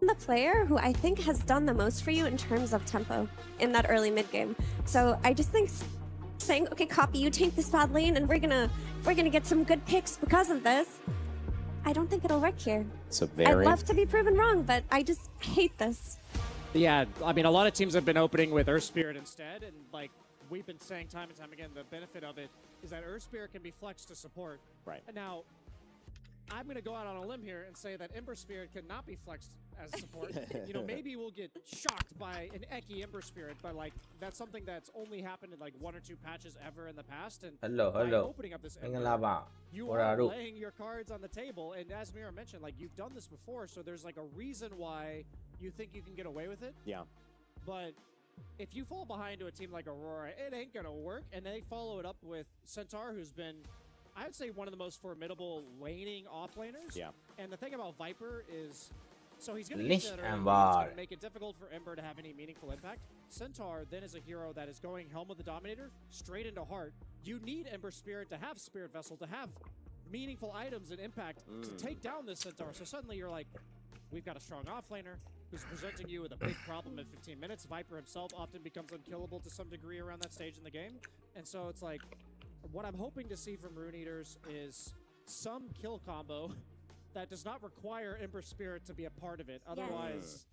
the player who I think has done the most for you in terms of tempo in that early mid game. So I just think saying, okay, copy, you tank this bad lane, and we're gonna get some good picks because of this. I don't think it'll work here. So I'd love to be proven wrong, but I just hate this. Yeah, I mean, a lot of teams have been opening with Earth Spirit instead, and like we've been saying time and time again, the benefit of it is that Earth Spirit can be flexed to support. Right. And now, I'm going to go out on a limb here and say that Ember Spirit cannot be flexed as support. You know, maybe we'll get shocked by an Eki Ember Spirit, but like that's something that's only happened in like 1 or 2 patches ever in the past. And by opening up this Ember, you are laying your cards on the table. And as Mira mentioned, like you've done this before, so there's like a reason why you think you can get away with it. Yeah. But if you fall behind to a team like Aurora, it ain't going to work. And they follow it up with Centaur, who's been, I would say, one of the most formidable laning offlaners. Yeah. And the thing about Viper is, so he's going to get that early, it's going to make it difficult for Ember to have any meaningful impact. Centaur then is a hero that is going Helm of the Dominator straight into Heart. You need Ember Spirit to have Spirit Vessel, to have meaningful items and impact to take down this Centaur. So suddenly you're like, we've got a strong offlaner who's presenting you with a big problem in 15 minutes. Viper himself often becomes unkillable to some degree around that stage in the game. And so it's like, what I'm hoping to see from Rune Eaters is some kill combo that does not require Ember Spirit to be a part of it. Otherwise,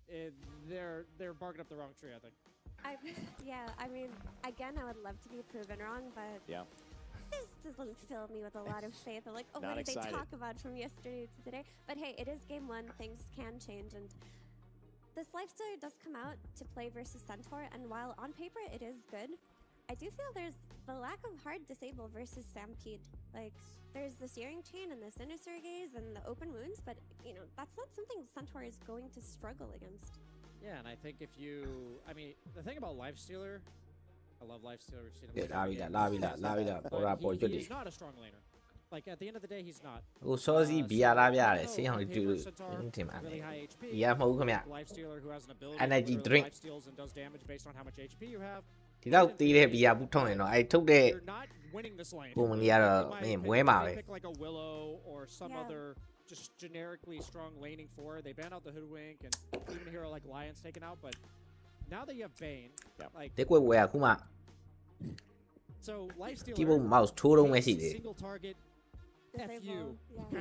they're barking up the wrong tree, I think. Yeah, I mean, again, I would love to be proven wrong, but this doesn't fill me with a lot of faith. I'm like, oh, what did they talk about from yesterday to today? But hey, it is game 1. Things can change, and this lifesteal does come out to play versus Centaur, and while on paper it is good, I do feel there's the lack of hard disable versus Stampede. Like, there's the Searing Chain and the Sinister Gaze and the open wounds, but, you know, that's not something Centaur is going to struggle against. Yeah, and I think if you, I mean, the thing about Lifestealer, I love Lifestealer, we've seen him. He's not a strong laner. Like, at the end of the day, he's not. Really high HP. Lifestealer who has an ability Energy to drink. lifesteals and does damage based on how much HP you have. ဒီတော့တီးတဲ့ဘီယာဘူးထုံးနေတော့အဲ့ထုတ်တဲ့ You're not winning this lane. ပုံမကြီးကတော့ In my မင်း opinion, မွဲမှာပဲ they pick like a Willow or some other just generically strong laning for. They ban out the Hoodwink and even a hero like Lion's taken out, but now that you have Bane, like ဒီကွက်ဝဲကခုမှ so Lifestealer ဒီပုံ mouse ထိုးတော့မရှိသေး single target FU Disable,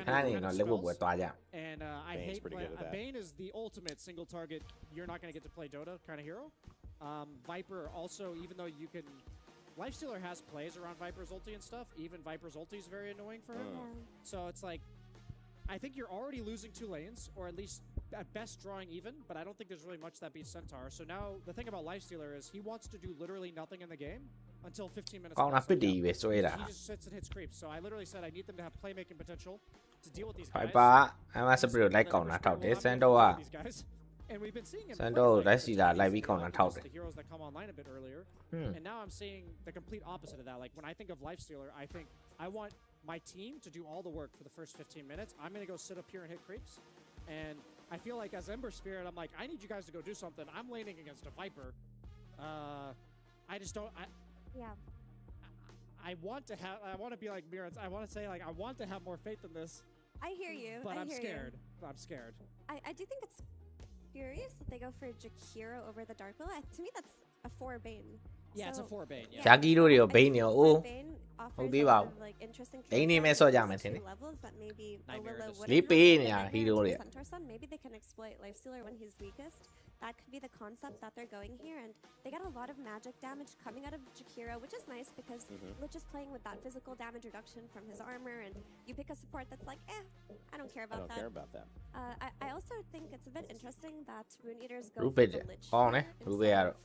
။ခဏနေတော့လက်ဝက်ပွဲသွားကြ and I Bane's hate pretty good at that. Bane is the ultimate single target. You're not going to get to play Dota kind of hero. Viper also, even though you can, Lifestealer has plays around Viper's ulti and stuff. Even Viper's ulti is very annoying for him. So it's like, I think you're already losing 2 lanes, or at least at best drawing even, but I don't think there's really much that beats Centaur. So now the thing about Lifestealer is he wants to do literally nothing in the game until 15 minutes. ကောင်းတာပစ်တီပဲဆွဲတာ He just sits and hits creeps. So I literally said I need them to have playmaking potential to deal with these ဖို guys. က်ပါအမစပရီလိုက်ကောင်းတာထောက်တယ်စန်တော့က And we've been seeing him စန်တော့လက်စီတာလိုက်ပြီးကောင်းတာထောက်တယ် the heroes that come online a bit earlier. And now I'm seeing the complete opposite of that. Like when I think of Lifestealer, I think I want my team to do all the work for the first 15 minutes. I'm going to go sit up here and hit creeps. And I feel like as Ember Spirit, I'm like, I need you guys to go do something. I'm laning against a Viper. I just don't. I want to have. I want to be like Mirrors. I want to say like I want to have more faith in this. I hear you. But I I'm hear scared. You. I'm scared. I do think it's curious that they go for Jakiro over the Dark Willow. To me, that's a 4 Bane. Yeah, it's a 4 Bane. Yeah. ဂျာကီတို့တွေရောဘိန်းနေရောအိုး Bane offers ဟုတ်သေးပါဘူး like interesting ဒိန်းနေမဲ့ဆော့ကြမယ်ထင်တယ် levels that maybe a Nightmare Willow is- wouldn't လေးပေး have. နေတာ Nightmare ဟီးရိုး to တွေ Centaur Sun, maybe they can exploit Lifestealer when he's weakest. That could be the concept that they're going here, and they got a lot of magic damage coming out of Jakiro, which is nice because we're just playing with that physical damage reduction from his armor, and you pick a support that's like, I don't care I about don't that. care about that. I also think it's a bit interesting that Rune Eaters go ရူ for ပစ် the တယ် Lich ကောင်းတယ် here ရူပစ်ရ instead တော့ of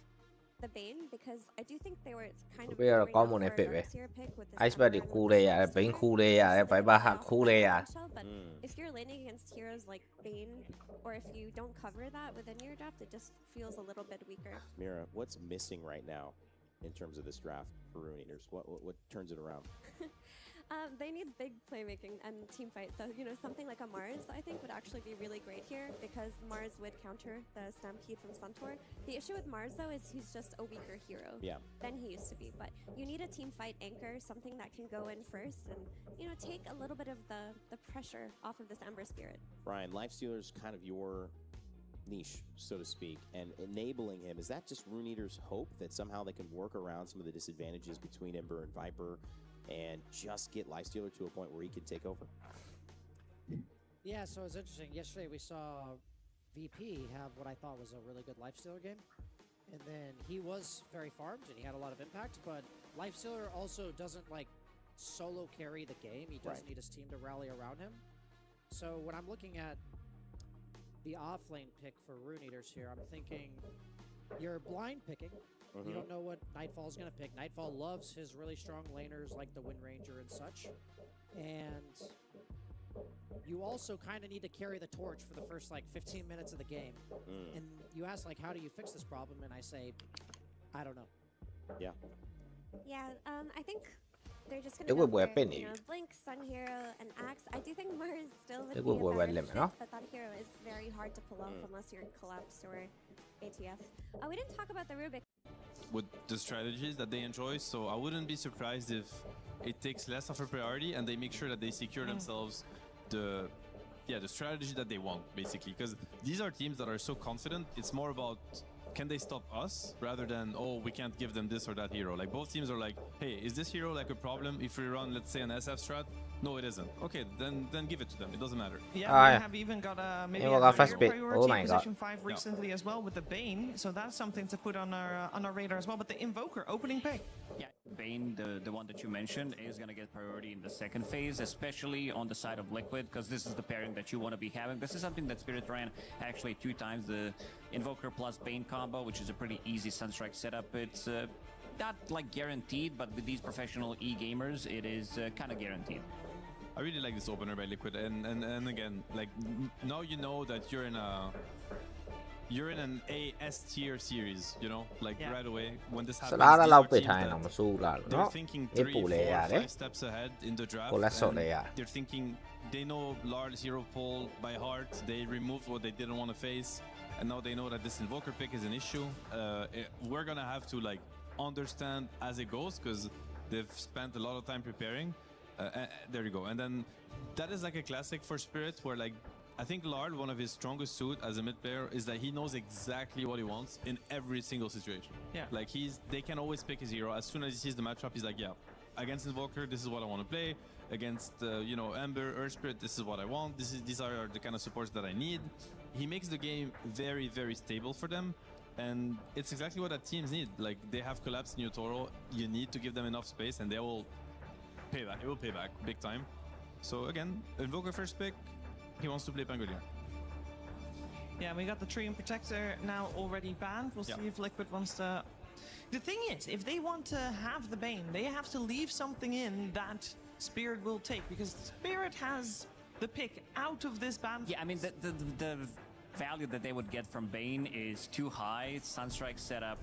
the Bane, because I do think they were kind of ရူပစ်ရတော့ going ကောင်း out မွန်တဲ့ for ဖစ် an ပဲ Overseer pick with this ice bed တွေ Ember ခိုး and လဲ with ရတယ် this ဘိန်း Lifestealer. ခိုးလဲရတယ် So ဖိုင် they ဘာ went ဟာ off ခိုး the လဲရ bombshell, but if you're laning against heroes like Bane, or if you don't cover that within your draft, it just feels a little bit weaker. Mira, what's missing right now in terms of this draft for Rune Eaters? What turns it around? They need big playmaking and team fight. So, you know, something like a Mars, I think, would actually be really great here because Mars would counter the Stampede from Centaur. The issue with Mars, though, is he's just a weaker hero than he used to be. But you need a team fight anchor, something that can go in first and, you know, take a little bit of the pressure off of this Ember Spirit. Brian, Lifestealer's kind of your niche, so to speak, and enabling him. Is that just Rune Eater's hope that somehow they can work around some of the disadvantages between Ember and Viper and just get Lifestealer to a point where he can take over? Yeah, so it's interesting. Yesterday we saw VP have what I thought was a really good Lifestealer game. And then he was very farmed and he had a lot of impact, but Lifestealer also doesn't like solo carry the game. He does need his team to rally around him. So when I'm looking at the offlane pick for Rune Eaters here, I'm thinking you're blind picking. You don't know what Nightfall's going to pick. Nightfall loves his really strong laners like the Wind Ranger and such. And you also kind of need to carry the torch for the first like 15 minutes of the game. And you ask like, how do you fix this problem? And I say, I don't know. Yeah. Yeah, I think they're just gonna go for, you know, Blink, Sun Hero, and Axe. I do think Mars is still would be a better fit, but that hero is very hard to pull off unless you're in Collapse or ATF. We didn't talk about the Rubik. With the strategies that they enjoy, so I wouldn't be surprised if it takes less of a priority and they make sure that they secure themselves the strategy that they want, basically, because these are teams that are so confident. It's more about can they stop us rather than, oh, we can't give them this or that hero. Like both teams are like, hey, is this hero like a problem if we run, let's say, an SF strat? No, it isn't. Okay, then give it to them. It doesn't matter. Yeah, we have even got maybe a higher priority position 5 recently as well with the Bane, so that's something to put on our radar as well. But the Invoker opening pick. Yeah, Bane, the one that you mentioned, is going to get priority in the second phase, especially on the side of Liquid, because this is the pairing that you want to be having. This is something that Spirit ran actually 2 times, the Invoker plus Bane combo, which is a pretty easy Sunstrike setup. It's not like guaranteed, but with these professional E-gamers, it is kind of guaranteed. I really like this opener by Liquid, and again, like now you know that you're in an A-S tier series, you know, like right away when this happens. They're thinking 3, 4, 5 steps ahead in the draft. They're thinking they know Lars hero pool by heart. They removed what they didn't want to face, and now they know that this Invoker pick is an issue. We're gonna have to like understand as it goes because they've spent a lot of time preparing. There you go. And then that is like a classic for Spirit where like I think Lard, one of his strongest suit as a mid player is that he knows exactly what he wants in every single situation. Yeah. Like they can always pick his hero. As soon as he sees the matchup, he's like, yeah, against Invoker, this is what I want to play. Against you know, Ember, Earth Spirit, this is what I want. These are the kind of supports that I need. He makes the game very, very stable for them. And it's exactly what that teams need. Like they have collapsed in Toro. You need to give them enough space and they will pay back. It will pay back big time. So again, Invoker first pick. He wants to play Pangolier. Yeah, we got the Tree and Protector now already banned. We'll see if Liquid wants to... The thing is, if they want to have the Bane, they have to leave something in that Spirit will take, because Spirit has the pick out of this ban. Yeah, I mean, the value that they would get from Bane is too high. Sunstrike setup,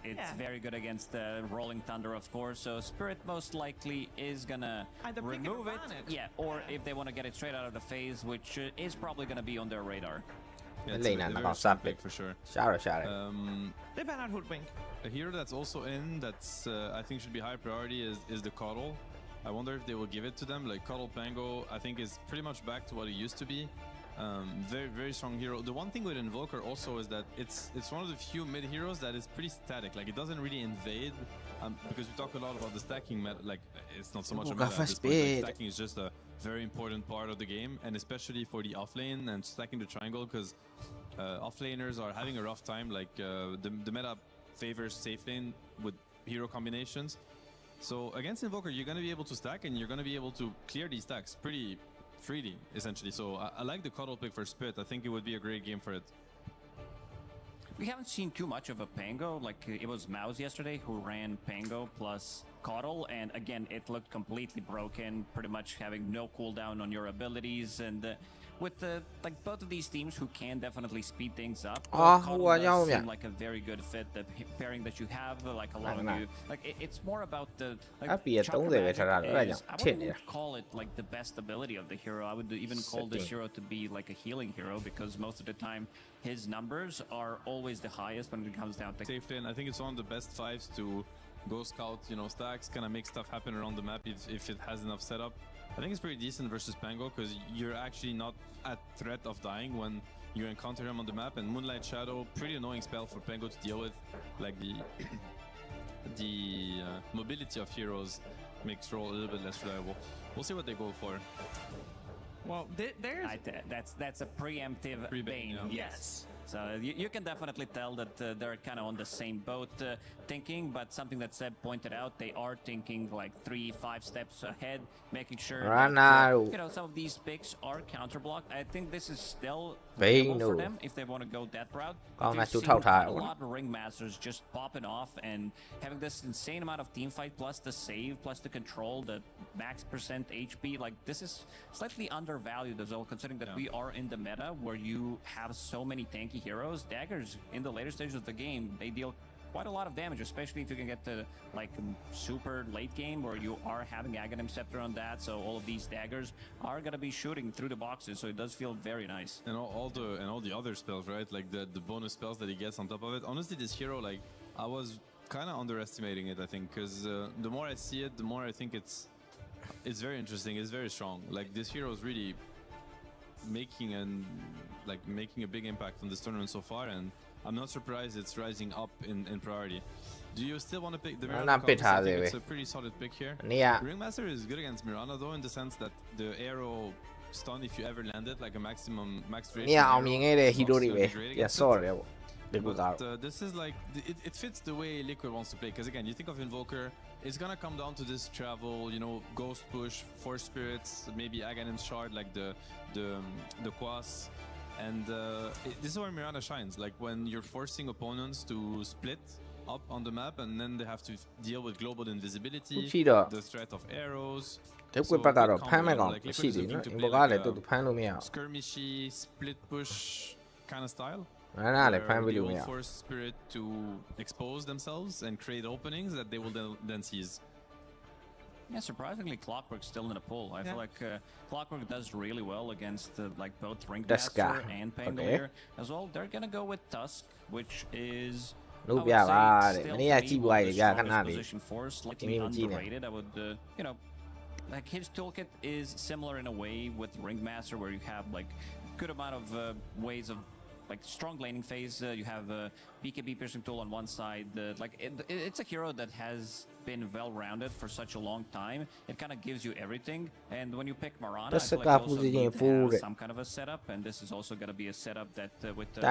it's very good against the Rolling Thunder, of course. So Spirit most likely is gonna either remove it. Yeah, or if they want to get it straight out of the phase, which is probably gonna be on their radar. Yeah, it's a pick for sure. They ban out Hoodwink. A hero that's also in that's I think should be high priority is the Coddle. I wonder if they will give it to them. Like Coddle Pango, I think is pretty much back to what it used to be. Very, very strong hero. The one thing with Invoker also is that it's one of the few mid heroes that is pretty static. Like it doesn't really invade because we talk a lot about the stacking meta. Like it's not so much a meta at this point. Like, stacking is just a very important part of the game, and especially for the offlane and stacking the triangle, because offlaners are having a rough time. Like the meta favors safe lane with hero combinations. So against Invoker, you're gonna be able to stack, and you're gonna be able to clear these stacks pretty freely, essentially. So I like the Coddle pick for Spirit. I think it would be a great game for it. We haven't seen too much of a Pango. Like it was Mouse yesterday who ran Pango plus Coddle, and again it looked completely broken, pretty much having no cooldown on your abilities. And with like both of these teams who can definitely speed things up, Coddle does seem like a very good fit. The pairing that you have, like allowing you, like it's more about the like, I wouldn't call it like the best ability of the hero. I would even call this hero to be like a healing hero, because most of the time his numbers are always the highest when it comes down to safe lane. I think it's one of the best 5s to go scout, you know, stacks, kind of make stuff happen around the map if it has enough setup. I think it's pretty decent versus Pango, because you're actually not at threat of dying when you encounter him on the map, and Moonlight Shadow, pretty annoying spell for Pango to deal with. Like the mobility of heroes makes roll a little bit less reliable. We'll see what they go for. Well, there's that's a preemptive Bane. Yes. So you can definitely tell that they're kind of on the same boat thinking, but something that Seb pointed out, they are thinking like 3-5 steps ahead, making sure that, some of these picks are counterblocked. I think this is still viable for them if they want to go that route. You've seen quite a lot of Ringmasters just popping off and having this insane amount of team fight plus the save plus the control, the max percent HP. Like this is slightly undervalued as well, considering that we are in the meta where you have so many tanky heroes. Daggers in the later stages of the game, they deal quite a lot of damage, especially if you can get to like super late game where you are having Aghanim Scepter on that. So all of these daggers are gonna be shooting through the boxes, so it does feel very nice. And all the other spells, right? Like the bonus spells that he gets on top of it. Honestly, this hero, like I was kind of underestimating it, I think, because the more I see it, the more I think it's very interesting. It's very strong. Like this hero is really making a big impact on this tournament so far, and I'm not surprised it's rising up in priority. Do you still want to pick the Mirana? It's a pretty solid pick here. Ringmaster is good against Mirana though, in the sense that the arrow stun, if you ever land it, like a max duration. But this is like it fits the way Liquid wants to play, because again, you think of Invoker, it's gonna come down to this travel, ghost push, force spirits, maybe Aghanim's shard, like the Quas, and this is where Mirana shines. Like when you're forcing opponents to split up on the map, and then they have to deal with global invisibility, the threat of arrows. Skirmishy split push kind of style. They will force Spirit to expose themselves and create openings that they will then seize. Yeah, surprisingly, Clockwork's still in the pool. I feel like Clockwork does really well against like both Ringmaster and Pango here as well. They're gonna go with Tusk, which is position for, slightly underrated. I would, like his toolkit is similar in a way with Ringmaster, where you have like good amount of ways of like strong laning phase. You have a BKB piercing tool on one side. It's a hero that has been well-rounded for such a long time. It kind of gives you everything. And when you pick Mirana, I feel like you also need to have some kind of a setup. And this is also going to be a setup that with the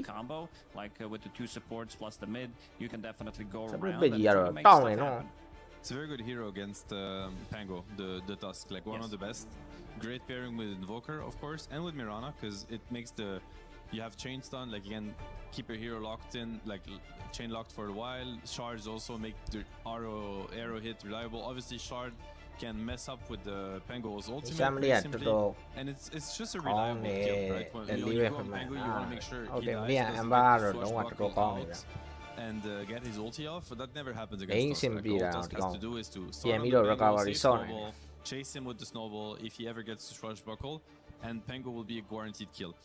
combo, like with the 2 supports plus the mid, you can definitely go around and make stuff happen. It's a very good hero against Pango, the Tusk. Like one of the best. Great pairing with Invoker, of course, and with Mirana, because it makes you have chain stun, like you can keep your hero locked in, like chain locked for a while. Shards also make the arrow hit reliable. Obviously, Shard can mess up with the Pango's ultimate, simply, and it's just a reliable kill, right? When you go on Pango, you want to make sure he dies, and get his ulti off, but that never happens against us. Like, all Tusk has to do is to start on the Pango, save snowball, chase him with the snowball if he ever gets to Swashbuckle, and Pango will be a guaranteed kill.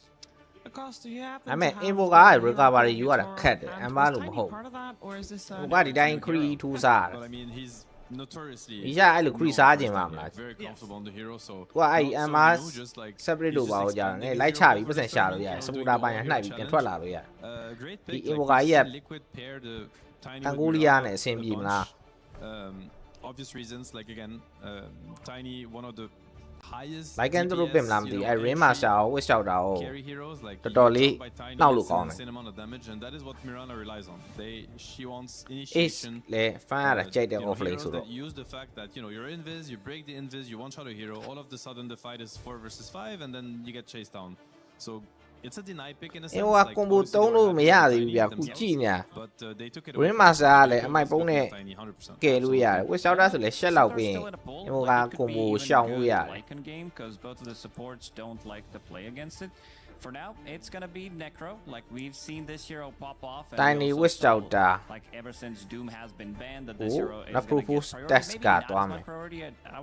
ဒါမဲ့ invoker recovery ယူရတာခက်တယ်အမ်ဘာလို့မဟုတ်ဘူးဘာဒီတိုင်း cree ထူးစားတယ် I mean he's notoriously ဒီကအဲ့လို cree စားခြင်းပါမလား very comfortable on the hero, so ဟိုအဲ့အမ်ဘာ separate လို့ပါတော့ကြာတယ်လိုက်ချပြီးပတ်စံရှာလို့ရတယ်စပူတာပိုင်းနှိုက်ပြီးပြန်ထွက်လာလို့ရတယ်ဒီ invoker ကြီးက Angolia နဲ့အဆင်ပြေမလား obvious reasons, like again Tiny, one of the highest လိုက်ကန်တို့ပြင်မလားမသိအဲ့ Rain Master ကိုဝစ်လျှောက်တာကိုတော်တော်လေးနှောက်လို့ကောင်းတယ် and that is what Mirana relies on. She wants initiation လေ fan ရတာကြိုက်တဲ့ offlane ဆိုတော့ use the fact that you're invis, you break the invis, you one shot a hero, all of the sudden the fight is 4 versus 5 and then you get chased down. So it's a deny pick in a sense. ဟိုက combo သုံးလို့မရသေးဘူးဗျာခုကြည့်နေတာ Rain Master ကလည်းအမိုက်ပုံးနဲ့ကယ်လို့ရတယ် Witch Shouter ဆိုလည်းရှက်လောက်ပြီးရင်ဟိုက combo ရှောင်လို့ရတယ် because both of the supports don't like to play against it. For now, it's gonna be Necro. Like we've seen this hero pop off. And Tiny Witch Shouter. Like ever since Doom has been banned, that this hero is gonna get priority. Maybe not my priority. I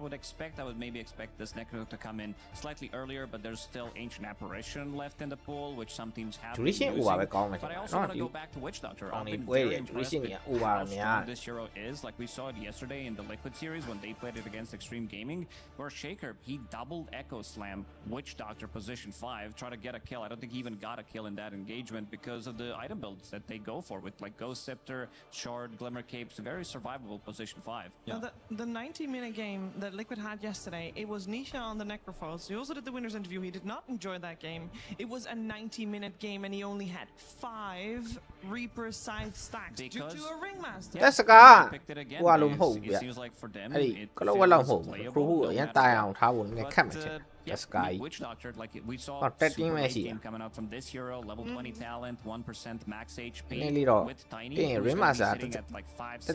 would maybe expect this Necro to come in slightly earlier, but there's still Ancient Apparition left in the pool, which some teams have been using. But I also want to go back to Witch Doctor. I've been very impressed with how strong this hero is. Like we saw it yesterday in the Liquid series when they played it against Extreme Gaming, where Shaker, he doubled Echo Slam Witch Doctor position 5, try to get a kill. I don't think he even got a kill in that engagement because of the item builds that they go for with like Ghost Scepter, Shard, Glimmer Capes, very survivable position 5. Yeah. Now the 90-minute game that Liquid had yesterday, it was Nisha on the Necrophos. He also did the winner's interview. He did not enjoy that game. It was a 90-minute game and he only had 5 Reaper side stacks due to a Ringmaster. That's a guy. Who are It seems like for them, it it feels playable. That's guy. Witch Doctor, like we saw super late game coming out from this hero, level 20 talent, 1% max HP with Tiny, who's going to be sitting at like 5-6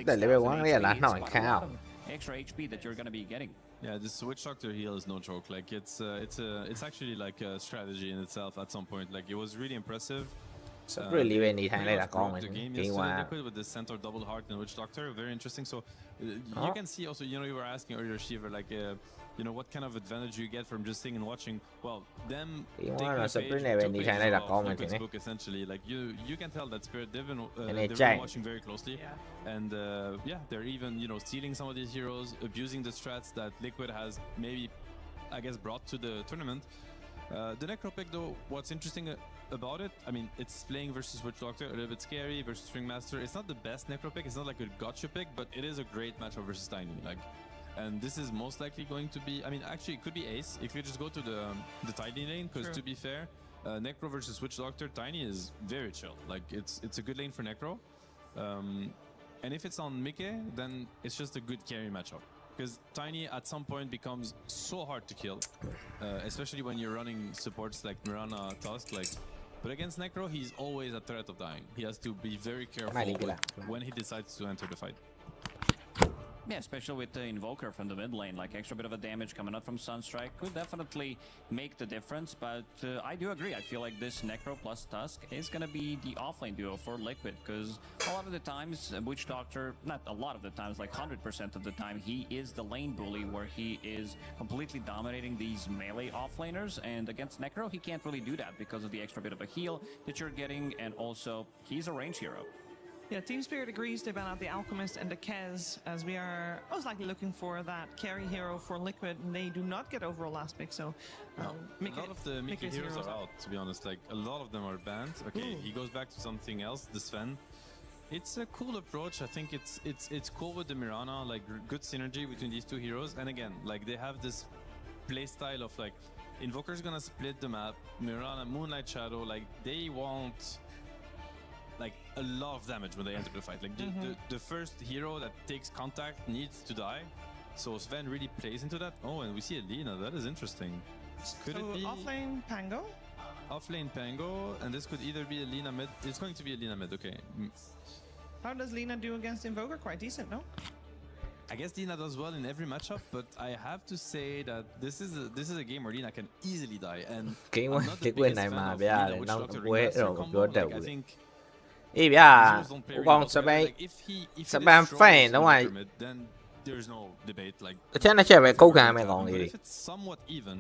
extra HP that you're going to be getting. Yeah, this Witch Doctor heal is no joke. Like it's actually like a strategy in itself at some point. Like it was really impressive. Really need to the game yesterday, Liquid with the Centaur double heart and Witch Doctor, very interesting. So you can see also, you know, you were asking earlier, Shiva, like you know, what kind of advantage you get from just sitting and watching. Well, them taking a page off Liquid's book, essentially, like you can tell that Spirit they've been watching very closely, and yeah, they're even, you know, stealing some of these heroes, abusing the strats that Liquid has maybe, I guess, brought to the tournament. The Necro pick, though, what's interesting about it, I mean, it's playing versus Witch Doctor, a little bit scary versus Ringmaster. It's not the best Necro pick, it's not like a gotcha pick, but it is a great matchup versus Tiny. Like, and this is most likely going to be, I mean, actually, it could be Ace if you just go to the Tiny lane, because to be fair, Necro versus Witch Doctor, Tiny is very chill. Like, it's a good lane for Necro. And if it's on Mickey, then it's just a good carry matchup. Because Tiny at some point becomes so hard to kill, especially when you're running supports like Mirana, Tusk, like. But against Necro, he's always at threat of dying. He has to be very careful when he decides to enter the fight. Yeah, especially with the Invoker from the mid lane, like extra bit of a damage coming out from Sunstrike could definitely make the difference, but I do agree. I feel like this Necro plus Tusk is going to be the offlane duo for Liquid, because a lot of the times, Witch Doctor, not a lot of the times, like 100% of the time, he is the lane bully where he is completely dominating these melee offlaners, and against Necro, he can't really do that because of the extra bit of a heal that you're getting, and also he's a range hero. Yeah, Team Spirit agrees to ban out the Alchemist and the Kez, as we are most likely looking for that carry hero for Liquid, and they do not get overall last pick, so... a lot of the Mickey heroes are out, to be honest. Like, a lot of them are banned. Okay, he goes back to something else, the Sven. It's a cool approach. I think it's cool with the Mirana, like, good synergy between these two heroes. And again, like, they have this play style of, like, Invoker's gonna split the map, Mirana, Moonlight Shadow, like, they want... like a lot of damage when they enter the fight. Like the first hero that takes contact needs to die. So Sven really plays into that. Oh, and we see Alina. That is interesting. Could it be offlane Pango? Offlane Pango, and this could either be Alina mid. It's going to be Alina mid. Okay. How does Lina do against Invoker? Quite decent, no? I guess Lina does well in every matchup, but I have to say that this is a game where Lina can easily die. And I'm not the biggest fan of Lina Witch Doctor Ringmaster combo. Like, I think. အေးဗျာဟိုကောင်စပန်ဖန်တော့ then there's no debate. Like တစ်ချက်နှစ်ချက်ပဲကုတ်ခံရမယ့်ကောင်လေးတွေ if it's somewhat even,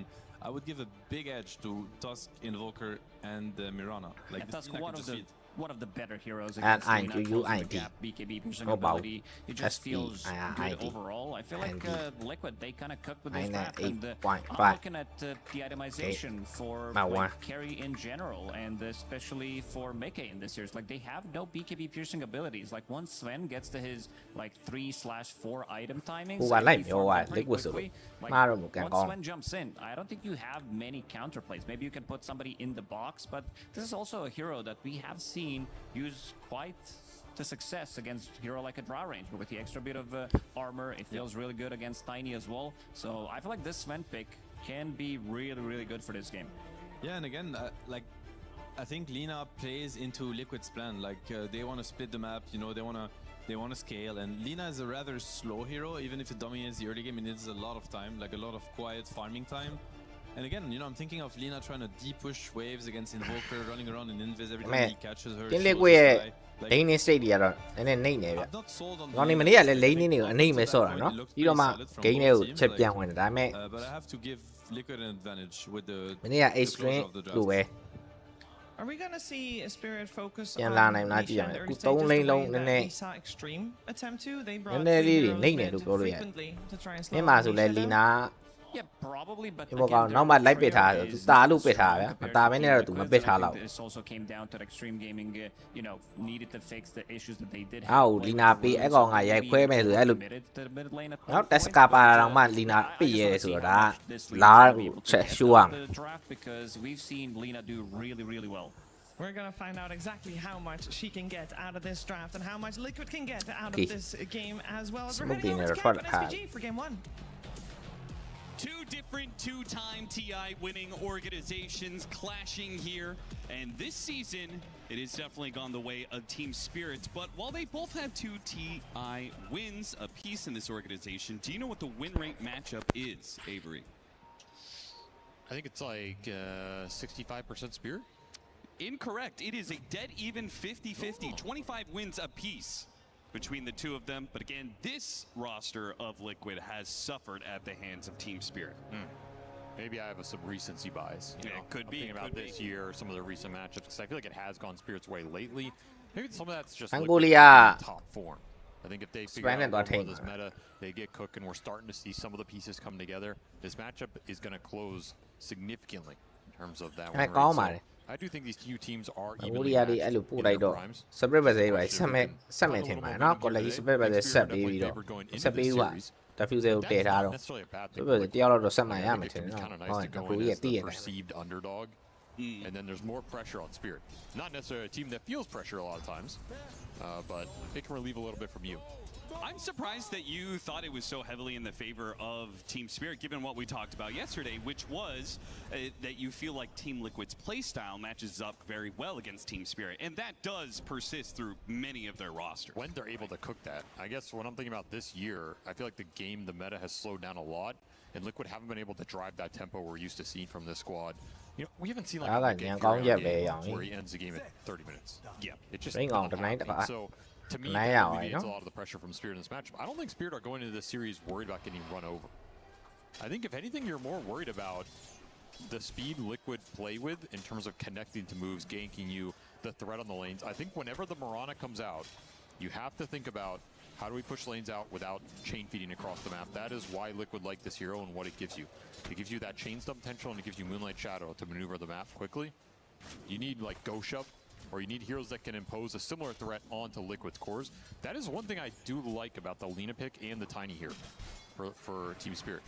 I would give a big edge to Tusk, Invoker, and Mirana. Like yeah, Tusk, one of the better heroes and against BKB piercing ability. It just feels good overall. I feel like Liquid, they kind of cooked with this map, and I'm looking at the itemization for like, carry in general, and especially for Mickey in this series. Like they have no BKB piercing abilities. Like once Sven gets to his like 3/4 item timings, quickly, like, once Sven jumps in, I don't think you have many counterplays. Maybe you can put somebody in the box, but this is also a hero that we have seen use quite to success against hero like a draw range, but with the extra bit of armor, it feels really good against Tiny as well. So I feel like this Sven pick can be really good for this game. Yeah, and again, like I think Lina plays into Liquid's plan. Like they want to split the map, you know, they want to scale, and Lina is a rather slow hero. Even if it dominates the early game, it needs a lot of time, like a lot of quiet farming time. And again, you know, I'm thinking of Lina trying to deep push waves against Invoker, running around in Invis every time he catches her. Lane state တွေကတော့နည်းနည်းနေနေဗျ။ကောင်းနေမနေ့ကလည်း lane နေကိုအနေမဲ့ဆော့တာနော်။ပြီးတော့မှ game လေးကိုချက်ပြန်ဝင်တယ်ဒါပေမဲ့ but I have to give Liquid an advantage with the မနေ့က A string လို့ပဲ Are we gonna see a Spirit focus on ပြန်လာနိုင်လားကြည့်ရမယ်။အခု3 lane လုံးနည်းနည်း extreme attempt to they brought နည်းနည်းလေးတွေနေနေလို့ပြောလို့ရတယ်။နေ့မှာဆိုလဲ Lina Yeah, probably, but Invoker again, နောက်မှ live ပစ်ထားတယ်သူတားလို့ပစ်ထားဗျာမတားဘဲနဲ့တော့သူမပစ်ထားတော့ This also came down to Extreme Gaming, needed to fix the issues that they did. အော်လီနာပေးအဲ့ကောင်ကရိုက်ခွဲမယ်ဆိုအဲ့လိုနော်တက်စကာပါတော့မှလီနာပြည့်ရဲဆိုတော့ဒါလာချက်ရှိုးရမယ် because we've seen Lina do really well. We're going to find out exactly how much she can get out of this draft and how much Liquid can get out of this game as well. As we're heading over to camp at SPG for game 1. Two different two-time TI winning organizations clashing here, and this season it has definitely gone the way of Team Spirit. But while they both have 2 TI wins apiece in this organization, do you know what the win rate matchup is, Avery? I think it's like 65% Spirit. Incorrect. It is a dead even 50-50, 25 wins apiece between the two of them. But again, this roster of Liquid has suffered at the hands of Team Spirit. Maybe I have some recency bias. Could be. Thinking about this year, some of the recent matchups, because I feel like it has gone Spirit's way lately. Maybe some of that's just Angolia top form. I think if they figure out this meta, they get cooking. We're starting to see some of the pieces come together. This matchup is going to close significantly in terms of that one. I do think these two teams are evenly matched in their primes. Separate ပဲစေးပါဆက်မယ်ထင်ပါတယ်နော်ကိုလည်း separate ပဲဆက်ပြီးတော့ဆက်ပြီးက diffuse ကိုတည်ထားတော့ separate တယောက်တော့ဆက်မှရမယ်ထင်တယ်နော်ဟုတ်ကိုကြီးတည်ရတယ် perceived underdog. And then there's more pressure on Spirit. Not necessarily a team that feels pressure a lot of times, but it can relieve a little bit from you. I'm surprised that you thought it was so heavily in the favor of Team Spirit, given what we talked about yesterday, which was that you feel like Team Liquid's playstyle matches up very well against Team Spirit, and that does persist through many of their rosters. When they're able to cook that, I guess when I'm thinking about this year, I feel like the meta has slowed down a lot, and Liquid haven't been able to drive that tempo we're used to seeing from this squad. We haven't seen like a game where he ends the game at 30 minutes. Yeah, it just so. To me, that alleviates a lot of the pressure from Spirit in this matchup. I don't think Spirit are going into this series worried about getting run over. I think if anything, you're more worried about the speed Liquid play with in terms of connecting to moves, ganking you, the threat on the lanes. I think whenever the Mirana comes out, you have to think about how do we push lanes out without chain feeding across the map. That is why Liquid like this hero and what it gives you. It gives you that chain stun potential and it gives you Moonlight Shadow to maneuver the map quickly. You need like Ghost Shove, or you need heroes that can impose a similar threat onto Liquid's cores. That is one thing I do like about the Lina pick and the Tiny here for Team Spirit.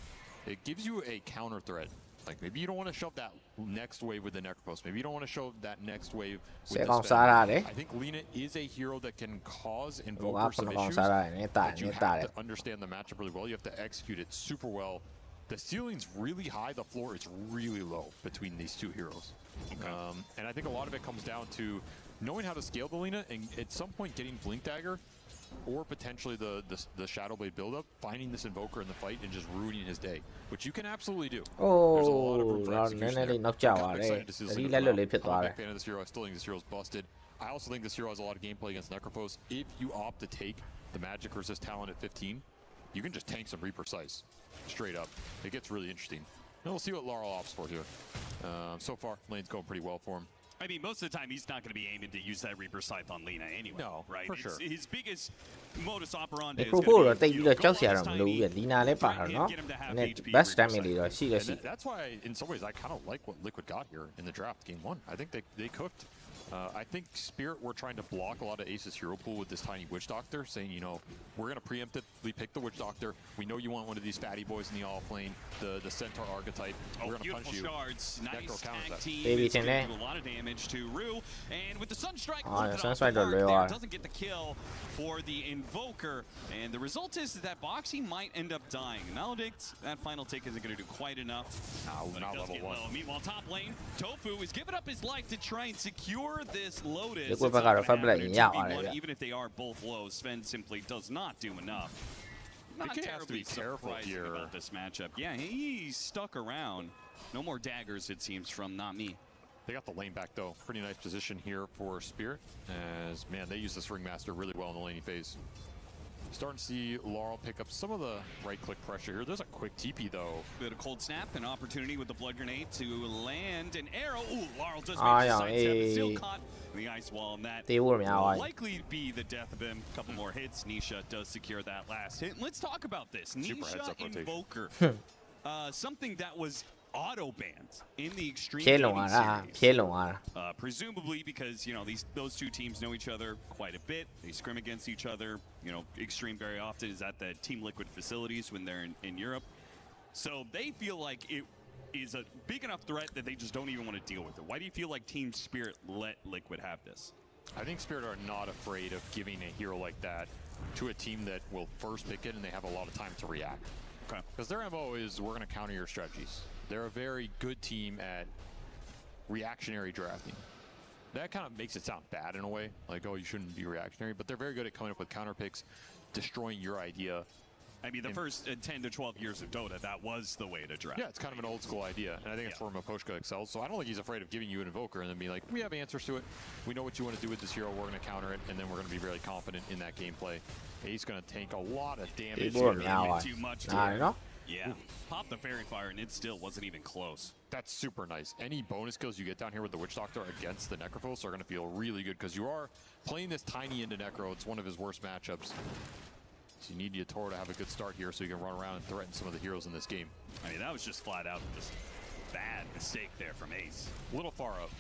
It gives you a counter threat. Like maybe you don't want to shove that next wave with the Necropost. Maybe you don't want to shove that next wave with the Spell. I think Lina is a hero that can cause Invoker some issues, but you have to understand the matchup really well. You have to execute it super well. The ceiling's really high, the floor is really low between these two heroes. And I think a lot of it comes down to knowing how to scale the Lina and at some point getting Blink Dagger or potentially the Shadow Blade buildup, finding this Invoker in the fight and just ruining his day, which you can absolutely do. There's a lot of room for execution there. I'm excited to see this Lina come out. I'm a big fan of this hero. I still think this hero's busted. I also think this hero has a lot of gameplay against Necropost. If you opt to take the Magic versus Talon at 15, you can just tank some Reaper Scythe. Straight up. It gets really interesting. And we'll see what Laurel opts for here. So far, lane's going pretty well for him. I mean, most of the time, he's not going to be aiming to use that Reaper Scythe on Lina anyway. No, right? for sure. His biggest modus operandi is going to be, go lost tiny, get him to have HP. That's why, in some ways, I kind of like what Liquid got here in the draft, game 1. I think they cooked. I think Spirit were trying to block a lot of Ace's hero pool with this tiny Witch Doctor, saying, we're going to preemptively pick the Witch Doctor. We know you want one of these fatty boys in the off lane, the Centaur archetype. We're going to punch you. Shards. Nice tag team. It's going to do a lot of damage to Rue. And with the Sunstrike, doesn't get the kill for the Invoker. And the result is that Boxy might end up dying. Maledict, that final take isn't going to do quite enough. But it does get low. Meanwhile, top lane, Tofu is giving up his life to try and secure this Lotus. It's not gonna happen in 2v1, even if they are both low, Sven simply does not do enough. Not terribly surprising about this matchup. Yeah, he's stuck around. No more daggers, it seems, from Not Me. They got the lane back, though. Pretty nice position here for Spirit, as, man, they use this Ringmaster really well in the laning phase. Starting to see Laurel pick up some of the right-click pressure here. There's a quick TP, though. Bit of cold snap, an opportunity with the Blood Grenade to land an arrow. Ooh, Laurel does make the sidestep, still caught in the ice wall, and that will likely be the death of him. A couple more hits. Nisha does secure that last hit. And let's talk about this. Nisha Invoker. something that was auto banned in the Extreme Gaming Series. Presumably because, you know, those two teams know each other quite a bit. They scrim against each other. You know, Extreme very often is at the Team Liquid facilities when they're in Europe. So they feel like it is a big enough threat that they just don't even want to deal with it. Why do you feel like Team Spirit let Liquid have this? I think Spirit are not afraid of giving a hero like that to a team that will first pick it and they have a lot of time to react. Okay. Because their MO is we're going to counter your strategies. They're a very good team at reactionary drafting. That kind of makes it sound bad in a way, like, oh, you shouldn't be reactionary, but they're very good at coming up with counter picks, destroying your idea. I mean, the first 10 to 12 years of Dota, that was the way to draft. Yeah, it's kind of an old school idea, and I think it's where Maposhka excels. So I don't think he's afraid of giving you an Invoker and then be like, we have answers to it. We know what you want to do with this hero. We're going to counter it, and then we're going to be really confident in that gameplay. He's going to take a lot of damage. Too much. Yeah, pop the Fairy Fire, and it still wasn't even close. That's super nice. Any bonus kills you get down here with the Witch Doctor against the Necrophos are going to feel really good because you are playing this tiny into Necro. It's one of his worst matchups. So you need Yatoro to have a good start here so you can run around and threaten some of the heroes in this game. I mean, that was just flat out just bad mistake there from Ace. A little far up.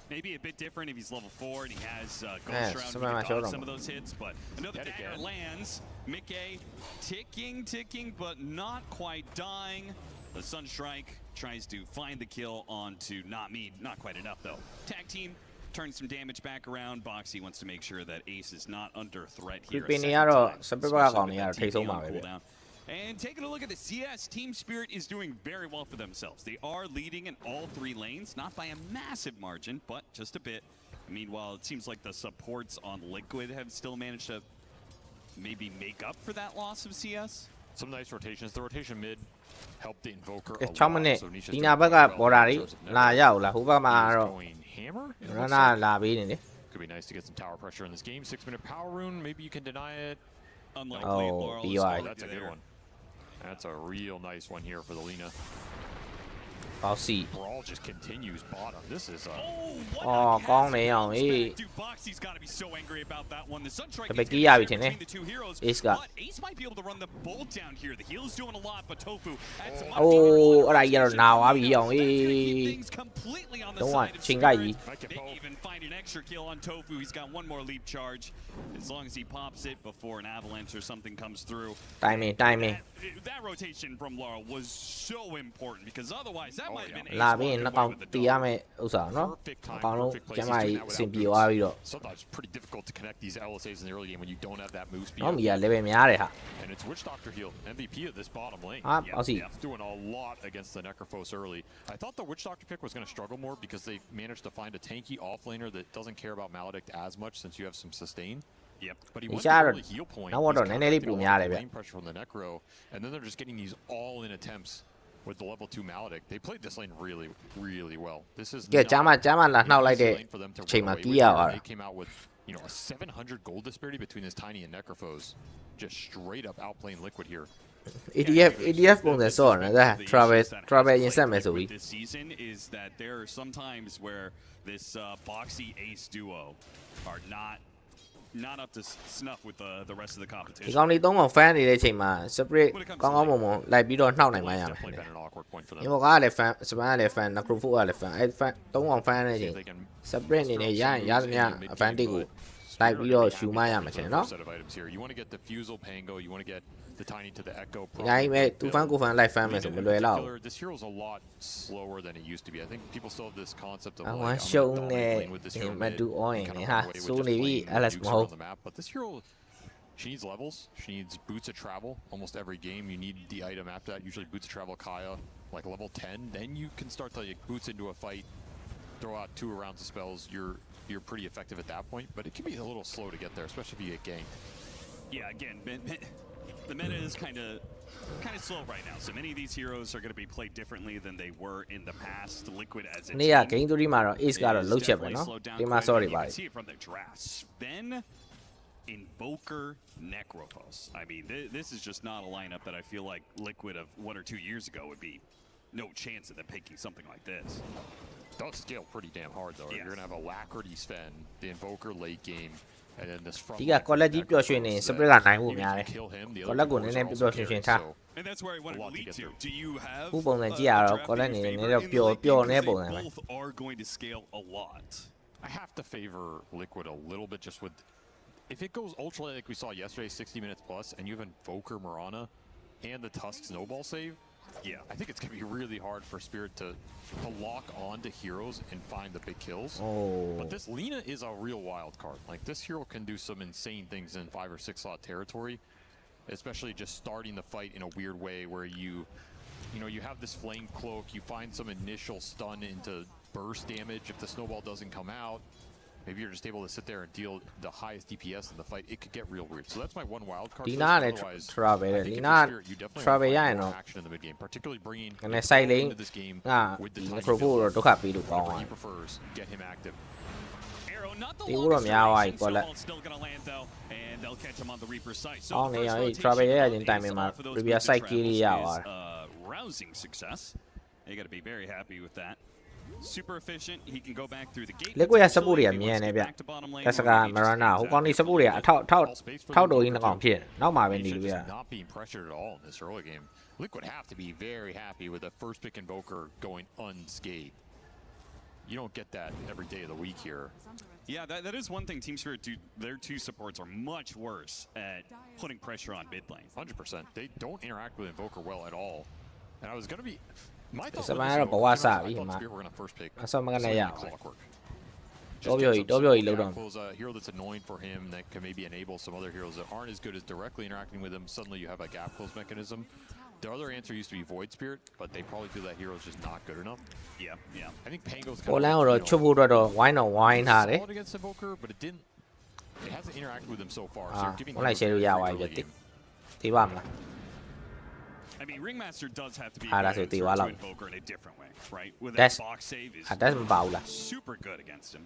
Maybe a bit different if he's level 4 and he has Gold Shroud to dodge some of those hits, but another dagger lands. Mickey ticking, but not quite dying. The Sunstrike tries to find the kill onto not quite enough though. Tag team turns some damage back around. Boxy wants to make sure that Ace is not under threat here. And taking a look at the CS, Team Spirit is doing very well for themselves. They are leading in all 3 lanes, not by a massive margin, but just a bit. Meanwhile, it seems like the supports on Liquid have still managed to maybe make up for that loss of CS. Some nice rotations. The rotation mid helped the Invoker a lot. So Hammer? Could be nice to get some tower pressure in this game. 6-minute power rune. Maybe you can deny it. Unlikely. Oh, that's a good one. That's a real nice one here for the Lina. I'll see. Brawl just continues bottom. This is Dude, Boxy's got to be so angry about that one. The Sunstrike is between the 2 heroes. But Ace might be able to run the bolt down here. The heal's doing a lot, but Tofu adds some things completely on the side of Spirit. They even find an extra kill on Tofu. He's got one more leap charge. As long as he pops it before an avalanche or something comes through. Timing. That rotation from Laurel was so important because otherwise that might have been Sometimes pretty difficult to connect these LSAs in the early game when you don't have that move speed. And it's Witch Doctor heal, MVP of this bottom lane. Doing a lot against the Necrophos early. I thought the Witch Doctor pick was going to struggle more because they managed to find a tanky offlaner that doesn't care about Maledict as much since you have some sustain. Yep. But he went to early heal point. Lane pressure from the Necro, and then they're just getting these all-in attempts with the level 2 Maledict. They played this lane really, really well. This is not lane for them to run away with. They came out with, you know, a 700 gold disparity between this Tiny and Necrophos. Just straight up outplaying Liquid here. EDF ပုံစံဆော့ရတယ် travel ရင်ဆက်မယ်ဆိုပြီး This season is that there are some times where this Boxy Ace duo are not up to snuff with the rest of the competition. ဒီကောင်လေး3កောင် fan နေတဲ့အချိန်မှာ split ကောင်းမွန်လိုက်ပြီးတော့နှောက်နိုင်မှရမယ်ဒီဘောကလည်း fan span ကလည်း fan necropho ကလည်း fan အဲ fan 3កောင် fan နေချိန် split အနေနဲ့ရသမျှ advantage ကိုလိုက်ပြီးတော့ယူမှရမှာချင်နော် You want to get the Fusel Pango, you want to get the Tiny to the Echo. ဒီတိုင်းပဲ2 fan 9 fan လိုက် fan မယ်ဆိုမလွယ်တော့ This hero's a lot slower than it used to be. I think people still have this concept of ဝမ်းရှုံးနေမတူအောင်ရင်ဟာစိုးနေပြီ LS မဟုတ် But this hero, she needs levels. She needs boots of travel. Almost every game, you need the item after that. Usually boots of travel, Kaya, like level 10. Then you can start to like boots into a fight, throw out 2 rounds of spells. You're pretty effective at that point. But it can be a little slow to get there, especially if you get ganked. Yeah, again, the meta is kind of slow right now. So many of these heroes are going to be played differently than they were in the past. Liquid as a နေ့က game 3 မှာတော့ ace ကတော့လုတ်ချက်ပဲเนาะဒီမှာ sorry ပါ see it from the draft. Sven, Invoker, Necrophos. I mean, this is just not a lineup that I feel like Liquid of 1 or 2 years ago would be no chance of them picking something like this. Does scale pretty damn hard though. Yes. You're gonna have Alacrity Sven, the Invoker late game, and then this from ဒီက collect ကြီးပျော်ရွှင်နေ split ကနိုင်ဖို့များတယ် collect ကိုနည်းနည်းပျော်ရွှင်ထား And that's where I wanted to lead to. Do you have ခုပုံစံကြည့်ရတော့ကော်လက်နေနေတော့ပျော်နေပုံစံပဲ both are going to scale a lot. I have to favor Liquid a little bit just with if it goes ultra like we saw yesterday 60 minutes plus and you have Invoker Mirana and the Tusk snowball save. Yeah, I think it's going to be really hard for Spirit to lock on to heroes and find the big kills. Oh. But this Lina is a real wild card. Like, this hero can do some insane things in 5 or 6 slot territory, especially just starting the fight in a weird way where you have this flame cloak, you find some initial stun into burst damage. If the snowball doesn't come out, maybe you're just able to sit there and deal the highest DPS in the fight. It could get real weird. So that's my one wild card. Lina နဲ့ Travel နဲ့ Lina Travel ရရင်တော့ action in the mid game, particularly bringing နည်း side lane into this game က with the ဒီ Necropole တော့ဒုက္ခပေးလို့ကောင်း whatever သွား he prefers. Get him active. Arrow, not the ဒီဦးတော့များသွားပြီကော်လက် still going to land though, and they'll catch him on the Reaper site. So အောင်းနေရ Travel ရရင်တိုင်မှာ Previous side ကြီးရရသွား rousing success. You got to be very happy with that. Super efficient. He can go back through the gate. Liquid ရ support တွေကမြန်နေဗျကစကာ Marana ဟိုကောင်းနေ support တွေကအထောက်တော်ကြီးနှကောင်ဖြစ်နောက်မှပဲနေလို့ရ Not being pressured at all in this early game. Liquid have to be very happy with the first pick Invoker going unscathed. You don't get that every day of the week here. Yeah, that is one thing Team Spirit do. Their two supports are much worse at putting pressure on mid lane. 100%. They don't interact with Invoker well at all. And I was going to be... My thought စပန်ကတော့ဘဝစပြီမှာ Spirit were going to first pick. အဆောမကနေရ Clockwork. တော့ပြောကြီးလုံးတော့ A hero that's annoying for him that can maybe enable some other heroes that aren't as good as directly interacting with him. Suddenly you have a gap close mechanism. The other answer used to be Void Spirit, but they probably feel that hero is just not good enough. Yeah. I think Pango's ပေါ်လန်းကိုတော့ချွတ်ဖို့တော့ဝိုင်းတော့ဝိုင်းထားတယ် solid against Invoker, but it hasn't interacted with him so far. So you're giving ဟိုလိုက်ရှယ်လို့ရသွားပြီတိဒီပါမလား I mean, Ringmaster does have to be that's what they allow. Invoker in a different way, right? With That's- that box save is ဒါမပါဘူးလား super good against him.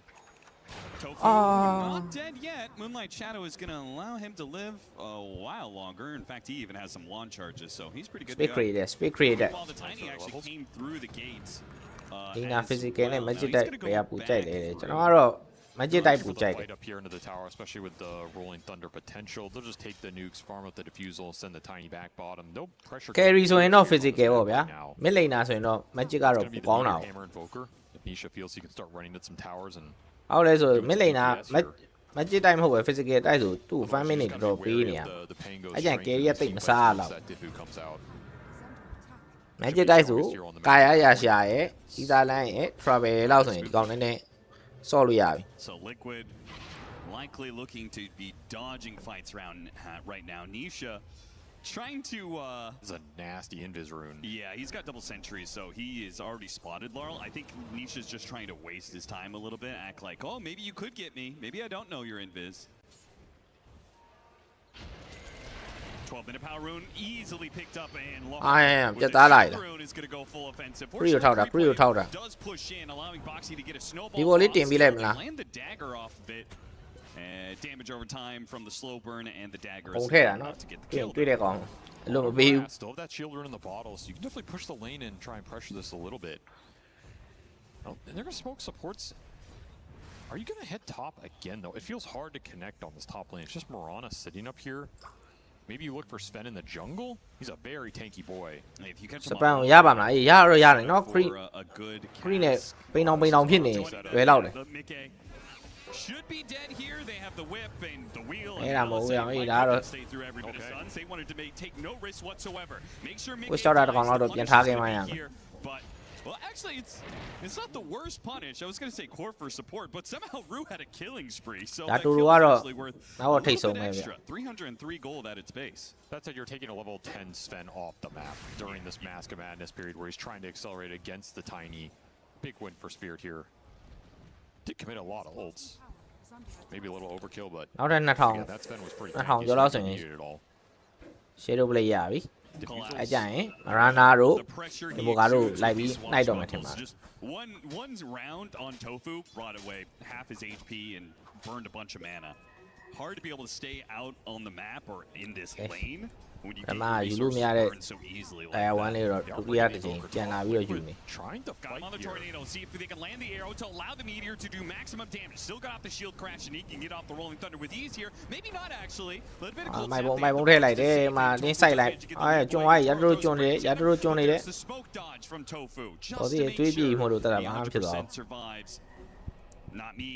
Tofu not dead yet. Moonlight Shadow is going to allow him to live a while longer. In fact, he even has some launch charges, so he's pretty good. Speed created While the Tiny actually came through the gates. ဒီနာ physical နဲ့ magic တိုက်ဘယ်ကပူကြိုက်လဲကျွန်တော်ကတော့ magic တိုက်ပူကြိုက်တယ် Fight up here into the tower, especially with the rolling thunder potential. They'll just take the nukes, farm up the diffusal, send the Tiny back bottom. No pressure. carry ဆိုရင်တော့ physical ပေါ့ဗျာ mid laner ဆိုရင်တော့ magic ကတော့ It's gonna be ကောင်း the တာ Hammer Invoker. If Nisha feels he can start running at some towers and ဟုတ်လဲဆို mid laner magic တိုက်မဟုတ်ပဲ physical တိုက်ဆိုသူ့ 5 minute တော်တော်ပေးနေရ အဲ့ကျန် carry ကတိတ်မစားတော့ magic တိုက်ဆိုကာယရရှာရဲ့စီသာလန်းရဲ့ travel လောက်ဆိုရင်ဒီကောင်နည်းနည်းဆော့လို့ရပြီ So Liquid likely looking to be dodging fights right now. Nisha trying to This is a nasty invis rune. Yeah, he's got double sentries, so he is already spotted Laurel. I think Nisha's just trying to waste his time a little bit, act like, oh, maybe you could get me. Maybe I don't know you're invis. 12-minute power rune easily picked up and Laurel ပြတ်သားလိုက်တာ rune is going to go full offensive. Creo ထောက်တာ Creo ထောက်တာ Does push in, allowing Boxy to get a snowball. ဒီဘောလေးတင်ပေးလိုက်မလား Land the dagger off a bit. Damage over time from the slow burn and the dagger ပုံ is ထည့်တာနော် enough to get the တွေ့ kill. တွေ့တဲ့ကောင်အလုံးမပေးဘူး Still have that shield rune in the bottle, so you can definitely push the lane and try and pressure this a little bit. Oh, and they're going to smoke supports. Are you going to hit top again, though? It feels hard to connect on this top lane. It's just Mirana sitting up here. Maybe you look for Sven in the jungle. He's a very tanky boy. Hey, if you catch စ him ပန် on ကိုရပါမလားအေးရတော့ရတယ်နော် free for a good free နဲ့ cast. ပိန်အောင်ဖြစ်နေလွယ်လောက်တယ် The Mickey should be dead here. They have the whip and the wheel. Hey, and I'm the over LC here. might Hey, not that's- stay through every bit of suns. They wanted to take no risk whatsoever. Make sure Mickey Who's started dies, on the auto, punish isပြန်ထားခဲ့ gonna မှ be ရမယ် here, but well, actually, it's not the worst punish. I was going to say core for support, but somehow Rue had a killing spree, so That that kill Rue isကတော့ actually worth a နောက်တော့ little ထိတ်ဆုံး bit ပဲဗျ extra. 303 gold at its base. That said, you're taking a level 10 Sven off the map during this Mask of Madness period where he's trying to accelerate against the Tiny. Big win for Spirit here. Did commit a lot of ults. Maybe a little overkill, but နောက်ထပ် again, that Sven was pretty 2000 tanky, ကျော် so လောက် he ဆို didn't ရင် need it at all. shadow play ရပြီ Collapse. အဲ့ကြရင် Marana တို့ The pressure ဒီ he ဘောကတော့ exudes လိုက်ပြီး with these နှိုက်တော့မှ swamp ထင်ပါ struggles. Just one's round on Tofu brought away half his HP and burned a bunch of mana. hard to be able to stay out on the map or in this lane when you Come get on, your you lose me resources at it. burned so easily I like want that. to do the thing. Can I be you me? Trying to Got him on the tornado. See if they can land the arrow to allow the meteor to do maximum damage. Still got off the shield crash, and he can get off the rolling thunder with ease here. Maybe not actually. A little bit of cool my bone here like this. My inside like I don't why you do Johnny. The smoke dodge from Tofu. Just Oh, to the make 3B sure ဟိုလိုတက်တာ the ဘာမှဖြစ်သွား 100% survives. Not me.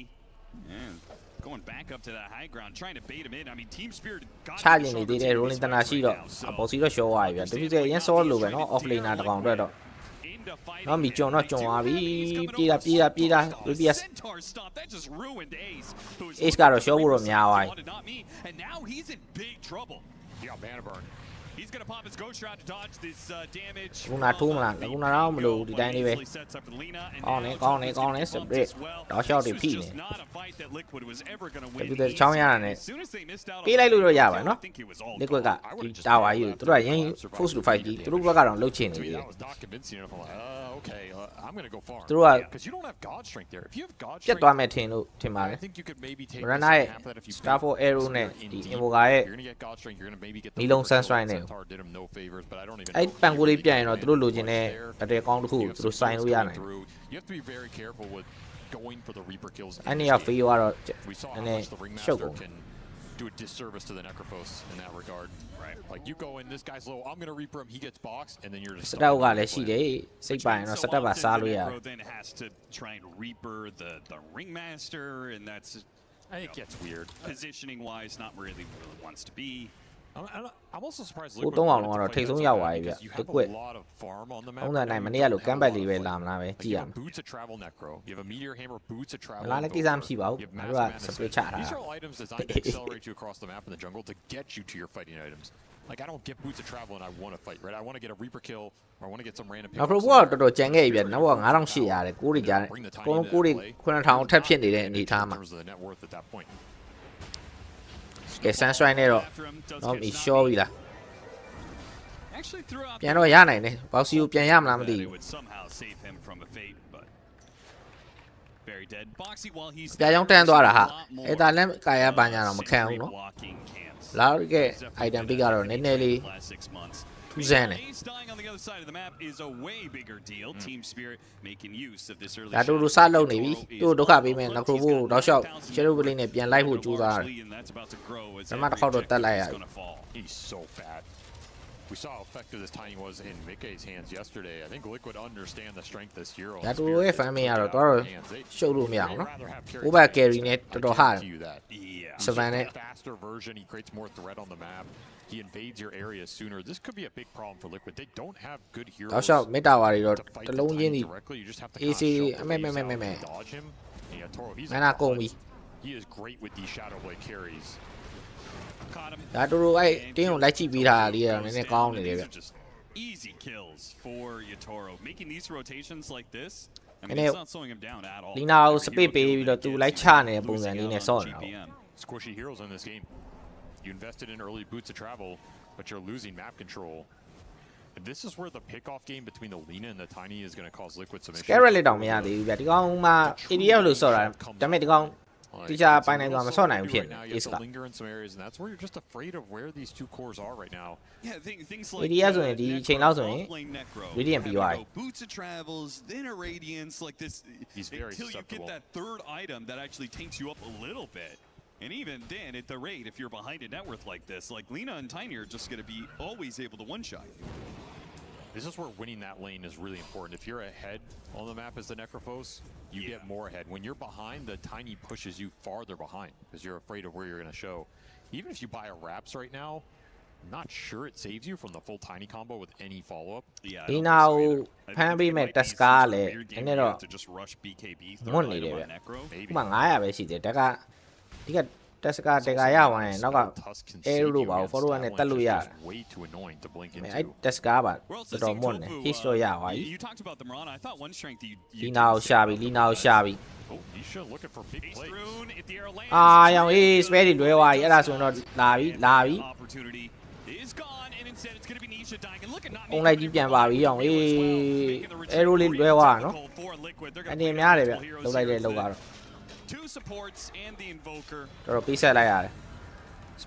And going back up to that high ground, trying to bait him in. I mean, Team Spirit got ချကျင်နေသေးတယ် rolling တနာရှိတော့ဘောစီတော့ show သွားပြီဗျာတဖြည်းဖြည်းအရင် solid လို့ပဲเนาะ off laner တကောင်အတွက်တော့နော်မီကျွန်တော်ကြုံသွားပြီပြေးတာ VPS Ace ကတော့ show ဖို့တော့များသွားပြီ And now he's in big trouble. Yeah, mana burn. He's going to pop his ghost shroud to dodge this damage. ခုနထိုးမလားခုနတော့မလို့ဒီတိုင်းလေးပဲကောင်းနေစပရစ်တော့ shot တွေဖိနေဒီချောင်းရတာနဲ့ပြေးလိုက်လို့တော့ရပါတယ်နော် liquid ကတာဝါယူသူတို့ကရင်း force to fight ကြီးသူတို့ဘက်ကတော့လှုပ်ချင်နေပြီ Okay, I'm going to go far. သူတို့က Because you don't have God strength there. If you have God ပြတ် strength, သွားမယ်ထင်ပါတ I ယ် think you could maybe take Runner ရဲ့ Star for Arrow နဲ့ဒီ Invoker ရဲ့ You're going to get God strength. You're going to maybe get မီလုံး Sunshine နဲ့ Centaur did him no favors, but I don't even အဲ့ပန်ကိုလေးပြန်ရင်တော့သူတို့လိုချင်တဲ့အတဲကောင်းတစ်ခုသူတို့ဆိုင်လို့ရနိုင် You have to be very careful with going for the Reaper kills. အဲ့နေရာ feel ကတော့ We saw နည်း how နည်း much the ရှုပ် Ringmaster ကုန် can do a disservice to the Necrophos in that regard. Right. Like you go in, this guy's low. I'm going to Reaper him. He gets boxed, and then you're just. စတက်ကလည်းရှိတယ်စိတ်ပိုင်တော့စတက်ကစားလို့ရတယ် Then has to try and Reaper the Ringmaster, and that's It gets weird. Positioning wise, not really where it wants to be. I'm also surprised. ဟိုတုံးအောင်တော့ထိတ်ဆုံးရောက်သွားပြီဗျ liquid ပုံစံနိုင်မနေ့ကလိုကမ်းဘက်လေးပဲလာမလားပဲကြည့်ရမယ် Boots of travel necro. You have a meteor hammer, boots of travel. လာလည်းကိစ္စမရှိပါဘူးငါတို့က split ချတာ These are all items designed to accelerate you across the map in the jungle to get you to your fighting items. Like I don't get boots of travel and I want to fight, right? I want to get a Reaper kill or I want to get some random. နောက်တော့ဘောတော်တော်ကြံခဲ့ပြီဗျနောက်တော့9800ရတယ်ကိုးတွေကြားတယ်အကုန်လုံးကိုးတွေ9000ထပ်ဖြစ်နေတဲ့အနေထားမှာကဲဆန်စရိုင်းနဲ့တော့တော့မီရှော့ပြီလားပြန်တော့ရနိုင်တယ်ဘောက်စီကိုပြန်ရမလားမသိဘူးပြာကြောင်းတန်းသွားတာဟာအဲ့ဒါလည်းကာယပညာတော့မခံဘူးနော်လာကဲ item pick ကတော့နည်းနည်းလေးထူးဆန်းတယ်ဒါတူတူစလုပ်နေပြီသူ့ဒုက္ခပေးမယ်နောက်ခုဖို့တော့ရှော့ချယ်ရူပလင်းနဲ့ပြန်လိုက်ဖို့ကြိုးစားတယ်ဓမ္မတစ်ခေါက်တော့တက်လိုက်ရ He's so bad. We saw how effective this tiny was in Mickey's hands yesterday. I think Liquid understand the strength this hero. ဒါတူရဲ့ fan မရတော့တော့ရှုပ်လို့မရအောင်နော်ဟိုဘက် carry နဲ့တော်တော်ဟာတယ် Savannah နဲ့ faster version. He creates more threat on the map. He invades your area sooner. This could be a big problem for Liquid. They don't have good heroes. တော့ရှော့မေတာဝါတွေတော့တလုံးချင်းစီ You just have to AC dodge him. Yeah, Toro, he's မနာကုန်ပြီ he is great with these Shadow Blade carries. ဒါတူတူအဲ့တင်းကိုလိုက်ကြည့်ပြီးတာလေးတော့နည်းနည်းကောင်းနေတယ်ဗျ Easy kills for Yatoro. Making these rotations like this, I mean, And it's not slowing him down at all. ဒီနာကိုစပစ်ပေးပြီးတော့သူလိုက်ချနေတဲ့ပုံစံလေးနဲ့ဆော့နေတာ Squishy heroes in this game. You invested in early boots of travel, but you're losing map control. And this is where the pickoff game between the Lina and the Tiny is going to cause Liquid some issues. Scarlet လေးတောင်မရသေးဘူးဗျဒီကောင်မှ ADF လို့ဆော့တာဒါပေမဲ့ဒီကောင်တိကျပိုင်နိုင်သွားမဆော့နိုင်ဘူးဖြစ်နေ Ace က linger in some areas, and that's where you're just afraid of where these two cores are right now. Yeah, things like ADF ဆိုရင်ဒီအချိန်လောက်ဆိုရင် Radiant ပြီးသွားပြီ Boots of travels, then a radiance like this. He's very until you get that third item that actually takes you up a little bit. And even then, at the rate, if you're behind a net worth like this, like Lina and Tiny are just going to be always able to one-shot you. This is where winning that lane is really important. If you're ahead on the map as the Necrophos, you get more ahead. When you're behind, the Tiny pushes you farther behind because you're afraid of where you're going to show. Even if you buy a Wraps right now, I'm not sure it saves you from the full Tiny combo with any follow-up. ဒီနာကိုဖမ်းပေးမဲ့တက်စကားလည်းနည်းနည်းတော့မွတ်နေတယ်ဗျဥပမာ900ပဲရှိတယ်တက်ကဒီကတက်စကားတက်ကရသွားရင်နောက်ကအဲလို့ပါဘူး follow နဲ့တက်လို့ရတယ်အဲ့တက်စကားပါတော်တော်မွတ်နေ hit တော့ရသွားပြီဒီနာကိုရှာပြီဒီနာကိုရှာပြီအာရောင်အေး spare တွေလွဲသွားပြီအဲ့ဒါဆိုရင်တော့လာပြီအုံလိုက်ကြီးပြန်ပါပြီရောင်အေး arrow လေးလွဲသွားတာနော်အနေများတယ်ဗျလောက်လိုက်တဲ့လောက်ကတော့ Two supports and the invoker. တော်တော်ပေးဆက်လိုက်ရတယ်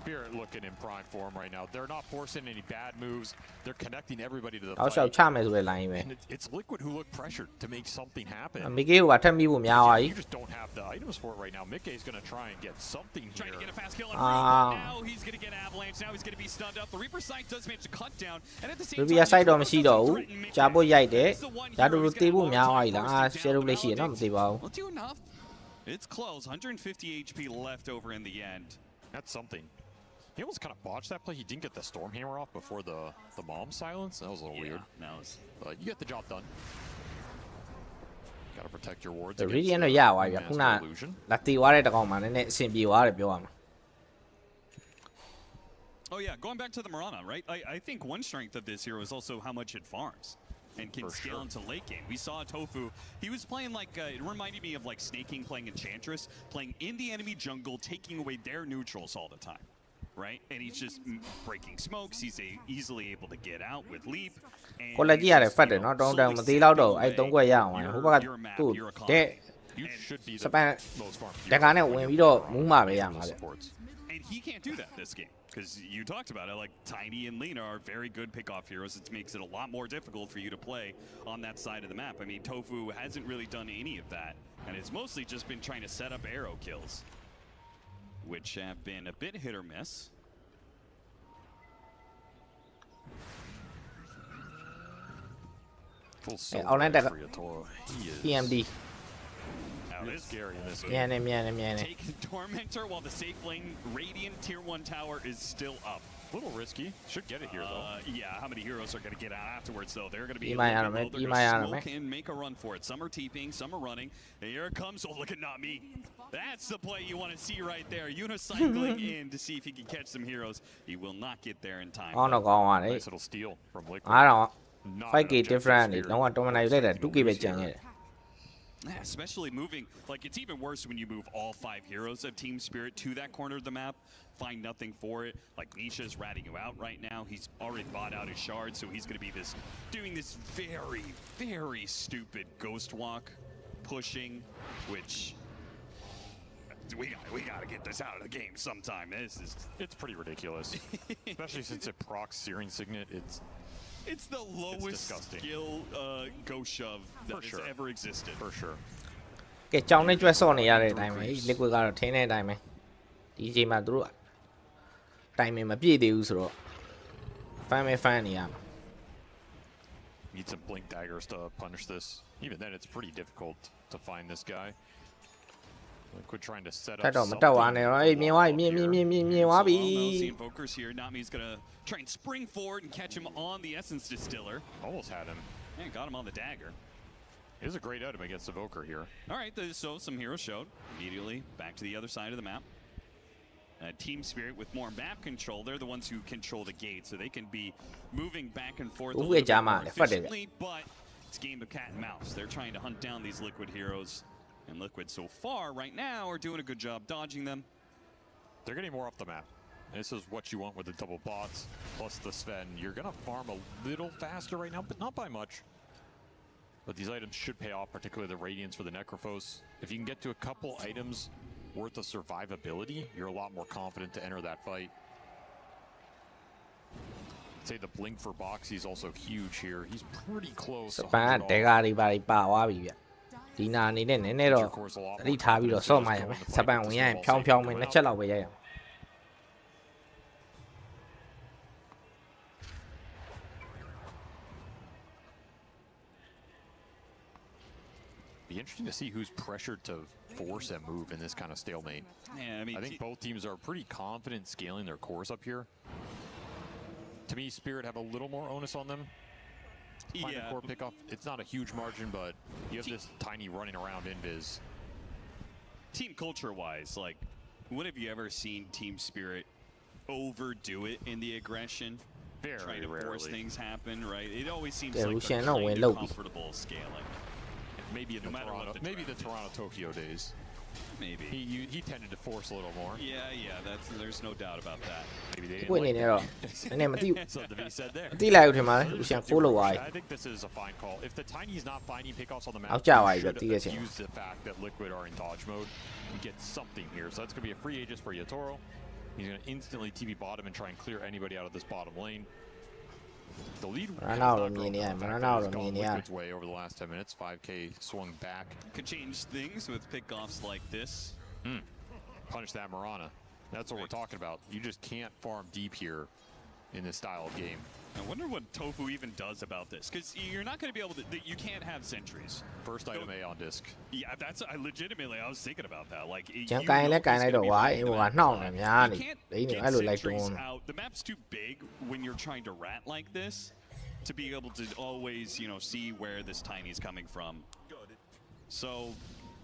Spirit looking in prime form right now. They're not forcing any bad moves. They're connecting everybody to the အောက်လျှောက်ချမယ်ဆိုတဲ့ line ပဲ And it's Liquid who look pressured to make something happen. မီကေကိုပါထပ်မိဖို့များသွားပြီ You just don't have the items for it right now. Mickey's going to try and get something here. Trying to get a fast kill on Reaper. Now he's going to get avalanche. Now he's going to be stunned up. The Reaper side does manage to cut down. And at the same time, Ruby ဆိုင်တော့မရှိတော့ဘူးကြားဖို့ရိုက်တယ်ဒါတို့တေးဖို့များသွားပြီလားအာ share လုပ်လေးရှိရနော်မသိပါဘူး Well, do enough. It's close. 150 HP left over in the end. That's something. He almost kind of botched that play. He didn't get the Storm Hammer off before the bomb silence. That was a little weird. But you get the job done. Gotta protect your wards. The Radiant တော့ရသွားပြီခုနလာတေးသွားတဲ့တကောင်မှနည်းနည်းအဆင်ပြေသွားတယ်ပြောရမှာ Oh yeah, going back to the Mirana, right? I think one strength of this hero is also how much it farms and can scale into late game. We saw Tofu. He was playing like, it reminded me of like Snaking playing Enchantress, playing in the enemy jungle, taking away their neutrals all the time, right? And he's just breaking smokes. He's easily able to get out with leap. ကိုလက်ကြီးရတယ်ဖတ်တယ်နော်တောင်းတမသေးတော့အဲ့3ခွက်ရအောင်ဟိုဘက်ကသူ့တဲ့ You should be the most farm. တကာနဲ့ဝင်ပြီးတော့မူးမှာပဲရမှာဗျ And he can't do that this game. Because you talked about it, like Tiny and Lena are very good pick-off heroes. It makes it a lot more difficult for you to play on that side of the map. I mean, Tofu hasn't really done any of that, and it's mostly just been trying to set up arrow kills, which have been a bit hit or miss. Online PMD. It's scary in this game. Taking Tormentor while the safe lane Radiant Tier 1 tower is still up. A little risky. Should get it here though. Yeah, how many heroes are going to get out afterwards though? They're going to be smoke and make a run for it. Some are TPing, some are running. And here it comes. Oh, look at not me. That's the play you want to see right there. Unicycling in to see if he can catch some heroes. He will not get there in time. Oh no, go on. Nice little steal from Liquid. I don't 5k different. No one dominate that 2k ပဲကျန်ခဲ့ Yeah, especially moving, like it's even worse when you move all 5 heroes of Team Spirit to that corner of the map, find nothing for it. Like Nisha's ratting you out right now. He's already bought out his shard, so he's going to be doing this very, very stupid ghost walk, pushing, which we got to get this out of the game sometime. It's pretty ridiculous, especially since it procs Searing Signet. It's the lowest skill ghost shove that has ever existed. For sure. ကဲကြောင်းနဲ့ကျွတ်ဆော့နေရတဲ့အတိုင်းပဲ liquid ကတော့ထင်းတဲ့အတိုင်းပဲဒီချိန်မှာသူတို့တိုင်မင်မပြည့်သေးဘူးဆိုတော့ fan နေရမှာ Need some blink daggers to punish this. Even then it's pretty difficult to find this guy. Liquid trying to set up တော့မတက်သွားနဲ့တော့အေးမြင်သွားပြီမြင်သွားပြီ The invokers here. Nami's going to try and spring forward and catch him on the Essence Distiller. Almost had him. And got him on the dagger. It is a great item against Evoker here. All right, so some heroes showed. Immediately back to the other side of the map. Team Spirit with more map control. They're the ones who control the gate, so they can be moving back and forth a little bit more efficiently, but it's a game of cat and mouse. They're trying to hunt down these Liquid heroes. And Liquid so far right now are doing a good job dodging them. They're getting more off the map. This is what you want with the double bots plus the Sven. You're going to farm a little faster right now, but not by much. But these items should pay off, particularly the Radiance for the Necrophos. If you can get to a couple items worth of survivability, you're a lot more confident to enter that fight. I'd say the blink for Boxy is also huge here. He's pretty close. စပန်ဒေဂါတွေပါသွားပြီဗျဒီနာအနေနဲ့နည်းနည်းတော့တတိထားပြီးတော့ဆော့မှရမယ်စပန်ဝင်ရရင်ဖြောင်းမယ်နှစ်ချက်လောက်ပဲရရအောင် Be interesting to see who's pressured to force a move in this kind of stalemate. Yeah, I think both teams are pretty confident scaling their cores up here. To me, Spirit have a little more onus on them. Find a core pickoff. It's not a huge margin, but you have this Tiny running around invis. Team culture-wise, like, when have you ever seen Team Spirit overdo it in the aggression? Very trying to rarely. force things happen, right? It always seems Yeah, like we they're can't know kind when of low. comfortable scaling. Maybe in the Toronto Tokyo days. Maybe. He tended to force a little more. Yeah, there's no doubt about that. Maybe they ဝင်နေ didn't နေ like တော့နည်းနည်းမသိဘူး something to be said there. မသိလိုက်ဘူးထင်ပါတယ်လူရှင်ဖိုးလို့သွားပြီ I think this is a fine call. If the Tiny's not finding pickoffs on the map, I'll try you should to get you. use the fact that Liquid are in dodge mode and get something here. So that's going to be a free Aegis for Yatoro. He's going to instantly TP bottom and try and clear anybody out of this bottom lane. The lead has gone Liquid's way over the last 10 minutes. 5K swung back. Could change things with pickoffs like this. Punish that Mirana. That's what we're talking about. You just can't farm deep here in this style of game. I wonder what Tofu even does about this, because you're not going to be able to. You can't have sentries. First item A on disc. Yeah, that's legitimately. I was thinking about that. Like, chẳng cay lấy cay này đồ quá, em bảo nòng này nha, đấy nữa ai lùi lại tuôn. The map's too big when you're trying to rat like this to be able to always, see where this tiny's coming from. So.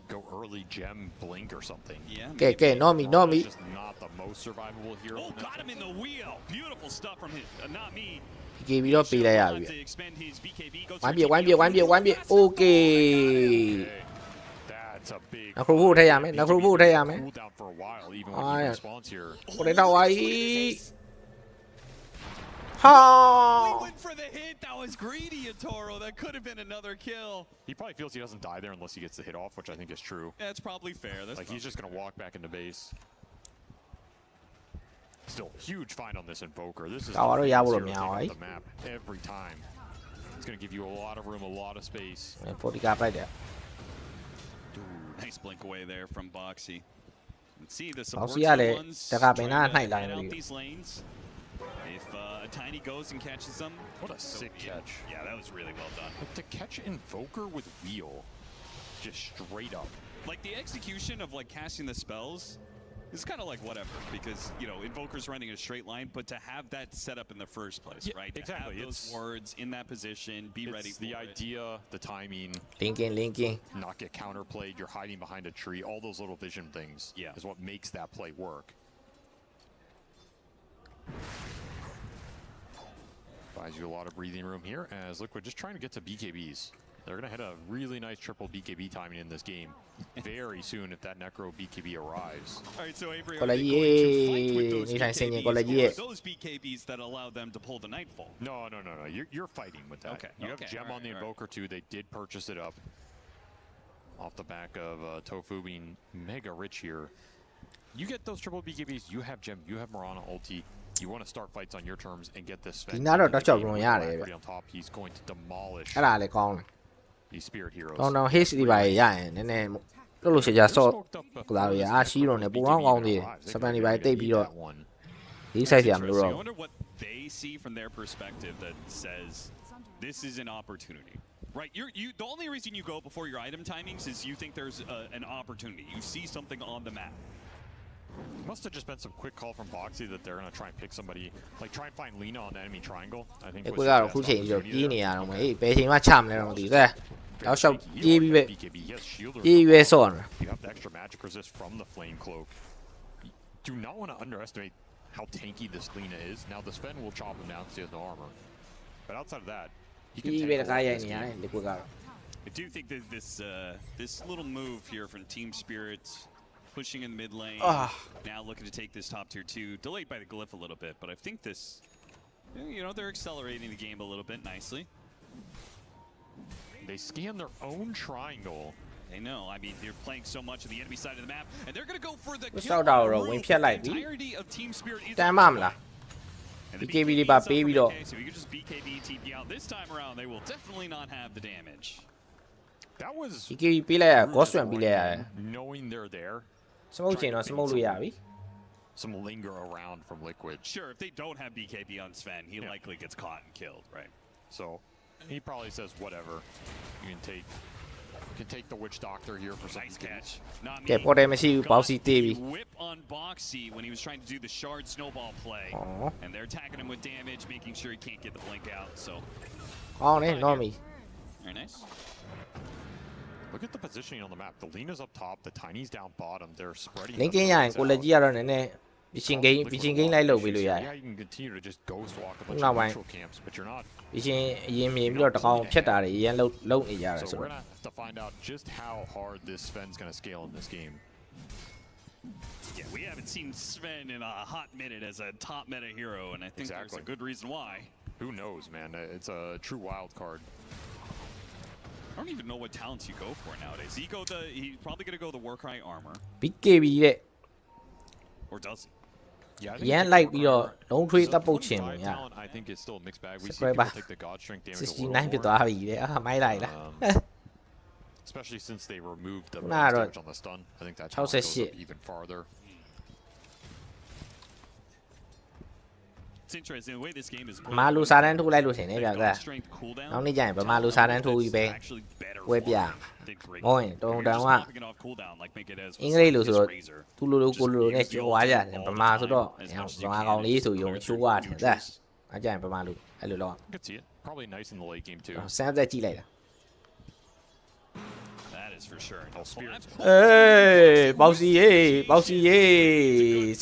Go early gem blink or something. Yeah. Okay, no me. Just not the most survivable hero. Oh, got him in the wheel. Beautiful stuff from him. Not me. BKB đó pi lại à? Quán bia. Okay. Nó không vụ thay à mấy? Ai? Có đến đâu ấy? We went for the hit. That was greedy, Toro. That could have been another kill. He probably feels he doesn't die there unless he gets the hit off, which I think is true. That's probably fair. He's just going to walk back into base. Still, huge find on this Invoker. This is the map every time. It's going to give you a lot of room, a lot of space. 40k right there. Nice blink away there from Boxy. Let's see the support ones trying out these lanes. If Tiny goes and catches them. What a sick catch. Yeah, that was really well done. But to catch Invoker with wheel, just straight up. Like the execution of casting the spells is kind of like whatever, because Invoker's running in a straight line, but to have that set up in the first place, right? Exactly. To have those wards in that position, be ready for the idea, the timing. Linking. Not get counterplayed, you're hiding behind a tree, all those little vision things is what makes that play work. Buys you a lot of breathing room here as Liquid just trying to get to BKBs. They're going to hit a really nice triple BKB timing in this game very soon if that Necro BKB arrives. All right, so Avery, are they going to fight with those BKBs, those BKBs that allow them to pull the Nightfall? No. You're fighting with that. Okay. You have Gem on the Invoker too. They did purchase it up off the back of Tofu being mega rich here. You get those triple BKBs, you have Gem, you have Mirana ulti. You want to start fights on your terms and get this Sven on top. He's going to demolish these spirit heroes. No, his device, yeah, and lúc sẽ ra số là ya Shiro này bù ngon ngon đi, sắp đến bài tây bị rồi, đi sai điểm rồi. I wonder what they see from their perspective that says this is an opportunity. Right, the only reason you go before your item timings is you think there's an opportunity. You see something on the map. Must have just been some quick call from Boxy that they're gonna try and pick somebody, like try and find Lina on the enemy triangle. I think. Cô gái cũng chỉ được ý này à, mấy bé thì mà chạm này là gì thế? Áo sau EWC son. You have the extra magic resist from the flame cloak. Do not want to underestimate how tanky this Lina is. Now the Sven will chop him down because he has no armor. But outside of that, he can take I do think that this little move here from Team Spirit, pushing in the mid lane, now looking to take this top tier 2, delayed by the glyph a little bit, but I think this, they're accelerating the game a little bit nicely. They scan their own triangle. They know. I mean, they're playing so much of the enemy side of the map, and they're going to go for the kill. The entirety of Team Spirit is BKB đi bà baby đó. So we could just BKB TP out. This time around, they will definitely not have the damage. That was BKB bị lại, có chuyện bị lại. Knowing they're there. Smoke chain nó smoke lui à? Some linger around from Liquid. Sure, if they don't have BKB on Sven, he likely gets caught and killed, right? So he probably says whatever. You can take the Witch Doctor here for some nice catch. Not me. Whip on Boxy when he was trying to do the shard snowball play. And they're attacking him with damage, making sure he can't get the blink out. So me. Very nice. Look at the positioning on the map. The Lina's up top, the Tiny's down bottom. They're spreading. Yeah, you can continue to just ghost walk a bunch of neutral camps, but you're not. So we're gonna have to find out just how hard this Sven's gonna scale in this game. Yeah, we haven't seen Sven in a hot minute as a top meta hero, and I think there's a good reason why. Who knows, man? It's a true wild card. I don't even know what talents you go for nowadays. He's probably gonna go the Warcry armor. BKB. Or does he? ရန်လိုက်ပြီးတော့လုံးထွေးတပ်ပုတ်ချင်လို့ရ I think it's still a mixed bag. We see Subscribe people take the god strength damage a little 69 ဖြစ်သွားပြီတဲ့မိုင်းလိုက်လား especially since they removed the Nah, damage on the stun. I think that goes up even farther. It's interesting the way this game is ဗမာလူစားတန်းထိုးလိုက်လို့ထင်တယ်ဗျာကနောက်နေ့ကျရင်ဗမာလူစားတန်းထိုးပြီးပဲဝဲပြမဟုတ်ရင်တုံတောင်ကအင်္ဂလိပ်လို့ဆိုတော့သူလိုလိုကိုလိုလိုနဲ့ကြော်သွားကြတယ်ဗမာဆိုတော့ဗမာကောင်လေးဆိုရုံချိုးရတယ်တဲ့အားကြရင်ဗမာလူအဲ့လိုတော့ I could see it. Probably nice in the late game too. စမ်းသက်ကြည့်လိုက်တာ That is for sure.ပေါစီရေ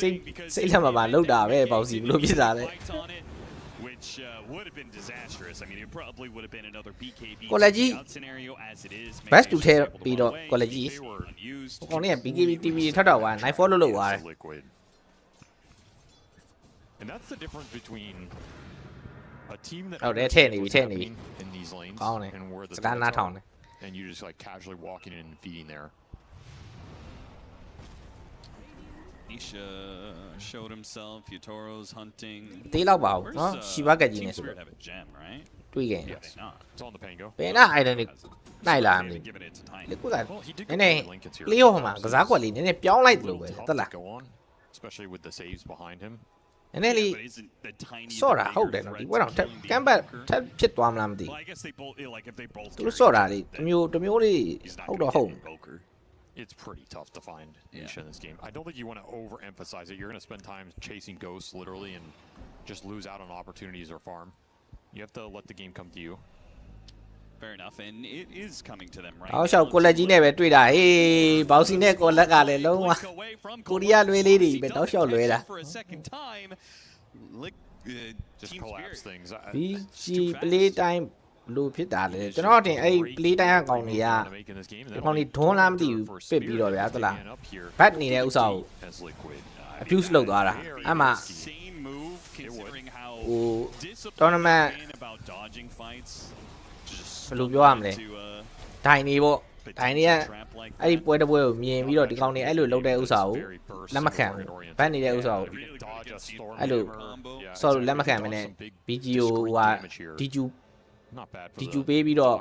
စိတ်လက်မှာလောက်တာပဲပေါစီဘလို့ဖြစ်တာလဲ Which would have been disastrous. I mean, it probably would have been another BKB scenario as it is. best to ထဲပြီးတော့ college ဟိုကောင်လေးက BKB TV ထထောက်သွား night follow လုပ်သွားတယ် And that's the difference between a team that ဟုတ်တယ်ထဲနေပြီ in these lanes ကောင်းတယ် and where the စကားနားထောင်တယ် and you just like casually walking in and feeding there. Nisha showed himself. Yutoro's hunting. တေးလောက်ပါဘူးနော်ရှီဘကက်ကြီးနေဆိုတော့ have a gem, right? တွေးခဲ့ It's on the Pango. ဘယ်နာအိုင်ဒန်နိုင်လာမလဲ Giving it to Tiny. လေကိုကနည်းနည်း play off မှာကစားကွက်လေးနည်းနည်းပြောင်းလိုက်တယ်လို့ပဲတက်လား Go on, especially with the saves behind him. နည်းနည်းလေး But isn't the Tiny ဆော့တာဟုတ်တယ်နော်ဒီဘက်တော့ကမ်ဘတ်ထပ်ဖြစ်သွားမလားမသိ Well, I guess they both like if they both သူတို့ဆော့တာလေးတမျိုးလေးဟုတ်တော့ဟုတ် It's pretty tough to find Nisha in this game. I don't think you want to overemphasize it. You're going to spend time chasing ghosts literally and just lose out on opportunities or farm. You have to let the game come to you. Fair enough, and it is coming to them right အောက်လျှောက်ကိုလက်ကြီးနဲ့ပဲတွေ့တာဟေးဘောက်စီနဲ့ကိုလက်ကလည်းလုံးဝကိုရီးယားလွဲလေးတွေပဲတောက်လျှောက်လွဲတာ Just collapse things. BG play time လို့ဖြစ်တာလေကျွန်တော်တင်အဲ့ play time အကောင်တွေကဒီကောင်တွေဒွန်းလားမသိဘူးပစ်ပြီးတော့ဗျာသလားဘတ်နေတဲ့ဥစ္စာကို abuse လုပ်သွားတာအဲ့မှာဟို tournament ဘယ်လိုပြောရမလဲဒိုင်နေပေါ့ဒိုင်နေကအဲ့ဒီပွဲတစ်ပွဲကိုမြင်ပြီးတော့ဒီကောင်တွေအဲ့လိုလုပ်တဲ့ဥစ္စာကိုလက်မခံဘူးဘတ်နေတဲ့ဥစ္စာကိုအဲ့လိုဆော်လို့လက်မခံမနဲ့ BGO ဟာ DQ ပေးပြီးတော့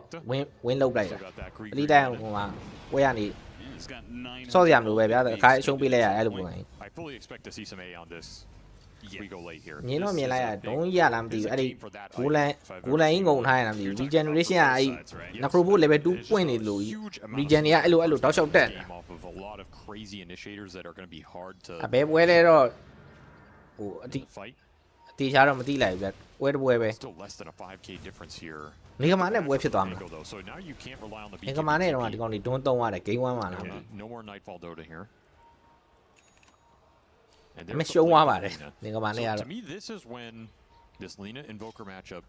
ဝင်းလောက်လိုက်တာပလီတိုင်းဟိုမှာပွဲရနေဆော့စရာမလိုပဲဗျာအခါအရှုံးပေးလိုက်ရအဲ့လိုပုံစံ I fully expect to see some A on this. We go late here. မြင်တော့မြင်လိုက်ရဒုံးရလားမသိဘူးအဲ့ဒီဂိုလန်ကြီးငုံထားရလားမသိဘူး regeneration ကအဲ့ necrobo level 2ပွင့်နေလို့ regen တွေကအဲ့လိုတောက်လျှောက်တက်တာ အဘယ်ပွဲလဲတော့ဟိုအတိတေချာတော့မသိလိုက်ဘူးဗျပွဲတစ်ပွဲပဲ Still less than a 5k difference here. နေကမာနဲ့ပွဲဖြစ်သွားမှာ So now you can't rely on the နေကမာနဲ့တော့ဒီကောင်တွေဒွန်းတုံးရတယ် game 1မှာလား No more Nightfall Dota here. မရှုံးသွားပါတယ်နေကမာနဲ့ကတော့ To me this is when this Lina Invoker matchup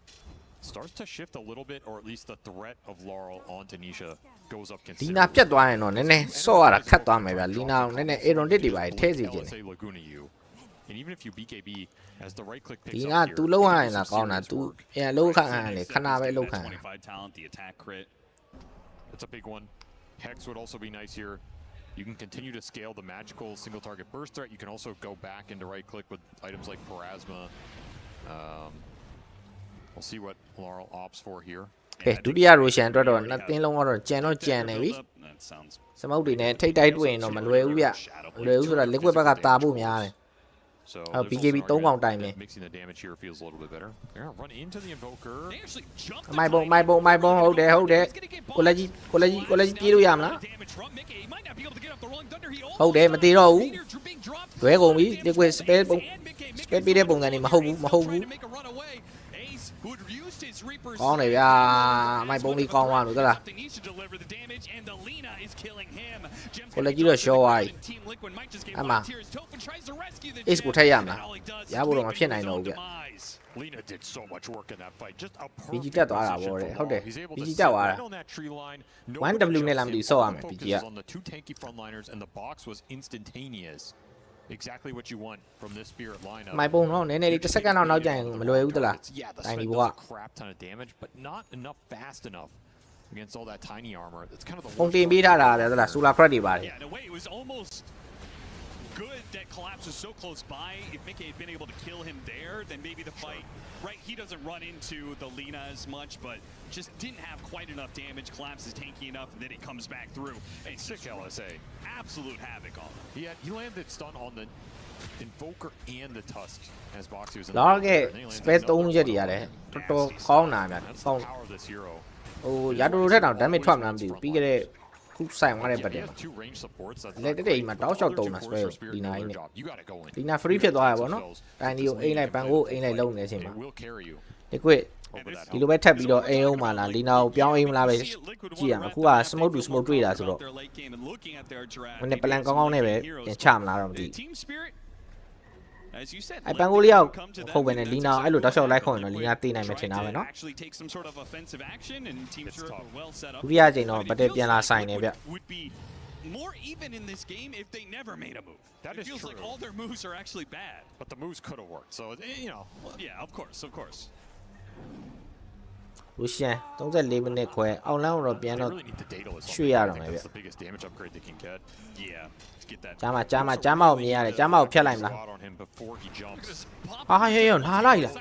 starts to shift a little bit, or at least the threat of Laurel onto Nisha goes up ဒီနာ considerably. ပြတ်သွားရင်တော့နည်းနည်းဆော့ရတာခတ်သွားမယ်ဗျလီနာကိုနည်းနည်း Aaron တစ်တွေပါထဲစီခြင်း And even if you BKB as the right click ဒီ picks က up သူ here, လုံးဝရင်လာကောင်းတာ तू ပြန်လုံးခန့်တယ်ခဏပဲလုံးခန့် talent, the attack crit. that's a big one. Hex would also be nice here. You can continue to scale the magical single target burst threat. You can also go back into right click with items like Parasma. We'll see what Laurel opts for here. ကဲဒုတိယရိုရှန်အတွက်တော့နှစ်သင်းလုံးကတော့ကြံနေပြီစမုတ်တွေနဲ့ထိတ်တိုက်တွေ့ရင်တော့မလွယ်ဘူးဗျမလွယ်ဘူးဆိုတော့ liquid ဘက်ကတာဖို့များတယ် So BKB 3កောင်တိုင်မယ် mixing the damage here feels a little bit better. They're gonna run into the invoker. မိုင်ပုံဟုတ်တယ်ကိုလက်ကြီးပြေးလို့ရမလားဟုတ်တယ်မသေးတော့ဘူးလွဲကုန်ပြီ liquid spell ပုံ spell ပေးတဲ့ပုံစံနေမဟုတ်ဘူးကောင်းတယ်ဗျာမိုင်ပုံလေးကောင်းသွားလို့သလားကိုလက်ကြီးတော့ရှော့သွားပြီအမှ ace ကိုထည့်ရမလားရဖို့တော့မဖြစ်နိုင်တော့ဘူးဗျ Lina did so much work in that fight. Just a BG တက်သွားတာဗောတဲ့ဟုတ်တယ် BG တက်သွားတာ 1W နဲ့လာမသိဆော့ရမယ် BG က on the two tanky frontliners and the box was instantaneous. Exactly what you want from this spirit lineup. မိုင်ပုံတော့နည်းနည်းလေးတစ်စက္ကန့်လောက်နောက်ကျရင်မလွယ်ဘူးသလား Tiny boy. crap ton of damage, but not enough fast enough against all that tiny armor. It's kind of the ပုံတင်ပေးထားတာလေသလား solar crack တွေပါတယ် good that Collapse was so close by. If Mickey had been able to kill him there, then maybe the fight, right? He doesn't run into the Lina as much, but just didn't have quite enough damage. Collapse is tanky enough, and then he comes back through. And sick LSA. Absolute havoc on him. He landed stun on the Invoker and the Tusk as Boxy was in the space 3ချက်တည်းရတယ်တော်တော်ကောင်းတာဗျကောင်းဟိုရတူထက်တော့ damage ထွက်မလားမသိဘူးပြီးခဲ့တဲ့ခုဆိုင်သွားတဲ့ဘက်တည်းလက်တက်အိမ်မှာတောက်လျှောက်တုံးတာ space ဒီနိုင်နဲ့ဒီနာ free ဖြစ်သွားရပါတော့တိုင်းဒီကိုအိမ်လိုက်ပန်ကိုအိမ်လိုက်လုံးနေတဲ့အချိန်မှာ liquid ဒီလိုပဲထပ်ပြီးတော့အိမ်အောင်မှလားလီနာကိုပြောင်းအိမ်မလားပဲကြည့်ရမှာအခုက smoke to smoke တွေ့တာဆိုတော့မနေ့ plan ကောင်းကောင်းနဲ့ပဲပြန်ချမလားတော့မသိအဲ့ပန်ကိုလေးရောက်ဟုတ်ပဲနဲ့လီနာအဲ့လိုတောက်လျှောက်လိုက်ခေါ်ရင်တော့လီနာတေးနိုင်မယ်ထင်တာပဲเนาะဒုတိယအချိန်တော့ဘတ်တယ်ပြန်လာဆိုင်နေဗျ more even in this game if they never made a move. That it feels true. like all their moves are actually bad. But the moves could have worked. So, you know. Yeah, of course. လူရှင်34မိနစ်ခွဲအောင်လန်းတော့ပြန်တော့ရွှေ့ရတော့မယ်ဗျ Yeah, get that. ကြားမကိုမြင်ရတယ်ကြားမကိုဖျက်လိုက်မလားဟာဟေးရောလာလိုက်လား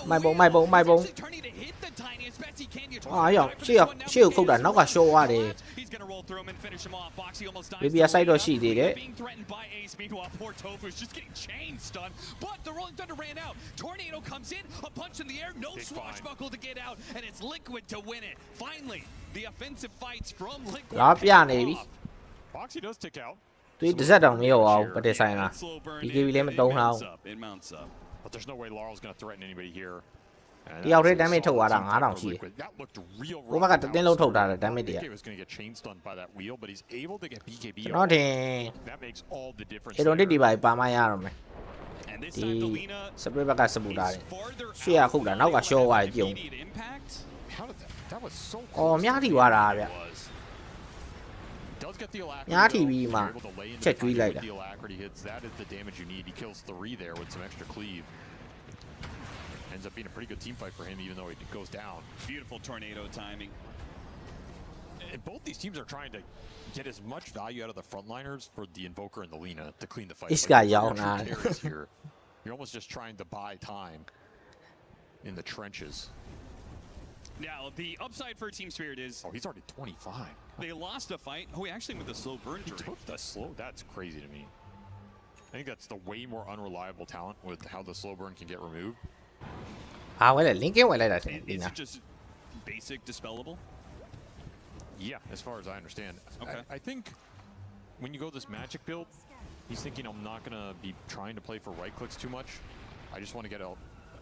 မိုက်ပုံအာရောရှေ့ကိုခုတ်တာနောက်ကရှော့သွားတယ် Maybe a side or she did it. Being threatened by Ace, meanwhile poor Tofu is just getting chain stunned. But the Rolling Thunder ran out. Tornado comes in, a punch in the air, no swashbuckle to get out, and it's Liquid to win it. Finally, the offensive fights from Liquid. Boxy does tick out. သူတစ်စက်တောင်မရောအောင်ပတက်ဆိုင်လား BKB လည်းမတုံးအောင် But there's no way Laurel's going to threaten anybody here. တယောက်တည်း damage ထုတ်သွားတာ9000ရှိတယ်ဟိုဘက်ကတတင်းလုံးထုတ်တာ damage တွေကကျွန်တော်တင်အဲ့တော့ဒီပါပါမရတော့မယ်ဒီ spray ဘက်ကစပူတာတယ်ရှေ့ရခုတ်တာနောက်ကရှော့သွားတယ်ပြုံးအော်မြားထီသွားတာဗျမြားထီပြီးမှချက်ကျွေးလိုက်တာ Ends up being a pretty good team fight for him, even though it goes down. Beautiful tornado timing. And both these teams are trying to get as much value out of the frontliners for the Invoker and the Lina to clean the fight. This guy yelling here. You're almost just trying to buy time in the trenches. Now, the upside for Team Spirit is... Oh, he's already 25. They lost a fight. Oh, he actually with the slow burn he took the slow? That's crazy to me. I think that's the way more unreliable talent with how the slow burn can get removed. Is it just basic dispellable? Yeah, as far as I understand. Okay. I think when you go this magic build, he's thinking I'm not going to be trying to play for right clicks too much. I just want to get a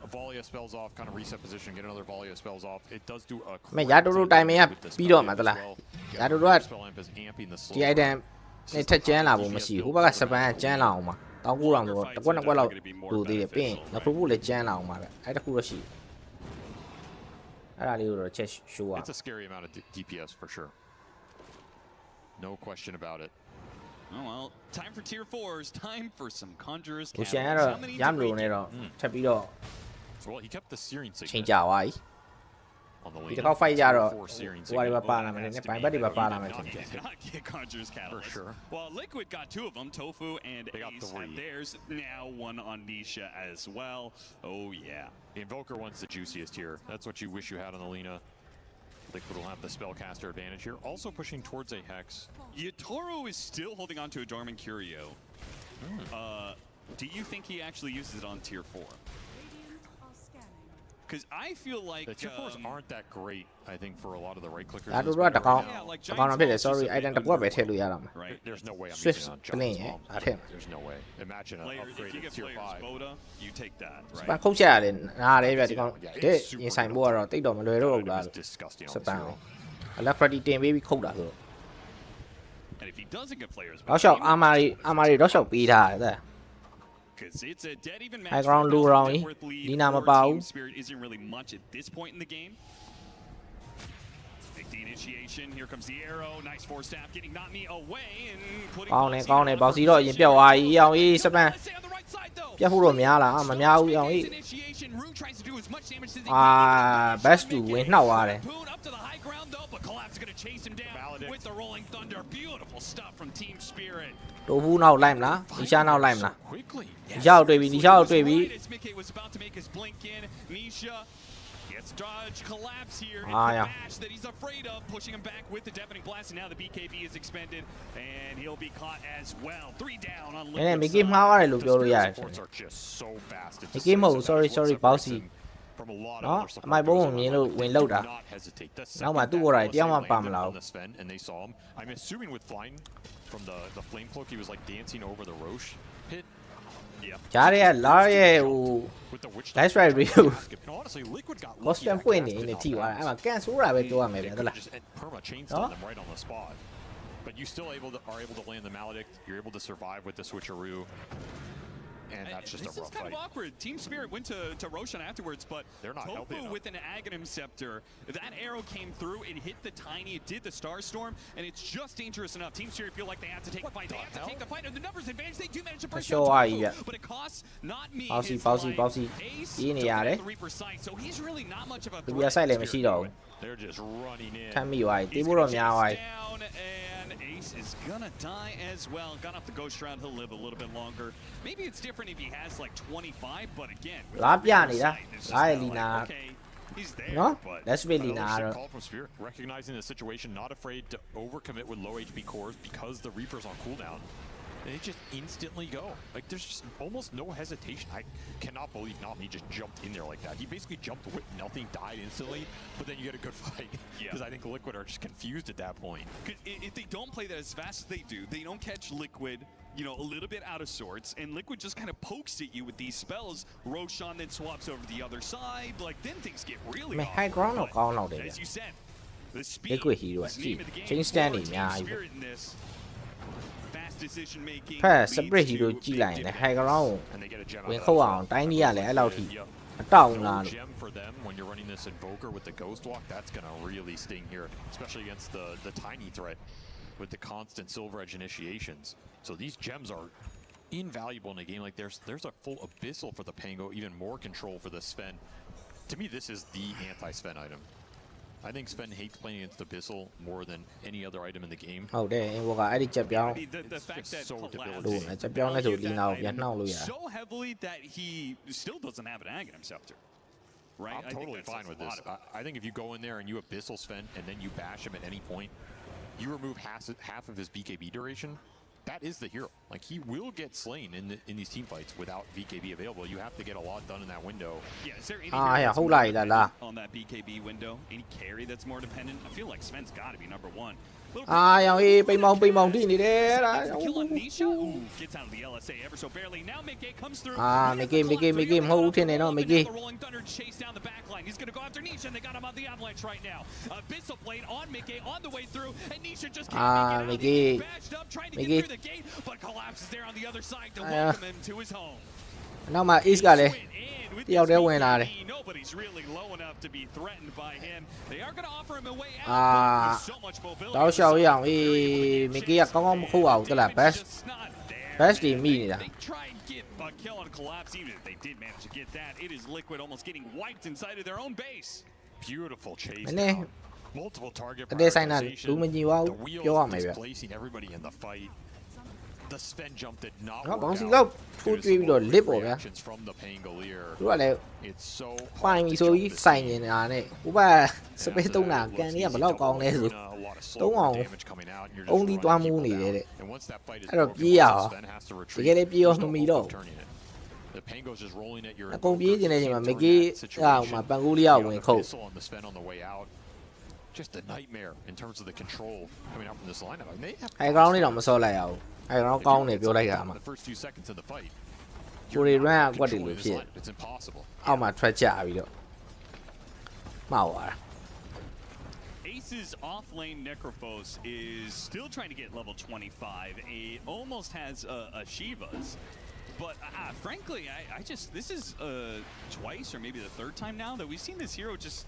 volley of spells off, kind of reset position, get another volley of spells off. It does do a crazy time with the spell amp is amping the slow burn. နဲ့ထက်ကျန်းလာဖို့မရှိဘူးဟိုဘက်ကစပန်ကကျန်းလာအောင်မှာတောင်းကူအောင်တော့တစ်ကွက်နှစ်ကွက်လောက်လူသေးတယ်ပြီးရင်နောက်ခုလည်းကျန်းလာအောင်မှာပဲအဲ့တခုတော့ရှိအဲ့ဒါလေးကိုတော့ချက်ရှိုးရ It's a scary amount of DPS for sure. No question about it. Oh well, time for tier 4s, time for some Conjurer's Catalyst. ကိုရှင်ကတော့ရမလို့နေတော့ထပ်ပြီးတော့ Well, he kept the searing signet. ချင်းကြသွားပြီ On the lane. ဒီတစ်ခေါက် fight ကြတော့ဟိုဟာတွေပါလာမယ်နဲ့ပိုင်းဘက်တွေပါလာမယ်ထင်တယ် Not get Conjurer's Catalyst. For sure. Well, Liquid got 2 of them. Tofu and Ace had theirs. Now one on Nisha as well. Oh yeah. The Invoker one's the juiciest here. That's what you wish you had on the Lina. Liquid will have the spellcaster advantage here. Also pushing towards a Hex. Yatoro is still holding on to a Dorman Curio. Do you think he actually uses it on tier 4? Because I feel like the tier 4s aren't that great, I think, for a lot of the right clickers. ဒါတို့တော့တကောင်ဖြစ်တယ် sorry item တစ်ပွက်ပဲထည့်လို့ရတော့မှာ There's no way I'm Swift using on plane, Giants. There's no way. Imagine an upgraded tier 5. Boda, you take that, စပန်ခုတ်ချက်ရတယ်နားတယ်ဗျဒီကောင်တဲ့ရင်ဆိုင်ဖို့ကတော့တိတ်တော့မလွယ်တော့ဘူးလား Disgusting. စပန် Electrity တင်ပေးပြီးခုတ်တာဆို And if he doesn't get players, တော့ရှောက်အာမာရီတော့ရှောက်ပေးထားတယ် because it's a dead even match. High ground low round Lina မပါဘူး Spirit isn't really much at this point in the game. They the initiation. Here comes the arrow. Nice force staff getting not me away and putting. ကောင်းတယ်ဘောက်စီတော့အရင်ပြောက်သွားပြီအောင်ကြီးစပန်ပြတ်ဖို့တော့များလားမများဘူးအောင်ကြီးbest to win နှောက်သွားတယ် တိုဖူးနောက်လိုက်မလားနီရှာနောက်လိုက်မလားနီရှာကိုတွေ့ပြီနီရှာကိုတွေ့ပြီ Gets dodge collapse here. Yeah. Bash that he's afraid of, pushing him back with the deafening blast, and now the BKB is expended, and he'll be caught as well. 3 down on Liquid. And Mickey မှားရတယ်လို့ပြောလို့ရတယ် Mickey မဟုတ် sorry bossy နော်အမိုက်ဘုံမြင်လို့ဝင်လောက်တာနောက်မှသူ့ကိုယ်တိုင်တရားမှပါမလား I'm assuming with flying from the flame cloak he was like dancing over the Roche pit. ကြားရလာရဲ့ဟို That's right review Costume ပွင့်နေနေထိသွားတယ်အဲ့မှာကန်ဆိုးတာပဲပြောရမယ်ဗျာဟုတ်လား But you still are able to land the Maledict. You're able to survive with the switcheroo. And that's just a rough fight. This is kind of awkward. Team Spirit went to Roshan afterwards, but they're not Tofu with an Aghanim Scepter. That arrow came through, it hit the Tiny, it did the Starstorm, and it's just dangerous enough. Team Spirit feel like they have to take the fight. They have to take the fight, and the numbers advantage. They do manage to break down Tofu, but it costs not me. Bossy. Ace ဒီနေရတယ် the Reaper sight, so he's really not much of a ဒီပြဆိုင်လည်းမရှိတော့ဘူး They're just running in. ခံမိသွားပြီတေးဖို့တော့များသွားပြီ And Ace is gonna die as well. Got off the ghost shroud, he'll live a little bit longer. Maybe it's different if he has like 25, but again. လာပြနေတာလာရလီနာ He's there, no but that's really not call from Spirit, recognizing the situation, not afraid to overcommit with low HP cores because the Reaper's on cooldown. They just instantly go. Like, there's just almost no hesitation. I cannot believe Nami just jumped in there like that. He basically jumped with nothing, died instantly, but then you get a good fight. Because I think Liquid are just confused at that point. If they don't play that as fast as they do, they don't catch Liquid, you know, a little bit out of sorts, and Liquid just kind of pokes at you with these spells. Roshan then swaps over to the other side. Like, then things get really awkward. high ground တော့ကောင်းတော့တယ် As you said, the speed Liquid hero is the name of the game. Chain stand နေအ Team များကြီး Spirit in this. Fast decision making. ဖက် separate hero ကြည့်လိုက်ရင် high ground ကိုဝင်ခုတ်အောင်တိုင်းနေရလဲအဲ့လောက်ထိအတောင်လားလို့ Gem for them when you're running this Invoker with the Ghost Walk, that's gonna really sting here, especially against the Tiny threat with the constant Silver Edge initiations. So these gems are invaluable in a game like there's a full Abyssal for the Pango, even more control for the Sven. To me, this is the anti-Sven item. I think Sven hates playing against Abyssal more than any other item in the game. ဟုတ်တယ်အင်ဝါကအဲ့ဒီချက်ပြောင်း The fact that so collapse လို့ချက်ပြောင်းလဲဆိုလီနာကိုပြန်နှောက်လို့ရ so heavily that he still doesn't have an Aghanim Scepter. Right? I'm totally fine with this. I think if you go in there and you Abyssal Sven and then you bash him at any point, you remove half of his BKB duration. That is the hero. Like, he will get slain in these team fights without BKB available. You have to get a lot done in that window. Yeah, is there any yeah, hold on, on that BKB window? Any carry that's more dependent? I feel like Sven's got to be number one. ရောင်အေးပိန်မောင်ထိနေတယ်လား Kill on Nisha. Ooh, gets out of the LSA ever so barely. Now Mickey comes through. မိကေမဟုတ်ဘူးထင်တယ်နော်မိကေ The Rolling Thunder chase down the back line. He's going to go after Nisha, and they got him on the avalanche right now. Abyssal Blade on Mickey on the way through, and Nisha just can't make it out. Bashed up, trying to get through the gate, but collapses there on the other side to welcome him to his home. နောက်မှ East ကလည်းတယောက်တည်းဝင်လာတယ် Nobody's really low enough to be threatened by him. They are going to offer him a way out. There's so much mobility. တောက်လျှောက်ရအောင်အေးမိကေကကောင်းကောင်းမခုတ်အောင်တလား best ဒီမိနေတာ They try and get a kill on collapse. Even if they did manage to get that, it is Liquid almost getting wiped inside of their own base. Beautiful chase. နည်း Multiple target အသေးဆိုင်တာ prioritization. လူမညီပါဘူး The wheels ပြောရမယ်ဗျ displacing everybody in the fight. The Sven jump did not နော် work ဘောင်းစီ out. တော့ထိုးတွေးပြီးတော့လစ်ပေါ့ဗျာ Reactions from the Pangolier. သူကလည်း It's so ပိုင် hard ပြီ to ဆို jump ကြီး this စိုင် speed. နေတာနဲ့ဥပစပယ်တုံးတာကန်ကြီးကဘယ်လောက်ကောင်းလဲဆို တုံးအောင် အုံးဒီတွားမှုနေတယ်တဲ့ And once that fight is အဲ့တော့ broken, ပြေးရအောင် Sven has to တ retreat. ကယ်လည်းပြေးရောမမီတော့ Turning it. The Pango's just rolling at your အကုန်ပြေးနေတဲ့အချိန်မှာမိကေ Turn that ဟိုမှာပန်ကူလီယာဝင်ခုတ် Abyssal on the Sven on the way out. Just a nightmare in terms of the control coming out from this lineup. I may have အဲ ground လေးတော့မစောလိုက်ရဘူးအဲ ground ကောင်းတယ်ပြောလိုက်တာမှာ the first few seconds of the fight. ကိုရီ run ကကွက်တယ် Controlling လို့ this ဖြစ် lineup, it's impossible. အောက်မှာ track ကြပြီးတော့မှားသွားတာ Ace's off-lane Necrophos is still trying to get level 25. It almost has a Shiva's. But frankly, this is twice or maybe the third time now that we've seen this hero just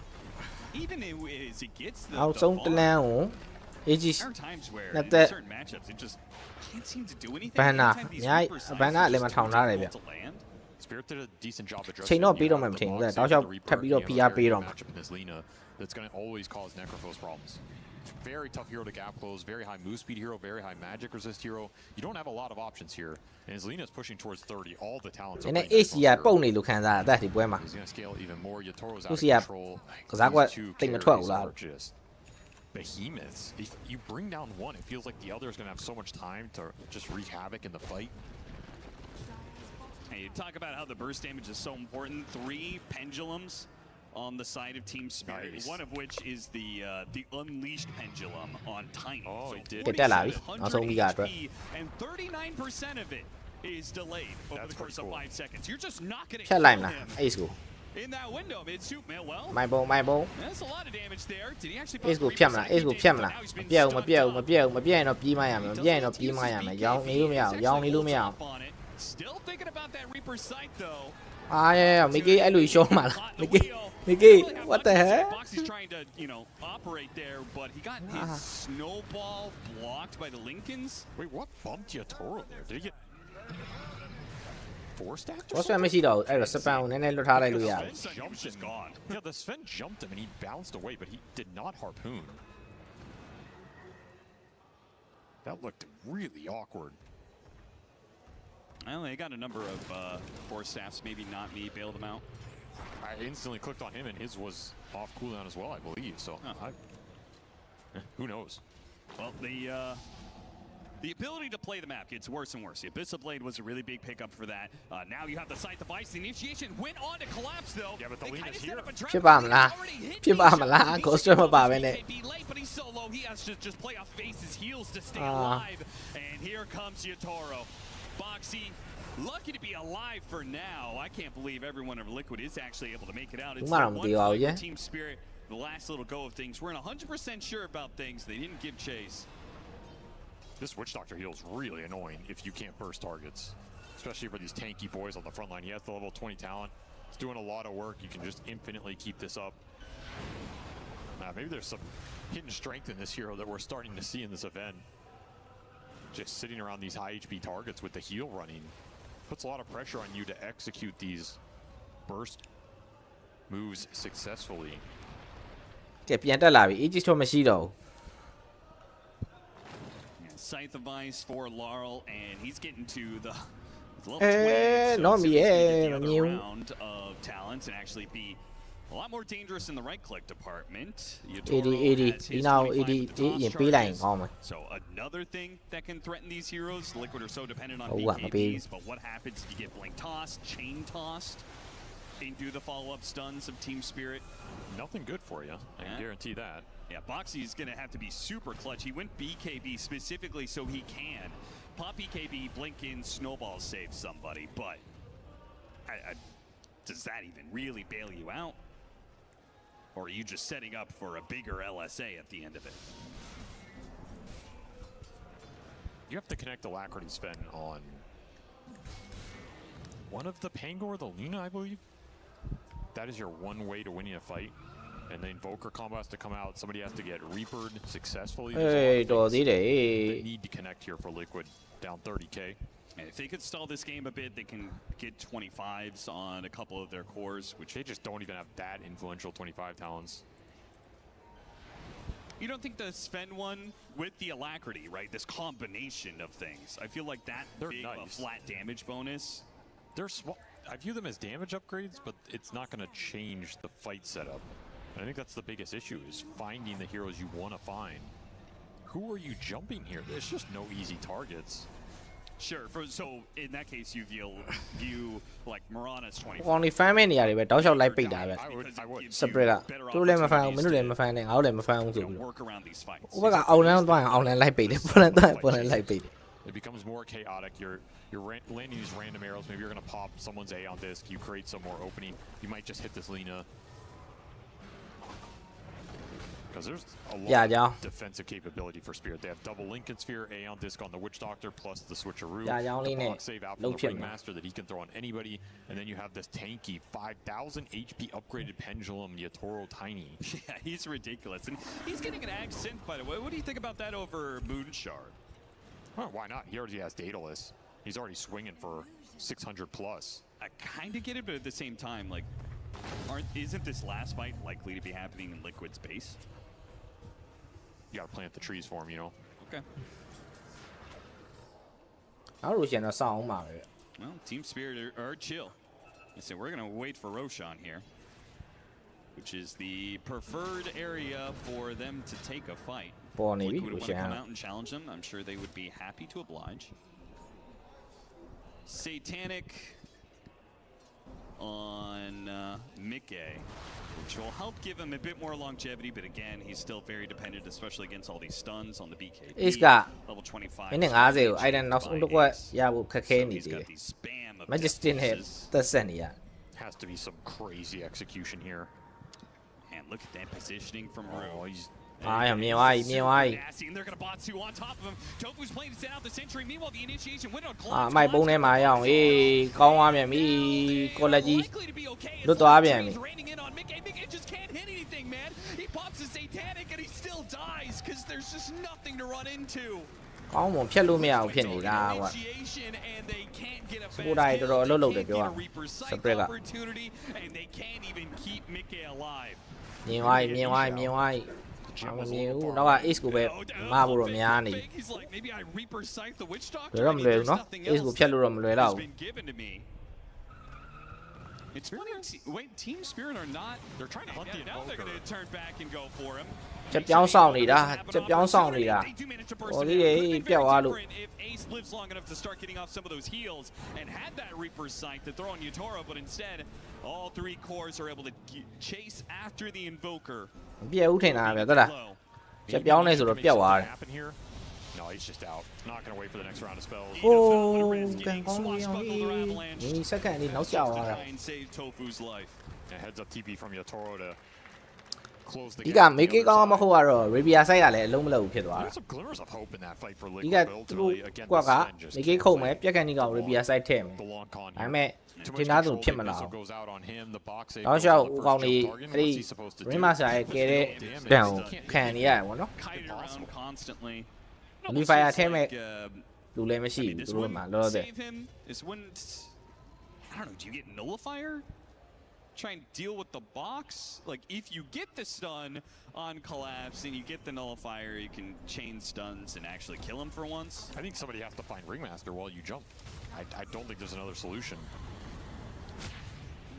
even as it gets the နောက်ဆုံးတလန်းကို Aegis there are times where နှစ် in သက် certain matchups it just can't seem to do anything. ဘန်နာ Anytime these အများ Reaper ဘန်နာ sizes လည်းမထောင်ထားတယ်ဗျ just difficult to land. Spirit did a decent job addressing ချိန်တော့ပြီးတော့မှ the မထင်ဘူးလေ box တောက်လျှောက် and the ထပ်ပြီးတော့ Reaper, PR ပေး very တော့ good မှာ matchup in this Lina that's going to always cause Necrophos problems. Very tough hero to gap close, very high move speed hero, very high magic resist hero. You don't have a lot of options here. And as Lina's pushing towards 30, all the talents န are ည်းနည်း playing AC က Necrophos ပုံ here. နေလို့ခံစားရတာဒီပွဲမှာ He's going to scale even more. Yatoro's out သူ of စီက control. ကစားကွက် These two တိတ်မထွက်ဘူး carries လား are just behemoths. If you bring down one, it feels like the other is going to have so much time to just wreak havoc in the fight. Hey, you talk about how the burst damage is so important. 3 pendulums on the side of Team Spirit, Nice. one of which is the unleashed pendulum on Tiny. Oh, so he did. တက်လာပြီ နောက်ဆုံး 4700 ပြီးကအတွက် HP, and 39% of it is delayed over That's the course of pretty cool. 5 seconds. You're just not going to ဖြတ်လိုက်မလား Ace ကို in that window. It's too well. မိုင်ပုံမိုင်ပုံ That's a lot of damage there. Did he actually Ace ကိုဖြတ်မလား Ace ကိုဖြတ်မလားမပြတ်ဘူးမပြတ်ဘူးမပြတ်ဘူးမပြတ်ရင်တော့ပြေးမရမယ်မပြတ်ရင်တော့ပြေးမရမယ်ရောင်းနေလို့မရအောင်ရောင်းနေလို့မရအောင် Still thinking about that Reaper sight though. အာရဲမိကေအဲ့လိုရှုံးမှာလားမိကေ what the heck Boxy's trying to, operate there, but he got his snowball blocked by the Lincolns. Wait, what bumped Yatoro there? Did he get force stacked? or ဘောဆွဲ something? မရှိတော့ဘူးအဲ့တော့စပန်ကိုနည်းနည်းလွတ်ထားလိုက်လို့ရတယ် The Sven jumped him. gone. Yeah, the Sven jumped him and he bounced away, but he did not harpoon. That looked really awkward. Well, they got a number of force staffs, maybe not me, bailed them out. I instantly clicked on him and his was off cooldown as well, I believe. So, who knows? Well, the ability to play the map gets worse and worse. The Abyssal Blade was a really big pickup for that. Now you have the Scythe device. The initiation went on to collapse, though. Yeah, but the They Lina's kinda set here. up a trap. ဖြစ်ပါမလား He's already hit ဖြစ်ပါမလား Nation. Ghost မပါဘဲနဲ့ He may be late, but he's so low, he has to just play off face's heels to stay Ah. alive. And here comes Yatoro. Boxy, lucky to be alive for now. I can't believe everyone of Liquid is actually able to make it out. It's Umar the ang one tiyaw fight yan. for Team Spirit, the last little go of things. We're 100% sure about things. They didn't give chase. This Witch Doctor heal is really annoying if you can't burst targets, especially for these tanky boys on the front line. He has the level 20 talent. He's doing a lot of work. You can just infinitely keep this up. Maybe there's some hidden strength in this hero that we're starting to see in this event. Just sitting around these high HP targets with the heal running puts a lot of pressure on you to execute these burst moves successfully. ကဲပြန်တက်လာပြီ Aegis တော့မရှိတော့ဘူး Scythe device for Laurel, and he's getting to the level 20. So not as me, soon as we get the not other me. round of talents and actually be a lot more dangerous in the right-click department. AD Yatoro has his ဒီနောက် 25 AD with the ဒီရင် toss ပေးလိုက်ရင် charges. ကောင်းမယ် So another thing that can threaten these heroes. Liquid are so dependent on Oh, what, my BKBs, but what happens if you get blink tossed, chain tossed into the follow-up stuns of Team Spirit? Nothing good for you. I can guarantee that. Yeah, Boxy's going to have to be super clutch. He went BKB specifically so he can pop BKB, blink in, snowball save somebody, but does that even really bail you out? Or are you just setting up for a bigger LSA at the end of it? You have to connect the Alacrity Sven on one of the Pango or the Lina, I believe. That is your one way to winning a fight. And the Invoker combo has to come out. Somebody has to get Reapered successfully. There's a lot of things that need to connect here for Liquid, down 30k. And if they could stall this game a bit, they can get 25s on a couple of their cores, which They just don't even have that influential 25 talents. you don't think the Sven one with the Alacrity, right? This combination of things. I feel like that They're big of a nice. flat damage bonus. They're small. I view them as damage upgrades, but it's not going to change the fight setup. And I think that's the biggest issue, is finding the heroes you want to find. Who are you jumping here? There's just no easy targets. Sure. So in that case, you view like Mirana's 25. ကောင်ဒီ fan မဲ့နေရတယ်ပဲတောက်လျှောက်လိုက်ပိတ်တာပဲ I would. Spread ကသူတို့လည်းမဖန်ဘူးမင်းတို့လည်းမဖန်နဲ့ငါတို့လည်းမဖန်ဘူးဆိုပြီး work around these fights. ဥပကအောင်လန်းသွားရင်အောင်လန်းလိုက်ပိတ်တယ်ပေါ်လန်းသွားရင်ပေါ်လန်းလိုက်ပိတ်တယ် It becomes more chaotic. You're landing these random arrows. Maybe you're going to pop someone's A on disc. You create some more opening. You might just hit this Lina. Because there's a lot of defensive capability for Spirit. They have double Lincoln Sphere, Aeon Disc on the Witch Doctor, plus the Switcheroo. The block save out from the Ringmaster that he can throw on anybody. And then you have this tanky 5,000 HP upgraded Pendulum Yatoro Tiny. Yeah, he's ridiculous. And he's getting an Ag Synth, by the way. What do you think about that over Moonshard? Well, why not? He already has Daedalus. He's already swinging for 600 plus. I kind of get it, but at the same time, like, isn't this last fight likely to be happening in Liquid's base? You gotta plant the trees for him, you know. Okay. Well, Team Spirit are chill. They said we're gonna wait for Roshan here, which is the preferred area for them to take a fight. Liquid would want to come out and challenge them. I'm sure they would be happy to oblige. Satanic on Mickey, which will help give him a bit more longevity, but again, he's still very dependent, especially against all these stuns on the BKB. Level 25. So he's got these spam of Has to be some crazy execution here. And look at that positioning from Rue. They're gonna bot two on top of him. Tofu's playing to set out the Sentry. Meanwhile, the initiation went on မိုက်ပုံးထဲမှာရအောင်အေးကောင်းသွားပြန်ပြီကိုလက်ကြီးလွတ်သွားပြန်ပြီ just can't hit anything, man. He pops a Satanic and he still dies because there's just nothing to run into. ကောင်းမွန်ဖြတ်လို့မရအောင်ဖြစ်နေတာကွာစပူတိုင်းတော်တော်အလုပ်လုပ်တယ်ပြောရစပရက်ကမြင်ဝိုင်းမြင်ဝိုင်းမြင်ဝိုင်းမမြင်ဘူးနောက်က ace ကိုပဲမဖို့တော့များနေပြီတော့မလွယ်ဘူးနော် ace ကိုဖြတ်လို့တော့မလွယ်တော့ဘူး It's funny. Wait, Team Spirit are not. They're trying to hunt the Invoker. Now they're going to turn back and go for him. ချက်ပြောင်းဆောင်နေတာချက်ပြောင်းဆောင်နေတာဟိုလေးတွေပြတ်သွားလို့ If Ace lives long enough to start getting off some of those heals and had that Reaper's Sight to throw on Yatoro, but instead all three cores are able to chase after the Invoker. ပြည့်ဦးထင်တာပဲဟုတ်လားချက်ပြောင်းနေဆိုတော့ပြတ်သွားတယ် No, he's just out. Not gonna wait for the next round of spells. ဟိုကန်ကောင်းကြီးအောင်ဒီစက္ကန့်လေးနောက်ကျသွားတာ And heads up TP from Yatoro to close the ဒီကမေကေကောင်းမဟုတ်ကတော့ Rabia side ကလည်းအလုံးမလုံးဘူးဖြစ်သွားတာ There's some glimmers of hope in that fight for ဒီက Liquid သူတို့ ultimately again ကွက်က just မေကေခုံမယ်ပြက်ကန်ကြီးကောင် Rabia side ထည့်မယ် the long con ဒါပေမဲ့ထင်သားသူဖြစ်မလား goes out on him the box တော့ရှောက်ဦးကောင်လေးအဲ့ဒီ Ringmaster ရဲ့ကဲတဲ့ဒဏ်ကိုခံနေရတယ်ဗောနော် constantly. Amplifier ထဲမဲ့လူလည်းမရှိဘူးသူတို့မှာလောလောဆယ် I don't know, do you get Nullifier? Try and deal with the box? Like, if you get the stun on Collapse and you get the Nullifier, you can chain stuns and actually kill him for once. I think somebody has to find Ringmaster while you jump. I don't think there's another solution.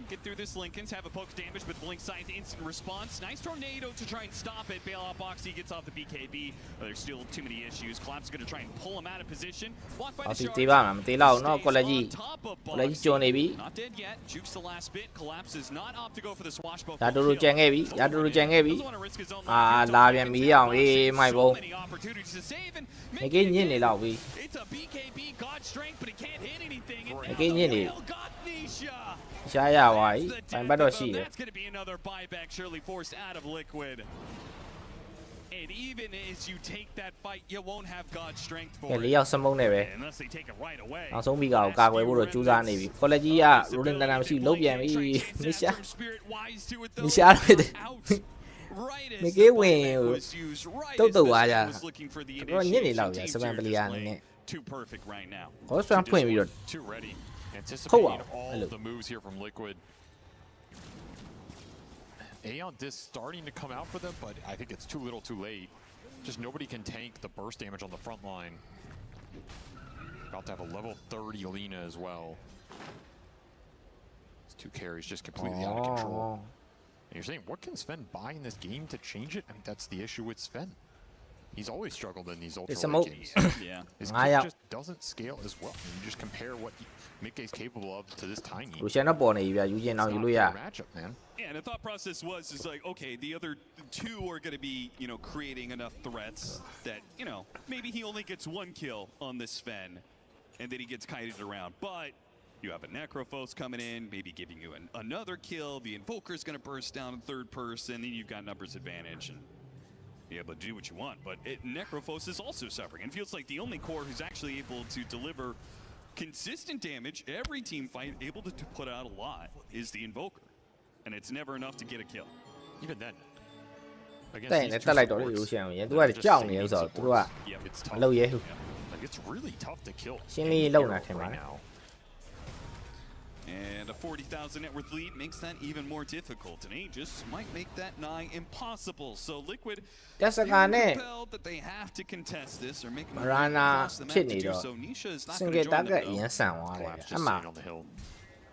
Get through this Lincolns, have a poke damage, but Blink Scythe instant response. Nice tornado to try and stop it. Bailout Boxy gets off the BKB. But there's still too many issues. Collapse is going to try and pull him out of position. Blocked by the Shark. တေးပါမှာမတေးလောက်နော်ကိုလက်ကြီးကိုလက်ကြီးကျော်နေပြီ Not dead yet. Jukes the last bit. Collapse is not opt to go for the swashbuckle. ရာတူတူကြံခဲ့ပြီရာတူတူကြံခဲ့ပြီအာလာပြန်ပြီအောင်အေးမိုက်ပုံးမေကေညစ်နေလောက်ပြီ It's a BKB God strength, but he can't hit anything. မေကေညစ်နေရှားရပါပြီပိုင်ဘတ်တော့ရှိတယ် That's going to be another buyback surely forced out of Liquid. And even as you take that fight, you won't have God strength for it. လေးယောက်စမုံနဲ့ပဲ Unless they take it right away. နောက်ဆုံးပြီးကောင်ကာကွယ်ဖို့တော့ကြိုးစားနေပြီကိုလက်ကြီးက rolling တန်းတန်းမရှိလုံးပြန်ပြီမရှာမရှာတော့တယ်မေကေဝင်တုတ်တုတ်သွားကြတော့ညစ်နေလောက်ကြာစပန်ပလီယာအနေနဲ့ Too perfect right now. ဟောစပန်ဖွင့်ပြီးတော့ Too ready. Anticipating all of the moves here from Liquid. Aeon Disc starting to come out for them, but I think it's too little too late. Just nobody can tank the burst damage on the front line. About to have a level 30 Lina as well. These two carries just completely out of control. And you're saying, what can Sven buy in this game to change it? I mean, that's the issue with Sven. He's always struggled in these ultra late games. Yeah. His kit just doesn't scale as well. I mean, you just compare what Mickey's capable of to this tiny. လူရှင်တော့ပေါ်နေပြီဗျယူချင်းအောင်ယူလို့ရ matchup, man. Yeah, and the thought process was like, okay, the other two are going to be, you know, creating enough threats that, you know, maybe he only gets one kill on this Sven, and then he gets kited around. But you have a Necrophos coming in, maybe giving you another kill. The Invoker's going to burst down in third person, then you've got numbers advantage. And be able to do what you want, but Necrophos is also suffering and feels like the only core who's actually able to deliver consistent damage every team fight, able to put out a lot, is the Invoker, and it's never enough to get a kill. Even then. တဲ့နဲ့တက်လိုက်တော့လေလို့ရှိရင်သူကကြောက်နေလို့ဆိုတော့သူတို့ကမလုပ်ရဲဘူး It's really tough to kill. ရှင်းလင်းရေးလုပ်နေတာထင်ပါတယ် And a 40,000 net worth lead makes that even more difficult, and Aegis might make that nigh impossible. So Liquid, compelled that they have to contest this or make Maranaဖြစ်နေတော့ so Nisha is not going to join them. အရင်ဆန်သွားတယ်အမှ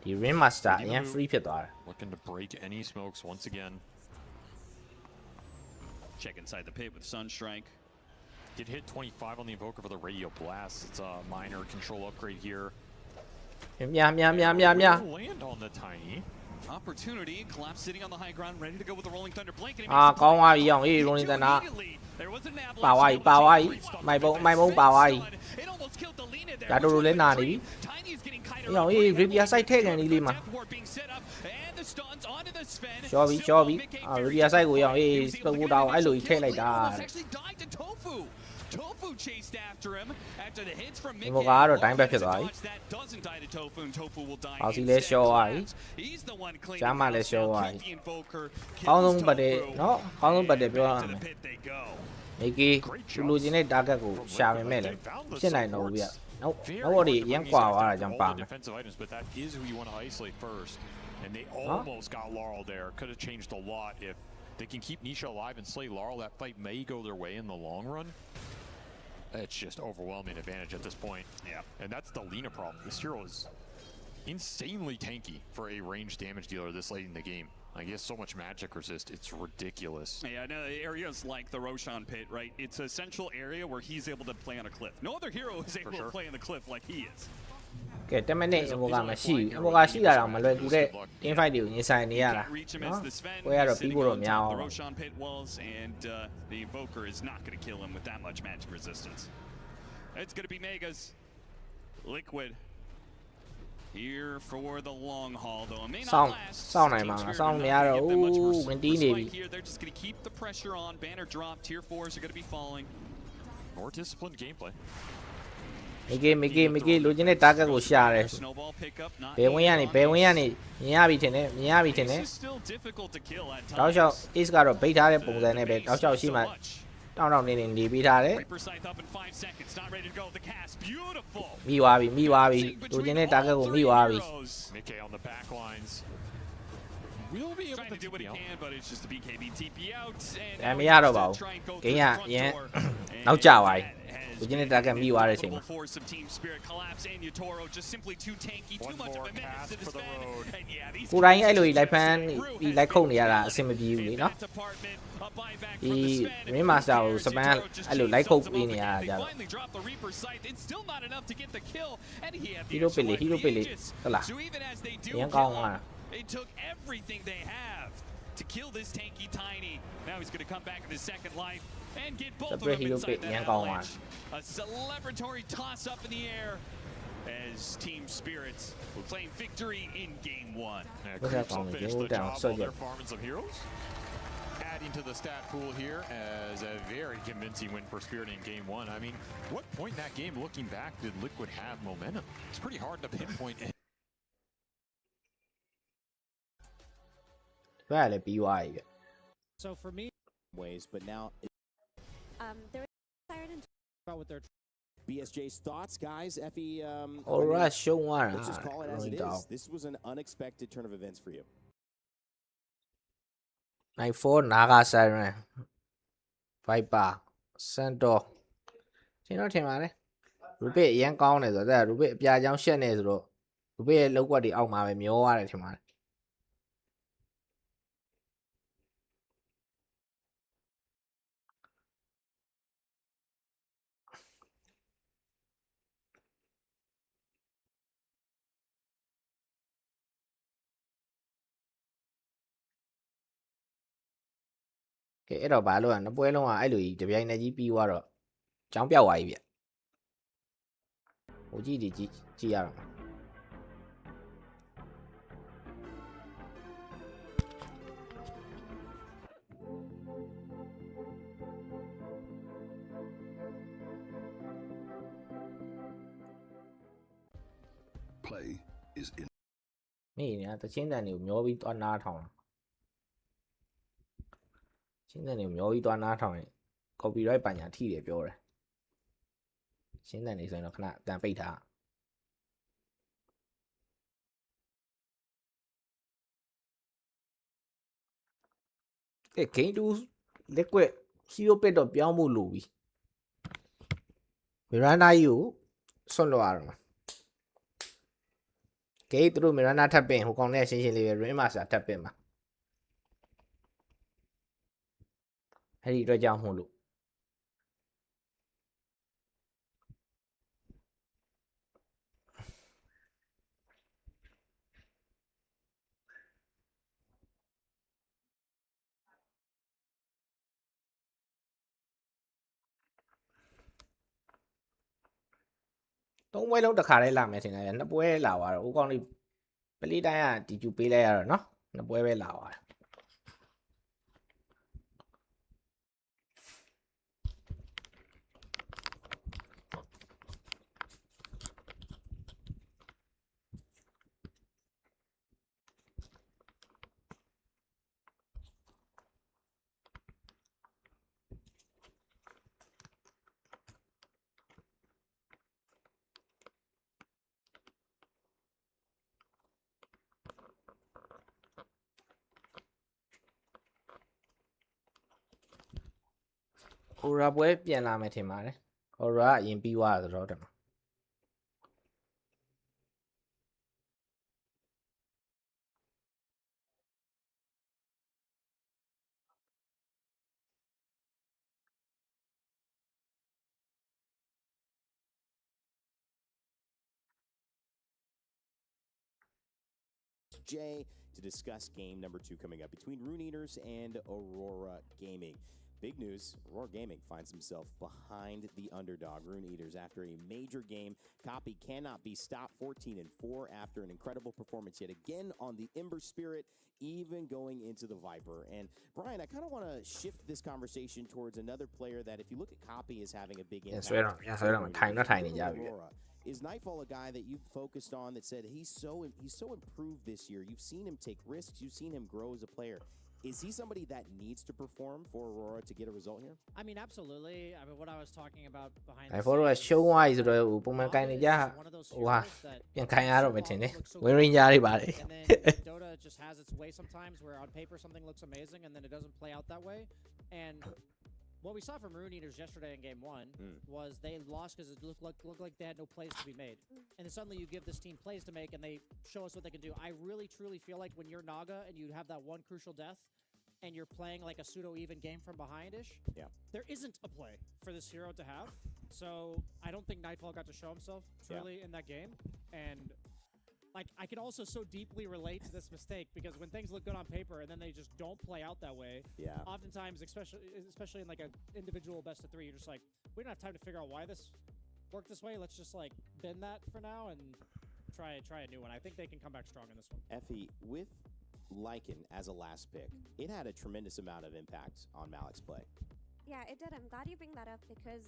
ဒီ Ring Master အရင် free ဖြစ်သွားတယ် Looking to break any smokes once again. Check inside the pit with Sunstrike. Get hit 25 on the Invoker for the Radio Blast. It's a minor control upgrade here. မြာ Land on the Tiny. Opportunity, collapse sitting on the high ground, ready to go with the Rolling Thunder Blink. ကောင်းသွားပြီအောင်အေး Rolling Thunder ပါဝါကြီးမိုက်ဘုံပါဝါကြီးဒါတို့လိုလဲနာနေပြီအေးအောင်အေး Radius site ထည့်ကန်လေးလေးမှာရှော့ပြီRadius site ကိုရအောင်အေးစပုတ်တောင်းအဲ့လိုကြီးထည့်လိုက်တာ Tofu chased after him after the hits from Mick. ဒီဘောကတော့တိုင်းဘက်ဖြစ်သွားပြီ doesn't die to Tofu and Tofu will die. အော်စီလဲရှော့သွားပြီ He's the one cleaning. ဂျာမလဲရှော့သွားပြီကောင်းဆုံးပတ်တယ်နော်ကောင်းဆုံးပတ်တယ်ပြောရမယ်မိကီသူလူချင်းတဲ့ target ကိုရှာပေမဲ့လည်းဖြစ်နိုင်တော့ဘူးဗျနောက်တော့ရန်ကွာသွားတာကြောင့်ပါမယ် defensive items, but that is who you want to isolate first. And they almost got Laurel there. Could have changed a lot if they can keep Nisha alive and slay Laurel. That fight may go their way in the long run. It's just overwhelming advantage at this point. Yeah. And that's the Lina problem. This hero is insanely tanky for a ranged damage dealer this late in the game. Like, he has so much magic resist, it's ridiculous. Yeah, no, areas like the Roshan pit, right? It's a central area where he's able to play on a cliff. No other hero is able to play on the cliff like he is. ကဲ10မိနစ်အဘောကမရှိဘူးအဘောကရှိတာတော့မလွယ်ကူတဲ့ team fight တွေကိုရင်ဆိုင်နေရတာနော်ပွဲကတော့ပြီးဖို့တော့များအောင် The Roshan pit walls, and the Invoker is not going to kill him with that much magic resistance. It's going to be Megas. Liquid here for the long haul, though. It may not last. စောင်းနိုင်မှာစောင်းမရတော့ဘူးဝင်တီးနေပြီ They're just going to keep the pressure on. Banner drop. Tier 4s are going to be falling. More disciplined gameplay. မိကေလူချင်းတဲ့ target ကိုရှာတယ်ဘယ်ဝင်ရနေမြင်ရပြီထင်တယ်တောက်လျှောက် Ace ကတော့ဗိတ်ထားတဲ့ပုံစံနဲ့ပဲတောက်လျှောက်ရှိမှတောင်းနေပြီးထားတယ်မိသွားပြီလူချင်းတဲ့ target ကိုမိသွားပြီ Mickey on the back lines. Will be able to do what he can, but it's just a BKB TP out. မရတော့ပါဘူးဂိမ်းကရန်နောက်ကျသွားပြီလူချင်းတဲ့ target မိသွားတဲ့အချိန်မှာ Some team spirit collapse, and Yatoro just simply too tanky, too much of a menace to defend. And yeah, these ကိုတိုင်းအဲ့လိုကြီးလိုက်ဖမ်းပြီးလိုက်ခုတ်နေရတာအဆင်မပြေဘူးလေနော်ဒီ Ring Master ကိုစပန်အဲ့လိုလိုက်ခုတ်ပေးနေရတာကြတော့ဟီရိုပစ်လေဟုတ်လားရန်ကောင်းသွားတာ They took everything they have to kill this tanky Tiny. Now he's going to come back in his second life and get both of them inside that avalanche. A celebratory toss up in the air as Team Spirits will claim victory in Game 1. Crucial finish the job while they're farming some heroes. Adding to the stat pool here as a very convincing win for Spirit in Game 1. I mean, what point in that game, looking back, did Liquid have momentum? It's pretty hard to pinpoint. So for me, ways, but now they're tired and about what they're BSJ's thoughts, guys. Effie, all right, show one. Let's just call it as it is. This was an unexpected turn of events for you. 94 Naga Siren Viper Center ကျွန်တော်ထင်ပါတယ်ရူပစ်အရင်ကောင်းတယ်ဆိုတော့ရူပစ်အပြာကြောင်ရှက်နေဆိုတော့ရူပစ်ရဲ့လောက်ကွက်တွေအောက်မှာပဲမျောရတယ်ထင်ပါတယ်အဲ့တော့ဘာလို့နှစ်ပွဲလုံးကအဲ့လိုကြီးတပြိုင်တည်းကြီးပြီးသွားတော့ကြောင်းပြောက်သွားပြီဗျဟိုကြည့်ရတော့ play is in. မိနေတချင်းတန်တွေကိုမျောပြီးသွားနားထောင်ချင်းတန်တွေကိုမျောပြီးသွားနားထောင်ရင် copyright ပညာထိတယ်ပြောတယ်ချင်းတန်တွေဆိုရင်တော့ခဏတန်ပိတ်ထားgame 2 liquid hero pit တော့ပြောင်းဖို့လိုပြီ Miranda ကြီးကိုဆွန့်လို့ရတော့မှာ game သူတို့ Miranda ထပ်ပင်ဟိုကောင်နဲ့ရှင်းရှင်းလေးပဲ Ring Master ထပ်ပင်မှာအဲ့ဒီအတွက်ကြောင့်မို့လို့3ပွဲလုံးတစ်ခါတည်းလာမယ်ထင်တယ်2ပွဲလာသွားတော့ဟိုကောင်လေးပလီတိုင်းက DQ ပေးလိုက်ရတော့เนาะ2ပွဲပဲလာသွားတယ်Aura ပွဲပြန်လာမယ်ထင်ပါတယ် Aura အရင်ပြီးသွားဆိုတော့တမ Jay to discuss game number 2 coming up between Rune Eaters and Aurora Gaming. Big news, Aurora Gaming finds himself behind the underdog, Rune Eaters, after a major game. Copy cannot be stopped, 14-4 after an incredible performance yet again on the Ember Spirit, even going into the Viper. And Brian, I kind of want to shift this conversation towards another player that if you look at Copy is having a big impact. Aurora. Is Nightfall a guy that you've focused on that said he's so improved this year? You've seen him take risks, you've seen him grow as a player. Is he somebody that needs to perform for Aurora to get a result here? I mean, absolutely. I mean, what I was talking about behind the scenes. Show wise ဆိုတော့ပုံမှန်ကိုင်းနေကြဟိုပြန်ခိုင်းရတော့မယ်ထင်တယ်ဝင်ရင်းကြတွေပါတယ် And then Dota just has its way sometimes where on paper something looks amazing and then it doesn't play out that way. And what we saw from Rune Eaters yesterday in game 1 was they lost because it looked like they had no plays to be made. And then suddenly you give this team plays to make and they show us what they can do. I really, truly feel like when you're Naga and you have that one crucial death and you're playing like a pseudo-even game from behind-ish, there isn't a play for this hero to have. So I don't think Nightfall got to show himself truly in that game. And like I can also so deeply relate to this mistake because when things look good on paper and then they just don't play out that way, oftentimes, especially in like an individual best of 3, you're just like, we don't have time to figure out why this worked this way. Let's just like bend that for now and try a new one. I think they can come back strong in this one. Effie, with Lycan as a last pick, it had a tremendous amount of impact on Malik's play. Yeah, it did. I'm glad you bring that up because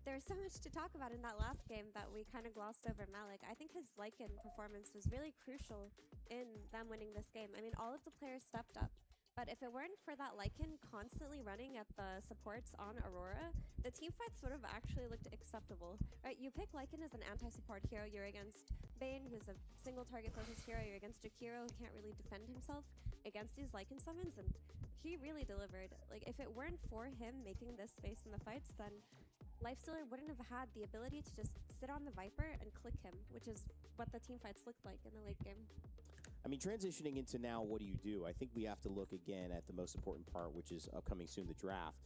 there's so much to talk about in that last game that we kind of glossed over Malik. I think his Lycan performance was really crucial in them winning this game. I mean, all of the players stepped up, but if it weren't for that Lycan constantly running at the supports on Aurora, the team fights would have actually looked acceptable, right? You pick Lycan as an anti-support hero, you're against Bane, who's a single target focus hero, you're against Jakiro, who can't really defend himself against these Lycan summons, and he really delivered. Like, if it weren't for him making this space in the fights, then Lifestealer wouldn't have had the ability to just sit on the Viper and click him, which is what the team fights looked like in the late game. I mean, transitioning into now, what do? I think we have to look again at the most important part, which is upcoming soon, the draft.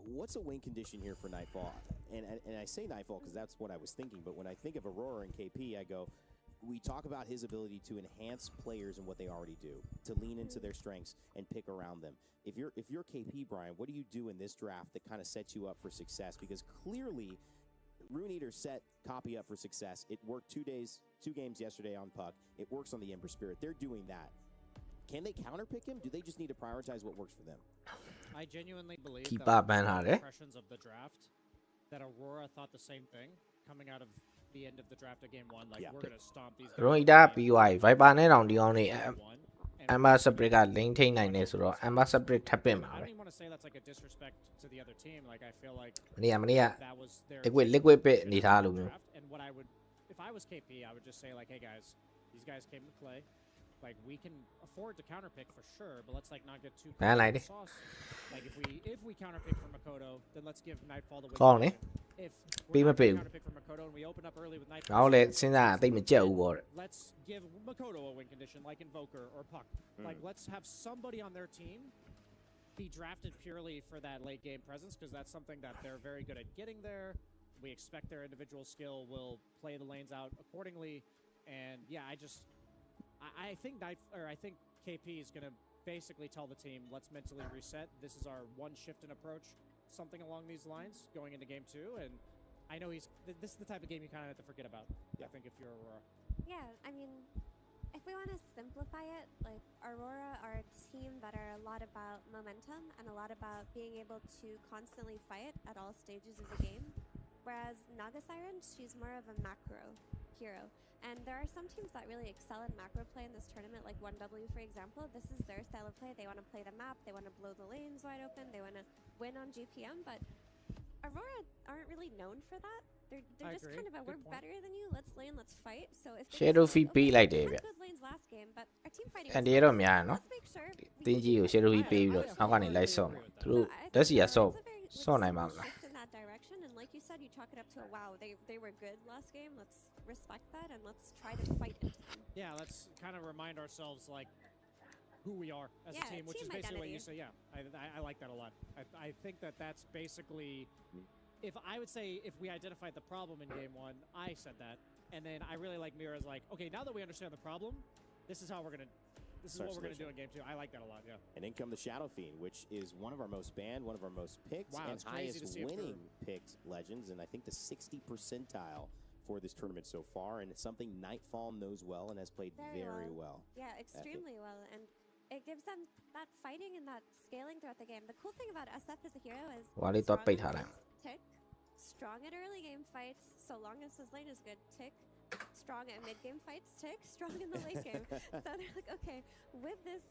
What's a win condition here for Nightfall? And I say Nightfall because that's what I was thinking, but when I think of Aurora and KP, I go, we talk about his ability to enhance players and what they already do, to lean into their strengths and pick around them. If you're KP, Brian, what do you do in this draft that kind of sets you up for success? Because clearly, Rune Eater set Copy up for success. It worked 2 games yesterday on Puck. It works on the Ember Spirit. They're doing that. Can they counterpick him? Do they just need to prioritize what works for them? I genuinely believe Keep that up, man, the impressions of the draft that Aurora thought the same thing coming out of the end of the draft of game 1. Like we're gonna stomp these. ရိုအီတာပြီးသွားပြီ Viper နဲ့တောင်ဒီကောင်တွေ Amber Spirit က lane ထိန်းနိုင်နေဆိုတော့ Amber Spirit ထပ်ပင့်မှာပဲ I don't even want to say that's like a disrespect to the other team. Like I feel like မနေ့က liquid pit အနေထားလိုမျိုး And what I would, if I was KP, I would just say like, hey guys, these guys came to play. Like we can afford to counterpick for sure, but let's like not get too close to the sauce. Like if we counterpick for Makoto, then let's give Nightfall the win. If we counterpick for Makoto and we open up early with Nightfall, ငါတို့လည်းစဉ်းစားသိမကြက်ဘူးပေါ့ let's give Makoto a win condition like Invoker or Puck. Like let's have somebody on their team be drafted purely for that late game presence, because that's something that they're very good at getting there. We expect their individual skill will play the lanes out accordingly, and yeah, I think KP is going to basically tell the team, let's mentally reset. This is our one shift in approach, something along these lines going into game 2. And I know this is the type of game you kind of have to forget about. I think if you're Aurora. Yeah, I mean, if we want to simplify it, like Aurora are a team that are a lot about momentum and a lot about being able to constantly fight at all stages of the game. Whereas Naga Siren, she's more of a macro hero. And there are some teams that really excel in macro play in this tournament, like 1W, for example. This is their style of play. They want to play the map. They want to blow the lanes wide open. They want to win on GPM. But Aurora aren't really known for that. They're just kind of a, we're better than you. Let's lane, let's fight. So if Shadow feed ပေးလိုက်တယ်ဗျ good lanes last game, but our team fighting အန်ဒီရတော့များရနော် let's make sure တင်းကြီးကို Shadow feed ပေးပြီးတော့နောက်ကနေလိုက်ဆော့မှာသူတို့တက်စီရဆော့ဆော့နိုင်မှာမလား shift in that direction. And like you said, you chalk it up to a wow. They were good last game. Let's respect that and let's try to fight into them. Yeah, let's kind of remind ourselves like who we are as a team, which is basically what you say. Yeah, I like that a lot. I think that's basically, if I would say if we identified the problem in game 1, I said that, and then I really like Mira's like, okay, now that we understand the problem, this is how we're gonna. This is what we're going to do in game 2. I like that a lot, yeah. And in come the Shadow Fiend, which is one of our most banned, one of our most picked, and highest winning picked legends, and I think the 60th percentile for this tournament so far, and it's something Nightfall knows well and has played very well. Yeah, extremely well, and it gives them that fighting and that scaling throughout the game. The cool thing about SF as a hero is tick, strong at early game fights, so long as his lane is good, tick. Strong at mid-game fights, tick. Strong in the late game. So they're like, okay, with this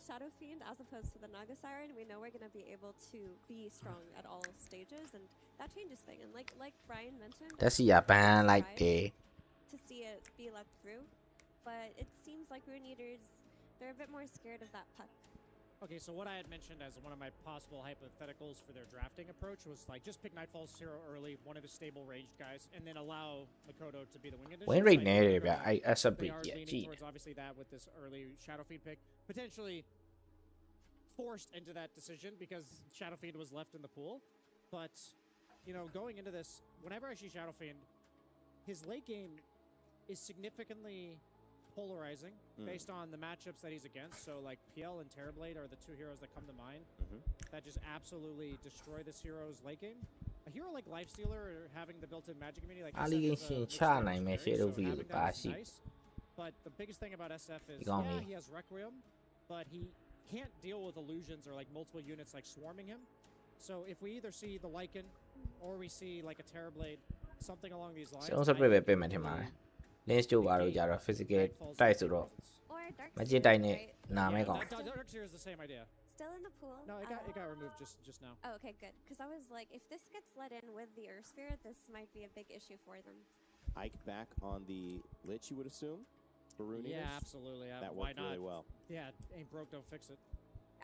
Shadow Fiend as opposed to the Naga Siren, we know we're going to be able to be strong at all stages, and that changes things. And like Brian mentioned, that's a ban like to see it be let through, but it seems like Rune Eaters, they're a bit more scared of that puck. Okay, so what I had mentioned as one of my possible hypotheticals for their drafting approach was like just pick Nightfall's hero early, one of his stable ranged guys, and then allow Makoto to be the wing addition. Win rate negative, I we are leaning towards obviously that with this early Shadow Fiend pick, potentially forced into that decision because Shadow Fiend was left in the pool. But you know, going into this, whenever I see Shadow Fiend, his late game is significantly polarizing based on the matchups that he's against. So like PL and Terrorblade are the two heroes that come to mind that just absolutely destroy this hero's late game. A hero like Lifestealer or having the built-in magic immunity like nice, but the biggest thing about SF is he has Requiem, but he can't deal with illusions or like multiple units like swarming him. So if we either see the Lycan or we see like a Terrorblade, something along these lines. Lens တို့ပါတော့ကြတော့ physical တိုက်ဆိုတော့ magic တိုက်နဲ့နာမဲကောင် Darkseer is the same idea. Still in the pool? No, it got removed just now. Oh, okay, good. Because I was like, if this gets let in with the Earth Sphere, this might be a big issue for them. Ike back on the Lich, you would assume? For Rune Yeah, absolutely. That why worked not? really well. Yeah, ain't broke, don't fix it.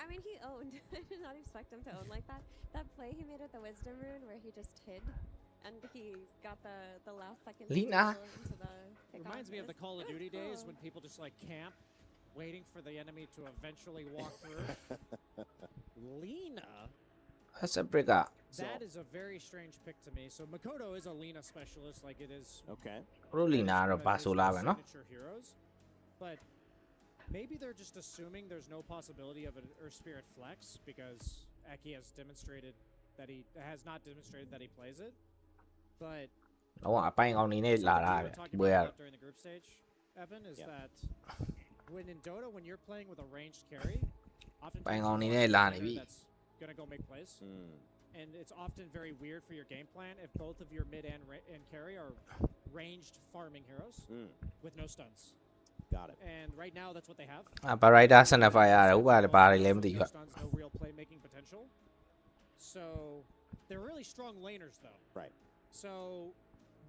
I mean, he owned. I did not expect him to own like that. That play he made with the Wisdom Rune where he just hid. And he got the last second Lina into the reminds me of the Call of Duty days when people just like camp waiting for the enemy to eventually walk through. Lina, that's a breaker. That is a very strange pick to me. So Makoto is a Lina specialist, like it is. Okay. Lina or Basula, no? Heroes, but maybe they're just assuming there's no possibility of an Earth Spirit flex because Eki has demonstrated that he has not demonstrated that he plays it. But during the group stage, Evan, is that when in Dota, when you're playing with a ranged carry, oftentimes that's gonna go make plays, and it's often very weird for your game plan if both of your mid and carry are ranged farming heroes with no stuns. Got it. And right now, that's what they have. ဘာရိုက်တာစနဖာရတယ်ဥပါလည်းဘာတွေလဲမသိဘူး No stuns, no real playmaking potential. So they're really strong laners, though. Right. So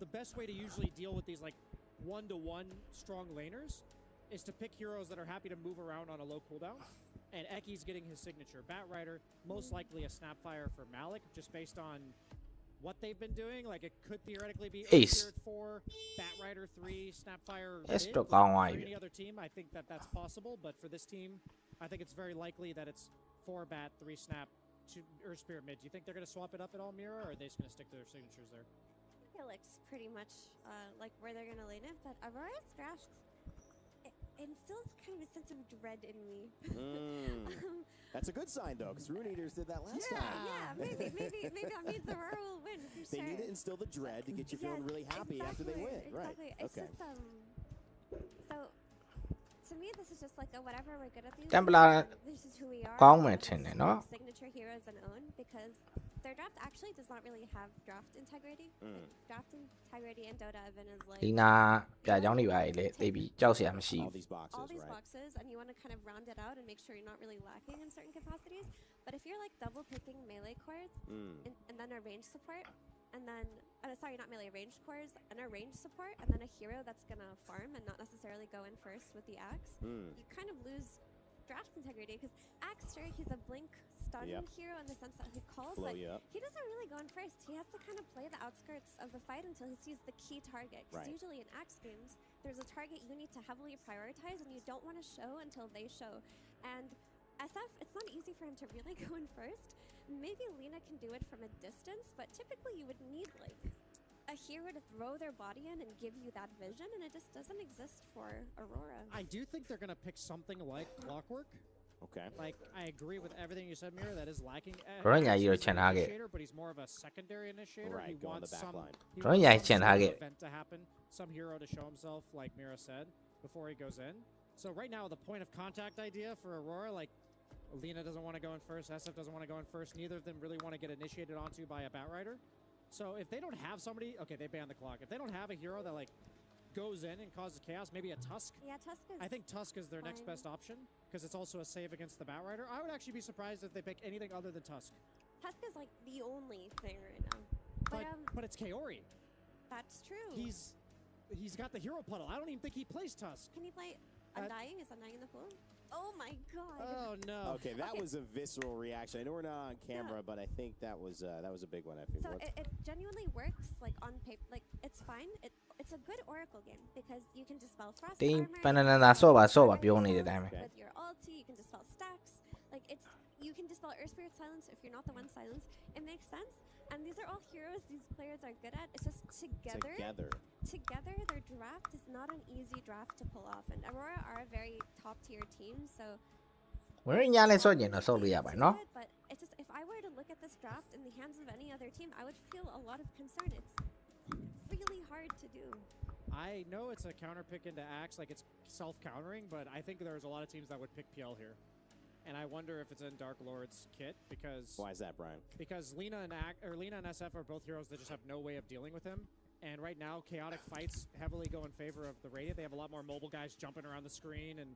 the best way to usually deal with these like one-to-one strong laners is to pick heroes that are happy to move around on a low cooldown. And Eki's getting his signature. Batrider, most likely a Snapfire for Malik, just based on what they've been doing. Like, it could theoretically be Ace. Spirit 4, Batrider 3, Snapfire Yes, mid. to For go on. any other team, I think that that's possible. But for this team, I think it's very likely that it's 4 Bat, 3 Snap, 2 Earth Spirit mid. Do you think they're going to swap it up at all, Mira, or are they just going to stick to their signatures there? It looks pretty much like where they're going to lane it, but Aurora's draft instills kind of a sense of dread in me. That's a good sign, though, because Rune Eaters did that last time. Yeah, maybe that means Aurora will win for They sure. need to instill the dread to get you feeling really happy after they win. Exactly. Right. It's Okay. just so to me, this is just like a whatever we're good at these. Templar This is who we are. ကောင်းမယ်ထင်တယ်နော် Signature heroes and own because their draft actually does not really have draft integrity. Draft integrity in Dota even is like ဒီနာပြကြောင်းတွေပါလေသိပြီကြောက်စရာမရှိ All ဘူး these boxes, all these right? boxes, and you want to kind of round it out and make sure you're not really lacking in certain capacities. But if you're like double picking melee cores and then a range support, and then sorry, not melee, ranged cores and a range support, and then a hero that's gonna farm and not necessarily go in first with the axe, you kind of lose draft integrity because Axe, sure, he's a blink stun hero in the sense that he calls, Blow but you up. he doesn't really go in first. He has to kind of play the outskirts of the fight until he sees the key target. Because usually in Axe games, there's a target you need to heavily prioritize and you don't want to show until they show. And SF, it's not easy for him to really go in first. Maybe Lina can do it from a distance, but typically you would need like a hero to throw their body in and give you that vision, and it just doesn't exist for Aurora. I do think they're going to pick something like Clockwork. Okay. Like, I agree with everything you said, Mira. That is lacking. Run ya, you're He's an target. initiator, but he's more of a secondary initiator. Right, He go on wants the back some. line. He Run ya, wants some sort of target. event to happen, some hero to show himself, like Mira said, before he goes in. So right now, the point of contact idea for Aurora, like, Lina doesn't want to go in first. SF doesn't want to go in first. Neither of them really want to get initiated onto by a Batrider. So if they don't have somebody, okay, they ban the clock. If they don't have a hero that like goes in and causes chaos, maybe a Tusk. Yeah, Tusk is I think Tusk is their next best option because it's also a save against the Batrider. I would actually be surprised if they pick anything other than Tusk. Tusk is like the only thing right now. But it's Kaori. That's true. He's got the hero puddle. I don't even think he plays Tusk. Can he play Undying? Is Undying in the pool? Oh my god. Oh no. Okay, that was a visceral reaction. I know we're not on camera, but I think that was a big one. I think. So it genuinely works like on paper. Like it's fine. It's a good Oracle game because you can dispel Frost Team armor. Banana soba ပြောနေတဲ့အတိုင်းပဲ With your ulti, you can dispel stacks. Like you can dispel Earth Spirit Silence if you're not the one silenced. It makes sense. And these are all heroes these players are good at. It's just together, their draft is not an easy draft to pull off. And Aurora are a very top tier team, so ဝင်ရညာလဲစော့ကျင်တော့စော့လို့ရပါတယ်နော် but it's just if I were to look at this draft in the hands of any other team, I would feel a lot of concern. It's really hard to do. I know it's a counter pick into Axe, like it's self-countering, but I think there's a lot of teams that would pick PL here. And I wonder if it's in Dark Lord's kit because... Why is that, Brian? Because Lina and SF are both heroes that just have no way of dealing with him. And right now, chaotic fights heavily go in favor of the Radiant. They have a lot more mobile guys jumping around the screen and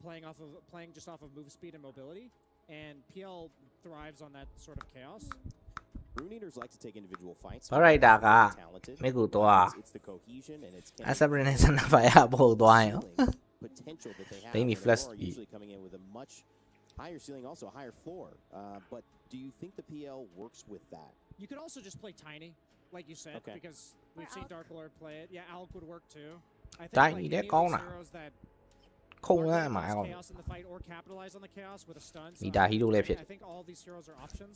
playing just off of move speed and mobility. And PL thrives on that sort of chaos. Rune Eaters like to take individual fights. ဘာရိုက်တာကမိကူတော့ It's the cohesion and it's အဆပ်ရင်းစနဖာရပို့သွားရင် potential that they have. Baby They flesh are usually coming in with a much higher ceiling, also a higher floor. But do you think the PL works with that? You could also just play Tiny, like you said, because we've seen Dark Lord play it. Yeah, Alk would work too. I think Tiny, like, they're any of these gone. heroes that ခုံရမှာ chaos in the fight or capitalize on the chaos with a stun. So Mita hero လည်းဖြစ် I think all these heroes are options.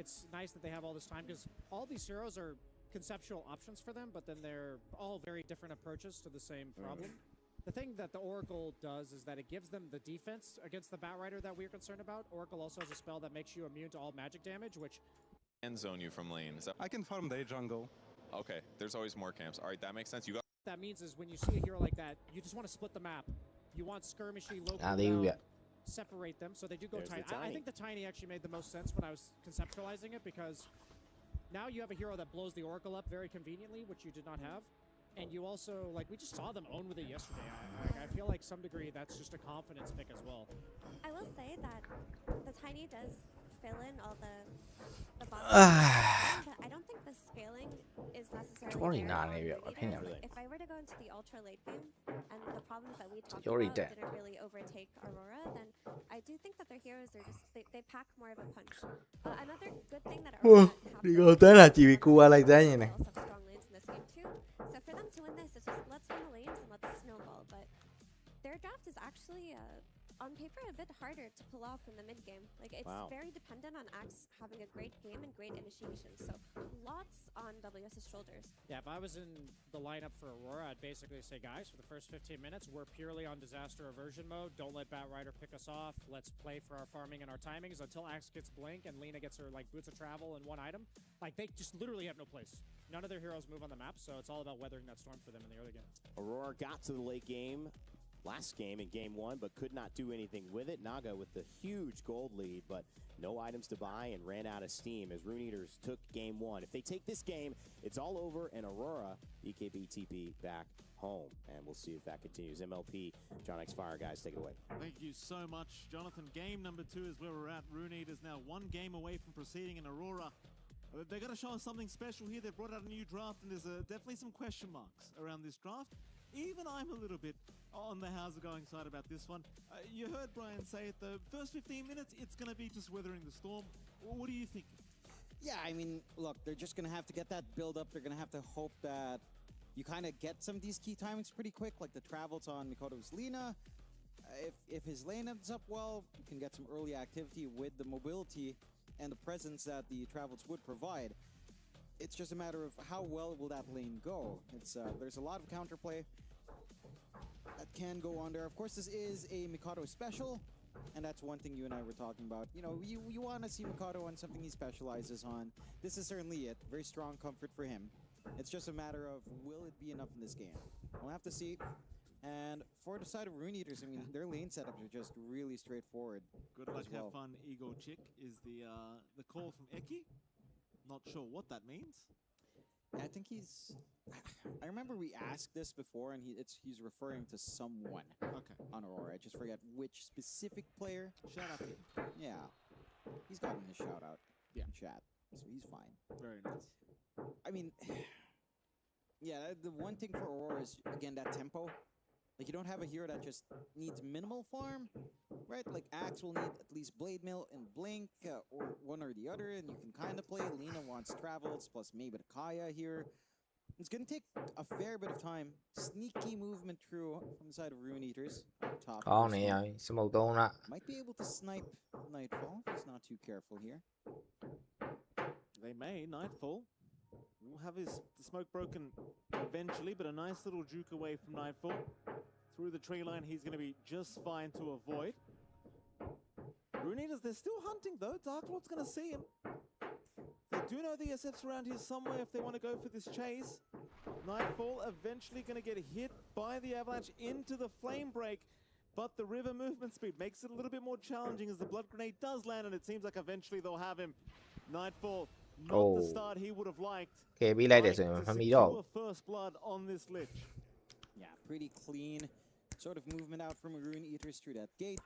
It's nice that they have all this time because all these heroes are conceptual options for them, but then they're all very different approaches to the same problem. The thing that the Oracle does is that it gives them the defense against the Batrider that we're concerned about. Oracle also has a spell that makes you immune to all magic damage, which end zone you from lane. Is that I can farm their jungle. Okay, there's always more camps. All right, that makes sense. You got that means is when you see a hero like that, you just want to split the map. You want skirmishy, low they cooldown, separate them, so they do go There's tiny. the Tiny. I think the Tiny actually made the most sense when I was conceptualizing it because now you have a hero that blows the Oracle up very conveniently, which you did not have. And you also, like, we just saw them own with it yesterday. I feel like some degree that's just a confidence pick as well. I will say that the Tiny does fill in all the boxes, but I don't think the scaling is necessarily there on Rooney. If I were to go into the ultra late game and the problems that we talked about didn't really overtake Aurora, then I do think that their heroes are just they pack more of a punch. Another good thing that Aurora have strong lanes in this game too. So for them to win this, it's just let's win the lanes and let's snowball. But their draft is actually on paper a bit harder to pull off in the mid game. Like it's very dependent on Axe having a great game and great initiation. So lots on WS's shoulders. Yeah, if I was in the lineup for Aurora, I'd basically say, guys, for the first 15 minutes, we're purely on disaster aversion mode. Don't let Batrider pick us off. Let's play for our farming and our timings until Axe gets blink and Lina gets her like boots of travel and one item. Like they just literally have no place. None of their heroes move on the map, so it's all about weathering that storm for them in the early game. Aurora got to the late game last game in game 1, but could not do anything with it. Naga with the huge gold lead, but no items to buy and ran out of steam as Rune Eaters took game 1. If they take this game, it's all over, and Aurora, BKB TP back home. And we'll see if that continues. MLP, John X Fire, guys, take it away. Thank you so much, Jonathan. Game number 2 is where we're at. Rune Eaters now 1 game away from proceeding in Aurora. They got to show us something special here. They brought out a new draft, and there's definitely some question marks around this draft. Even I'm a little bit on the how's it going side about this one. You heard Brian say it, the first 15 minutes, it's going to be just weathering the storm. What do you think? Yeah, I mean, look, they're just going to have to get that build up. They're going to have to hope that you kind of get some of these key timings pretty quick, like the travels on Mikoto's Lina. If his lane ends up well, you can get some early activity with the mobility and the presence that the travels would provide. It's just a matter of how well will that lane go. It's there's a lot of counterplay that can go on there. Of course, this is a Mikado special, and that's one thing you and I were talking about. You know, you want to see Mikado on something he specializes on. This is certainly it. Very strong comfort for him. It's just a matter of will it be enough in this game. We'll have to see. And for the side of Rune Eaters, I mean, their lane setups are just really straightforward. Good luck, have fun, Ego Chick is the call from Eki. Not sure what that means. I think he's... I remember we asked this before, and he's referring to someone on Aurora. I just forget which specific player. Shout out to him. Yeah. He's gotten his shout out in chat, so he's fine. Very nice. I mean, yeah, the one thing for Aurora is, again, that tempo. Like, you don't have a hero that just needs minimal farm, right? Like, Axe will need at least Blade Mill and Blink, or one or the other, and you can kind of play. Lina wants Travels, plus maybe the Kaya here. It's going to take a fair bit of time. Sneaky movement through from the side of Rune Eaters. Top. Might be able to snipe Nightfall if he's not too careful here. They may. Nightfall will have the smoke broken eventually, but a nice little juke away from Nightfall. Through the tree line, he's going to be just fine to avoid. Rune Eaters, they're still hunting though. Dark Lord's going to see him. They do know the SF's around here somewhere if they want to go for this chase. Nightfall eventually going to get hit by the avalanche into the flame break, but the river movement speed makes it a little bit more challenging as the blood grenade does land, and it seems like eventually they'll have him. Nightfall, not the start he would have liked. Okay, be like this, first blood on this lich. Yeah, pretty clean sort of movement out from Rune Eaters through that gate.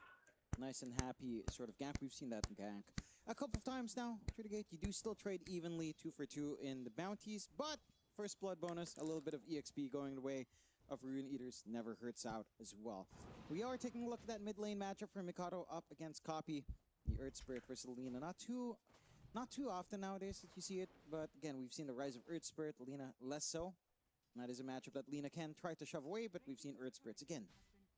Nice and happy sort of gank. We've seen that gank a couple of times now through the gate. You do still trade evenly 2 for 2 in the bounties, but first blood bonus, a little bit of EXP going the way of Rune Eaters never hurts out as well. We are taking a look at that mid lane matchup for Mikado up against Copy, the Earth Spirit versus Lina. Not too often nowadays that you see it, but again, we've seen the rise of Earth Spirit, Lina less so. And that is a matchup that Lina can try to shove away, but we've seen Earth Spirits again.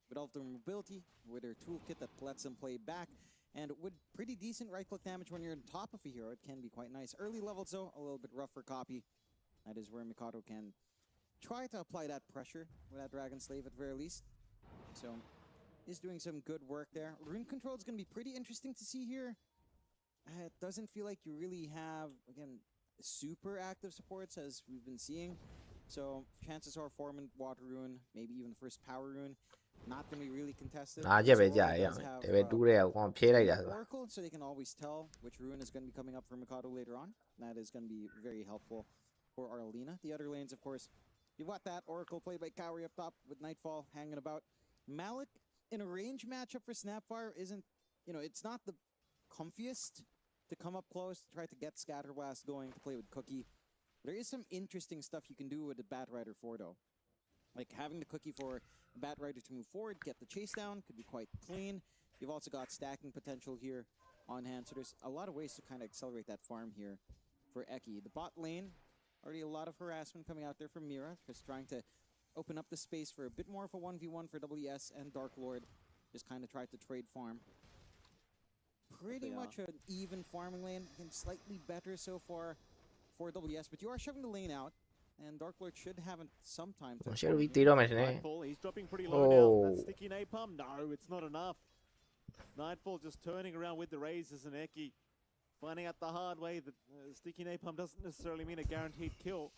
With all their mobility, with their toolkit that lets them play back, and with pretty decent right-click damage when you're on top of a hero, it can be quite nice. Early levels, though, a little bit rougher Copy. That is where Mikado can try to apply that pressure with that Dragon Slave at very least. So, he's doing some good work there. Rune Control is going to be pretty interesting to see here. It doesn't feel like you really have, again, super active supports as we've been seeing. So chances are Foreman, Water Rune, maybe even the first Power Rune, not going to be really contested. Oracle, so they can always tell which rune is going to be coming up for Mikado later on. That is going to be very helpful for our Lina. The other lanes, of course, You've got that Oracle played by Kauri up top with Nightfall hanging about. Malik in a range matchup for Snapfire isn't, it's not the comfiest to come up close to try to get Scatterblast going to play with Cookie. There is some interesting stuff you can do with the Bat Rider 4 though. Like having the Cookie for Bat Rider to move forward, get the chase down, could be quite clean. You've also got stacking potential here on hand, so there's a lot of ways to kind of accelerate that farm here for Eki. The bot lane, already a lot of harassment coming out there from Mira, just trying to open up the space for a bit more of a 1v1 for WS, and Dark Lord just kind of tried to trade farm. Pretty much an even farming lane, and slightly better so far for WS, but you are shoving the lane out. And Dark Lord should have some time to... Nightfall, he's dropping pretty low now. That sticky napalm, no, it's not enough. Nightfall just turning around with the razors, and Eki finding out the hard way that sticky napalm doesn't necessarily mean a guaranteed kill.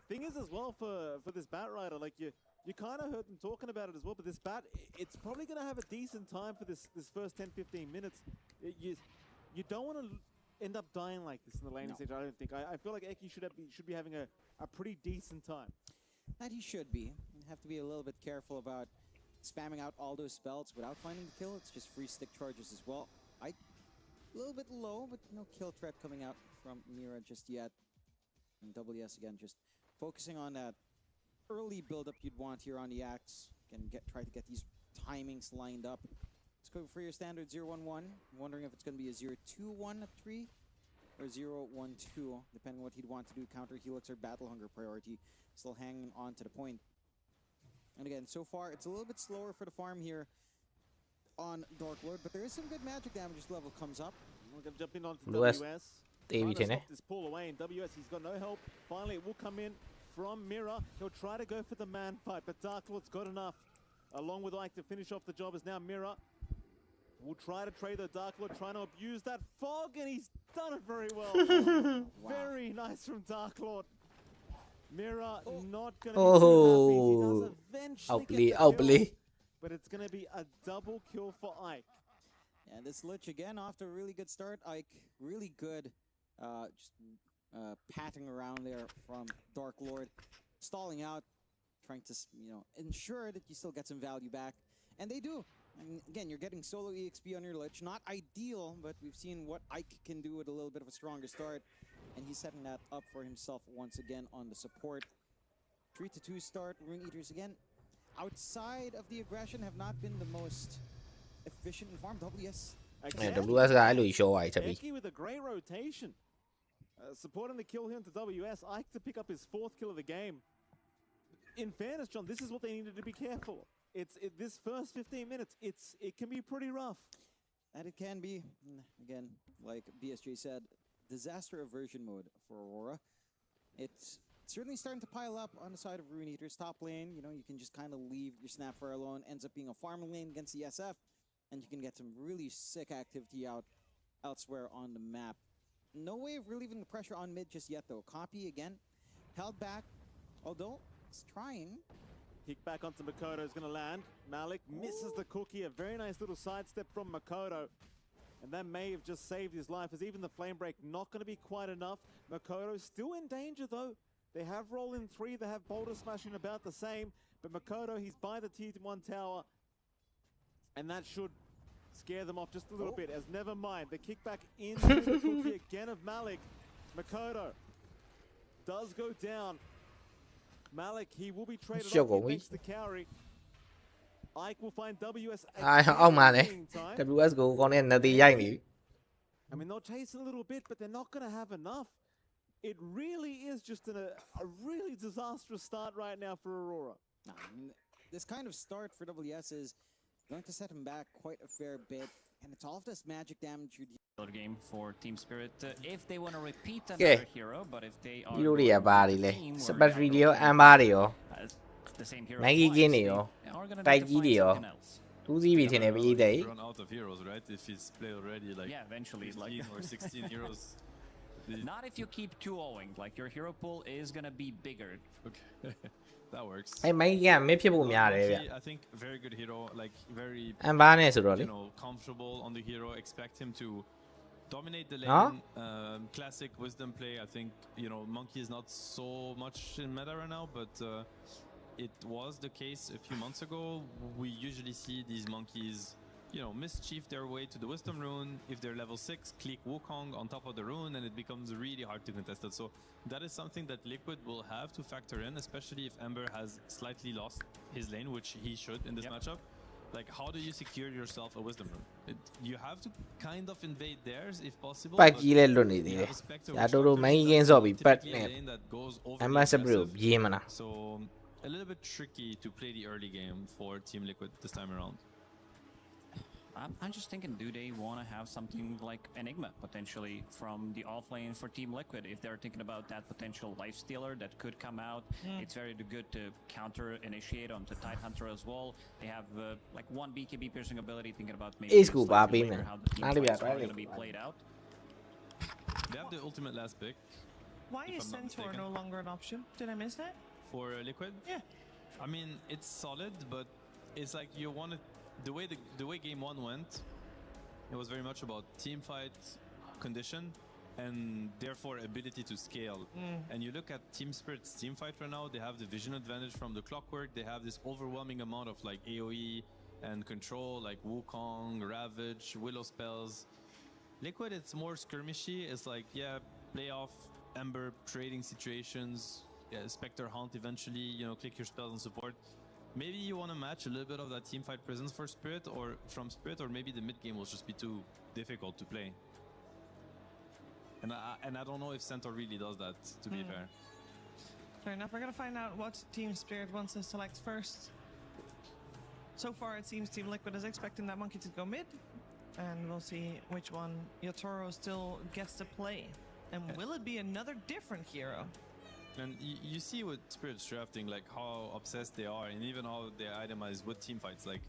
Thing is as well for this Bat Rider, like you kind of heard them talking about it as well, but this Bat, it's probably going to have a decent time for this first 10-15 minutes. You don't want to end up dying like this in the laning stage, I don't think. I feel like Eki should be having a pretty decent time. That he should be. You have to be a little bit careful about spamming out all those spells without finding the kill. It's just free stick charges as well. A little bit low, but no kill threat coming out from Mira just yet. And WS again just focusing on that early build-up you'd want here on the Axe. Again, try to get these timings lined up. Let's go for your standard 0-1-1. I'm wondering if it's going to be a 0-2-1-3 or 0-1-2, depending on what he'd want to do. Counter Helix or Battle Hunger priority. Still hanging on to the point. And again, so far, it's a little bit slower for the farm here on Dark Lord, but there is some good magic damage as level comes up. We're going to jump in onto WS. Trying to stop this pull away, and WS, he's got no help. Finally, it will come in from Mira. He'll try to go for the man fight, but Dark Lord's got enough. Along with Ike to finish off the job is now Mira. We'll try to trade the Dark Lord, trying to abuse that fog, and he's done it very well. Very nice from Dark Lord. Mira not going to be too happy. He does eventually get the kill, but it's going to be a double kill for Ike. And this Lich again off to a really good start. Ike really good, just patting around there from Dark Lord, stalling out, trying to ensure that you still get some value back, and they do. I mean, again, you're getting solo EXP on your Lich. Not ideal, but we've seen what Ike can do with a little bit of a stronger start. And he's setting that up for himself once again on the support. 3-2 start. Rune Eaters again, outside of the aggression, have not been the most efficient in farm. WS. Eki with a great rotation. Supporting the kill here into WS. Ike to pick up his 4th kill of the game. In fairness, John, this is what they needed to be careful of. This first 15 minutes, it can be pretty rough. And it can be, again, like BSJ said, disaster aversion mode for Aurora. It's certainly starting to pile up on the side of Rune Eater's top lane. You can just kind of leave your Snapfire alone. Ends up being a farming lane against the SF, and you can get some really sick activity elsewhere on the map. No way of relieving the pressure on mid just yet, though. Copy again, held back, although it's trying. Kick back onto Makoto is going to land. Malik misses the cookie. A very nice little sidestep from Makoto. And that may have just saved his life, as even the flame break not going to be quite enough. Makoto still in danger, though. They have roll in 3. They have boulder smashing about the same. But Makoto, he's by the T1 tower. And that should scare them off just a little bit, as never mind. The kickback into the cookie again of Malik. Makoto does go down. Malik, he will be traded off against the Kauri. Ike will find WS. Ông mà này, WS của con này là tí nhanh nhỉ? I mean, they'll chase a little bit, but they're not going to have enough. It really is just a really disastrous start right now for Aurora. This kind of start for WS is going to set him back quite a fair bit, and it's all of this magic damage you game for Team Spirit if they want to repeat another hero, but if they are video này bà đi lên, Super video em bà đi rồi, mấy cái kia này rồi, tay gì đi rồi, tú gì bị thế này bị đấy. Yeah, eventually, like 16 heroes. Not if you keep 2-0ing, like your hero pool is gonna be bigger. Okay. That works. Hey, mấy cái mấy phiếu bùm nhà đấy. I think very good hero, like very em bà này rồi đấy. Comfortable on the hero. Expect him to dominate the lane. Classic wisdom play. I think, you know, Monkey is not so much in meta right now, but it was the case a few months ago. We usually see these monkeys, you know, mischief their way to the wisdom rune. If they're level 6, click Wukong on top of the rune, and it becomes really hard to contest it. So that is something that Liquid will have to factor in, especially if Ember has slightly lost his lane, which he should in this matchup. Like, how do you secure yourself a wisdom rune? You have to kind of invade theirs if possible. But you let alone it. I don't know many games of it, but I'm a Sabrina. So a little bit tricky to play the early game for Team Liquid this time around. I'm just thinking, do they want to have something like Enigma potentially from the offlane for Team Liquid? If they're thinking about that potential life stealer that could come out, it's very good to counter initiate onto Tidehunter as well. They have like one BKB piercing ability, thinking about maybe it's cool, how the team fights are going to be played out. They have the ultimate last pick. Why is Centaur no longer an option? Did I miss that? For Liquid? Yeah. I mean, it's solid, but it's like you want to. The way game 1 went, it was very much about team fight, condition, and therefore ability to scale. And you look at Team Spirit's team fight right now, they have the vision advantage from the clockwork. They have this overwhelming amount of like AoE and control, like Wukong, Ravage, Willow spells. Liquid, it's more skirmishy. It's like, yeah, play off Ember, trading situations, Spectre Haunt eventually, you know, click your spells and support. Maybe you want to match a little bit of that team fight presence for Spirit or from Spirit, or maybe the mid game will just be too difficult to play. And I don't know if Centaur really does that, to be fair. Fair enough. We're gonna find out what Team Spirit wants to select first. So far, it seems Team Liquid is expecting that monkey to go mid, and we'll see which one Yotaro still gets to play. And will it be another different hero? And you see with Spirit's drafting, like how obsessed they are, and even how they itemize with team fights. Like,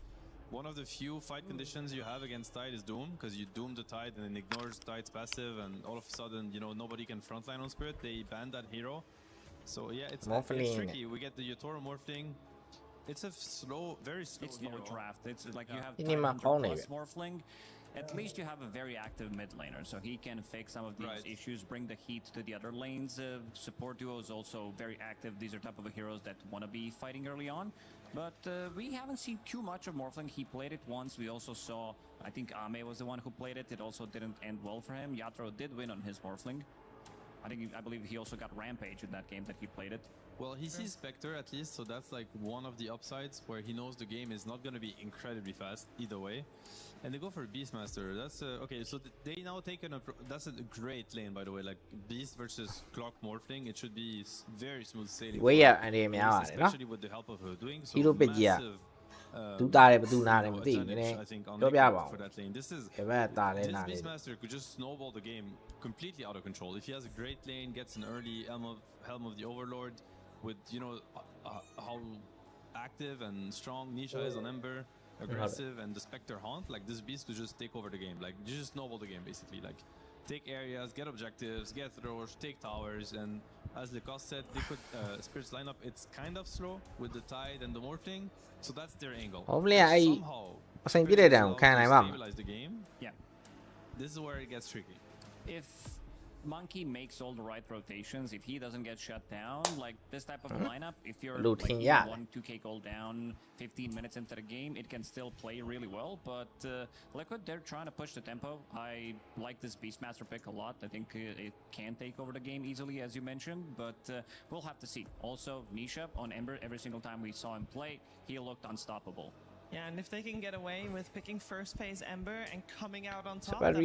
one of the few fight conditions you have against Tide is Doom, because you Doom the Tide and it ignores Tide's passive, and all of a sudden, you know, nobody can frontline on Spirit. They ban that hero. So yeah, it's tricky. We get the Yotaro Morphling. It's a slow, very slow draft. It's like you have Tidehunter plus Morphling. At least you have a very active mid laner, so he can fix some of these issues, bring the heat to the other lanes. Support duo is also very active. These are type of heroes that want to be fighting early on. But we haven't seen too much of Morphling. He played it once. We also saw, I think Ame was the one who played it. It also didn't end well for him. Yatoro did win on his Morphling. I believe he also got Rampage in that game that he played it. Well, he sees Spectre at least, so that's like one of the upsides where he knows the game is not going to be incredibly fast either way. And they go for Beastmaster. That's okay. So they now take an approach. That's a great lane, by the way. Like Beast versus Clock Morphling, it should be very smooth sailing. Especially with the help of her doing so. Massive advantage, I think, on for that lane. This Beastmaster could just snowball the game completely out of control. If he has a great lane, gets an early Helm of the Overlord, with, you know, how active and strong Nisha is on Ember, aggressive, and the Spectre Haunt, like this Beast could just take over the game. Like, you just snowball the game basically. Like, take areas, get objectives, get throws, take towers, and as Lacoste said, Liquid Spirit's lineup, it's kind of slow with the Tide and the Morphling, so that's their angle. Hopefully somehow stabilize the game. Yeah. This is where it gets tricky. If Monkey makes all the right rotations, if he doesn't get shut down, like this type of lineup, if you're like 1-2k gold down 15 minutes into the game, it can still play really well. But Liquid, they're trying to push the tempo. I like this Beastmaster pick a lot. I think it can take over the game easily, as you mentioned, but we'll have to see. Also, Nisha on Ember, every single time we saw him play, he looked unstoppable. Yeah, and if they can get away with picking first phase Ember and coming out on top, that's a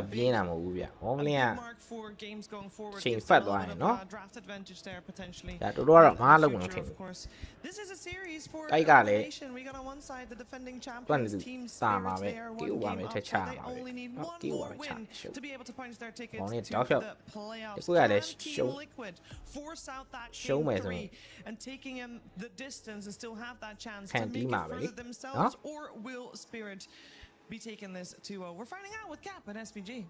big mark for games going forward. Draft advantage there potentially. Of course, this is a series for elimination. We got on one side the defending champions, Team Spirit. They are one game up. They only need one more win to be able to punch their tickets to the playoffs. Can Team Liquid force out that game 3 and taking him the distance and still have that chance to make it further themselves, or will Spirit be taking this to we're finding out with Cap and SPG.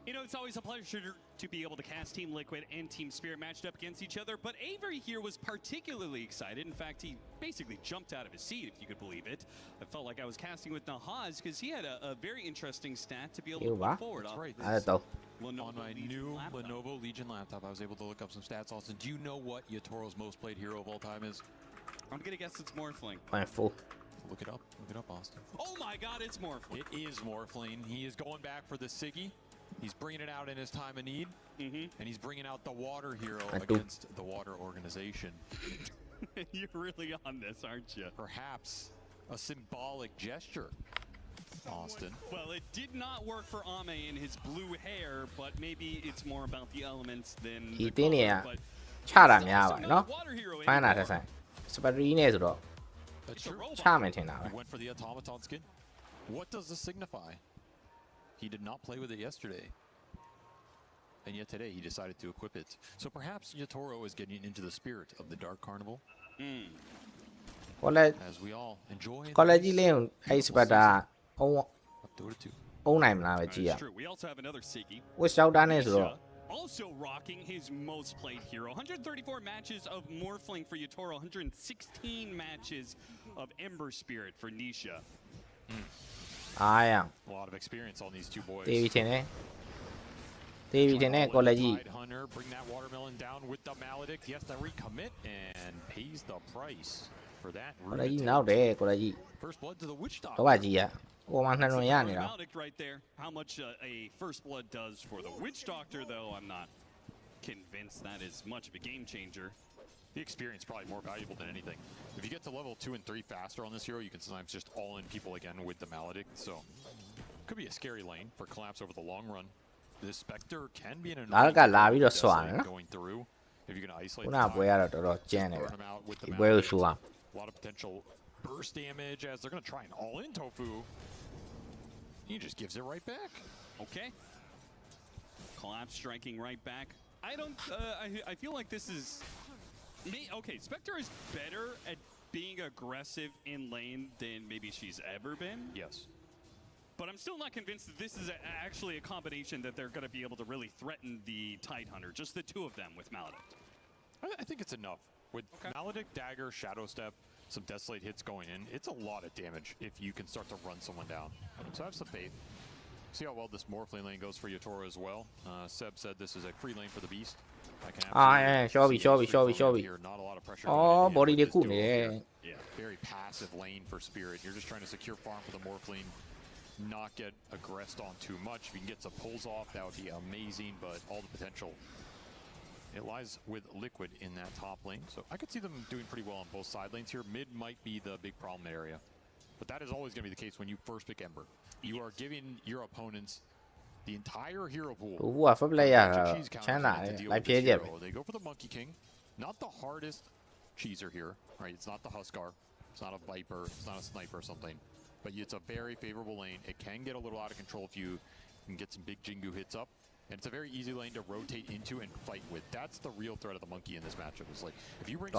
You know, it's always a pleasure to be able to cast Team Liquid and Team Spirit matched up against each other, but Avery here was particularly excited. In fact, he basically jumped out of his seat, if you could believe it. I felt like I was casting with Nahaz because he had a very interesting stat to be able to put forward. That's right. On my new Lenovo Legion laptop, I was able to look up some stats. Austin, do you know what Yatoro's most played hero of all time is? I'm going to guess it's Morphling. Full. Look it up. Look it up, Austin. Oh my god, it's Morphling. It is Morphling. He is going back for the Siggy. He's bringing it out in his time of need. And he's bringing out the water hero against the water organization. You're really on this, aren't you? Perhaps a symbolic gesture, Austin. Well, it did not work for Ame in his blue hair, but maybe it's more about the elements than the color, but ချတာများပါเนาะ Find တာတက်ဆိုင် Spattery နဲ့ဆိုတော့ ချမယ်ထင်တာပဲ He went for the automaton skin. What does this signify? He did not play with it yesterday. And yet today he decided to equip it. So perhaps Yatoro is getting into the spirit of the Dark Carnival. As we all enjoy. ကော်ကြီးလေးအဲ့ Spatter အုံးနိုင်မလားပဲကြည့်ရ We also have another Siggy. Which Shouter နဲ့ဆိုတော့ Also rocking his most played hero. 134 matches of Morphling for Yatoro. 116 matches of Ember Spirit for Nisha. A lot of experience on these two boys. David ထင်တယ် David ထင်တယ်ကော်ကြီး Hunter bring that watermelon down with the Maledict. He has to recommit and pays the price for that. ကော်ကြီးနောက်တယ်ကော်ကြီး First blood to the Witch Doctor. တော့ကြီးอ่ะဟိုမှာနှလုံးရနေတာ Right there. How much a first blood does for the Witch Doctor, though, I'm not convinced that is much of a game changer. The experience probably more valuable than anything. If you get to level 2 and 3 faster on this hero, you can sometimes just all in people again with the Maledict. So could be a scary lane for collapse over the long run. This Spectre can be an annoying going through. If you're gonna isolate the burn him out with the Maledict. A lot of potential burst damage as they're gonna try and all in Tofu. He just gives it right back. Okay. Collapse striking right back. I don't. I feel like this is. Okay, Spectre is better at being aggressive in lane than maybe she's ever been. Yes. But I'm still not convinced that this is actually a combination that they're going to be able to really threaten the Tidehunter. Just the two of them with Maledict. I think it's enough. With Maledict, Dagger, Shadow Step, some Desolate hits going in, it's a lot of damage if you can start to run someone down. So have some faith. See how well this Morphling lane goes for Yatoro as well. Seb said this is a free lane for the Beast. Show me. Not a lot of pressure. Oh, body de cool. Yeah, very passive lane for Spirit. You're just trying to secure farm for the Morphling, not get aggressed on too much. If you can get some pulls off, that would be amazing, but all the potential, it lies with Liquid in that top lane. So I could see them doing pretty well on both side lanes here. Mid might be the big problem area. But that is always going to be the case when you first pick Ember. You are giving your opponents the entire hero pool. They go for the Monkey King. Not the hardest cheeser here, right? It's not the Huskar. It's not a Viper. It's not a Sniper or something. But it's a very favorable lane. It can get a little out of control if you can get some big Jingu hits up. And it's a very easy lane to rotate into and fight with. That's the real threat of the Monkey in this matchup. It's like, if you bring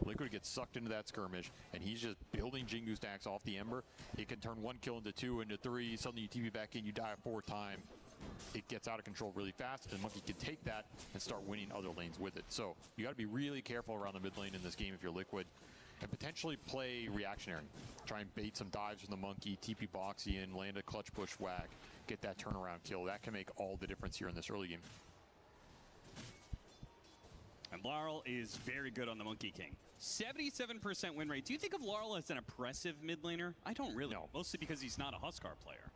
Liquid gets sucked into that skirmish, and he's just building Jingu stacks off the Ember, it can turn 1 kill into 2, into 3, suddenly you TP back in, you die a 4th time. It gets out of control really fast, and Monkey can take that and start winning other lanes with it. So you got to be really careful around the mid lane in this game if you're Liquid, and potentially play reactionary. Try and bait some dives from the Monkey, TP Boxy in, land a clutch push whack, get that turnaround kill. That can make all the difference here in this early game. And Laurel is very good on the Monkey King. 77% win rate. Do you think of Laurel as an oppressive mid laner? I don't really. No. Mostly because he's not a Huskar player,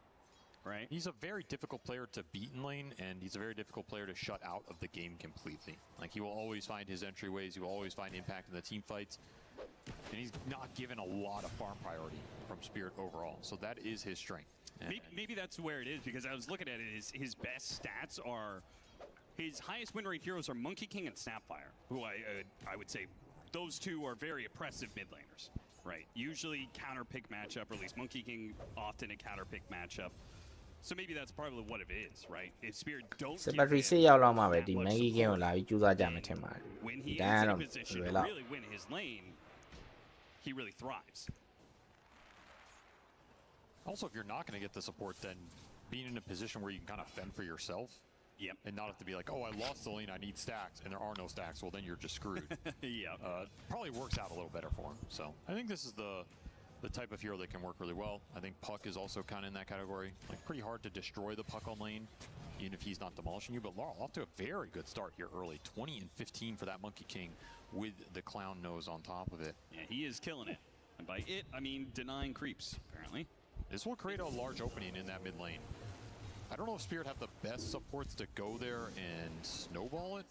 right? He's a very difficult player to beat in lane, and he's a very difficult player to shut out of the game completely. Like, he will always find his entryways. He will always find impact in the team fights. And he's not given a lot of farm priority from Spirit overall. So that is his strength. Maybe that's where it is, because I was looking at it. His best stats are, his highest win rate heroes are Monkey King and Snapfire, who I would say those two are very oppressive mid laners, right? Usually counter pick matchup, or at least Monkey King often a counter pick matchup. So maybe that's probably what it is, right? If Spirit don't when he is in a position to really win his lane, he really thrives. Also, if you're not going to get the support, then being in a position where you can kind of fend for yourself Yep. And not have to be like, oh, I lost the lane, I need stacks, and there are no stacks. Well, then you're just screwed. Yeah. Probably works out a little better for him. So I think this is the type of hero that can work really well. I think Puck is also kind of in that category. Like pretty hard to destroy the Puck on lane, even if he's not demolishing you. But Laurel off to a very good start here early. 20 and 15 for that Monkey King with the clown nose on top of it. Yeah, he is killing it. And by it, I mean denying creeps, apparently. This will create a large opening in that mid lane. I don't know if Spirit have the best supports to go there and snowball it.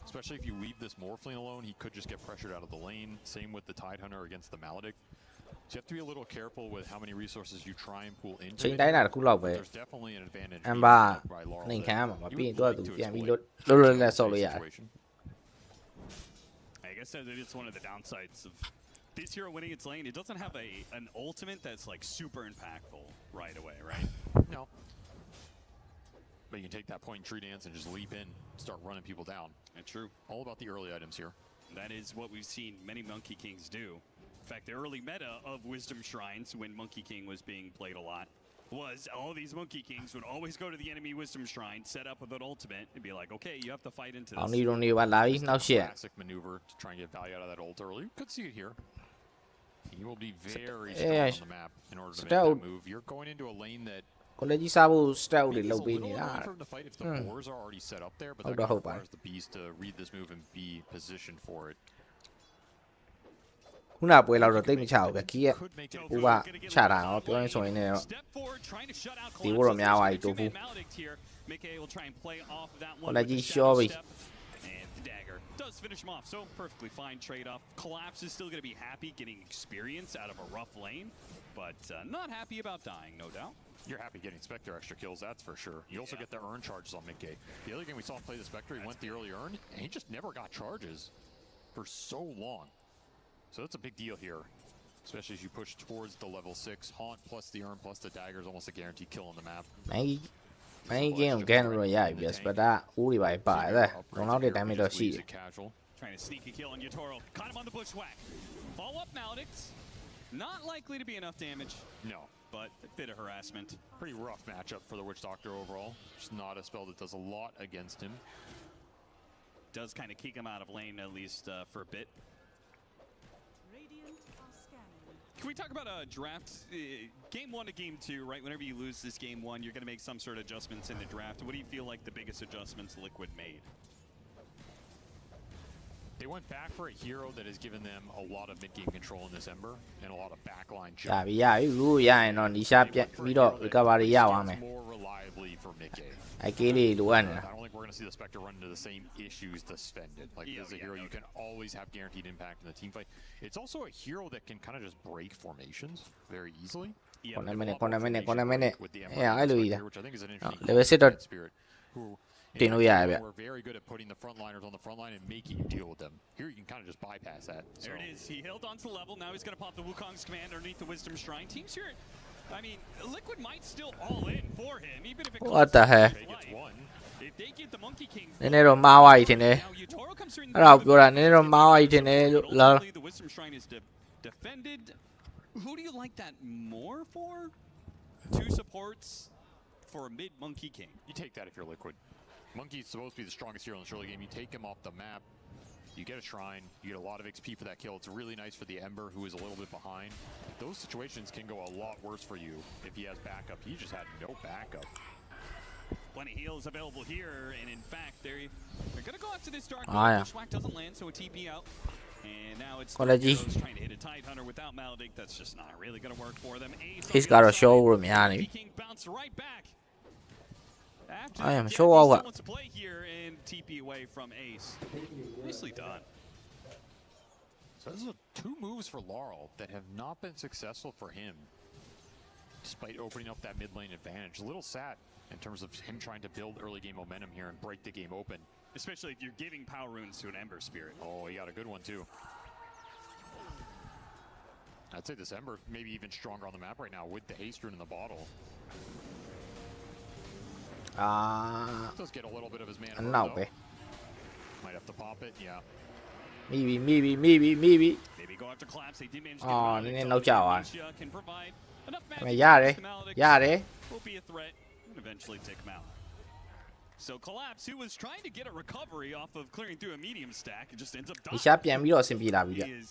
Especially if you leave this Morphling alone, he could just get pressured out of the lane. Same with the Tidehunter against the Maledict. So you have to be a little careful with how many resources you try and pull into it. There's definitely an advantage by Laurel. I guess that it's one of the downsides of this hero winning its lane. It doesn't have an ultimate that's like super impactful right away, right? No. But you can take that point in Tree Dance and just leap in, start running people down. That's true. All about the early items here. That is what we've seen many Monkey Kings do. In fact, the early meta of Wisdom Shrines when Monkey King was being played a lot was all these Monkey Kings would always go to the enemy Wisdom Shrine, set up with an ultimate, and be like, okay, you have to fight into this. Classic maneuver to try and get value out of that ult early. You could see it here. He will be very strong on the map in order to make that move. You're going into a lane that con lấy sao style để lâu pin này đã. If the boars are already set up there, but that requires the beast to read this move and be positioned for it. ခုနပွဲလောက်တော့တိတ်မချဘူးပဲခီးရဲ့ဟိုကချတာရောပြောရင်ဆိုရင်လည်းဒီဘောတော့များသွားပြီတိုးဖူးဟိုလည်းကြီးရှော့ပြီ Does finish him off, so perfectly fine trade-off. Collapse is still going to be happy getting experience out of a rough lane, but not happy about dying, no doubt. You're happy getting Spectre extra kills, that's for sure. You also get the earn charges on mid-game. The other game we saw him play the Spectre, he went the early earn, and he just never got charges for so long. So that's a big deal here, especially as you push towards the level 6. Haunt plus the earn plus the dagger is almost a guaranteed kill on the map. မင်းကင်းကန်လို့ရပြီစပတာဦးတွေပါပါတယ်လုံလောက်တဲ့ damage တော့ရှိတယ် Trying to sneak a kill on Yatoro. Caught him on the bushwhack. Follow up Maledicts. Not likely to be enough damage. No. But a bit of harassment. Pretty rough matchup for the Witch Doctor overall. Just not a spell that does a lot against him. Does kind of kick him out of lane at least for a bit. Can we talk about a draft? Game 1 to game 2, right? Whenever you lose this game 1, you're going to make some sort of adjustments in the draft. What do you feel like the biggest adjustments Liquid made? They went back for a hero that has given them a lot of mid-game control in this Ember and a lot of backline jump. ရပြီလူရရင်တော့ဒီရှာပြပြီးတော့ recovery ရပါမယ် more reliably for mid-game. အကေးလေးလိုအပ်နေတာ I don't think we're going to see the Spectre run into the same issues to spend it. Like this is a hero you can always have guaranteed impact in the team fight. It's also a hero that can kind of just break formations very easily. Con này with the Ember, which I think is an interesting level 6 spirit. Who we're very good at putting the frontliners on the front line and making you deal with them. Here you can kind of just bypass that. So. There it is. He held onto the level. Now he's going to pop the Wukong's command underneath the Wisdom Shrine. Teams here, I mean, Liquid might still all in for him, even if it What the heck? If they get the Monkey King, နည်းနည်းတော့မှားသွားပြီထင်တယ်အဲ့ဒါကိုပြောတာနည်းနည်းတော့မှားသွားပြီထင်တယ်လို့လား the Wisdom Shrine is defended. Who do you like that more for? 2 supports for a mid Monkey King. You take that if you're Liquid. Monkey's supposed to be the strongest hero in this early game. You take him off the map, you get a shrine, you get a lot of XP for that kill. It's really nice for the Ember, who is a little bit behind. Those situations can go a lot worse for you if he has backup. He just had no backup. Plenty of heals available here, and in fact, they're going to go after this Dark Bushwhack doesn't land, so a TP out. And now it's trying to hit a Tidehunter without Maledict. That's just not really going to work for them. He's got a showroom, yeah. King bounce right back. I am so over. Wants to play here and TP away from Ace. Nicely done. So those are 2 moves for Laurel that have not been successful for him, despite opening up that mid lane advantage. A little sad in terms of him trying to build early game momentum here and break the game open. Especially if you're giving power runes to an Ember Spirit. Oh, he got a good one too. I'd say this Ember maybe even stronger on the map right now with the haste rune in the bottle. Does get a little bit of his mana. No, might have to pop it, yeah. Maybe. Maybe go after collapse. They did manage to get နည်းနည်းလောက်ကြပါ can provide enough ရတယ် will be a threat and eventually take him out. So Collapse, who was trying to get a recovery off of clearing through a medium stack, it just ends up dying. ဒီရှာပြန်ပြီးတော့အဆင်ပြေလာပြီဗျ He is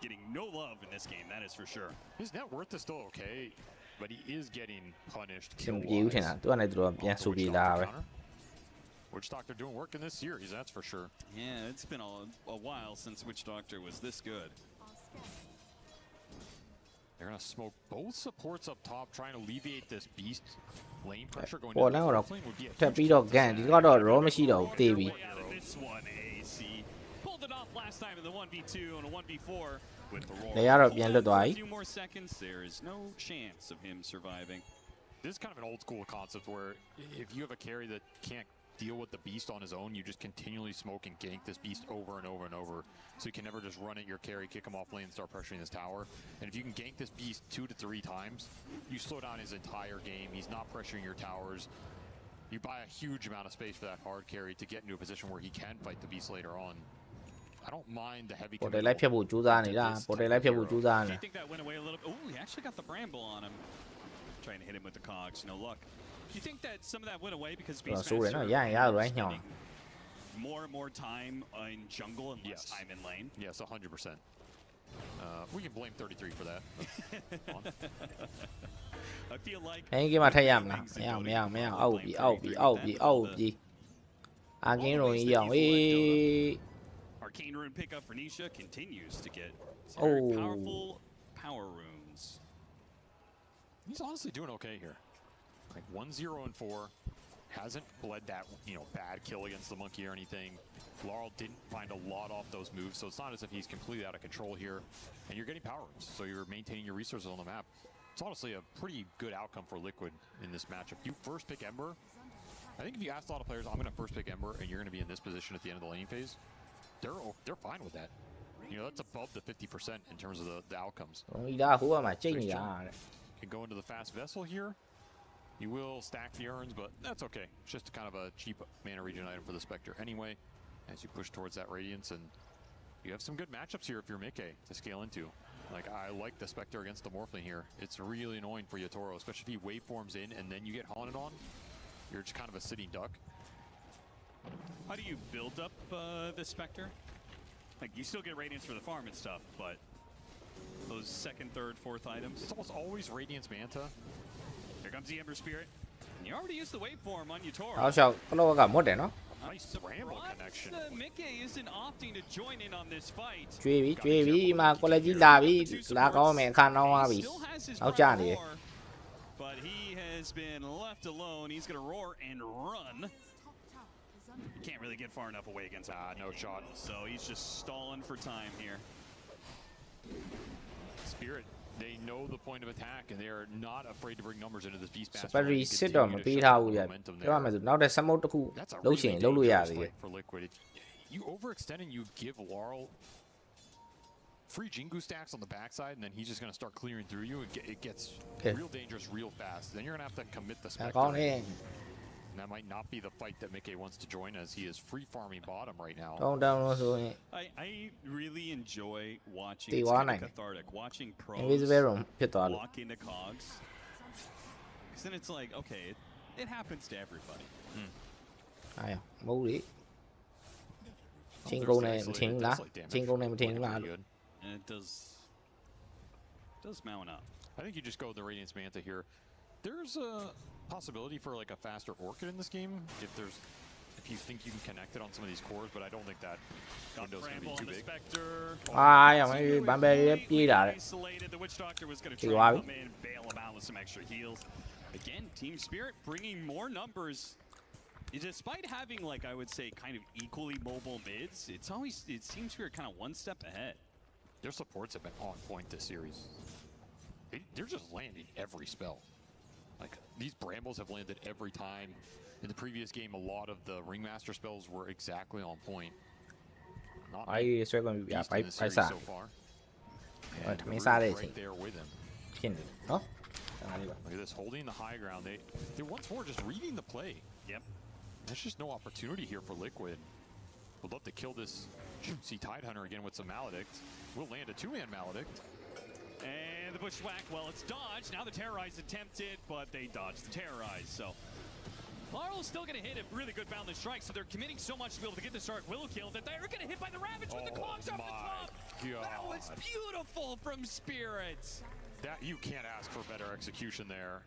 getting no love in this game, that is for sure. His net worth is still okay, but he is getting punished. အဆင်ပြေဘူးထင်တာသူကလည်းသူတို့ပြန်ဆူပြေလာပဲ Witch Doctor doing work in this series, that's for sure. Yeah, it's been a while since Witch Doctor was this good. They're gonna smoke both supports up top, trying to alleviate this beast lane pressure going ပေါ်လန်းကတော့ထပ်ပြီးတော့ကန်ဒီကတော့ raw မရှိတော့ဘူးတေးပြီ This one, AC pulled it off last time in the 1v2 and a 1v4 with the roar. လေကတော့ပြန်လွတ်သွားပြီ A few more seconds, there is no chance of him surviving. This is kind of an old school concept where if you have a carry that can't deal with the beast on his own, you just continually smoke and gank this beast over and over and over. So you can never just run at your carry, kick him off lane, and start pressuring this tower. And if you can gank this beast 2 to 3 times, you slow down his entire game. He's not pressuring your towers. You buy a huge amount of space for that hard carry to get into a position where he can fight the beast later on. I don't mind the heavy ပေါ်တယ်လိုက်ဖြတ်ဖို့ကြိုးစားနေတာပေါ်တယ်လိုက်ဖြတ်ဖို့ကြိုးစားနေ I think that went away a little bit. Oh, he actually got the bramble on him. Trying to hit him with the cogs, no luck. You think that some of that went away because Beastmaster spending more and more time in jungle and less time in lane? Yes, 100%. We can blame 33 for that. I feel like အင်ကြီးမှာထက်ရမလားမရအောက်ပြီအာကင်းရုံကြီးအောင်အေး Arcane Rune pickup for Nisha continues to get some very powerful power runes. He's honestly doing okay here. Like 1-0 and 4, hasn't bled that bad kill against the monkey or anything. Laurel didn't find a lot off those moves, so it's not as if he's completely out of control here. And you're getting power ups, so you're maintaining your resources on the map. It's honestly a pretty good outcome for Liquid in this matchup. You first pick Ember. I think if you ask a lot of players, I'm going to first pick Ember, and you're going to be in this position at the end of the lane phase, they're fine with that. That's above the 50% in terms of the outcomes. You can go into the fast vessel here. You will stack the urns, but that's okay. It's just kind of a cheap mana regen item for the Spectre anyway, as you push towards that Radiance, and you have some good matchups here if you're Mickey to scale into. Like, I like the Spectre against the Morphling here. It's really annoying for Yatoro, especially if he waveforms in and then you get haunted on. You're just kind of a sitting duck. How do you build up the Spectre? Like, you still get Radiance for the farm and stuff, but those second, third, fourth items? It's almost always Radiance Manta. Here comes the Ember Spirit. And you already used the waveform on Yatoro. အောက်ရှောက်ကလောကမွတ်တယ်နော် Nice bramble connection. Mickey isn't opting to join in on this fight. ကျွေးပြီမှာကိုလည်းကြီးလာပြီလာကောင်းမယ်အခါနှောင်းသွားပြီအောက်ကျနေတယ် But he has been left alone. He's going to roar and run. Can't really get far enough away against no shot. So he's just stalling for time here. Spirit, they know the point of attack, and they are not afraid to bring numbers into this beast master. စပရီစစ်တော့မပေးထားဘူးပြပြောရမယ်ဆိုနောက်တဲ့ smoke တစ်ခုလုံးချင်လုံးလို့ရသေးတယ် for Liquid. You overextend and you give Laurel free Jingu stacks on the backside, and then he's just going to start clearing through you. It gets real dangerous real fast. Then you're going to have to commit the Spectre. And that might not be the fight that Mickey wants to join, as he is free farming bottom right now. I really enjoy watching. It's kind of cathartic watching pros walk into cogs. Because then it's like, okay, it happens to everybody. 係啊冇理進攻你唔停啦進攻你唔停啦 And it does mount up. I think you just go with the Radiance Manta here. There's a possibility for like a faster Orchid in this game if you think you can connect it on some of these cores, but I don't think that window's going to be too big. ဘန်ဘယ်လေးပြေးတာတဲ့ The Witch Doctor was going to try to come in, bail him out with some extra heals. Again, Team Spirit bringing more numbers. Despite having, like, I would say, kind of equally mobile mids, it seems Spirit kind of one step ahead. Their supports have been on point this series. They're just landing every spell. Like, these Brambles have landed every time. In the previous game, a lot of the Ringmaster spells were exactly on point. Not I swear going to be so far. And right there with him. Look at this, holding the high ground. They once more just reading the play. Yep. There's just no opportunity here for Liquid. Would love to kill this juicy Tidehunter again with some Maledict. We'll land a 2-man Maledict. And the Bushwhack, well, it's dodged. Now the Terrorize attempted, but they dodged the Terrorize, so Laurel's still going to hit a really good boundless strike, so they're committing so much to be able to get this Dark Willow kill that they're going to hit by the Ravage with the Cogs off the top. God. That was beautiful from Spirits. That you can't ask for better execution there.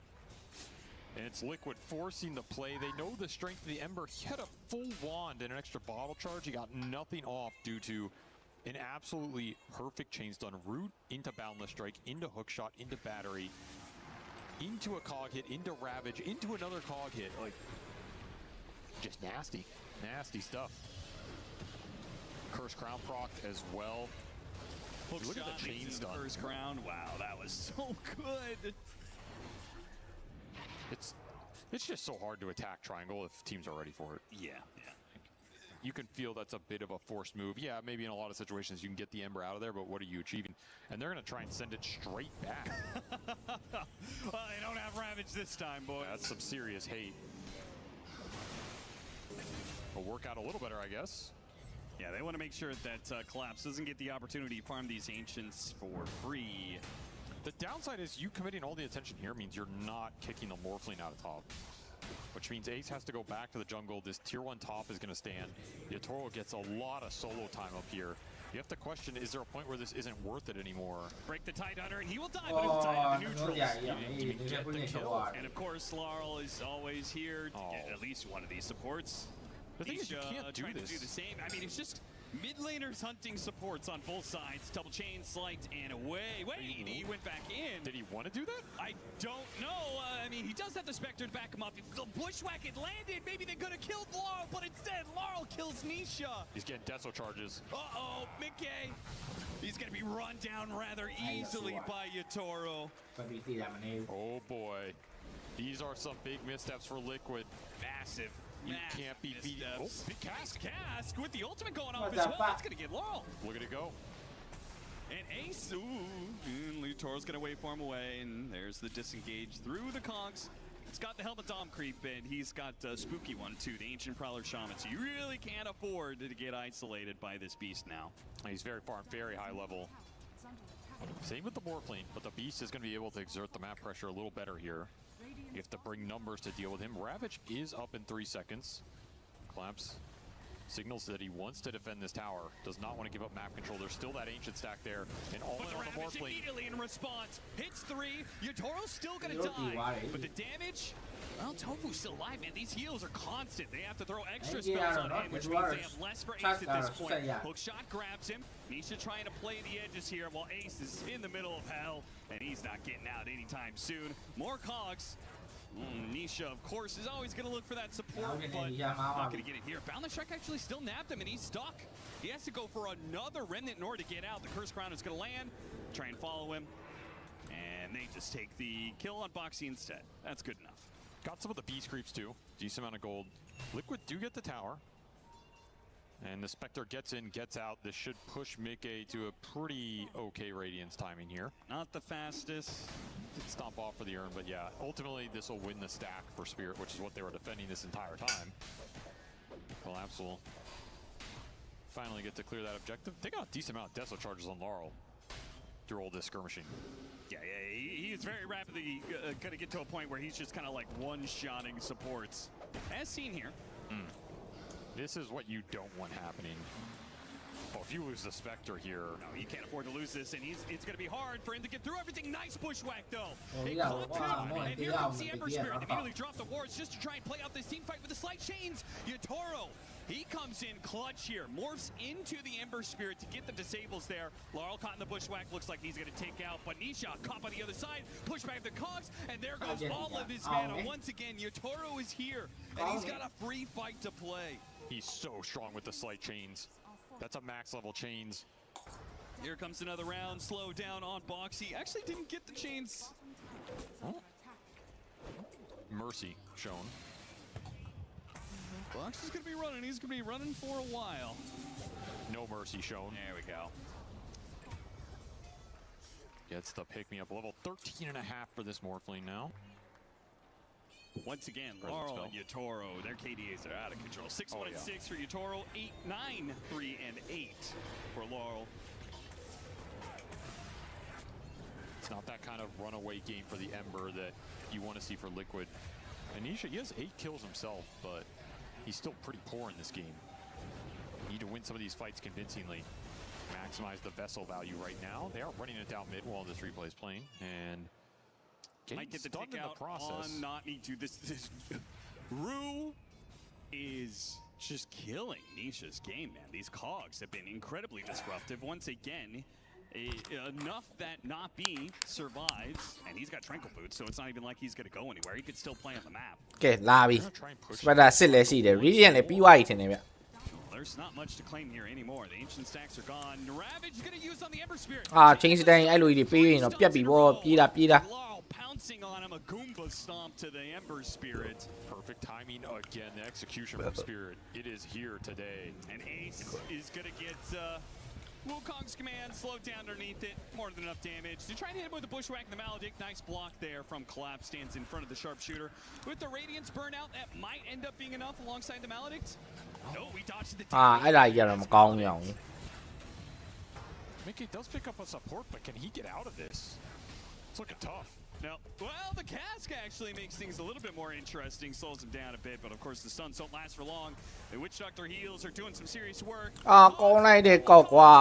And it's Liquid forcing the play. They know the strength of the Ember. He had a full wand and an extra bottle charge. He got nothing off due to an absolutely perfect chain stun route into Boundless Strike, into Hookshot, into Battery, into a cog hit, into Ravage, into another cog hit. Like, just nasty, nasty stuff. Curse Crown procced as well. Look at the chain stun. First crown. Wow, that was so good. It's just so hard to attack triangle if teams are ready for it. Yeah. You can feel that's a bit of a forced move. Yeah, maybe in a lot of situations you can get the Ember out of there, but what are you achieving? And they're going to try and send it straight back. Well, they don't have Ravage this time, boys. That's some serious hate. Will work out a little better, I guess. Yeah, they want to make sure that Collapse doesn't get the opportunity to farm these Ancients for free. The downside is you committing all the attention here means you're not kicking the Morphling out of top. Which means Ace has to go back to the jungle. This tier 1 top is going to stand. Yatoro gets a lot of solo time up here. You have to question, is there a point where this isn't worth it anymore? Break the Tide Hunter, and he will die, but he'll die to the neutrals. Yeah. And of course, Laurel is always here to get at least one of these supports. The thing is, you can't do this. To do the same. I mean, it's just mid laners hunting supports on both sides. Double chain, slight, and away. Wait, he went back in. Did he want to do that? I don't know. I mean, he does have the Spectre to back him up. If the Bushwhack had landed, maybe they could have killed Laurel, but instead, Laurel kills Nisha. He's getting Deso charges. Uh-oh, Mickey. He's going to be run down rather easily by Yatoro. Oh, boy. These are some big missteps for Liquid. Massive. You can't be beat. Oh, big Cask. Cask with the ultimate going off as well. That's going to get Laurel. Look at it go. And Ace, and Yatoro's going to wait for him away, and there's the disengage through the cogs. It's got the Helmet Dom creep, and he's got a spooky one too, the Ancient Prowler Shaman. So you really can't afford to get isolated by this beast now. He's very far and very high level. Same with the Morphling, but the beast is going to be able to exert the map pressure a little better here. You have to bring numbers to deal with him. Ravage is up in 3 seconds. Collapse signals that he wants to defend this tower. Does not want to give up map control. There's still that Ancient stack there. And all in on the Morphling. Immediately in response. Hits 3. Yatoro's still going to die. But the damage... Well, Tofu's still alive, man. These heals are constant. They have to throw extra spells on him, which means they have less for Ace at this point. Hookshot grabs him. Nisha trying to play the edges here while Ace is in the middle of hell, and he's not getting out anytime soon. More cogs. Nisha, of course, is always going to look for that support, but not going to get it here. Boundless Strike actually still nabbed him, and he's stuck. He has to go for another Remnant in order to get out. The Curse Crown is going to land. Try and follow him. And they just take the kill on Boxy instead. That's good enough. Got some of the beast creeps too. Decent amount of gold. Liquid do get the tower. And the Spectre gets in, gets out. This should push Mickey to a pretty okay Radiance timing here. Not the fastest. Did stomp off for the urn, but yeah, ultimately this will win the stack for Spirit, which is what they were defending this entire time. Collapse will finally get to clear that objective. They got a decent amount of Deso charges on Laurel through all this skirmishing. Yeah, he's very rapidly going to get to a point where he's just kind of like one-shotting supports. As seen here. This is what you don't want happening. Oh, if you lose the Spectre here. No, you can't afford to lose this, and it's going to be hard for him to get through everything. Nice Bushwhack, though. And here comes the Ember Spirit. They immediately drop the wards just to try and play out this team fight with the slight chains. Yatoro, he comes in clutch here. Morphs into the Ember Spirit to get the disables there. Laurel caught in the Bushwhack. Looks like he's going to take out, but Nisha caught by the other side. Push back the cogs, and there goes all of his mana. Once again, Yatoro is here, and he's got a free fight to play. He's so strong with the slight chains. That's a max level chains. Here comes another round. Slow down on Boxy. Actually didn't get the chains. Mercy shown. Boxy's going to be running. He's going to be running for a while. No mercy shown. There we go. Gets the pick-me-up. Level 13.5 for this Morphling now. Once again, Laurel and Yatoro, their KDAs are out of control. 6-1 and 6 for Yatoro, 8-9, 3 and 8 for Laurel. It's not that kind of runaway game for the Ember that you want to see for Liquid. Anisha, he has 8 kills himself, but he's still pretty poor in this game. You need to win some of these fights convincingly. Maximize the vessel value right now. They are running it down mid while this replay is playing, and might get the tick out on not need to. This Rue is just killing Nisha's game, man. These cogs have been incredibly disruptive. Once again, enough that not B survives, and he's got Tranquil Boots, so it's not even like he's going to go anywhere. He could still play on the map. Okay, lobby. Spider စစ်လည်းရှိတယ် region လည်းပြီးသွားပြီထင်တယ်ဗျ There's not much to claim here anymore. The ancient stacks are gone. Ravage is going to use on the Ember Spirit. အာ change တိုင်းအဲ့လိုကြီးတွေပေးရင်တော့ပြတ်ပြီပေါ့ပြေးတာ pouncing on him, a Goomba stomp to the Ember Spirit. Perfect timing again. The execution from Spirit. It is here today. And Ace is going to get Wukong's command slowed down underneath it. More than enough damage. They're trying to hit him with the Bushwhack and the Maledict. Nice block there from Collapse. Stands in front of the Sharpshooter. With the Radiance burnout, that might end up being enough alongside the Maledict. No, we dodged the အဲ့ဒါကြီးကတော့မကောင်းဘူးအောင် Mickey does pick up a support, but can he get out of this? It's looking tough. No. Well, the cask actually makes things a little bit more interesting, slows him down a bit, but of course the stuns don't last for long. The Witch Doctor heals are doing some serious work. အာကောင်းလိုက်တဲ့ကောက်ကွာ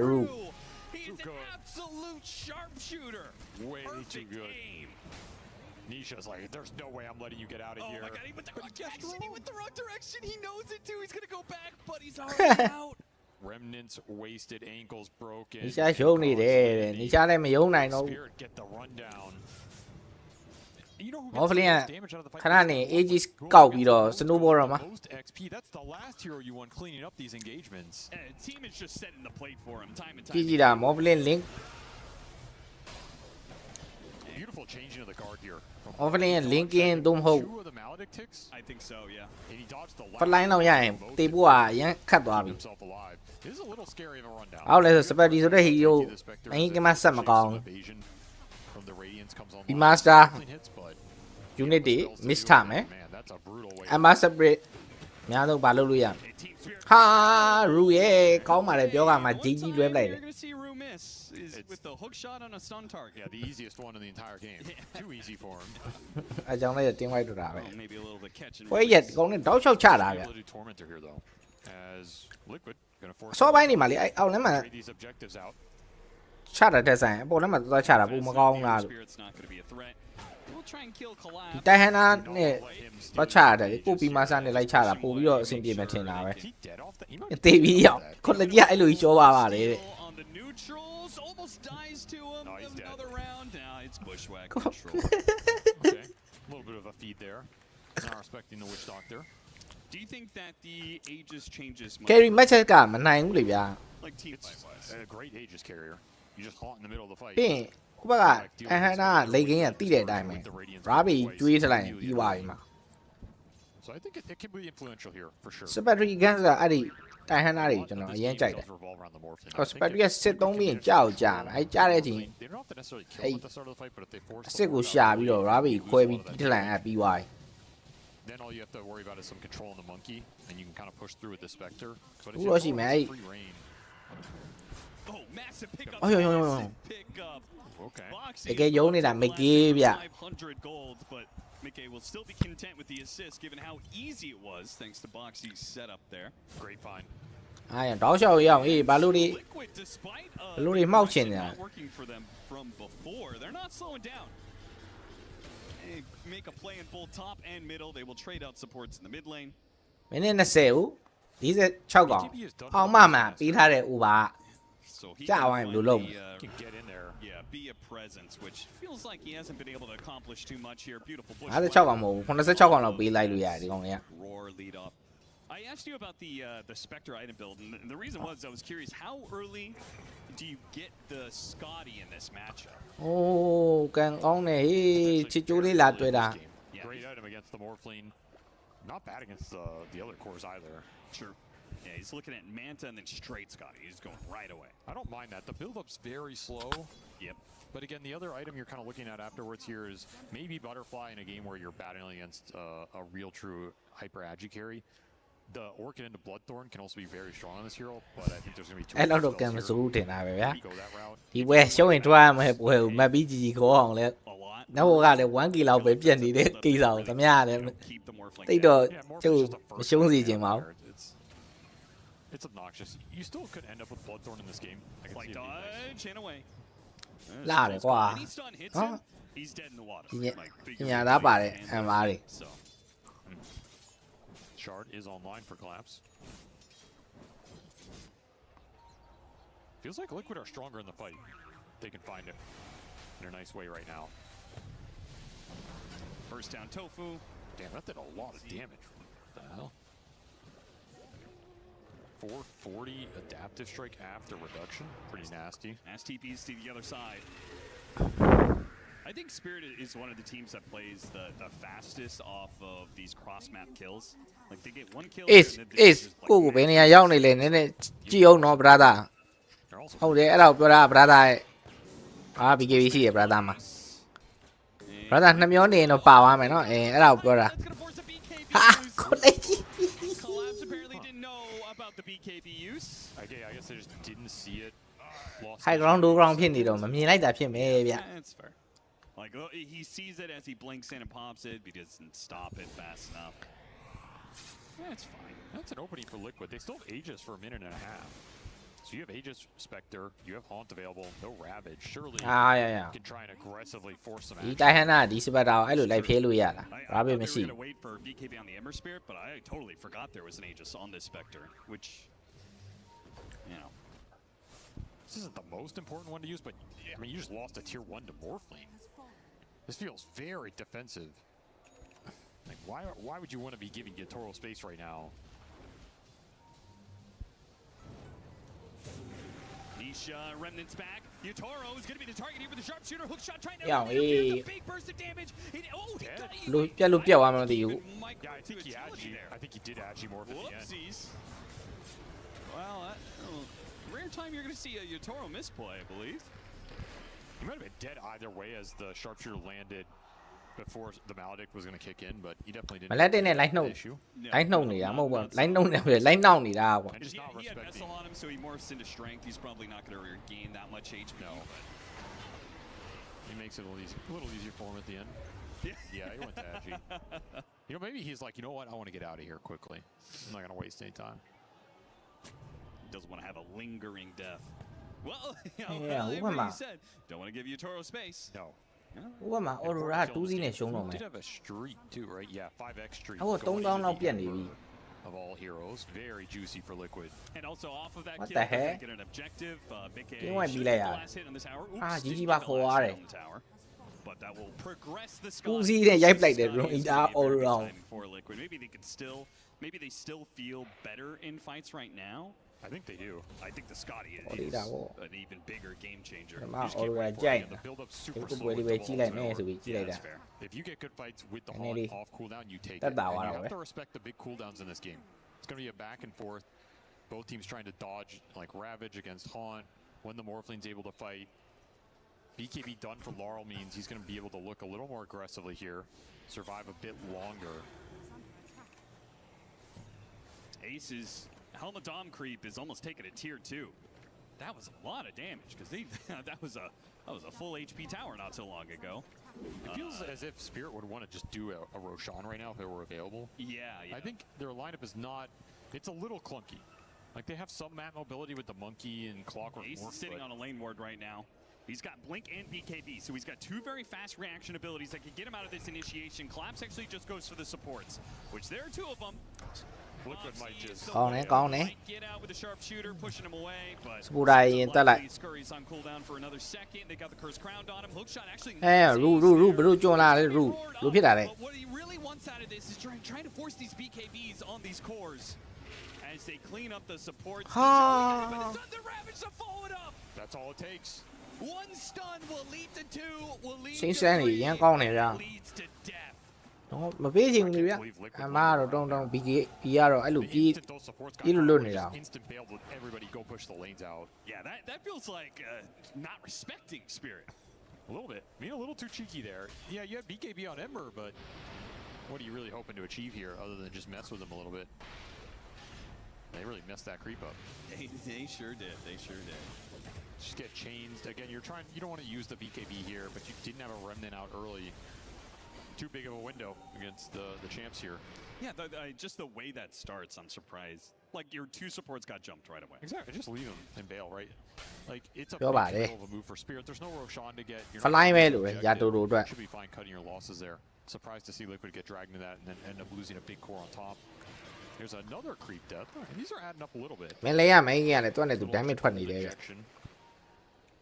Ru He's an absolute sharpshooter. Way too good. Nisha's like, there's no way I'm letting you get out of here. Oh my god, he went the wrong direction. He went the wrong direction. He knows it too. He's gonna go back, but he's already out. Remnants wasted, ankles broken. နီရှာရှုံးနေတယ်တဲ့နီရှာလည်းမယုံနိုင်တော့ဘူး Spirit get the rundown. You know who မော်ဖလင် gets က damage out of the fight? ခဏနေ Aegis ကောက်ပြီးတော့ snowball တော့မှာ Most XP. That's the last hero you want cleaning up these engagements. Team is just setting the plate for him time and ကြည့် time. ကြည့်တာမော်ဖလင် link Beautiful changing of the guard here. မော်ဖလင်ရဲ့ link in သို့မဟုတ် Two of the Maledict ticks. I think so, yeah. And he dodged the ဖလိုင်းတော့ရရင်တေးဖို့ကအရင်ခတ်သွားပြီ himself alive. This is a little scary of a rundown. အောက်လဲဆို Spidey ဆိုတဲ့ hero အရင်ကမှဆက်မကောင်း From the Radiance comes on. The Master hits, but unit တွေ miss ထားမယ် man, that's a brutal way. Ember Spirit အများဆုံးဘာလုပ်လို့ရဟာ Ru ရဲ့ကောင်းပါလေပြောကမှကြီးကြီးလွဲပလိုက်တယ် You're gonna see Rue miss is with the hook shot on a stun target. Yeah, the easiest one in the entire game. Too easy for him. အကြောင်းလေးတင်းဝိုက်တော့တာပဲ Well, maybe a little bit catch and ဘွဲရက်ဒီကောင်းနဲ့တောက်လျှောက်ချတာဗျ Able to do Tormentor here though, as Liquid gonna force. အစောပိုင်းနေမှာလေအဲ့အောက်လမ်းမှာ trade these objectives out. ချတာတက်ဆိုင်အပေါ်လမ်းမှာသွားချတာပုံမကောင်းလားလို့ Spirit's not gonna be a threat. We'll try and kill ဒီ Collapse. တိုင်ဟန်နာနဲ့သွားချရတယ်လေကိုပီမာဆာနဲ့လိုက်ချတာပို့ပြီးတော့အဆင်ပြေမှထင်တာပဲ He dead off the. He might တေးပြီးရောက်ခုလက်ကြီးအဲ့လိုကြီးရှောပါပါလေတဲ့ On the neutrals, almost dies to him. No, he's dead. Another round. Now it's Bushwhack control. Okay, a little bit of a feed there. Not respecting the Witch Doctor. Do you think that the Aegis changes much? ကယ်ရီမက်ချက်ကမနိုင်ဘူးလေဗျာ Like team fight wise. A great Aegis carrier. You just haunt in the middle of the fight. ပြီးရင်ဟိုဘက်ကဟန်နာလေကင်းကတိတဲ့အတိုင်းပဲရာဘီကျွေးထလိုက်ရင်ပြီးသွားပြီမှာ So I think it can be influential here for sure. စပက်ထရီဂန်ကအဲ့ဒီတိုင်ဟန်နာတွေကျွန်တော်အရင်ကြိုက်တယ် Does revolve around the Morphling. ဟိုစပက်ထရီကစစ်သုံးပြီးရင်ကြောက်ကြမယ်အဲ့ကြားတဲ့အချိန် They don't have to necessarily kill Hey. him at the start of the fight, but if they force အစ်စ်ကိုရှာပြီးတော့ရာဘီခွဲပြီးတိထလိုက်အဲ့ပြီးသွားပြီ then all you have to worry about is some control on the monkey, and you can kind of push through with the Spectre. But Ooh, I see, man. free reign. Oh, massive pickup. Oh, yo. Massive pickup. Okay. တကယ်ယုံနေတာမကေးဗျ 500 gold, but Mickey will still be content with the assist given how easy it was thanks to Boxy's setup there. Great find. အဲ့ရတောက်လျှောက်ရအောင်အေးဘာလို့ဒီ Liquid, despite Lord, he mouth in not there. working for them from before, they're not slowing down. They make a play in both top and middle. They will trade out supports in the mid lane. မိနစ်20ဦး46ကောင်အောင်မှပေးထားတဲ့ over So he Yeah, can I finally, blew low. Can get in there. yeah, be a presence, which feels like he hasn't been able to accomplish too much here. Beautiful push. 56ကောင်မဟုတ်ဘူး86ကောင်လောက်ပေးလိုက်လို့ရတယ်ဒီကောင်တွေက Roar lead up. I asked you about the Spectre item build, and the reason was I was curious, how early do you get the Scotty in this matchup? အိုးကန်ကောင်းနေဟေးချစ်ကျိုးလေးလာတွေ့တာ Yeah, Great item against the Morphling. Not bad against the other cores either. Sure. Yeah, he's looking at Manta and then straight Scotty. He's going right away. I don't mind that. The build-up's very slow. Yep. But again, the other item you're kind of looking at afterwards here is maybe Butterfly in a game where you're battling against a real true hyper agi carry. The Orchid into Bloodthorn can also be very strong on this hero, but I think there's going to be too အဲ့ many လောက်တော့ spells ကံမ here. စိုးတင်တာပဲဗျာ Maybe go that route. ဒီဝဲရှုံးရင်တွားရမယ်ပွဲကိုမတ်ပြီးကြီးကြီးခေါ်အောင်လဲ A lot. နောက်ကလည်း 1k လောက်ပဲပြတ်နေတဲ့ကိစ္စကိုသမ ्या လည်းတိတ်တော့ကျုပ်မရှုံးစီခြင်းပါဘူး It's obnoxious. You still could end up with Bloodthorn in this game. I can see it being nice. လာတယ်ကွာဟောညညာသားပါတယ် MR တွေ Shard is online for collapse. Feels like Liquid are stronger in the fight. They can find it in a nice way right now. First down Tofu. Damn, that did a lot of damage. What the hell? 440 adaptive strike after reduction. Pretty nasty. As TPs to the other side. I think Spirit is one of the teams that plays the fastest off of these cross-map kills. Like they get one kill. is ကိုကိုဘယ်နေရာရောက်နေလဲနည်းနည်းကြည့်အောင်နော် brother ဟုတ်တယ်အဲ့ဒါကိုပြောတာ brother ရဲ့အာ BKB ရှိရ brother မှာ brother နှစ်မျောနေရင်တော့ပါသွားမယ်နော်အဲ့ဒါကိုပြောတာဟာကိုလေးကြီး Collapse apparently didn't know about the BKB use. I guess they just didn't see it. high ground low ground ဖြစ်နေတော့မမြင်လိုက်တာဖြစ်မယ်ဗျ That's fair. Like he sees it as he blinks in and pops it, but he doesn't stop it fast enough. That's fine. That's an opening for Liquid. They still have Aegis for a minute and a half. So you have Aegis, Spectre, you have Haunt available, no Ravage. Surely you can try and aggressively force some action. ဒီတိုင်းဟန်နာဒီစပတ်တော့အဲ့လိုလိုက်ဖျဲလို့ရလား Ravage မရှိ I was gonna wait for BKB on the Ember Spirit, but I totally forgot there was an Aegis on this Spectre, which, you know. This isn't the most important one to use, but I mean, you just lost a tier 1 to Morphling. This feels very defensive. Like, why would you want to be giving Yatoro space right now? Nisha, Remnant's back. Yatoro is going to be the target here with the sharpshooter. Hook shot trying to a big burst of damage. Oh, he got လူပြက်လို့ပြက်သွားမှမသိဘူး Yeah, I think he did actually morph at the end. Whoopsies. Well, rare time you're going to see a Yatoro misplay, I believe. He might have been dead either way as the sharpshooter landed before the Maledict was going to kick in, but he definitely didn't. မလက်တဲ့နဲ့ line နှုတ် line နှုတ်နေတာမဟုတ်ဘူး line နှုတ်နေတယ် line နှောက်နေတာကွာ He had Vessel on him, so he morphs into strength. He's probably not going to regain that much HP. No. He makes it a little easier for him at the end. Yeah, he went to Agi. You know, maybe he's like, you know what? I want to get out of here quickly. I'm not going to waste any time. He doesn't want to have a lingering death. Well, yeah, you said, don't want to give Yatoro space. No. ဥပမာ Aurora 2 စီးနဲ့ရှုံးတော့မယ် Did have a streak too, right? Yeah, 5x streak. ဟို3000လောက်ပြတ်နေပြီ Of all heroes, very juicy for Liquid. And also off of that What kill, the heck? get an objective. Big A ဒီဝိုင်းပြီးလိုက်ရ last hit on this tower. အာ Oops, GG did ပါ get the ခေါ် last ရတယ် hit on the tower. But that will progress the 2 စီးနဲ့ရိုက်ပလိုက်တယ် bro အီတာ Aurora for Liquid. Maybe they still feel better in fights right now. I think they do. I think the Scotty is an even bigger game changer. မ Aurora ကြိုက် The build up ဒီ super ကို slow. ပွဲလေးပဲကြီးလိုက်မယ်ဆိုပြီးကြီးလိုက်တာ If you get good fights with the Nene. Haunt off cooldown, you take it. That's And not what you I have want. to respect the big cooldowns in this game. It's going to be a back and forth. Both teams trying to dodge like Ravage against Haunt when the Morphling's able to fight. BKB done for Laurel means he's going to be able to look a little more aggressively here, survive a bit longer. Ace's Helmet Dom creep is almost taking a tier 2. That was a lot of damage because that was a full HP tower not so long ago. It feels as if Spirit would want to just do a Roshan right now if it were available. Yeah. I think their lineup is not. It's a little clunky. Like they have some map mobility with the monkey and clockwork. Ace is sitting on a lane ward right now. He's got Blink and BKB, so he's got 2 very fast reaction abilities that can get him out of this initiation. Collapse actually just goes for the supports, which there are 2 of them. Liquid might just ကောင်းတယ်ကောင်းတယ် get out with the sharpshooter, pushing him away, but စပူတာရင်တက်လိုက် scurries on cooldown for another second. They got the curse crowned on him. Hookshot actually ရူဘလို့ကျွန်းလာလဲရူဖြစ်တာလဲ But what he really wants out of this is trying to force these BKBs on these cores as they clean up the supports. The Ravage to follow it up. That's all it takes. 1 stun will lead to 2, will lead ရှင်း to စမ်းနေရန်ကောင်းနေဗျာ leads to death. တော့မပေးချင်ဘူးဗျာအမကတော့တုံ BK ကတော့အဲ့လိုပြီးလို့လွတ်နေတာ Instant bailed with everybody go push the lanes out. Yeah, that feels like not respecting Spirit. A little bit. Being a little too cheeky there. Yeah, you have BKB on Ember, but what are you really hoping to achieve here other than just mess with them a little bit? They really messed that creep up. They sure did. They sure did. just get chains. Again, you don't want to use the BKB here, but you didn't have a remnant out early. Too big of a window against the champs here. Yeah, just the way that starts, I'm surprised. Like, your 2 supports got jumped right away. Exactly, just leave him and bail, right? Like, it's a big of a move for Spirit. There's no Roshan to get. Should be fine cutting your losses there. Surprised to see Liquid get dragged into that and then end up losing a big core on top. There's another creep death. These are adding up a little bit.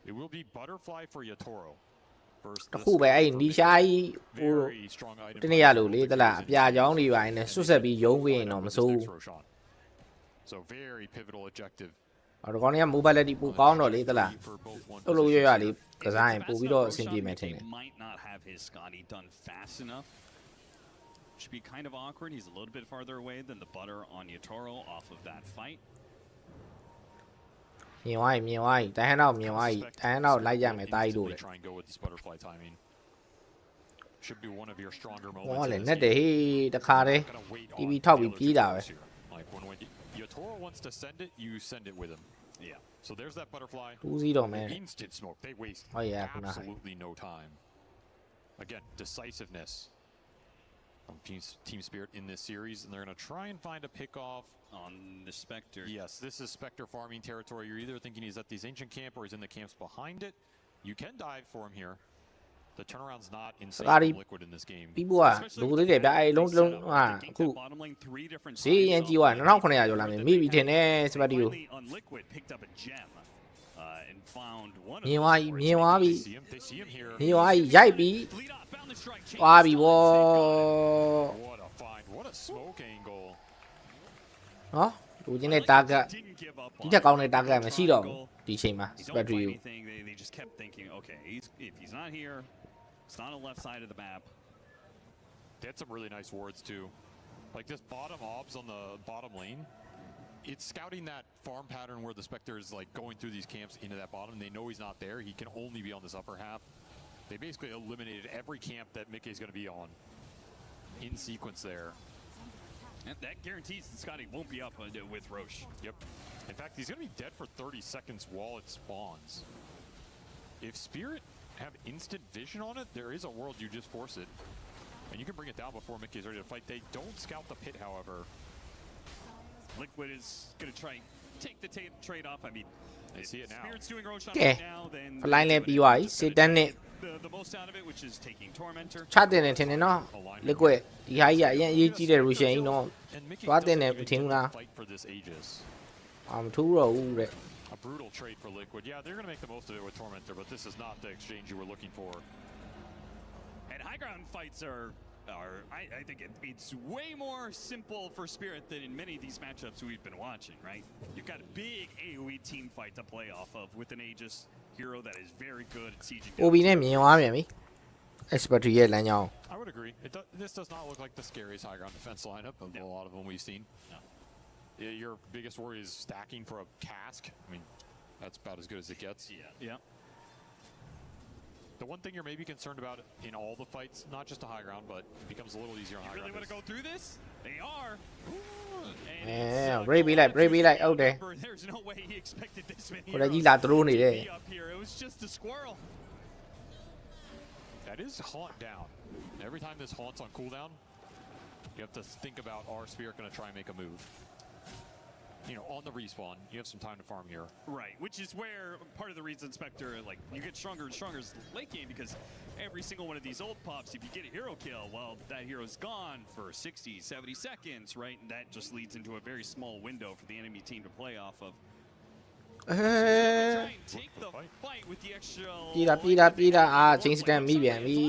It will be Butterfly for Yatoro. တခုပဲအဲ့နီရှာကြီးဟိုတနေ့ရလို့လေတလားအပြာကြောင်းတွေပိုင်းနဲ့ဆွတ်ဆက်ပြီးရုံးပေးရင်တော့မစိုးဘူး So very pivotal objective. အော်ဒီကောင်တွေက mobility ပိုကောင်းတော့လေတလားလှုပ်လို့ရလေးကစားရင်ပို့ပြီးတော့အဆင်ပြေမယ်ထင်တယ် might not have his Scotty done fast enough. Should be kind of awkward. He's a little bit farther away than the butter on Yatoro off of that fight. မြင်ဝိုင်းတိုင်းဟန်တော့မြင်ဝိုင်းတိုင်းဟန်တော့လိုက်ရမယ်တားကြီးတို့လေ Should be one of your stronger ဟော moments. လေနဲ့တယ်ဟေးတခါတည်း TV ထောက်ပြီးပြေးတာပဲ Like when Yatoro wants to send it, you send it with him. Yeah. So there's that butterfly. 2-0တော့မယ် Instant smoke. They waste absolutely no time. Again, decisiveness from Team Spirit in this series, and they're going to try and find a pick off on the Spectre. Yes, this is Spectre farming territory. You're either thinking he's at this ancient camp or he's in the camps behind it. You can dive for him here. The turnaround's not insane from Liquid in this game. ပြီးပွားလူသေးတယ်ဗျအဲ့လုံးဟာအခုစီးရင်ကြီးွား2900ကျော်လာမယ်မိပြီထင်တယ်စပတ်တီကိုမြင်သွားပြီမြင်သွားပြီရိုက်ပြီသွားပြီဗော What a smoke angle. နော်လူချင်းတဲ့ target ဒီတက်ကောင်းတဲ့ target မရှိတော့ဘူးဒီချိန်မှာ battery ကို They just kept thinking, okay, if he's not here, it's not on the left side of the map. They had some really nice wards too. Like this bottom obs on the bottom lane, it's scouting that farm pattern where the Spectre is like going through these camps into that bottom. They know he's not there. He can only be on this upper half. They basically eliminated every camp that Mickey's going to be on in sequence there. And that guarantees that Scotty won't be up with Roche. Yep. In fact, he's going to be dead for 30 seconds while it spawns. If Spirit have instant vision on it, there is a world you just force it. And you can bring it down before Mickey's ready to fight. They don't scout the pit, however. Liquid is going to try and take the trade off. I mean, they see it now. Spirit's doing Roche okay. now, then line လည်းပြီးသွားပြီစစ်တန်းနဲ့ the most out of it, which is taking Tormentor. ချတင်နေထင်တယ်နော် Liquid ဒီဟာကြီးကအရင်အရေးကြီးတဲ့ Russian ကြီးနော်သွားတင်နေမထင်ဘူးလားထူးတော့ဦးတဲ့ A brutal trade for Liquid. Yeah, they're going to make the most of it with Tormentor, but this is not the exchange you were looking for. And high ground fights are I think it's way more simple for Spirit than in many of these matchups we've been watching, right? You've got a big AoE team fight to play off of with an Aegis hero that is very good at sieging. OB နဲ့မြင်သွားပြန်ပြီ Expertry ရဲ့လမ်းကြောင်း I would agree. This does not look like the scariest high ground defense lineup of a lot of them we've seen. No. Your biggest worry is stacking for a cask. I mean, that's about as good as it gets. Yeah. The one thing you're maybe concerned about in all the fights, not just a high ground, but it becomes a little easier on high ground. You really want to go through this? They are. Yeah, brave like out there. There's no way he expected this many. ကိုလည်းကြီးလာသူတို့နေတယ် It was just a squirrel. That is haunt down. Every time this haunts on cooldown, you have to think about, are Spirit going to try and make a move? You know, on the respawn, you have some time to farm here. Right, which is where part of the reason Spectre, like, you get stronger and stronger as late game because every single one of these ult pops, if you get a hero kill, well, that hero's gone for 60, 70 seconds, right? And that just leads into a very small window for the enemy team to play off of. Try and take the fight with the extra. ပြေးတာအာချင်းစတန်မိပြန်ပြီ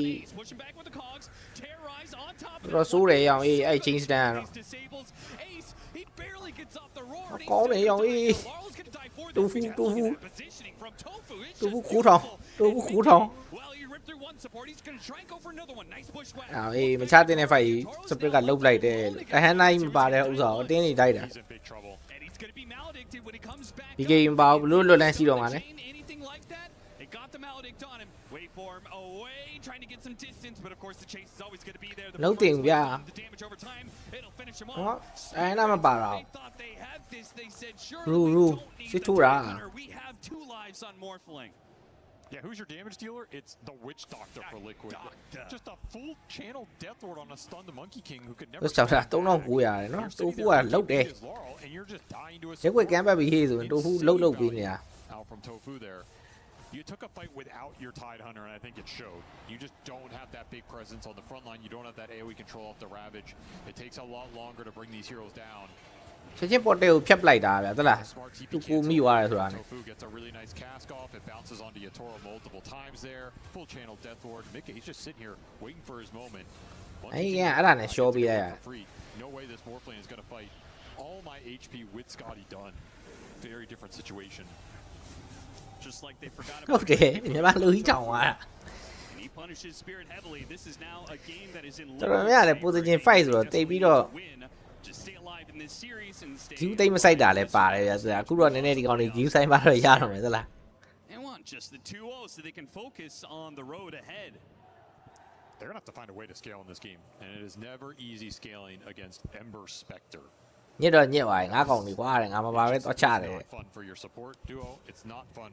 Pushing back with the cogs, terrorize on top of တော့ဆိုးတယ်အောင်အေးအဲ့ချင်းစတန်ကတော့ Ace, he barely gets off the roar. ကောင်းတယ်အောင်အေးတူဖူခိုးထောင် Well, he ripped through one support. He's going to try and go for another one. Nice push back. အေးမချတင်တဲ့ fight စပရစ်ကလုတ်လိုက်တယ်တဟန်နိုင်မပါတဲ့ဥစ္စာကိုအတင်းနေတိုက်တာ And he's going to be maledicted when he comes back. ဒီ game မပါဘူးဘလို့လွတ်လန်းရှိတော့မှာလဲ Anything like that? They got the maledict on him. Wait for him away, trying to get some distance, but of course the chase is always going to be there. The လုံးတင်ဗျာ damage over time, it'll finish him ဟော off. အဲ့နာမပါတော့ They thought they had this. They said, sure, Rule, we don't need sit a to ra. winner. We have 2 lives survives on Morphling. Yeah, who's your damage dealer? It's the Witch Doctor for Liquid. Just a full channel Death Ward on a stunned Monkey King who could never. တော့ချောက်တာတုံးတော့ကူရတယ်နော်တိုဖူကလုတ်တယ်ရက်ွက်ကမ်းပတ်ပြီးဟေးဆိုရင်တိုဖူလုတ်ပြီးနေတာ Out from Tofu there. You took a fight without your Tide Hunter, and I think it showed. You just don't have that big presence on the front line. You don't have that AoE control off the Ravage. It takes a lot longer to bring these heroes down. ချက်ချင်းပေါ်တယ်ကိုဖျက်ပလိုက်တာဗျာသလားသူကိုမိသွားတယ်ဆိုတာနဲ့ Tofu gets a really nice cast off. It bounces onto Yatoro multiple times there. Full channel Death Ward. Mickey, he's just sitting here waiting for his moment. အဲ့ဒါနဲ့ရှော့ပေးလိုက်ရ No way this Morphling is going to fight. All my HP with Scotty done. Very different situation. Just like they forgot ဟုတ် about တယ်မြန်မာလူကြီးတောင်သွားတာ he punishes Spirit heavily. This is now a game that is in တော်တော်များများလည်း position fight ဆိုတော့တိတ်ပြီးတော့ just stay alive in this series and stay ဂျူးသိမ့်မဆိုင်တာလည်းပါတယ်ဗျာဆိုတာအခုတော့နည်းနည်းဒီကောင်လေးဂျူးဆိုင်ပါတော့ရတော့မယ်သလား They want just the 2-0 so they can focus on the road ahead. They're going to have to find a way to scale in this game, and it is never easy scaling against Ember Spectre. ညစ်တော့ညစ်သွားတယ်ငါကောင်ဒီကွာတဲ့ငါမပါပဲတော့ချတယ် It's not fun for your support duo. It's not fun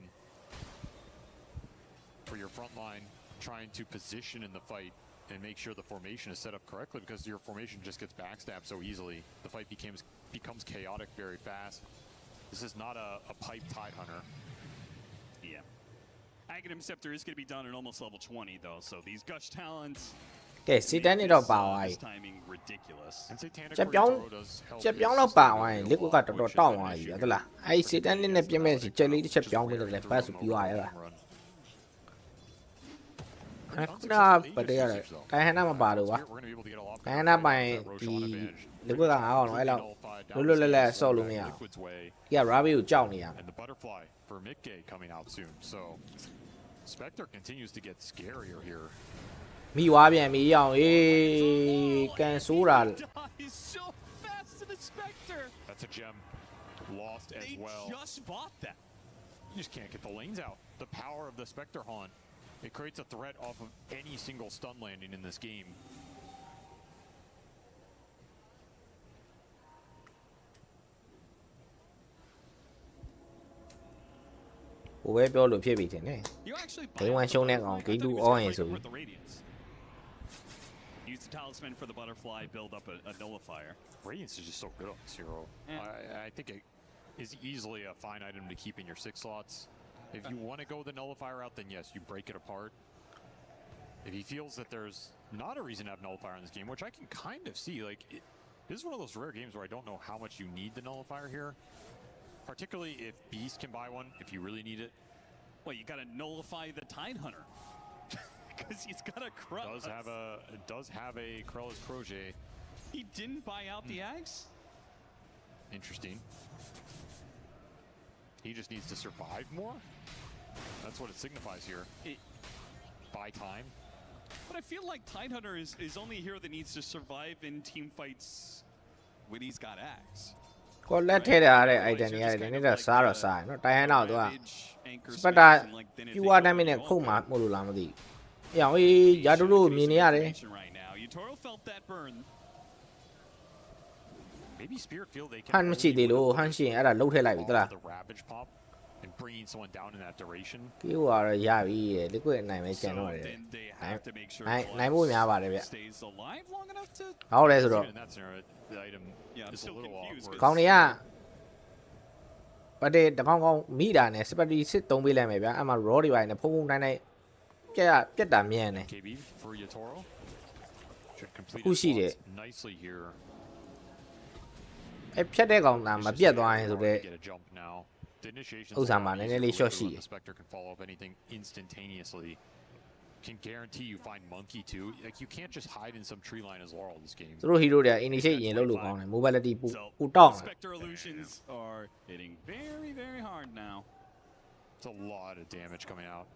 for your front line trying to position in the fight and make sure the formation is set up correctly because your formation just gets backstabbed so easily. The fight becomes chaotic very fast. This is not a pipe Tide Hunter. Yeah. Aghanim Scepter is going to be done at almost level 20 though, so these Gush talents ကဲစီတန်းနေတော့ပါသွားပြီ timing ridiculous. ချက်ပြောင်းတော့ပါသွားရင်လက်ကွက်ကတော်တော်တောင့်သွားပြီဗျာသလားအဲ့စီတန်းနေနဲ့ပြင်းမဲ့စီချက်လေးတစ်ချက်ပြောင်းပြီးတော့လည်းဘတ်ဆိုပြီးသွားရလားအခုတော့ပတေးရတယ်တိုင်းဟန်နာမပါတော့ကွာတိုင်းဟန်နာပိုင်ဒီလက်ကွက်ကငါအောင်တော့အဲ့လောက်လွတ်လွတ်လပ်လပ်ဆော့လို့မရဘူးဒီက Ravi ကိုကြောက်နေရ And the butterfly for Midgate coming out soon. So Spectre continues to get scarier here. မိဝါပြန်ပြီအောင်အေးကန်ဆိုးတာ He's so fast to the Spectre. That's a gem lost as well. They just bought that. You just can't get the lanes out. The power of the Spectre Haunt. It creates a threat off of any single stun landing in this game. Ủa bé biểu lụp phía bị thế này. Cái ngoài show này còn cái đu oi rồi. Use the talisman for the butterfly, build up a nullifier. Radiance is just so good on this hero. I think it is easily a fine item to keep in your 6 slots. If you want to go the nullifier out, then yes, you break it apart. If he feels that there's not a reason to have nullifier in this game, which I can kind of see, like this is one of those rare games where I don't know how much you need the nullifier here. Particularly if Beast can buy one, if you really need it. Well, you got to nullify the Tide Hunter because he's got a Krellis. Does have a Krellis Crochet. He didn't buy out the Axe. Interesting. He just needs to survive more. That's what it signifies here. Buy time. But I feel like Tide Hunter is only a hero that needs to survive in team fights when he's got Axe. ကိုလက်ထဲရတဲ့ item တွေရတယ်ဒီနေ့တော့စားတော့စားနော်တိုင်းဟန်တော့သူကစပက်တာပြူဝါတိုင်းမင်းနဲ့ခုတ်မှမို့လို့လားမသိဘူးအေးအောင်အေးရာတူတို့မြင်နေရတယ် Maybe Spirit feel they can ဟန်မရှိသေးလို့ဟန်ရှင်အဲ့ဒါလှုပ်ထည့်လိုက်ပြီသလား the Ravage pop and bringing someone down in that duration. ပြူဝါတော့ရပြီလက်ကွက်နိုင်ပဲကျန်တော့တယ်နိုင်ဖို့များပါတယ်ဗျဟုတ်လဲဆိုတော့ The item is a little awkward. ကောင်းနေရပတ်တဲ့တကောင်းကောင်းမိတာနဲ့စပက်တီစစ်သုံးပေးလိုက်မယ်ဗျာအဲ့မှာ raw တွေပိုင်းနဲ့ဖုံဖုံတိုင်းတိုင်းပြက်တာမြန်တယ် KB for Yatoro. Should complete it nicely here. အဲ့ဖြတ်တဲ့ကောင်ကမပြက်သွားရင်ဆိုတော့ဥစ္စာမှာနည်းနည်းလေး short ရှိတယ် The Spectre can follow up anything instantaneously. Can guarantee you find Monkey too. Like you can't just hide in some tree line as Laurel this game. သူတို့ hero တွေက initiate ရင်လုပ်လို့ကောင်းတယ် mobility ပူတောင်းတယ် Spectre illusions are hitting very, very hard now. It's a lot of damage coming out.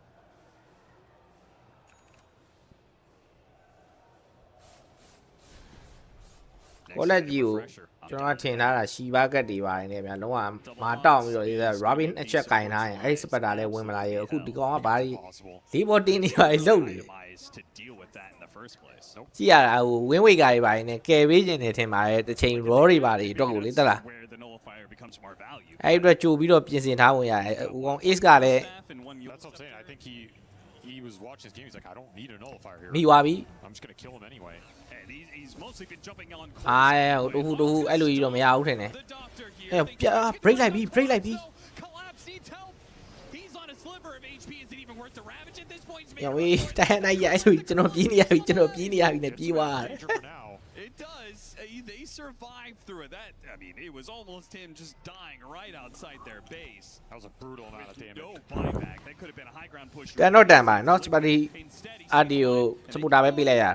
ကိုလက်ကြီးကိုကျွန်တော်ထင်ထားတာရှီဘာကတ်တွေပါတယ်နေဗျာလုံးဝမာတောက်ပြီးတော့ဒီ Robin အချက်ကင်ထားရင်အဲ့စပတ်တာလည်းဝင်မလာရအခုဒီကောင်ကဘာဒီဘောတင်းနေပါလုံနေကြည့်ရတာဟိုဝင်းဝေကာတွေပါတယ်နေကယ်ပေးခြင်းနေထင်ပါတယ်တစ်ချိန် raw တွေပါတယ်အတွက်ကိုလေတက်လား becomes more value. အဲ့အတွက်ကြိုပြီးတော့ပြင်ဆင်ထားဝင်ရတယ်။ဦးကောင် Ace ကလည်း That's what I'm saying. I think he was watching his game. He's like, I don't need a nullifier here. မိသွားပြီ I'm just gonna kill him anyway. And he's mostly been jumping on. အာဟိုတူအဲ့လိုကြီးတော့မရဘူးထင်တယ်။အဲ့ပြ break လိုက်ပြီ break လိုက်ပြီ Collapse needs help. He's on a sliver of HP. Is it even worth the ravage at this point? ရောင်ဝေးတိုင်းနိုင်ရအဲ့လိုကျွန်တော်ပြေးနေရပြီကျွန်တော်ပြေးနေရပြီနဲ့ပြေးသွားတယ် It does. They survived through it. That, I mean, it was almost him just dying right outside their base. That was a brutal amount of damage. No buyback. That could have been a high ground push. ပြန်တော့တန်ပါနော်စပါတီအာဒီယိုစပူတာပဲပြေးလိုက်ရ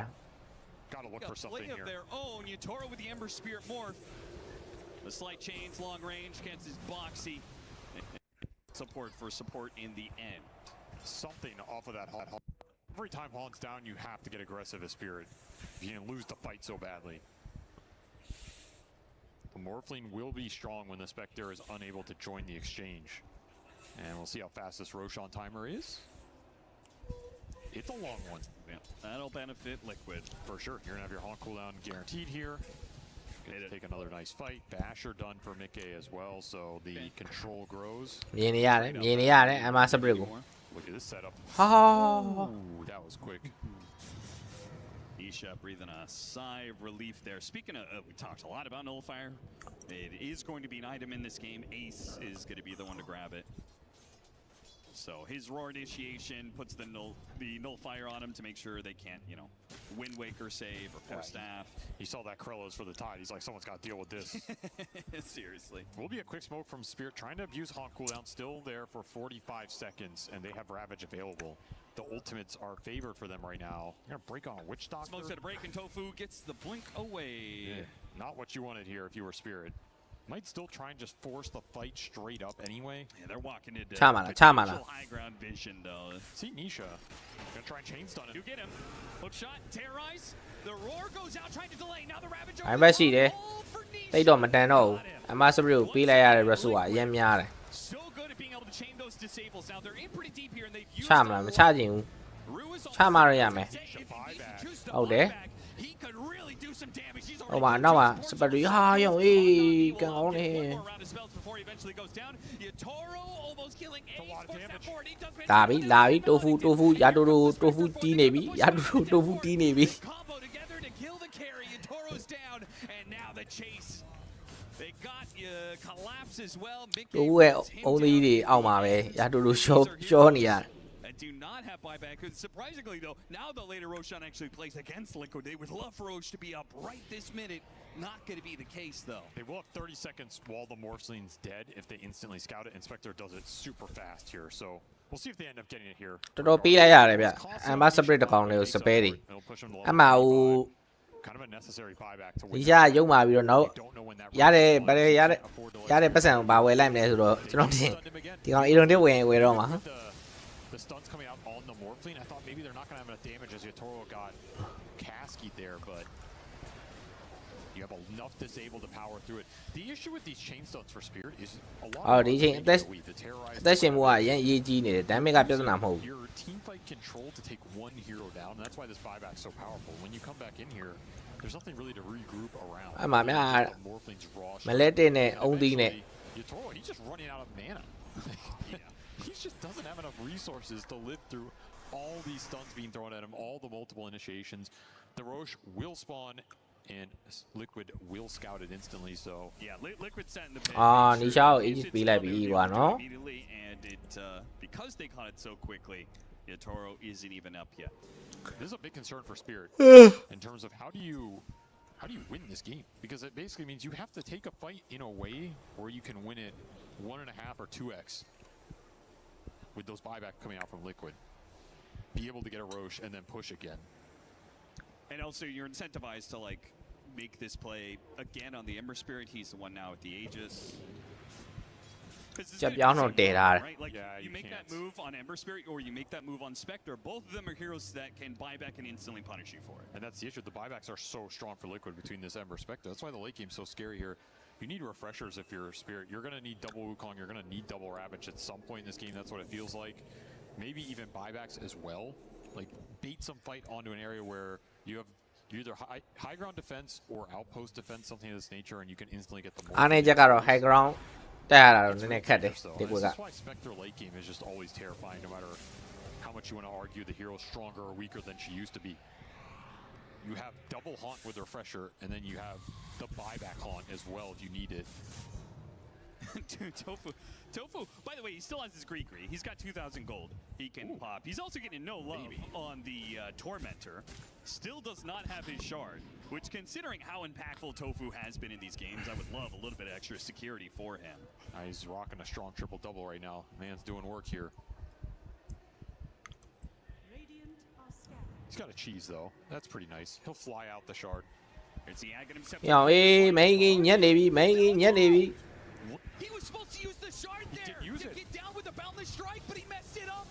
Gotta look for something Play of here. their own. Yatoro with the Ember Spirit morph. The slight chains, long range against his boxy. Support in the end. Something off of that hot. Every time Han's down, you have to get aggressive as Spirit. You can lose the fight so badly. The Morphling will be strong when the Spectre is unable to join the exchange. And we'll see how fast this Roshan timer is. It's a long one. Yeah, that'll benefit Liquid. For sure. You're going to have your Haunt cooldown guaranteed here. Gonna take another nice fight. Basher done for Mickey as well, so the control grows. မြင်နေရတယ်မြင်နေရတယ်အမစပရစ်ကို Look at this setup. ဟာ Ooh, that was quick. Isha breathing a sigh of relief there. Speaking of, we talked a lot about Nullifier. It is going to be an item in this game. Ace is going to be the one to grab it. So his roar initiation puts the Nullifier on him to make sure they can't, you know, Wind Waker save or force staff. He saw that Krellos for the tide. He's like, someone's got to deal with this. Seriously. Will be a quick smoke from Spirit trying to abuse Haunt cooldown. Still there for 45 seconds, and they have Ravage available. The ultimates are favored for them right now. You're going to break on a Witch Doctor. Smokes at a break, and Tofu gets the blink away. Yeah, not what you wanted here if you were Spirit. Might still try and just force the fight straight up anyway. Yeah, they're walking into Chamala. high ground vision, though. See Nisha. Gonna try and chain stun him. You get him. Hook shot, terrorize. The roar goes out, trying to delay. Now the Ravage အဲ့ဘက်ရှိတယ်တိတ်တော့မတန်တော့ဘူးအမစပရစ်ကိုပေးလိုက်ရတဲ့ Russell ကအရင်များတယ် So good at being able to chain those disables. Now they're in pretty deep here, and they've used ချမလားမချခြင်းဘူးချမရရမယ်ဟုတ်တယ် He could really do some damage. He's ဟိုမှာနောက်မှာစပရစ်ဟာရောင်အေးကန်အောင်နေ around his belts before he eventually goes down. Yatoro almost killing Ace. Force that forward. He does လာပြီတိုဖူယာတိုဖူတီးနေပြီယာတိုဖူတီးနေပြီ combo together to kill the carry. Yatoro's down, and now the chase. They got collapse as well. တိုဖူရဲ့အုံးသေးတွေအောက်မှာပဲယာတိုရှောနေရတယ် Do not have buyback. Surprisingly, though, now the later Roshan actually plays against Liquid. They would love for Roche to be up right this minute. Not going to be the case, though. They will have 30 seconds while the Morphling's dead if they instantly scout it. Inspector does it super fast here, so we'll see if they end up getting it here. တော်တော်ပေးလိုက်ရတယ်ဗျအမစပရစ်တကောင်လေးကိုစပယ်တွေအမဟို Kind of a necessary buyback to ဒီရရုံမာပြီးတော့နောက်ရတယ်ပတ်စံကိုဘာဝယ်လိုက်မလဲဆိုတော့ကျွန်တော်တင်ဒီကောင်အီရွန်တစ်ဝယ်တော့မှာ The stun's coming out on the Morphling. I thought maybe they're not going to have enough damage as Yatoro got Caskied there, but you have enough disabled to power through it. The issue with these chain stuns for Spirit is a lot of the terrorize more your team fight control to take one hero down. That's why this buyback's so powerful. When you come back in here, there's nothing really to regroup around. Morphling's raw. Yatoro, he's just running out of mana. He just doesn't have enough resources to live through all these stuns being thrown at him, all the multiple initiations. The Roche will spawn, and Liquid will scout it instantly. So yeah, Liquid sat in the pit. Nisha just be like immediately, and it because they caught it so quickly, Yatoro isn't even up yet. This is a big concern for Spirit in terms of how do you win this game? Because it basically means you have to take a fight in a way where you can win it 1.5 or 2x. With those buyback coming out from Liquid, be able to get a Roche and then push again. And also, you're incentivized to like make this play again on the Ember Spirit. He's the one now with the Aegis. Right? Like you make that move on Ember Spirit, or you make that move on Spectre. Both of them are heroes that can buyback and instantly punish you for it. And that's the issue. The buybacks are so strong for Liquid between this Ember Spectre. That's why the late game's so scary here. You need refreshers if you're Spirit. You're going to need double Wukong. You're going to need double Ravage at some point in this game. That's what it feels like. Maybe even buybacks as well. Like, bait some fight onto an area where you have You either high ground defense or outpost defense, something of this nature, and you can instantly get the more. အားနေချက်ကတော့ high ground တက်ရတာတော့နည်းနည်းခက်တယ်ဒီကွက်က That's why Spectre late game is just always terrifying, no matter how much you want to argue the hero's stronger or weaker than she used to be. You have double haunt with refresher, and then you have the buyback haunt as well if you need it. Dude, Tofu, by the way, he still has his Greek. He's got 2,000 gold he can pop. He's also getting no love on the Tormentor. Still does not have his shard, which, considering how impactful Tofu has been in these games, I would love a little bit of extra security for him. He's rocking a strong triple-double right now. Man's doing work here. He's got a cheese, though. That's pretty nice. He'll fly out the shard. It's the Aghanim himself. Yo, mainညက်နေပြီ He was supposed to use the shard there to get down with a boundless strike, but he messed it up.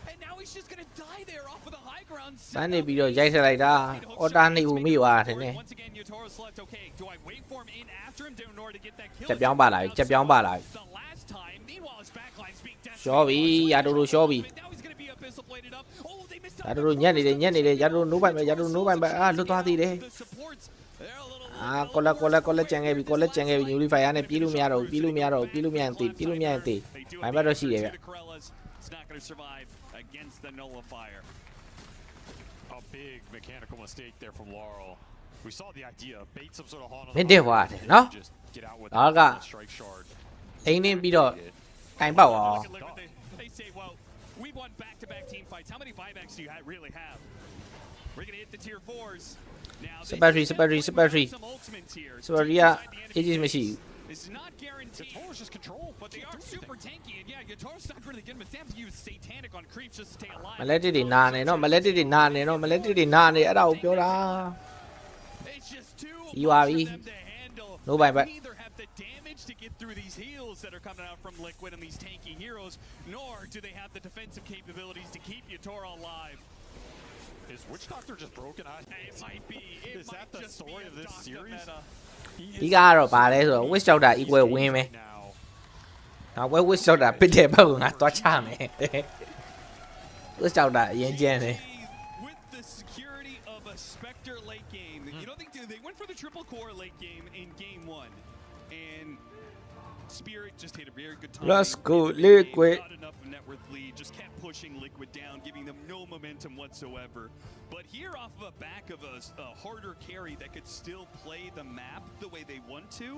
And now he's just going to die there off of the high ground. စမ်းနေပြီးတော့ရိုက်ဆက်လိုက်တာအော်တာနေဘူးမိသွားတယ်နည်း Once again, Yotaro select. Okay, do I wait for him in after him in order to get that kill? ချက်ပြောင်းပါလာပြီ The last time, meanwhile, his backline's being ရှော့ပြီယာတိုလိုရှော့ပြီ Now he's going to be abyssal plated up. Oh, they missed ယာတိုလိုညက်နေတယ်ယာတိုလိုနိုးပိုင်ပဲယာတိုလိုနိုးပိုင်ပဲလွတ်သွားသေးတယ် the supports. They're a little ကောလက်ကြံခဲ့ပြီညူလီဖိုင်ယာနဲ့ပြေးလို့မရတော့ဘူးပြေးလို့မရရင်တေးဘိုင်ဘက်တော့ရှိတယ်ဗျ It's not going to survive against the nullifier. A big mechanical mistake there from Laurel. We saw the idea, bait some sort of haunt on မင်းတက်သွားတယ်နော် just get out with ဒါက the strike shard. အိင်းနေပြီးတော့တိုင်ပေါက်အောင် They say, well, we won back-to-back team fights. How many buybacks do you really have? We're going to hit the tier 4s. Now,စပတ်ထရီ some ultimates here. စပတ်ထရီက ages မရှိဘူး It's not guaranteed. Yotoro's just control, But they are super tanky, and yeah, Yotoro's not really good. But they have to use satanic on creeps just to stay alive. မလက်တစ်တွေနာနေနော်မလက်တစ်တွေနာနေအဲ့ဒါကိုပြောတာ It's just too You are much for them to handle. No buy back. They neither have the damage to get through these heals that are coming out from Liquid and these tanky heroes, nor do they have the defensive capabilities to keep Yotoro alive. Is Witch Doctor just broken? It might be. It Is might that the just story be of a this Doctor series? meta. ဒီကတော့ဗာလဲဆိုတော့ wish ကြောက်တာ equal win ပဲဒါဝဲ wish ကြောက်တာပစ်တဲ့ဘက်ကငါသွားချမယ် wish ကြောက်တာအရင်ကျန်တယ် With the security of a Spectre late game, you know they went for the triple core late game in game 1, and Spirit just hit a very good time. Let's go, Liquid. Not enough net worth lead, just kept pushing Liquid down, giving them no momentum whatsoever. But here, off of the back of a harder carry that could still play the map the way they want to,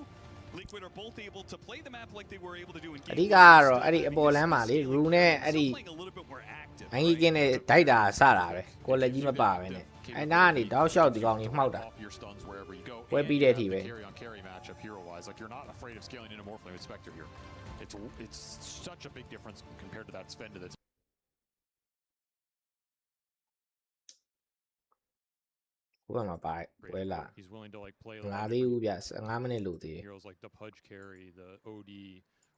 Liquid are both able to play the map like they were able to do in အ game ဓိကကတော့အဲ့ဒီအပေါ်လမ်းမှာလေ rune နဲ့အဲ့ဒီ playing a little bit more active. အင်ကြီးကင်းနဲ့ဒိုက်တာစတာပဲကိုလက်ကြီးမပါပဲနဲ့အဲ့နာကနေတောက်လျှောက်ဒီကောင်ကြီးမှောက်တာ Off your stuns wherever you go. ဝဲပြီးတဲ့အထိပဲ Carry on carry matchup hero wise, like you're not afraid of scaling into Morphling with Spectre here. It's such a big difference compared to that Sven to the ဘယ်မှာပါဝဲလာ He's willing to like play ငါသေးဘူးဗျ15မိနစ်လို့သေး heroes like the Pudge carry, the OD,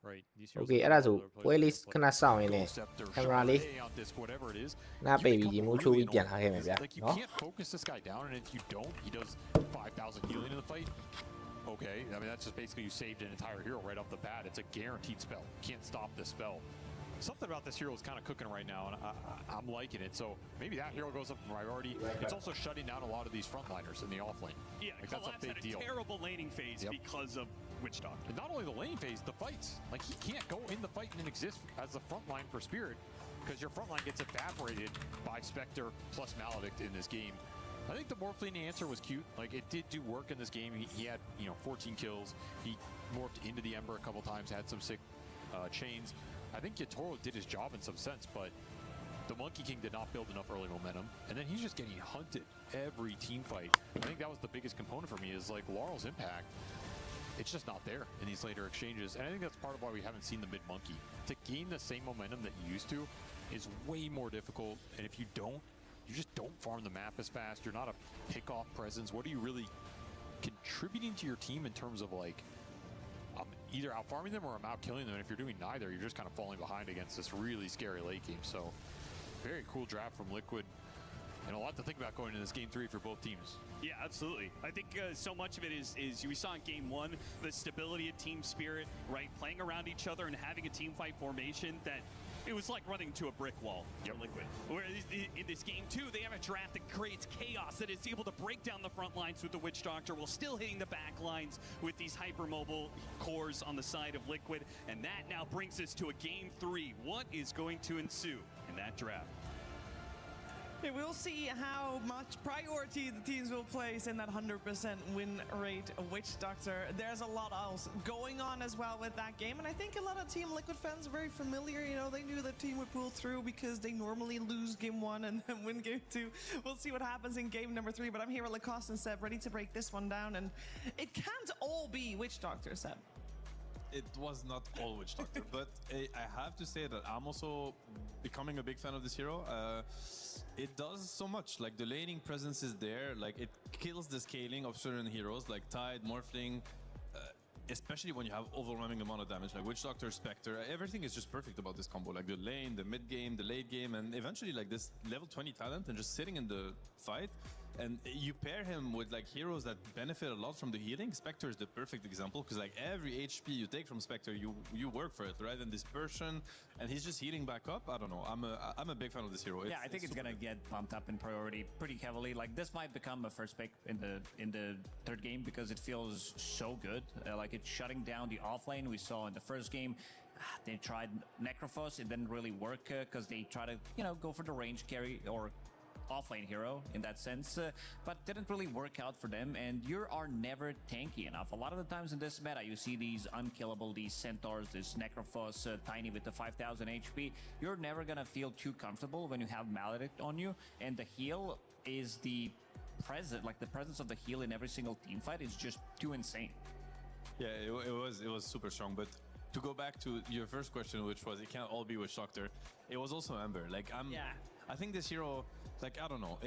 right? These heroes Okay အဲ့ဒါဆိုပွဲလေးခဏစောင့်ရင်းနဲ့ကင်မရာလေး on disc, whatever it is. နားပိတ်ပြီးရေမိုးချိုးပြီးပြန်လာခဲ့မယ်ဗျာ Like you နော် can't focus this guy down, and if you don't, he does 5,000 healing in the fight. Okay, I mean that's just basically you saved an entire hero right off the bat. It's a guaranteed spell. Can't stop this spell. Something about this hero is kind of cooking right now, and I'm liking it. So maybe that hero goes up in priority. It's also shutting down a lot of these frontliners in the off lane. Yeah, like that's a big had a deal. terrible laning phase because of Witch Doctor. And not only the lane phase, the fights. Like he can't go in the fight and exist as a frontline for Spirit because your frontline gets evaporated by Spectre plus Maledict in this game. I think the Morphling answer was cute. Like it did do work in this game. He had 14 kills. He morphed into the Ember a couple times, had some sick chains. I think Yotoro did his job in some sense, but the Monkey King did not build enough early momentum, and then he's just getting hunted every team fight. I think that was the biggest component for me is like Laurel's impact. It's just not there in these later exchanges, and I think that's part of why we haven't seen the mid-monkey. To gain the same momentum that you used to is way more difficult, and if you don't, you just don't farm the map as fast. You're not a pick-off presence. What are you really contributing to your team in terms of like either out farming them or I'm out killing them? And if you're doing neither, you're just kind of falling behind against this really scary late game. So very cool draft from Liquid, and a lot to think about going into this game 3 for both teams. Yeah, absolutely. I think so much of it is we saw in game 1 the stability of team spirit, right? Playing around each other and having a team fight formation that it was like running to a brick wall for Liquid. Whereas in this game, too, they have a draft that creates chaos, that is able to break down the front lines with the Witch Doctor while still hitting the back lines with these hypermobile cores on the side of Liquid. And that now brings us to a Game 3. What is going to ensue in that draft? We'll see how much priority the teams will place in that 100% win rate Witch Doctor. There's a lot else going on as well with that game, and I think a lot of Team Liquid fans are very familiar. You know, they knew the team would pull through because they normally lose game 1 and then win game 2. We'll see what happens in game number 3, but I'm here with Lacoste and Seb, ready to break this one down, and it can't all be Witch Doctor, Seb. It was not all Witch Doctor, but I have to say that I'm also becoming a big fan of this hero. It does so much, like the laning presence is there, like it kills the scaling of certain heroes like Tide, Morphling, especially when you have overwhelming amount of damage like Witch Doctor, Spectre. Everything is just perfect about this combo, like the lane, the mid game, the late game, and eventually like this level 20 talent and just sitting in the fight. And you pair him with like heroes that benefit a lot from the healing. Spectre is the perfect example because like every HP you take from Spectre, you work for it, right? And dispersion, and he's just healing back up. I don't know. I'm a big fan of this hero. I think it's gonna get bumped up in priority pretty heavily. Like this might become a first pick in the third game because it feels so good. Like it's shutting down the offlane we saw in the first game. They tried Necrophos. It didn't really work because they tried to go for the range carry or offlane hero in that sense, but didn't really work out for them, and you are never tanky enough. A lot of the times in this meta you see these unkillable, these centaurs, this Necrophos, tiny with the 5000 HP. You're never gonna feel too comfortable when you have Maledict on you, and the heal is the presence of the heal in every single team fight is just too insane. Yeah, it was super strong, but to go back to your first question, which was it can't all be Witch Doctor, it was also Ember. Like I think this hero, like, I don't know,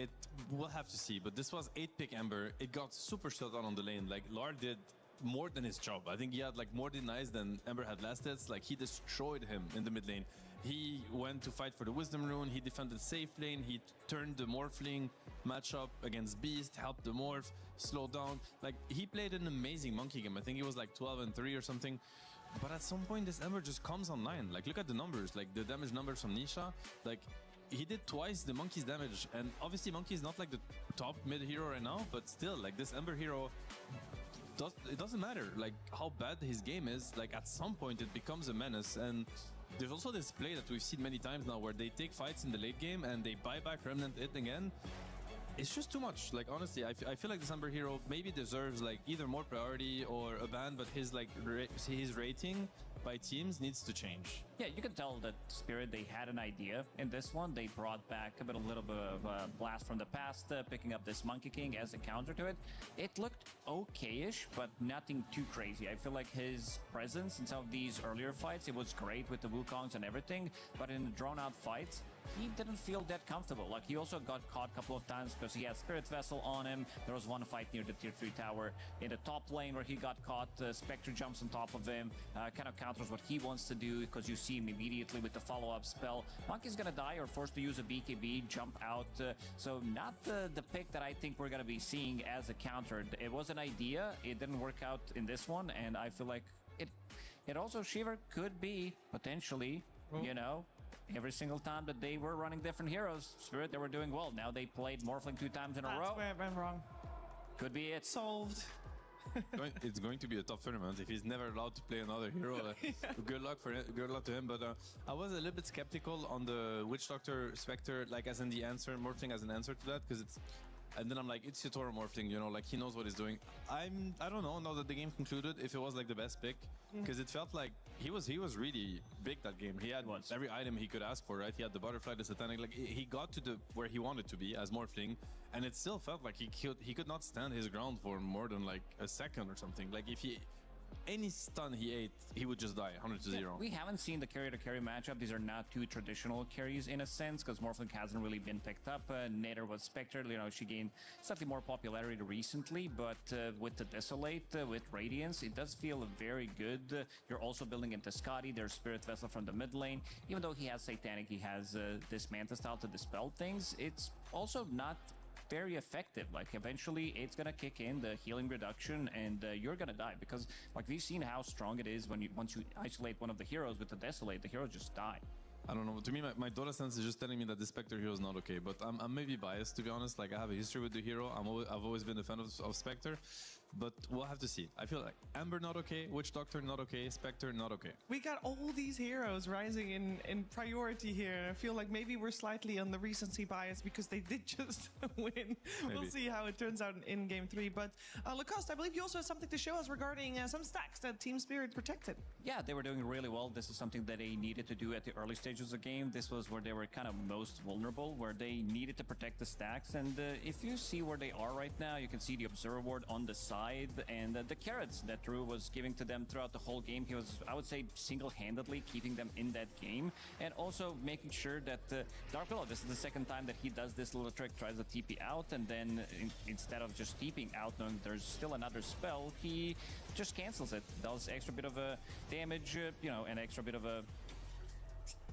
we'll have to see, but this was 8-pick Ember. It got super shut down on the lane. Like, Lard did more than his job. I think he had, like, more denies than Ember had last hits. Like, he destroyed him in the mid lane. He went to fight for the Wisdom Rune. He defended safe lane. He turned the Morphling matchup against Beast, helped the Morph, slowed down. Like, he played an amazing Monkey game. I think he was, like, 12-3 or something. But at some point, this Ember just comes online. Like, look at the numbers. Like, the damage numbers from Nisha. Like, he did twice the Monkey's damage, and obviously Monkey is not like the top mid hero right now, but still, like this Ember hero, it doesn't matter like how bad his game is, like at some point it becomes a menace. And there's also this play that we've seen many times now where they take fights in the late game and they buy back Remnant It again. It's just too much. Like honestly, I feel like this Ember hero maybe deserves like either more priority or a ban, but his like his rating by teams needs to change. Yeah, you can tell that Spirit, they had an idea in this one. They brought back a little bit of a blast from the past, picking up this Monkey King as a counter to it. It looked okay-ish, but nothing too crazy. I feel like his presence in some of these earlier fights, it was great with the Wukongs and everything, but in the drawn-out fights, he didn't feel that comfortable. Like, he also got caught a couple of times because he had Spirit Vessel on him. There was one fight near the tier 3 tower in the top lane where he got caught. Spectre jumps on top of him, kind of counters what he wants to do because you see him immediately with the follow-up spell. Monkey's gonna die or forced to use a BKB, jump out. So not the pick that I think we're gonna be seeing as a counter. It was an idea. It didn't work out in this one, and I feel like it also, Shiver, could be potentially, every single time that they were running different heroes, Spirit, they were doing well. Now they played Morphling 2 times in a row. That's where I went wrong. Could be it. Solved. It's going to be a tough tournament if he's never allowed to play another hero. Good luck for him, good luck to him. But I was a little bit skeptical on the Witch Doctor Spectre, like as in the answer, Morphling as an answer to that, because it's. And then I'm like, it's Yotoro Morphling, like he knows what he's doing. I don't know, now that the game concluded, if it was like the best pick, because it felt like he was really big that game. He had every item he could ask for, right? He had the butterfly, the satanic, like he got to where he wanted to be as Morphling, and it still felt like he could not stand his ground for more than like a second or something. Like if any stun he ate, he would just die 100-0. We haven't seen the carry-to-carry matchup. These are not two traditional carries in a sense, because Morphling hasn't really been picked up. Nader was Spectre, she gained slightly more popularity recently, but with the Desolate, with Radiance, it does feel very good. You're also building into Scotty, their Spirit Vessel from the mid lane. Even though he has Satanic, he has this Manta style to dispel things, it's also not very effective. Like eventually it's gonna kick in the healing reduction and you're gonna die, because like we've seen how strong it is when once you isolate one of the heroes with the Desolate, the heroes just die. I don't know. To me, my Dota sense is just telling me that the Spectre hero is not okay. But I'm maybe biased, to be honest. Like, I have a history with the hero. I've always been a fan of Spectre. But we'll have to see. I feel like Ember not okay, Witch Doctor not okay, Spectre not okay. We got all these heroes rising in priority here, and I feel like maybe we're slightly on the recency bias because they did just win. Maybe. We'll see how it turns out in Game 3. But Lacoste, I believe you also have something to show us regarding some stacks that Team Spirit protected. Yeah, they were doing really well. This is something that they needed to do at the early stages of the game. This was where they were kind of most vulnerable, where they needed to protect the stacks. And if you see where they are right now, you can see the Observer Ward on the side. And the carrots that Drew was giving to them throughout the whole game, he was, I would say, single-handedly keeping them in that game, and also making sure that Dark Willow, this is the second time that he does this little trick, tries to TP out, and then instead of just TPing out, knowing there's still another spell, he just cancels it, does extra bit of a damage, you know, an extra bit of a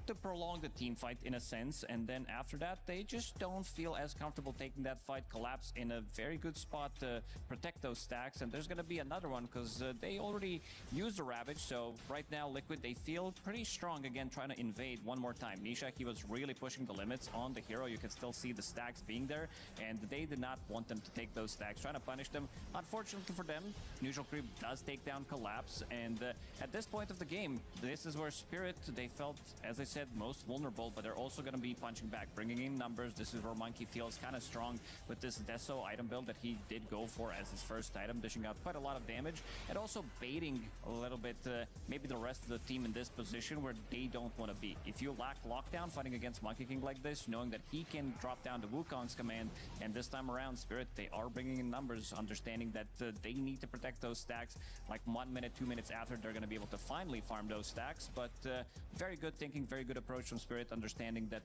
to prolong the team fight in a sense, and then after that they just don't feel as comfortable taking that fight. Collapse in a very good spot to protect those stacks, and there's gonna be another one because they already used the Ravage, so right now Liquid, they feel pretty strong again, trying to invade one more time. Nisha, he was really pushing the limits on the hero. You can still see the stacks being there, and they did not want them to take those stacks, trying to punish them. Unfortunately for them, Neutral Creep does take down Collapse, and at this point of the game, this is where Spirit, they felt, as I said, most vulnerable, but they're also going to be punching back, bringing in numbers. This is where Monkey feels kind of strong with this Deso item build that he did go for as his first item, dishing out quite a lot of damage, and also baiting a little bit maybe the rest of the team in this position where they don't want to be. If you lack lockdown fighting against Monkey King like this, knowing that he can drop down the Wukong's command, and this time around Spirit, they are bringing in numbers, understanding that they need to protect those stacks. Like 1 minute, 2 minutes after, they're going to be able to finally farm those stacks, but very good thinking, very good approach from Spirit, understanding that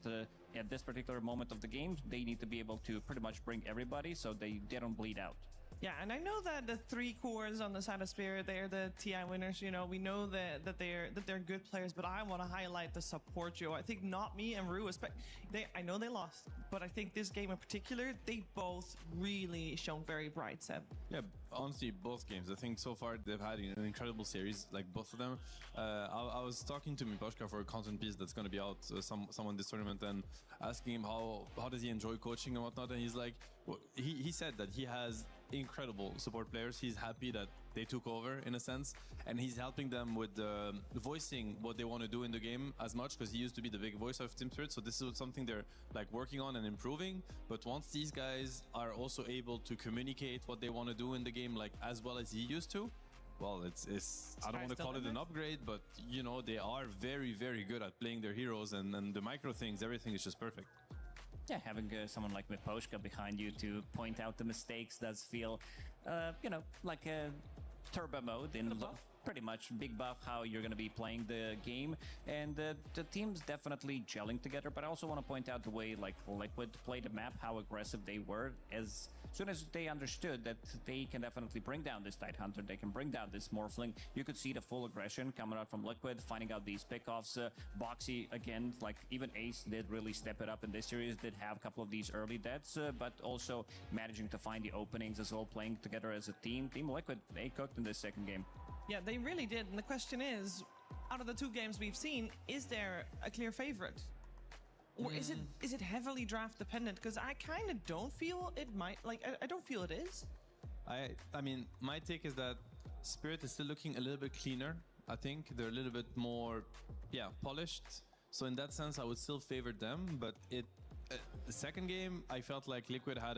at this particular moment of the game, they need to be able to pretty much bring everybody so they don't bleed out. Yeah, and I know that the 3 cores on the side of Spirit, they're the TI winners. You know, we know that they're good players, but I want to highlight the support duo. I think not me and Rue, I know they lost, but I think this game in particular, they both really shown very bright, Seb. Yeah, honestly, both games. I think so far they've had an incredible series, like both of them. I was talking to Miposhka for a content piece that's going to be out someone this tournament, and asking him how does he enjoy coaching and whatnot, and he's like, well, he said that he has incredible support players. He's happy that they took over in a sense, and he's helping them with voicing what they want to do in the game as much, because he used to be the big voice of Team Spirit, so this is something they're like working on and improving. But once these guys are also able to communicate what they want to do in the game like as well as he used to, well, it's I don't want to call it an upgrade, but you know, they are very, very good at playing their heroes, and the micro things, everything is just perfect. Yeah, having someone like Miposhka behind you to point out the mistakes does feel, you know, like a turbo mode in pretty much big buff how you're going to be playing the game, and the team's definitely gelling together. But I also want to point out the way like Liquid played the map, how aggressive they were. As soon as they understood that they can definitely bring down this Tidehunter, they can bring down this Morphling, you could see the full aggression coming out from Liquid, finding out these pickoffs. Boxy, again, like even Ace did really step it up in this series, did have a couple of these early deaths, but also managing to find the openings as well, playing together as a team. Team Liquid, they cooked in this second game. Yeah, they really did. And the question is, out of the 2 games we've seen, is there a clear favorite? Or is it heavily draft dependent? Because I kind of don't feel it might, like, I don't feel it is. I mean, my take is that Spirit is still looking a little bit cleaner. I think they're a little bit more, polished. So in that sense, I would still favor them. But the second game, I felt like Liquid had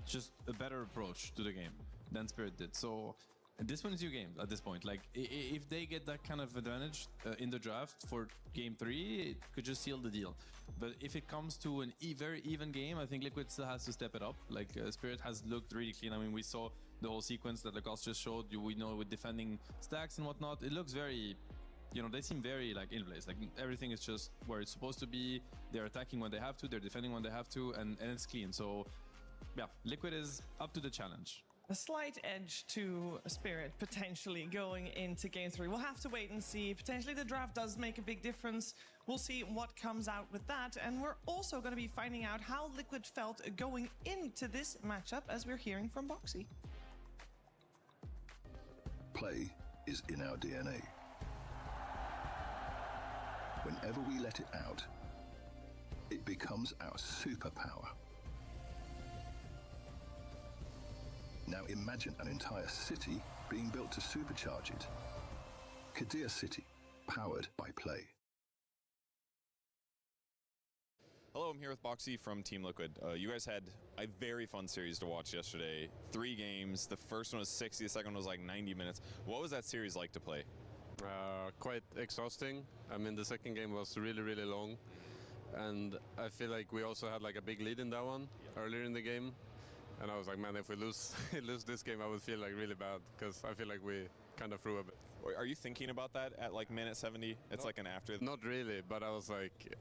just a better approach to the game than Spirit did. So this one is your game at this point. Like, if they get that kind of advantage in the draft for game 3, it could just seal the deal. But if it comes to an very even game, I think Liquid still has to step it up. Like, Spirit has looked really clean. I mean, we saw the whole sequence that Lacoste just showed. We know with defending stacks and whatnot, it looks very, you know, they seem very like in place. Like, everything is just where it's supposed to be. They're attacking when they have to, they're defending when they have to, and it's clean. So, yeah, Liquid is up to the challenge. A slight edge to Spirit potentially going into Game 3. We'll have to wait and see. Potentially the draft does make a big difference. We'll see what comes out with that. And we're also going to be finding out how Liquid felt going into this matchup, as we're hearing from Boxy. Play is in our DNA. whenever we let it out, it becomes our superpower. Now imagine an entire city being built to supercharge it. Kadir City, powered by Play. Hello, I'm here with Boxy from Team Liquid. You guys had a very fun series to watch yesterday. 3 games. The first one was 60, the second one was like 90 minutes. What was that series like to play? Quite exhausting. I mean, the second game was really, really long. And I feel like we also had like a big lead in that one earlier in the game. And I was like, man, if we lose this game, I would feel like really bad because I feel like we kind of threw a bit. Are you thinking about that at like minute 70? It's like an after? Not really, but I was like,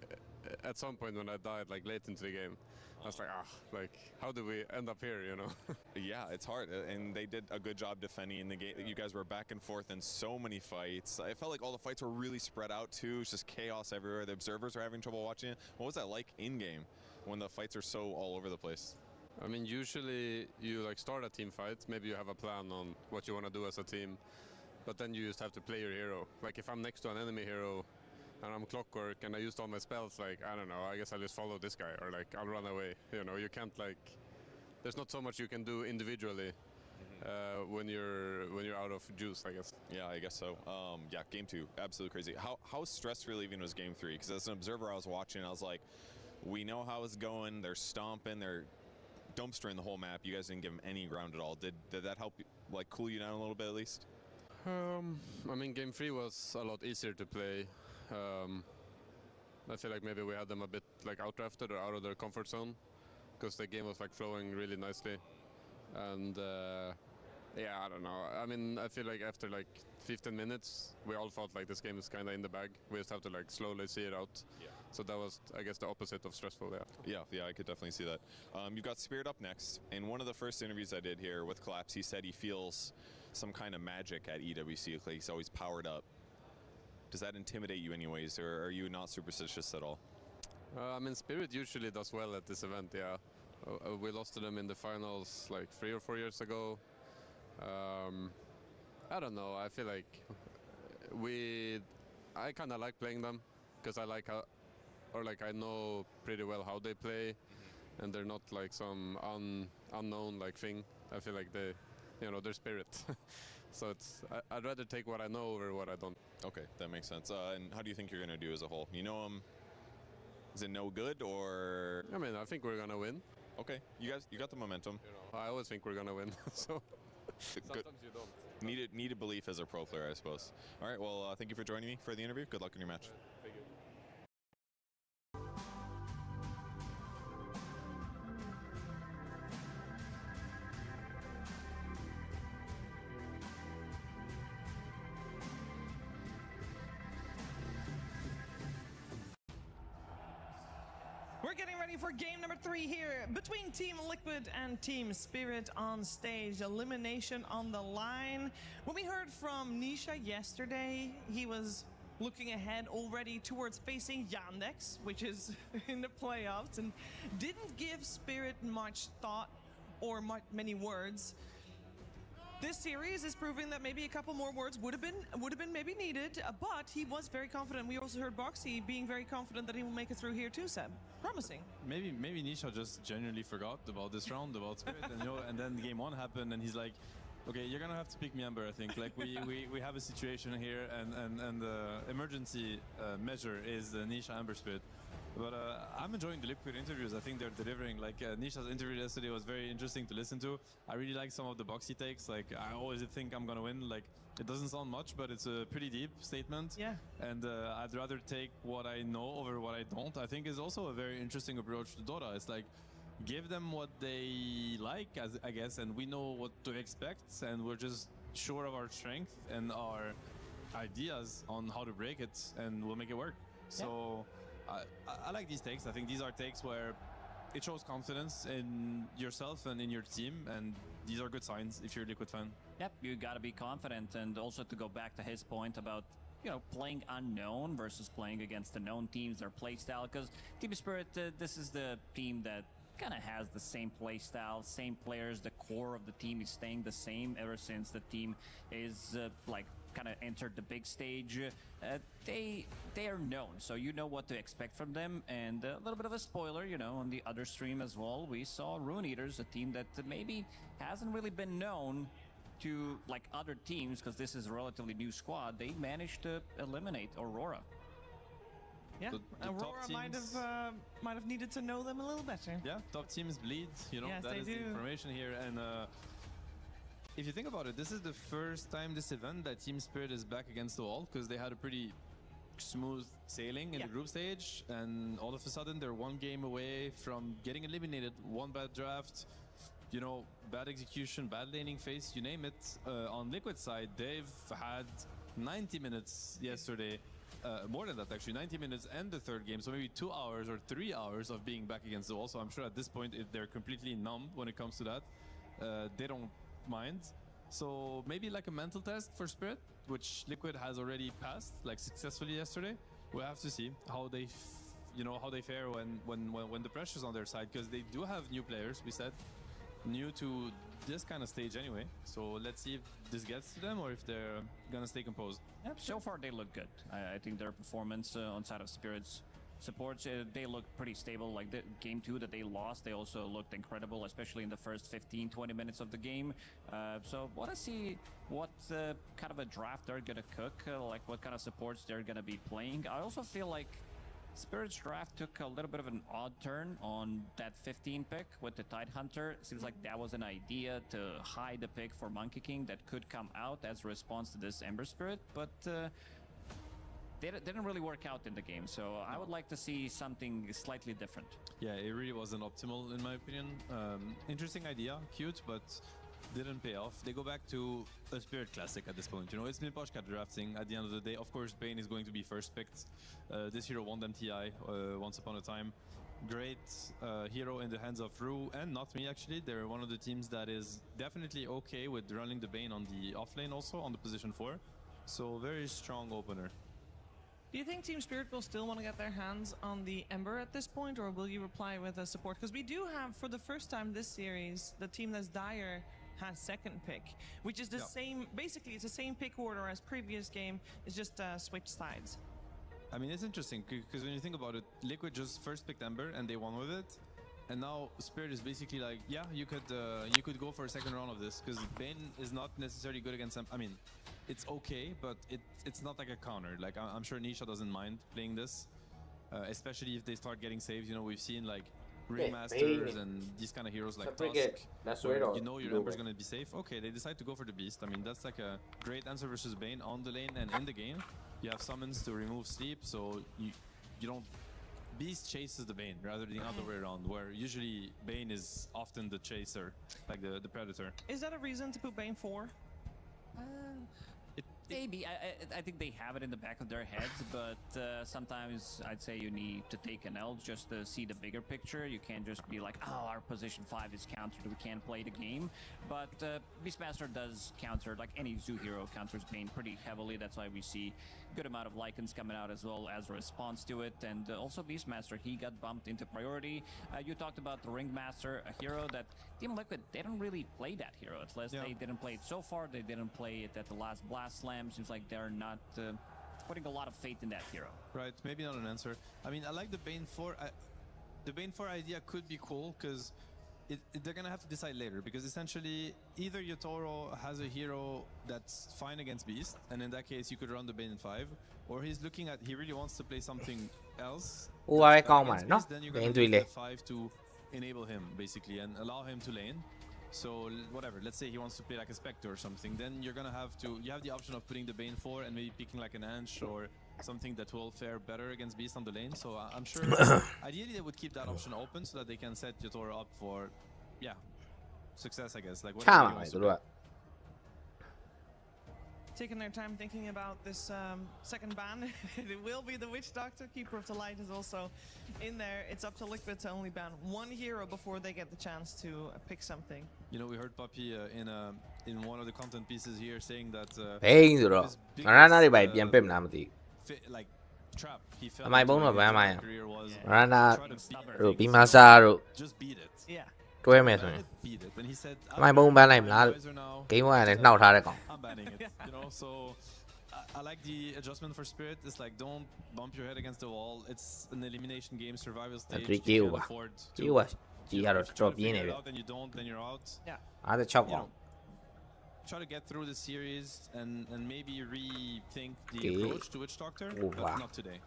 at some point when I died like late into the game, I was like, like how do we end up here, you know? Yeah, it's hard, and they did a good job defending in the game. You guys were back and forth in so many fights. I felt like all the fights were really spread out too. It's just chaos everywhere. The observers were having trouble watching it. What was that like in game when the fights are so all over the place? I mean, usually you like start a team fight. Maybe you have a plan on what you want to do as a team, but then you just have to play your hero. Like if I'm next to an enemy hero and I'm clockwork and I used all my spells, like I don't know, I guess I'll just follow this guy or like I'll run away. You know, you can't like. There's not so much you can do individually when you're out of juice, I guess. Yeah, I guess so. Yeah, game 2, absolutely crazy. How stress relieving was game 3? Because as an observer, I was watching, I was like, we know how it's going. They're stomping. They're dumpstering the whole map. You guys didn't give them any ground at all. Did that help like cool you down a little bit at least? I mean, game 3 was a lot easier to play. I feel like maybe we had them a bit like outdrafted or out of their comfort zone because the game was like flowing really nicely. And yeah, I don't know. I mean, I feel like after like 15 minutes, we all felt like this game is kind of in the bag. We just have to like slowly see it out. Yeah. So that was, I guess, the opposite of stressful, yeah. Yeah, I could definitely see that. You've got Spirit up next. In one of the first interviews I did here with Collapse, he said he feels some kind of magic at EWC. Like he's always powered up. Does that intimidate you anyways, or are you not superstitious at all? I mean, Spirit usually does well at this event, yeah. We lost to them in the finals like 3 or 4 years ago. I don't know, I feel like I kind of like playing them because I like how, or like I know pretty well how they play, and they're not like some unknown like thing. I feel like they, you know, they're Spirit. So I'd rather take what I know over what I don't. Okay, that makes sense. And how do you think you're going to do as a whole? You know is it no good or? I mean, I think we're going to win. Okay, you got the momentum. You know, I always think we're going to win, so sometimes you don't. Needed belief as a pro player, I suppose. All right, well, thank you for joining me for the interview. Good luck in your match. Thank you. We're getting ready for game number 3 here between Team Liquid and Team Spirit on stage. Elimination on the line. When we heard from Nisha yesterday, he was looking ahead already towards facing Yandex, which is in the playoffs, and didn't give Spirit much thought or many words. This series is proving that maybe a couple more words would have been maybe needed, but he was very confident. We also heard Boxy being very confident that he will make it through here too, Seb. Promising. Maybe Nisha just genuinely forgot about this round, about Spirit, and and then game 1 happened, and he's like, okay, you're gonna have to pick me Ember, I think. Like we have a situation here, and the emergency measure is the Nisha Ember Spirit. But I'm enjoying the Liquid interviews. I think they're delivering. Like Nisha's interview yesterday was very interesting to listen to. I really like some of the Boxy takes. Like I always think I'm gonna win. Like it doesn't sound much, but it's a pretty deep statement. Yeah. And I'd rather take what I know over what I don't. I think is also a very interesting approach to Dota. It's like give them what they like, I guess, and we know what to expect, and we're just sure of our strength and our ideas on how to break it, and we'll make it work. So. I like these takes. I think these are takes where it shows confidence in yourself and in your team, and these are good signs if you're a Liquid fan. Yep, you got to be confident, and also to go back to his point about playing unknown versus playing against the known teams, their playstyle, because Team Spirit, this is the team that kind of has the same playstyle, same players. The core of the team is staying the same ever since the team is kind of entered the big stage, they are known, so you know what to expect from them. And a little bit of a spoiler, you know, on the other stream as well, we saw Rune Eaters, a team that maybe hasn't really been known to like other teams, because this is a relatively new squad. They managed to eliminate Aurora. Yeah, Aurora might have needed to know them a little better. Yeah, top teams bleed, you know, yes, that is the information here. And if you think about it, this is the first time this event that Team Spirit is back against the wall, because they had a pretty smooth sailing in the group stage, and all of a sudden they're one game away from getting eliminated. One bad draft, you know, bad execution, bad laning phase, you name it. On Liquid side, they've had 90 minutes yesterday. More than that, actually, 90 minutes and the third game, so maybe 2 hours or 3 hours of being back against the wall. So I'm sure at this point they're completely numb when it comes to that. They don't mind. So maybe like a mental test for Spirit, which Liquid has already passed like successfully yesterday. We'll have to see how they, how they fare when the pressure's on their side, because they do have new players. We said new to this kind of stage anyway. So let's see if this gets to them or if they're gonna stay composed. Yep, so far they look good. I think their performance on side of Spirit's supports, they look pretty stable. Like the game 2 that they lost, they also looked incredible, especially in the first 15-20 minutes of the game. So want to see what kind of a draft they're gonna cook, like what kind of supports they're gonna be playing. I also feel like Spirit's draft took a little bit of an odd turn on that 15 pick with the Tidehunter. Seems like that was an idea to hide the pick for Monkey King that could come out as a response to this Ember Spirit, but they didn't really work out in the game. So I would like to see something slightly different. Yeah, it really wasn't optimal in my opinion. Interesting idea, cute, but didn't pay off. They go back to a Spirit classic at this point. You know, it's Miposhka drafting at the end of the day. Of course, Bane is going to be first picked. This hero won them TI once upon a time. Great hero in the hands of Rue and not me actually. They're one of the teams that is definitely okay with running the Bane on the offlane also, on the position 4. So very strong opener. Do you think Team Spirit will still want to get their hands on the Ember at this point, or will you reply with a support? Because we do have, for the first time this series, the team that's Dire has second pick, which is the same, basically it's the same pick order as previous game, it's just switch sides. I mean, it's interesting because when you think about it, Liquid just first picked Ember and they won with it, and now Spirit is basically like, yeah, you could go for a second round of this, because Bane is not necessarily good against them. I mean, it's okay, but it's not like a counter. Like I'm sure Nisha doesn't mind playing this, especially if they start getting saves. You know, we've seen like Ringmasters and these kind of heroes like Tusk, where you know your Ember's gonna be safe. Okay, they decide to go for the Beast. I mean, that's like a great answer versus Bane on the lane and in the game. You have summons to remove sleep, so you don't... Beast chases the Bane rather than the other way around, where usually Bane is often the chaser, like the Predator. Is that a reason to put Bane 4? Maybe. I think they have it in the back of their heads, but sometimes I'd say you need to take an L just to see the bigger picture. You can't just be like, oh, our position 5 is countered, we can't play the game. But Beastmaster does counter, like any Zoo hero counters Bane pretty heavily. That's why we see a good amount of Lycans coming out as well as a response to it. And also Beastmaster, he got bumped into priority. You talked about the Ringmaster, a hero that Team Liquid, they don't really play that hero. At least they didn't play it so far. They didn't play it at the last Blast Slam. Seems like they're not putting a lot of faith in that hero. Right, maybe not an answer. I mean, I like the Bane 4. The Bane 4 idea could be cool, because they're gonna have to decide later, because essentially either Yotoro has a hero that's fine against Beast, and in that case you could run the Bane in 5, or he's looking at, he really wants to play something else. Then you're gonna use the 5 to enable him basically and allow him to lane. So whatever, let's say he wants to play like a Spectre or something, then you're gonna have to, you have the option of putting the Bane 4 and maybe picking like an Ansh or something that will fare better against Beast on the lane. So I'm sure ideally they would keep that option open so that they can set Yotoro up for, yeah, success, I guess. Like whatever he wants to do. Taking their time thinking about this second ban. It will be the Witch Doctor. Keeper of the Light is also in there. It's up to Liquid to only ban one hero before they get the chance to pick something. You know, we heard Puppy in one of the content pieces here saying that like trap he felt his career was just beat it. Yeah. Beat it. When he said, I'm banning it, you know, so I like the adjustment for Spirit. It's like don't bump your head against the wall. It's an elimination game, survival stage. You can't afford to. You gotta drop in it. Then you don't, then you're out. Yeah. I the chop one. Try to get through the series and maybe rethink the approach to Witch Doctor, but not today.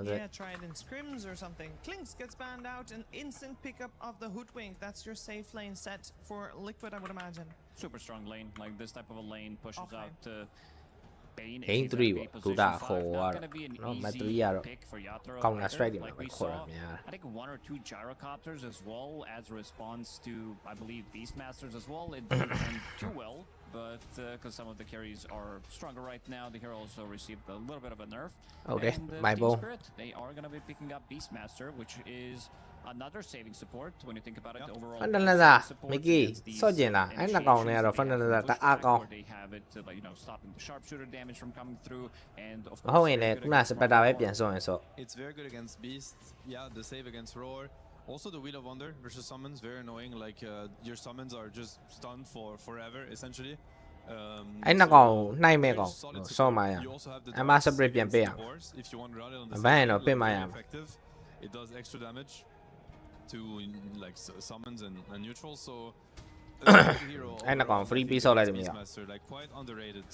Yeah, try it in scrims or something. Klinks gets banned out, an instant pickup of the Hoodwink. That's your safe lane set for Liquid, I would imagine. Super strong lane, like this type of a lane pushes out Bane. Game 3 2打4 no match 3 ရတော့ Counter Strike တွေမှာပဲခေါ်ရများ I think 1 or 2 gyrocopters as well as a response to, I believe, Beastmasters as well. It didn't end too well, but because some of the carries are stronger right now, the hero also received a little bit of a nerf. Okay, and my ball. Spirit, they are going to be picking up Beastmaster, which is another saving support when you think about it. Overall, Fandanza Mickey စော့ကျင်တာအဲ့နှစ်ကောင်တွေကတော့ Fandanza တအားကောင်း they have it, like, you know, stopping the sharpshooter damage from coming through, and of မဟုတ်ရင်လည်းခုနစပက်တာပဲပြန်စော့ရင်စော့ It's very good against Beast. Yeah, the save against Roar. Also the Wheel of Wonder versus summons, very annoying. Like your summons are just stunned for forever essentially. အဲ့နှစ်ကောင်နှိုက်မဲ့ကောင်စော့မှရအမစပရစ်ပြန်ပေးအောင်အဘန်တော့ပစ်မှရမှာ It does extra damage to like summons and neutral, soအဲ့နှစ်ကောင် free piece ဆော့လိုက်တယ်မြေ like quite underrated.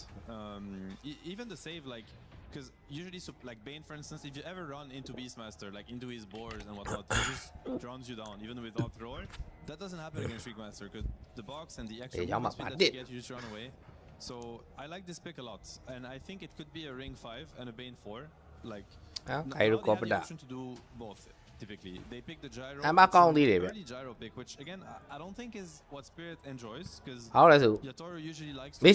Even the save, like, because usually like Bane, for instance, if you ever run into Beastmaster, like into his boards and whatnot, he just drowns you down even without Roar. That doesn't happen against Shriekmaster because the box and the extra movement speed that you get, you just run away. So I like this pick a lot, and I think it could be a Ring 5 and a Bane 4. Like, now they have the option to do both. Typically, they pick the gyro. Early gyro pick, which again I don't think is what Spirit enjoys, because Yatoro usually likes to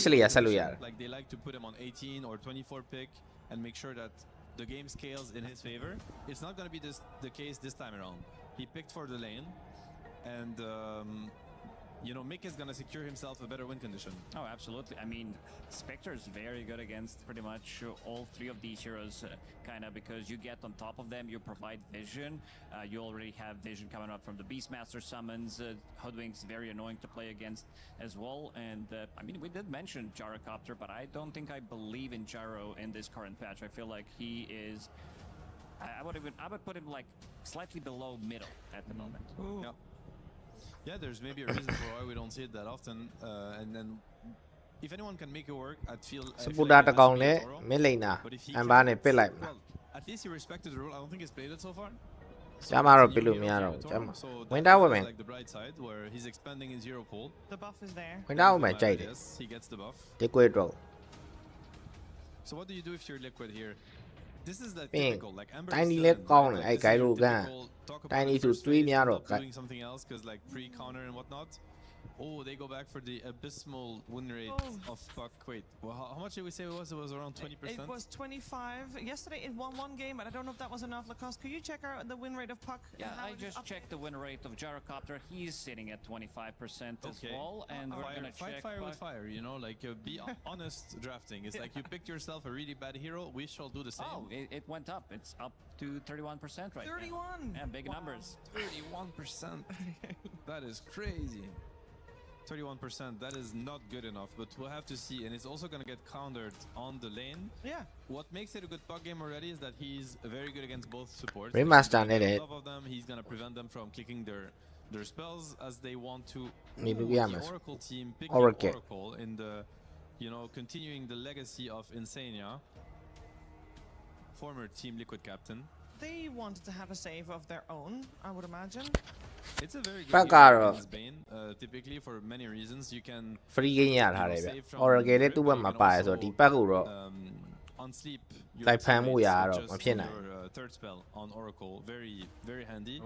like they like to put him on 18 or 24 pick and make sure that the game scales in his favor. It's not going to be the case this time around. He picked for the lane, and you know, Mick is going to secure himself a better win condition. Oh, absolutely. I mean, Spectre is very good against pretty much all three of these heroes, kind of, because you get on top of them, you provide vision. You already have vision coming up from the Beastmaster summons. Hoodwink's very annoying to play against as well. And I mean, we did mention Gyrocopter, but I don't think I believe in Gyro in this current patch. I feel like he is... I would put him like slightly below middle at the moment. Yeah. Yeah, there's maybe a reason for why we don't see it that often, and then if anyone can make it work, I'd feel. But if he well, at least he respected the rule. I don't think he's played it so far. So like the bright side where he's expanding his hero pool. The buff is there. Yes, he gets the buff. So what do you do if you're Liquid here? This is the typical, like Amber Tiny leg corner, I got Tiny to 3 doing something else because like pre-counter and whatnot. Oh, they go back for the abysmal win rate of Puck. Wait, well, how much did we say it was? It was around 20%? It was 25. Yesterday it won 1 game, but I don't know if that was enough. Lacoste, could you check the win rate of Puck? Yeah, I just checked the win rate of Gyrocopter. He's sitting at 25% as well. And we're going to check fire with fire, you know, like be honest drafting. It's like you picked yourself a really bad hero. We shall do the same. Oh, it went up. It's up to 31% right 31! now. Yeah, big numbers. 31%. That is crazy. 31%, that is not good enough, but we'll have to see. And it's also going to get countered on the lane. Yeah. What makes it a good Puck game already is that he's very good against both supports. Of them, he's going to prevent them from clicking their spells as they want to. The Oracle team picking Oracle in the, you know, continuing the legacy of Insania, former Team Liquid captain. They wanted to have a save of their own, I would imagine. It's a very good game against Bane. Typically, for many reasons, you can free game save from on sleep. Your third spell on Oracle, very very handy.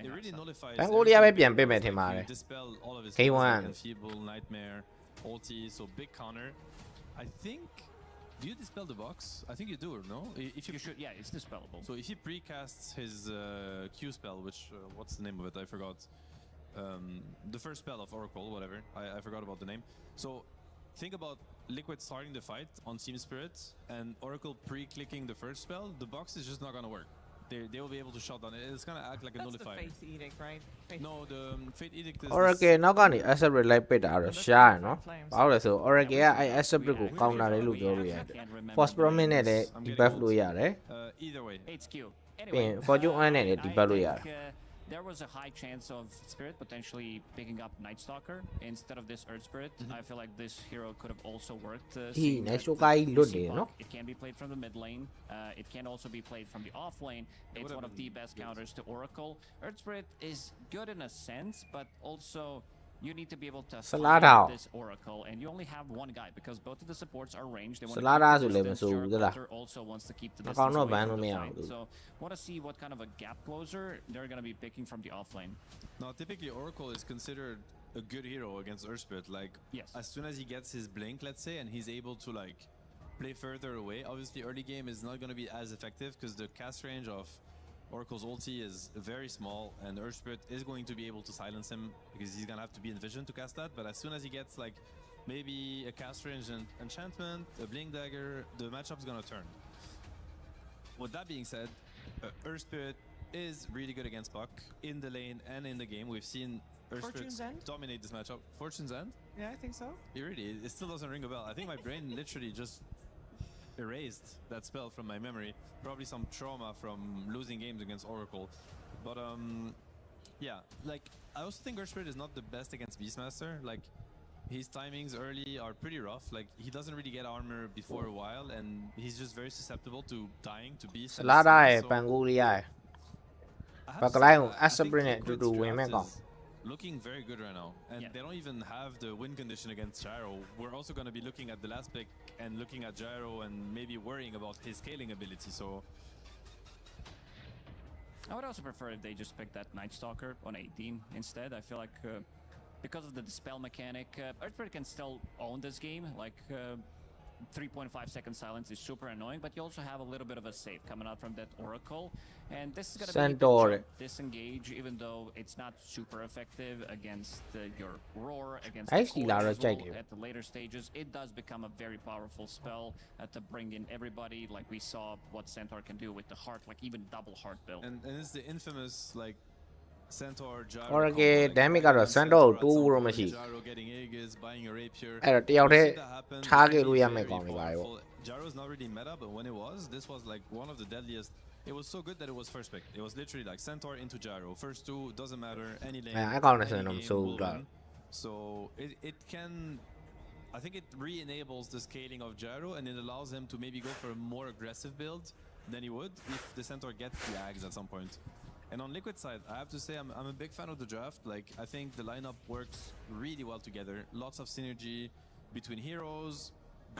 It really nullifies. You dispel all of his spells, Enfeeble, Nightmare, ulti, so big counter. I think. Do you dispel the box? I think you do, or no? If you should, yeah, it's dispellable. So if he precasts his Q spell, which what's the name of it? I forgot. The first spell of Oracle, whatever. I forgot about the name. So think about Liquid starting the fight on Team Spirit and Oracle pre-clicking the first spell. The box is just not gonna work. they will be able to shut down. It's gonna act like a nullifier. That's the Fate Edict, right? No, the Fate Edict is... Oracle နောက်ကနေ accept လိုက်ပိတ်တာတော့ရှားရနော်။ဘာလို့လဲဆို Oracle ကအဲ့ accept ကို counter တယ်လို့ပြောလို့ရတယ်။ Force Promise နဲ့လည်း debuff လို့ရတယ်။ Either way. HQ. ပြီးရင် Fortune 1နဲ့လည်း debuff လို့ရတယ်။ There was a high chance of Spirit potentially picking up Night Stalker instead of this Earth Spirit. I feel like this hero could have also worked. Night Stalker ကြီးလွတ်တယ်နော် It can be played from the mid lane. It can also be played from the off lane. It's one of the best counters to Oracle. Earth Spirit is good in a sense, but also you need to be able to follow this Oracle, and you only have one guy because both of the supports are ranged. They want to keep the distance. Your also wants to keep the distance away from the fight. So want to see what kind of a gap closer they're going to be picking from the off lane. Now, typically Oracle is considered a good hero against Earth Spirit. Like, as soon as he gets his blink, let's say, and he's able to like play further away. Obviously, early game is not going to be as effective because the cast range of Oracle's ulti is very small, and Earth Spirit is going to be able to silence him because he's gonna have to be in vision to cast that. But as soon as he gets like maybe a cast range and enchantment, a blink dagger, the matchup's gonna turn. With that being said, Earth Spirit is really good against Puck in the lane and in the game. We've seen Earth Spirit dominate this matchup. Fortune's End? Yeah, I think so. It still doesn't ring a bell. I think my brain literally just erased that spell from my memory. Probably some trauma from losing games against Oracle. But yeah, like I also think Earth Spirit is not the best against Beastmaster. Like his timings early are pretty rough. Like he doesn't really get armor before a while, and he's just very susceptible to dying to Beast. စလာတာရဲ့ပန်ကူလေးရဲ့ဘက်ကလိုက်ကို accept နဲ့တူတူဝင်မဲ့ကောင် Looking very good right now, and they don't even have the win condition against Gyro. We're also going to be looking at the last pick and looking at Gyro and maybe worrying about his scaling ability. So I would also prefer if they just pick that Night Stalker on 18 instead. I feel like because of the dispel mechanic, Earth Spirit can still own this game. Like 3.5 second silence is super annoying, but you also have a little bit of a save coming out from that Oracle, and this is going to be disengage, even though it's not super effective against your Roar, against at the later stages. It does become a very powerful spell to bring in everybody, like we saw what Centaur can do with the heart, like even double heart build. And it's the infamous like Centaur Gyro. Oracle damage ကတော့ Centaur ကို2လို့မရှိ Gyro getting Aegis, buying a Rapier. အဲ့တော့တယောက်တည်းထားခဲ့လို့ရမယ့်ကောင်တွေပါတယ်ပေါ့ Gyro is not really meta, but when it was, this was like one of the deadliest. It was so good that it was first pick. It was literally like Centaur into Gyro. First two, doesn't matter, any lane. I can't understand them so good. So it can, I think it re-enables the scaling of Gyro, and it allows him to maybe go for a more aggressive build than he would if the Centaur gets the Ags at some point. And on Liquid side, I have to say I'm a big fan of the draft. Like I think the lineup works really well together. Lots of synergy between heroes.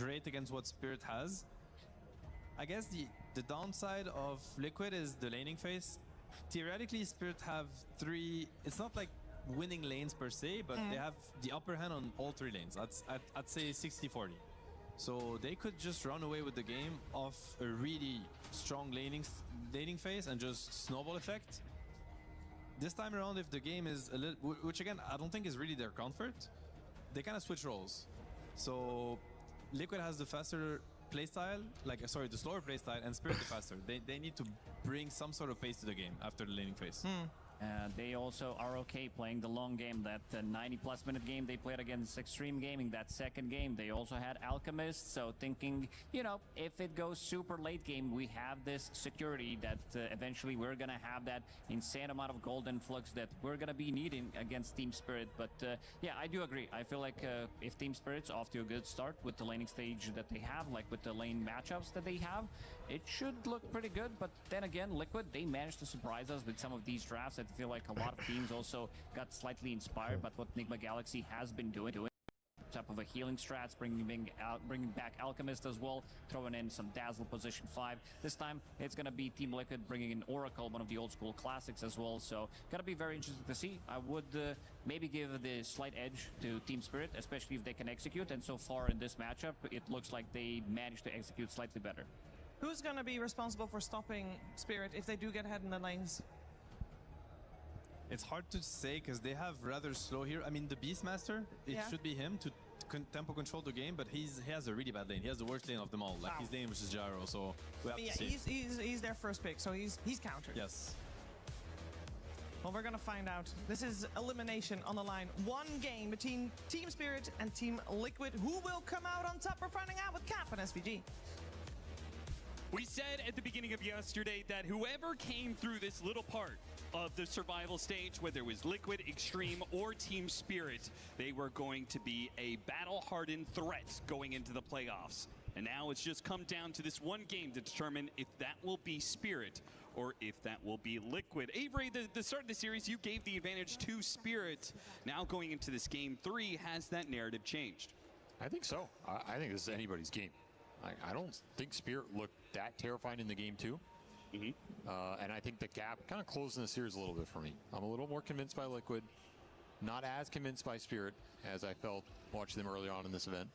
Great against what Spirit has. I guess the downside of Liquid is the laning phase. Theoretically, Spirit have three. It's not like winning lanes per se, but they have the upper hand on all three lanes. I'd say 60-40. So they could just run away with the game off a really strong laning phase and just snowball effect. This time around, if the game is a little, which again I don't think is really their comfort, they kind of switch roles. So Liquid has the faster playstyle, like sorry, the slower playstyle, and Spirit the faster. They need to bring some sort of pace to the game after the laning phase. They also are okay playing the long game. That 90-plus minute game they played against Extreme Gaming, that second game, they also had Alchemist. So thinking, you know, if it goes super late game, we have this security that eventually we're going to have that insane amount of gold influx that we're going to be needing against Team Spirit. But yeah, I do agree. I feel like if Team Spirit's off to a good start with the laning stage that they have, like with the lane matchups that they have, it should look pretty good. But then again, Liquid, they managed to surprise us with some of these drafts. I feel like a lot of teams also got slightly inspired by what Nigma Galaxy has been doing. Type of a healing strats, bringing back Alchemist as well, throwing in some Dazzle position 5. This time it's going to be Team Liquid bringing in Oracle, one of the old school classics as well. So going to be very interesting to see. I would maybe give the slight edge to Team Spirit, especially if they can execute. And so far in this matchup, it looks like they managed to execute slightly better. Who's going to be responsible for stopping Spirit if they do get ahead in the lanes? It's hard to say because they have rather slow here. I mean, the Beastmaster, it should be him to tempo control the game, but he has a really bad lane. He has the worst lane of them all. Like his lane versus Gyro, so we have to see. He's their first pick, so he's countered. Yes. Well, we're gonna find out. This is elimination on the line. One game between Team Spirit and Team Liquid. Who will come out on top? We're finding out with Cap and SVG. We said at the beginning of yesterday that whoever came through this little part of the survival stage, whether it was Liquid, Extreme, or Team Spirit, they were going to be a battle-hardened threat going into the playoffs. And now it's just come down to this one game to determine if that will be Spirit or if that will be Liquid. Avery, the start of the series, you gave the advantage to Spirit. Now going into this game 3, has that narrative changed? I think so. I think this is anybody's game. I don't think Spirit looked that terrifying in the game 2. And I think the gap kind of closed in the series a little bit for me. I'm a little more convinced by Liquid, not as convinced by Spirit as I felt watching them early on in this event.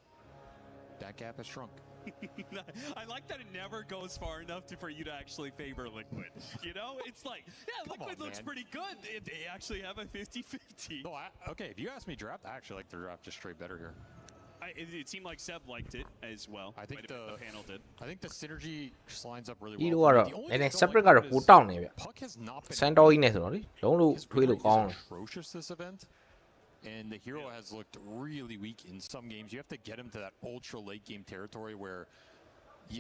That gap has shrunk. I like that it never goes far enough for you to actually favor Liquid. You know, it's like, yeah, Liquid looks pretty good. They actually have a 50-50. No, okay, if you ask me draft, I actually like the draft just straight better here. It seemed like Seb liked it as well. I think the panel did. I think the synergy just lines up really ဒီ well. လိုကတော့နည်းနည်း separate ကတော့ပိုတောက်နေဗျ Puck has not been Sandor ကြီးနဲ့ဆိုတော့လေလုံးလို့ထွေးလို့ကောင်းတယ် atrocious this event. And the hero has looked really weak in some games. You have to get him to that ultra late game territory where,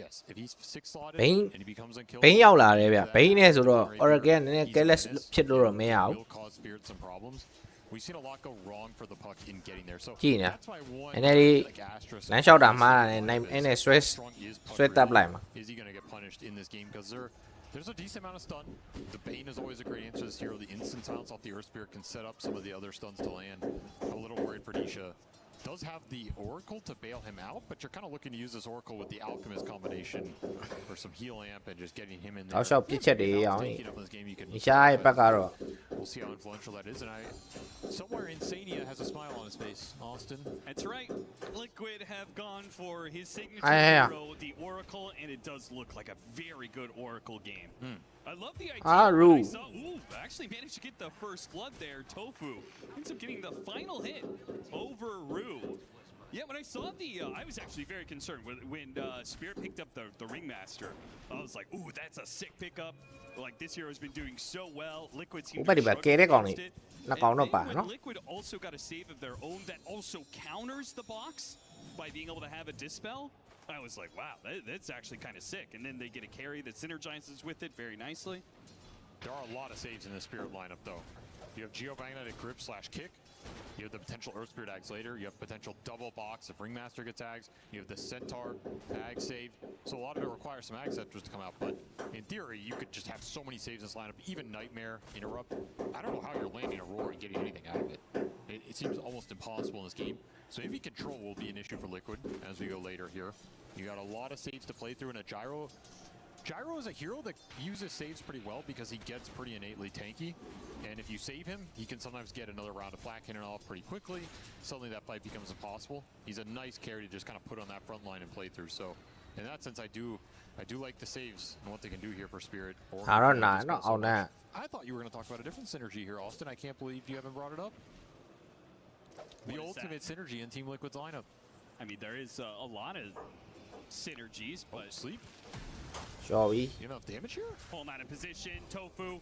yes, if he's 6 slotted and he becomes unkillable, ဘိန်းရောက်လာတယ်ဗျဘိန်းနဲ့ဆိုတော့ Oregon နည်းနည်း careless ဖြစ်လို့တော့မရဘူး will cause Spirit some problems. We've seen a lot go wrong for the Puck in getting there. So ကြည့်နေ that's why one နည်းနည်းလေး like Asterisk လမ်းလျှောက်တာမှားတာနဲ့နိုင်အဲ့နဲ့ stress တက်လိုက်မှာ Is he going to get punished in this game? Because there's a decent amount of stun. The Bane is always a great answer to this hero. The instant silence off the Earth Spirit can set up some of the other stuns to land. I'm a little worried for Nisha. Does have the Oracle to bail him out, but you're kind of looking to use this Oracle with the Alchemist combination for some heal amp and just getting him in there. တောက်လျှောက်ပြစ်ချက်တွေအောင် Youရှားရဲ့ဘက်ကတော့ We'll see how influential that is, and somewhere Insania has a smile on his face. Austin. That's right. Liquid have gone for his signature hero, the Oracle, and it does look like a very good Oracle game. I love the idea. Rue. Actually managed to get the first blood there. Tofu ends up getting the final hit over Rue. Yeah, when I saw I was actually very concerned when Spirit picked up the Ringmaster. I was like, ooh, that's a sick pickup. Like, this hero has been doing so well. Liquid seemed to struggle against it. And then Liquid also got a save of their own that also counters the box by being able to have a Dispel. I was like, wow, that's actually kind of sick. And then they get a carry that synergizes with it very nicely. There are a lot of saves in the Spirit lineup, though. You have Geomagnetic Grip / Kick. You have the potential Earth Spirit Ags later. You have potential double box if Ringmaster gets Ags. You have the Centaur Ag saved. So a lot of it requires some Ag Scepters to come out. But in theory, you could just have so many saves in this lineup. Even Nightmare, Interrupt. I don't know how you're landing Aurora and getting anything out of it. It seems almost impossible in this game. So maybe control will be an issue for Liquid as we go later here. You got a lot of saves to play through in a Gyro. Gyro is a hero that uses saves pretty well because he gets pretty innately tanky. And if you save him, he can sometimes get another round of flak in and off pretty quickly. Suddenly that fight becomes impossible. He's a nice carry to just kind of put on that front line and play through. So in that sense, I do like the saves and what they can do here for Spirit. I don't know. Not all that. I thought you were going to talk about a different synergy here, Austin. I can't believe you haven't brought it up. The ultimate synergy in Team Liquid's lineup. I mean, there is a lot of synergies, but sleep. Joey. You have enough damage here? Home out of position, Tofu.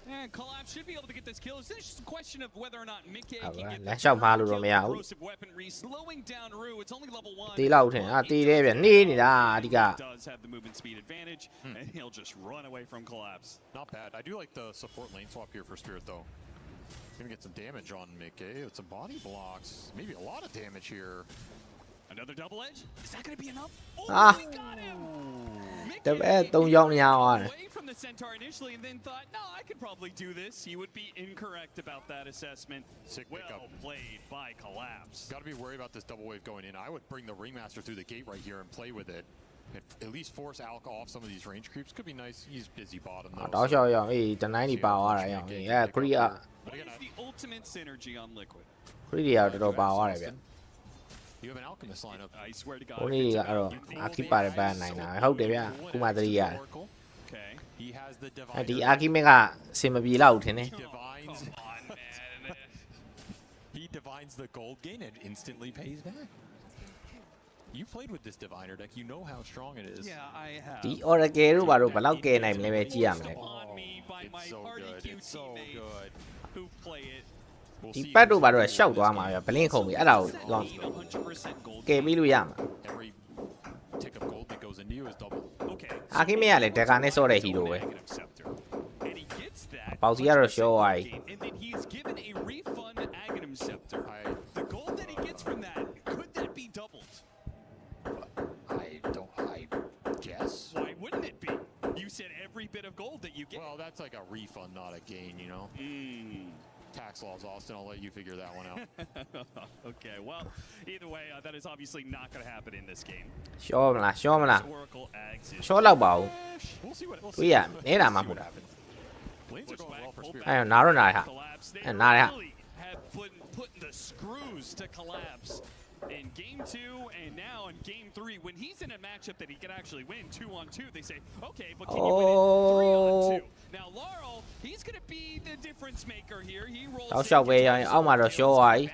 And Collapse should be able to get this kill. It's just a question of whether or not Mickey can get the corrosive weaponry, slowing down Rue. It's only level 1. Does have the movement speed advantage, and he'll just run away from Collapse. Not bad. I do like the support lane swap here for Spirit, though. Gonna get some damage on Mickey with some body blocks. Maybe a lot of damage here. Another double edge? Is that going to be enough? Oh, we got him! Away from the Centaur initially and then thought, no, I could probably do this. He would be incorrect about that assessment. Sick pickup. Well played by Collapse. Got to be worried about this double wave going in. I would bring the Ringmaster through the gate right here and play with it. And at least force Alka off some of these range creeps. Could be nice. He's busy bottom, though. What is the ultimate synergy on Liquid? You have an Alchemist lineup. I swear to God. ဘုန်းကြီးတွေကတော့အာခိပါတယ်ပန်းနိုင်တာဟုတ်တယ်ဗျခုမှသတိရတယ် Okay. He has the divine. ဒီအာခိမက်ကအစင်မပြေတော့ဘူးထင်တယ် He divines finds the gold gain and instantly pays back. You played with this diviner deck, you know how strong it is. Yeah, I have. ဒီ Oracle တို့ဘာလို့ဘယ်လောက်ကဲနိုင်မလဲပဲကြည့်ရမယ် It's so good. It's so good. Who play it? ဒီပတ်တို့ဘာလို့ရှောက်သွားမှာပဲဘလင်းခုံပြီးအဲ့ဒါကိုကဲပြီးလို့ရမှာ Every tick of gold that goes into you is double. Okay. အာခိမေကလည်းဒက်ကာနဲ့စောတဲ့ဟီရိုပဲ And he gets that. ပေါစီကတော့ရှော့သွားပြီ And then he's given a refund Aghanim Scepter. The gold that he gets from that, could that be doubled? I guess. Why wouldn't it be? You said every bit of gold that you get. Well, that's like a refund, not a gain, you know? Tax laws, Austin. I'll let you figure that one out. Okay, well, either way, that is obviously not going to happen in this game. ရှော့မလားရှော့မလား Oracle Ags is ရှော့လောက်ပါဘူး We'll see what တွေ့ရနေတာမှမဟုတ်တာ lanes are going well for Spirit. အဲ့နားတော့နားဟာ collapse. They အဲ့နားရ really have put the screws to collapse in game 2 and now in game 3. When he's in a matchup that he can actually win 2-on-2, they say, okay, but can you win it 3-on-2? Now Laurel, he's going to be the difference maker here. He rolls တောက်လျှောက်ပဲရရင်အောက်မှာတော့ရှော့သွားပြီ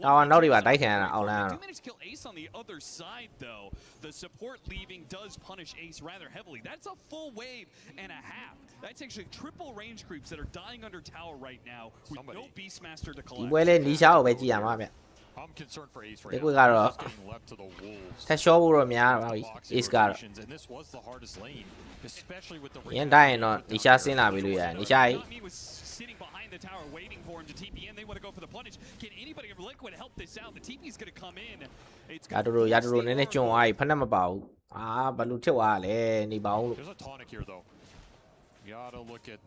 တောင်နောက်တွေပါတိုက်ခံရတာအောက်လမ်းကတော့ do manage to kill Ace on the other side, though. The support leaving does punish Ace rather heavily. That's a full wave and a half. That's actually triple range creeps that are dying under tower right now with no Beastmaster to ဒီ collect. ပွဲလေးနီရှားကိုပဲကြည့်ရမှာဗျ I'm concerned for Ace ဒီ right ကွေ now. ကတော့ Just getting left to the wolves. ထက်ရှော့ဖို့တော့များပါပြီ Ace ကတော့ And this was the hardest lane, especially with the ရန်တိုင်းရင်တော့နီရှားဆင်းလာပြီလို့ရတယ်နီရှားကြီး He was sitting behind the tower waiting for him to TP in. They want to go for the punish. Can anybody of Liquid help this out? The TP is going to come in. It's ရတူရိုနည်းနည်းကျွန်းသွားပြီဖက်နဲ့မပါဘူးအာဘလူထစ်သွားလဲနေပါဦး There's a tonic here though. You gotta look at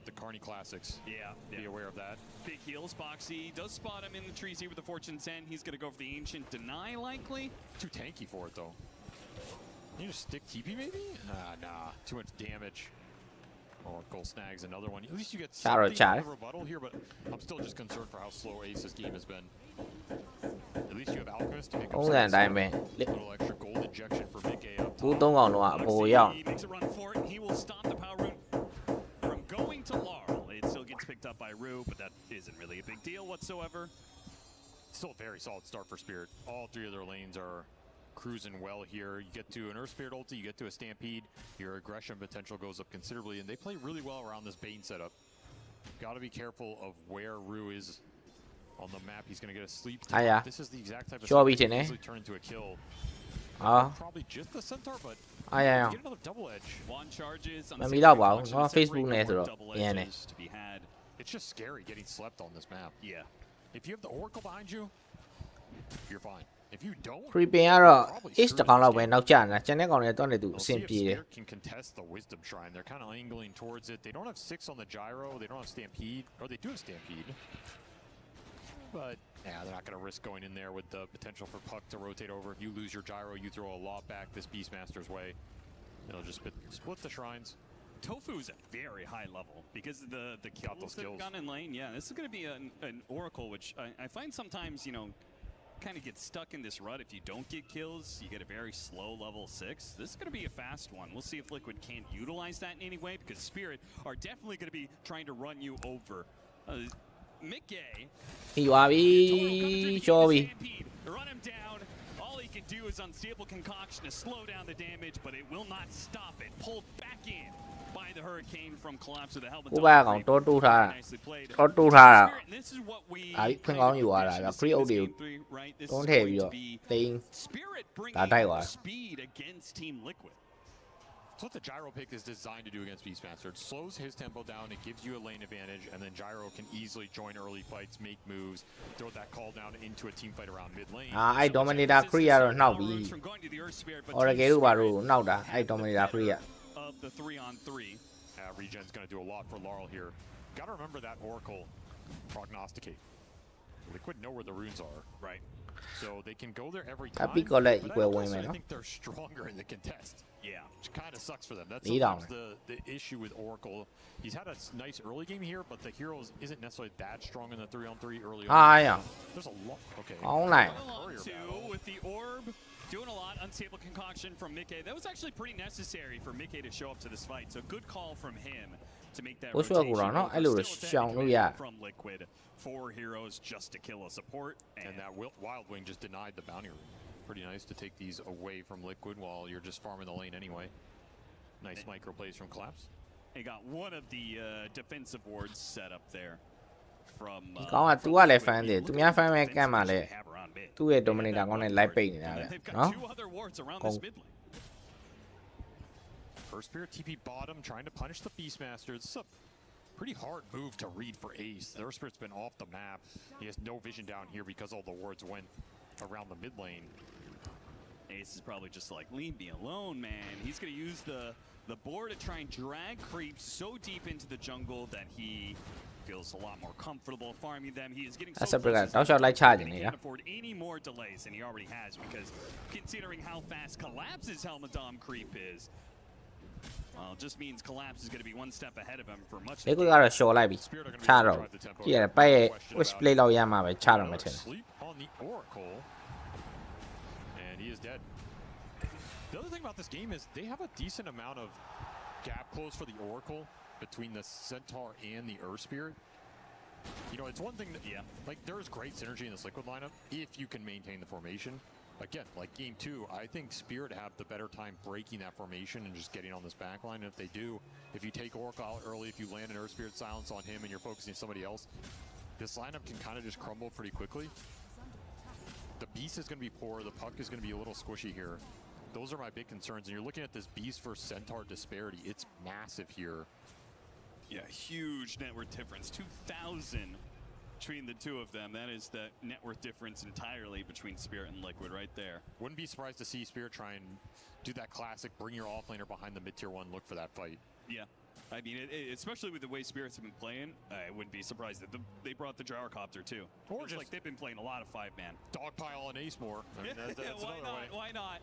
the Carney Classics. Yeah. Be aware of that. Big heals. Boxy does spot him in the trees here with the Fortune's End. He's going to go for the Ancient Deny, likely. Too tanky for it though. You just stick TP maybe? Nah. Too much damage. Oh, goal snags another one. At least you get something of a rebuttal here, but I'm still just concerned for how slow Ace's game has been. At least you have Alchemist to make up ပုံစံအတိုင်းပဲ a little extra gold injection for Big A up ဘူး top. သုံးကောင်တော့အပေါ်ရောက် He makes a run for it. He will stop the power rune from going to Laurel. It still gets picked up by Rue, but that isn't really a big deal whatsoever. Still a very solid start for Spirit. All three of their lanes are cruising well here. You get to an Earth Spirit ulti, you get to a Stampede, your aggression potential goes up considerably, and they play really well around this Bane setup. Gotta be careful of where Rue is on the map. He's gonna get a sleep. This is the exact type of stuff that can easily turn into a kill. Probably just the Centaur, but get another double edge. One charges. မမီတော့ပါဘူးငါ Facebook နဲ့ဆိုတော့အရင်နဲ့ to be had. It's just scary getting slept on this map. Yeah. If you have the Oracle behind you, you're fine. If you don't, Creeping ကတော့ Ace တကောင်လောက်ပဲနောက်ကျနေတာကျန်တဲ့ကောင်တွေတော့နေသူအဆင်ပြေတယ် can contest the Wisdom Shrine. They're kind of angling towards it. They don't have 6 on the gyro. They don't have Stampede, or they do have Stampede. But yeah, they're not going to risk going in there with the potential for Puck to rotate over. If you lose your gyro, you throw a lot back this Beastmaster's way. It'll just split the shrines. Tofu is at very high level because of the kills that have gone in lane. Yeah, this is going to be an Oracle, which I find sometimes, you know, kind of gets stuck in this rut. If you don't get kills, you get a very slow level 6. This is going to be a fast one. We'll see if Liquid can't utilize that in any way because Spirit are definitely going to be trying to run you over. Mickey. ပြီးသွားပြီရှော့ပြီ Run him down. All he can do is Unstable Concoction to slow down the damage, but it will not stop it. Pulled back in by the Hurricane from Collapse of the Helmet. ကိုပါကောင်တိုးတူးထားတာတိုးတူးထားတာအာခွင့်ကောင်းယူသွားတာဗျ free out တွေကိုတွန်းထည့်ပြီးတော့တိန်းဒါတိုက်သွား speed against Team Liquid. That's what the Gyro pick is designed to do against Beastmaster. It slows his tempo down, it gives you a lane advantage, and then Gyro can easily join early fights, make moves, throw that call down into a team fight around mid lane. အဲ့ Dominator Free ကတော့နှောက်ပြီ Oracle တို့ဘာလို့နှောက်တာအဲ့ Dominator Free က of the 3-on-3. Regen's going to do a lot for Laurel here. Gotta remember that Oracle prognosticate. Liquid know where the runes are. Right. So they can go there every time. But I think they're stronger in the contest. Yeah. Which kind of sucks for them. That's sometimes the issue with Oracle. He's had a nice early game here, but the Heroes isn't necessarily that strong in the 3-on-3 early on. There's a lot. Okay. Online. With the orb. Doing a lot. Unstable Concoction from Mickey. That was actually pretty necessary for Mickey to show up to this fight. So good call from him to make that ဘိုးရွှေကူတော့နော်အဲ့လိုရှောင်လို့ရ from Liquid. 4 heroes just to kill a support. And that Wild Wing just denied the bounty room. Pretty nice to take these away from Liquid while you're just farming the lane anyway. Nice micro plays from Collapse. He got one of the defensive wards set up there from ကောင်းက तू ကလည်း fan တယ်သူများ fan ပဲကန့်မှာလဲသူ့ရဲ့ dominator ကောင်းနဲ့ light ပိတ်နေတာဗျနော် First Spirit TP bottom trying to punish the Beastmaster. It's a pretty hard move to read for Ace. Their Spirit's been off the map. He has no vision down here because all the wards went around the mid lane. Ace is probably just like, leave me alone, man. He's going to use the board to try and drag creeps so deep into the jungle that he feels a lot more comfortable farming them. He is getting so close like charging, he can't afford any more delays than he already has, because considering how fast Collapse's Helmadom creep is, well, it just means Collapse is going to be one step ahead of him for much. ဒီကတော့ show လိုက်ပြီချတော့ကြည့်ရတယ်ပိုက်ရဲ့ wish play လောက်ရမှာပဲချတော့မှထင်တယ် on the Oracle, and he is dead. The other thing about this game is they have a decent amount of gap close for the Oracle between the Centaur and the Earth Spirit. You know, it's one thing that, like, there's great synergy in this Liquid lineup if you can maintain the formation. Again, like game 2, I think Spirit have the better time breaking that formation and just getting on this back line. And if they do, if you take Oracle out early, if you land an Earth Spirit silence on him and you're focusing on somebody else, this lineup can kind of just crumble pretty quickly. The Beast is going to be poor. The Puck is going to be a little squishy here. Those are my big concerns. And you're looking at this Beast versus Centaur disparity. It's massive here. Yeah, huge net worth difference. 2,000 between the two of them. That is the net worth difference entirely between Spirit and Liquid right there. Wouldn't be surprised to see Spirit try and do that classic bring your offlaner behind the mid-tier 1 look for that fight. Yeah. I mean, especially with the way Spirits have been playing, I wouldn't be surprised that they brought the Drowercopter too. Or just like they've been playing a lot of 5-man. Dogpile on Ace more. I mean, that's why not? way. Why not?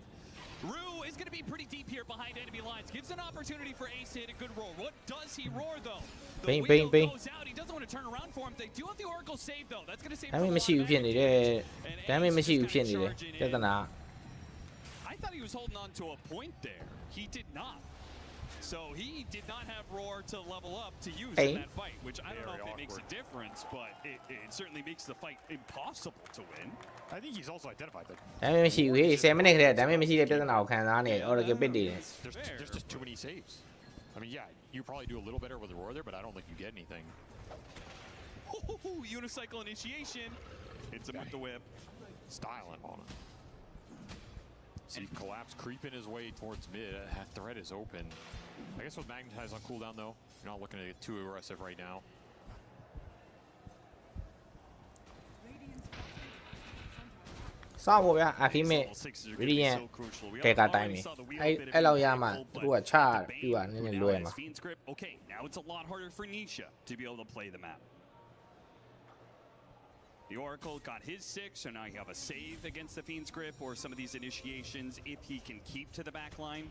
Rue is going to be pretty deep here behind enemy lines. Gives an opportunity for Ace to hit a good roar. What does he roar though? The wheel goes out. He doesn't want to turn around for him. They do have the Oracle save though. That's going to save. မရှိဘူးဖြစ်နေတယ်ဒါပေမဲ့မရှိဘူးဖြစ်နေတယ်ပြဿနာ I thought he was holding on to a point there. He did not. So he did not have roar to level up to use in that fight, which I don't know if it makes a difference, but it certainly makes the fight impossible to win. I think he's also identified that. ဒါပေမဲ့မရှိဘူး10မိနစ်ခရက်ဒါပေမဲ့မရှိတဲ့ပြဿနာကိုခံစားနေ Oracle ပစ်တည်တယ် There's just too many saves. I mean, yeah, you probably do a little better with the roar there, but I don't think you get anything. Unicycle initiation. Hits him with the whip. Styling on him. See Collapse creeping his way towards mid. That threat is open. I guess with Magnetize on cooldown though, you're not looking to get too aggressive right now. စောင့်ဖို့ဗျာအခီးမေ Radiant ကဲကတိုင်းပြီအဲ့လောက်ရမှသူကချပြူကနည်းနည်းလွယ်မှာ Okay, now it's a lot harder for Nisha to be able to play the map. The Oracle got his 6, so now you have a save against the Fiend's Grip or some of these initiations if he can keep to the back line.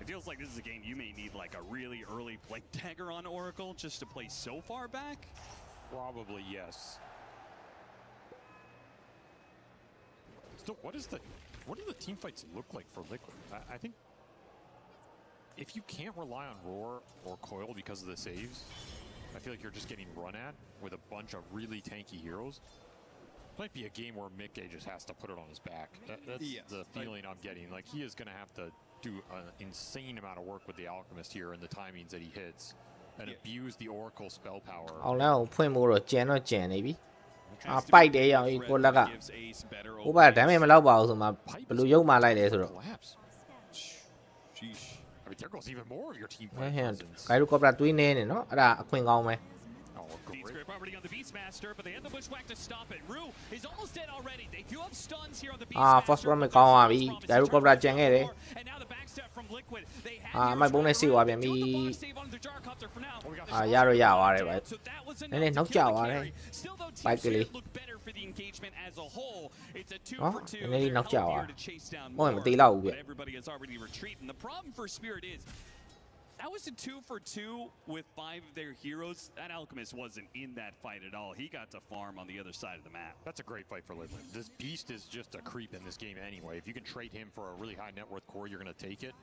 It feels like this is a game you may need like a really early Blink Dagger on Oracle just to play so far back. Probably yes. Still, what do the team fights look like for Liquid? I think if you can't rely on Roar or Coil because of the saves, I feel like you're just getting run at with a bunch of really tanky heroes. Might be a game where Mickey just has to put it on his back. That's the feeling I'm getting. Like he is going to have to do an insane amount of work with the Alchemist here and the timings that he hits and abuse the Oracle spell power. အောင်လဲအောင်ဖွင့်မို့တော့ကျန်နေပြီပိုက်တယ်ရောင်ကြီးကိုလက်ကဟိုဘာဒမ်းမေမလောက်ပါဘူးဆိုမှဘလူရုပ်မှလိုက်တယ်ဆိုတော့ I mean, there goes even more of your team ဟဲ့ဂိုင်ရိုကောပရာတွေးနေနေနော်အဲ့ဒါအခွင့်ကောင်းပဲ Already on the Beastmaster, but they had the bushwhack to stop it. Rue is almost dead already. They do have stuns here on the Beastmaster. first round ကောင်းသွားပြီဂိုင်ရိုကောပရာကျန်ခဲ့တယ် And now the backstab from Liquid. They have မိုက်ဘုံနဲ့စီသွားပြန်ပြီရတော့ရသွားတယ်ဗျနည်းနည်းနောက်ကျသွားတယ်ပိုက်ကလေး It's a 2 for 2. နည်းနည်းနောက်ကျသွား to chase down မဟုတ်မသေးတော့ဘူးဗျ Everybody is already retreating. The problem for Spirit is that was a 2 for 2 with 5 of their heroes. That Alchemist wasn't in that fight at all. He got to farm on the other side of the map. That's a great fight for Liquid. This Beast is just a creep in this game anyway. If you can trade him for a really high net worth core, you're going to take it.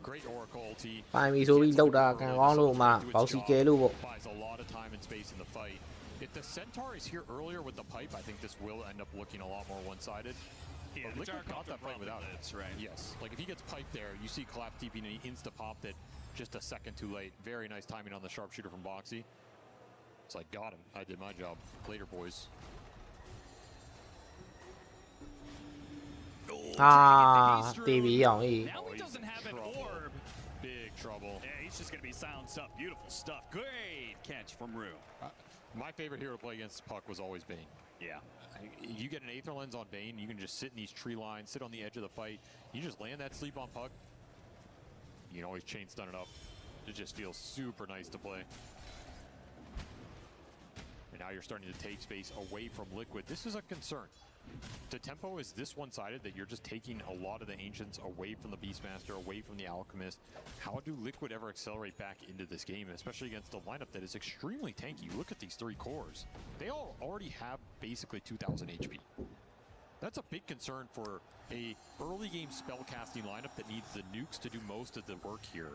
Great Oracle ulti. ပိုင်ပြီဆိုပြီးလောက်တာကံကောင်းလို့မှဘောက်စီကဲလို့ပေါ့ Buys a lot of time and space in the fight. If the Centaur is here earlier with the pipe, I think this will end up looking a lot more one-sided. Yeah, but Liquid got that fight without it. Right. Yes, like if he gets piped there, you see collapse TP and he insta-popped it just a second too late. Very nice timing on the sharpshooter from Boxy. It's like, got him. I did my job. Later, boys. တီဗီအောင်ကြီး Now he doesn't have an orb. Big trouble. Yeah, he's just gonna be silenced up. Beautiful stuff. Great catch from Rue. My favorite hero to play against Puck was always Bane. Yeah. You get an Aether Lens on Bane, you can just sit in these tree lines, sit on the edge of the fight. You just land that sleep on Puck. You can always chain stun it up. It just feels super nice to play. And now you're starting to take space away from Liquid. This is a concern. The tempo is this one-sided that you're just taking a lot of the Ancients away from the Beastmaster, away from the Alchemist. How do Liquid ever accelerate back into this game, especially against a lineup that is extremely tanky? Look at these 3 cores. They all already have basically 2,000 HP. That's a big concern for a early game spellcasting lineup that needs the nukes to do most of the work here.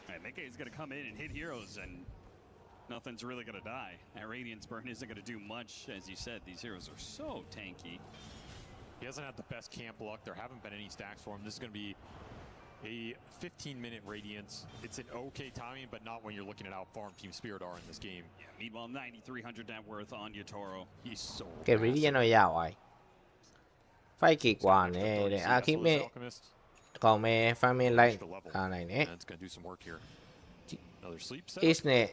All right, Mickey is gonna come in and hit heroes and nothing's really going to die. That Radiance Burn isn't going to do much. As you said, these heroes are so tanky. He hasn't had the best camp luck. There haven't been any stacks for him. This is going to be a 15-minute Radiance. It's an okay timing, but not when you're looking at how farm Team Spirit are in this game. Yeah, meanwhile, 9,300 net worth on Yatoro. He's so ကဲ Radiant တော့ရသွားပြီ 5k กว่าနဲ့တဲ့ Archimate ကောင်းမယ် Farming Light လာနိုင်တယ် It's going to do some work here. Another sleep set. Ace နဲ့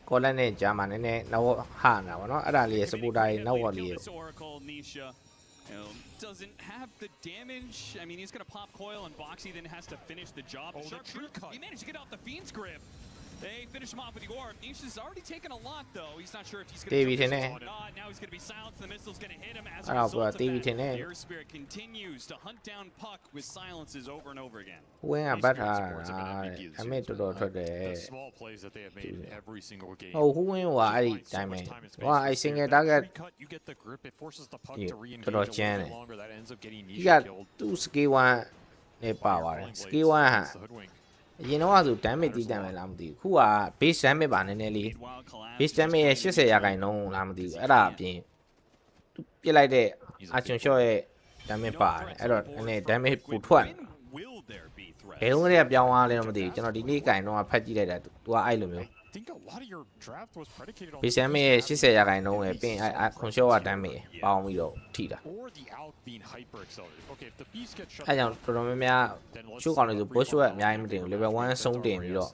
ကောလနဲ့ဂျာမန်နဲ့နောက်ဟာနာပါเนาะအဲ့ဒါလေးစပူတာလေးနောက်ဝက်လေး doesn't have the damage. I mean, he's going to pop coil and Boxy then has to finish the job. Oh, the tree cut. He managed to get off the Fiend's grip. They finish him off with the orb. Nisha's already taken a lot, though. He's not sure if he's going to do this or not. Now he's going to be silenced. The missile's going to hit him. As a result of that, the Air Spirit continues to hunt down Puck with silences over and over again. ဝင်ကဘတ်ဟာအမေတော်တော်ထွက်တယ် The small plays that they have made in every single game. ဟိုဟူးဝင်ကအဲ့ဒီတိုင်းပဲဟိုအဲ့ single target You get the grip. It forces the Puck to re-engage တော်တော်ကျန်းတယ် longer. That ends up getting ဒီ Nisha က killed. သူ skill 1နဲ့ပါပါတယ် skill 1ဟာ အရင်တော့ဆို damage တီးတတ်မယ်လားမသိဘူးခုက base damage ပါနည်းနည်းလေး base damage ရဲ့80ရာခိုင်နှုန်းလားမသိဘူးအဲ့ဒါအပြင်သူပြစ်လိုက်တဲ့ action shot ရဲ့ damage ပါတယ်အဲ့တော့နည်း damage ပူထွက်ဘယ်တော့မှပြောင်းသွားလဲတော့မသိဘူးကျွန်တော်ဒီနေ့ကင်တော့ဖတ်ကြည့်လိုက်တာသူကအဲ့လိုမျိုး I think a lot of your draft was predicated on base damage ရဲ့80ရာခိုင်နှုန်းရဲ့ပြင် action shot က damage ပေါင်းပြီးတော့ထိတာ or the out being hyper accelerated. Okay, if the beast gets shut အဲ့ကြောင့်တော်တော်များများချိုးကောင်တွေဆို push shot အများကြီးမတင်ဘူး level 1ဆုံးတင်ပြီးတော့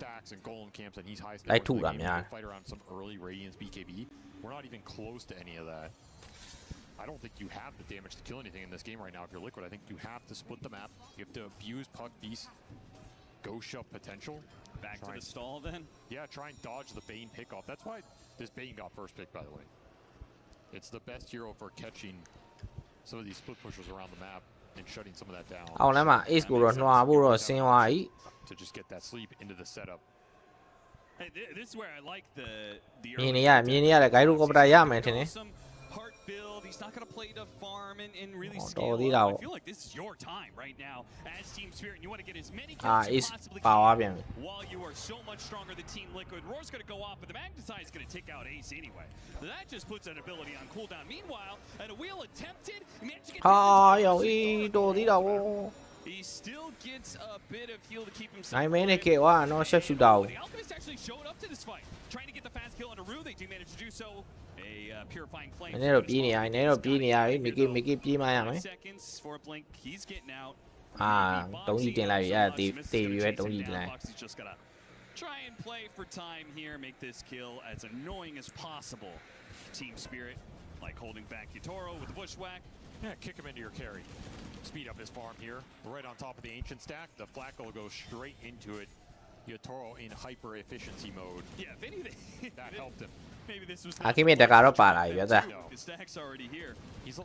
လိုက်ထုတာများ fight around some early Radiance BKB. We're not even close to any of that. I don't think you have the damage to kill anything in this game right now if you're Liquid. I think you have to split the map. You have to abuse Puck Beast Ghost Shove potential. Back to the stall then? Yeah, try and dodge the Bane pickoff. That's why this Bane got first pick, by the way. It's the best hero for catching some of these split pushers around the map and shutting some of that down. အောင်လည်းမှာ ace ကိုတော့နှွားဖို့တော့ဆင်းသွားပြီ To just get that sleep into the setup. Hey, this is where I like the မြင်နေရတယ်ဂိုင်းရိုကော်ပတာရမယ်ထင်တယ် heart build. He's not going to play to farm and really Oh, scaleတော်သေး up. တာ I ပေါ့ feel like this is your time right now as Team Spirit. And you want to get as many အာ kills as ace you possibly ပါသွား can ပြန်ပြီ while you are so much stronger than Team Liquid. Roar's going to go off, but the Magnetize is going to take out Ace anyway. That just puts an ability on cooldown. Meanwhile, and a wheel attempted. He managed to get ဟာရောအေးတော်သေးတာဗော He still gets a bit of heal to keep himself. နိုင်မဲနဲ့ကေဝါနော် shot shooter ကို The Alchemist actually showed up to this fight, trying to get the fast kill on Aru. They do manage to do so. A purifying flame. နည်းနည်းတော့ပြေးနေရနည်းတော့ပြေးနေရပြီမိကိပြေးမှရမယ် Seconds for a blink. He's getting out. အာတုံးကြီးတင်လိုက်ပြီအဲ့တေးပြီပဲတုံးကြီးတင်လိုက် Boxy's just gotta try and play for time here, make this kill as annoying as possible. Team Spirit, like holding back Yatoro with the bushwhack. Yeah, kick him into your carry. Speed up his farm here. Right on top of the Ancient stack. The Flak will go straight into it. Yatoro in hyper efficiency mode. Yeah, if anything, that helped him. Maybe this was အာခိမေတကတော့ပါလာပြီဗျာ the stack's already here.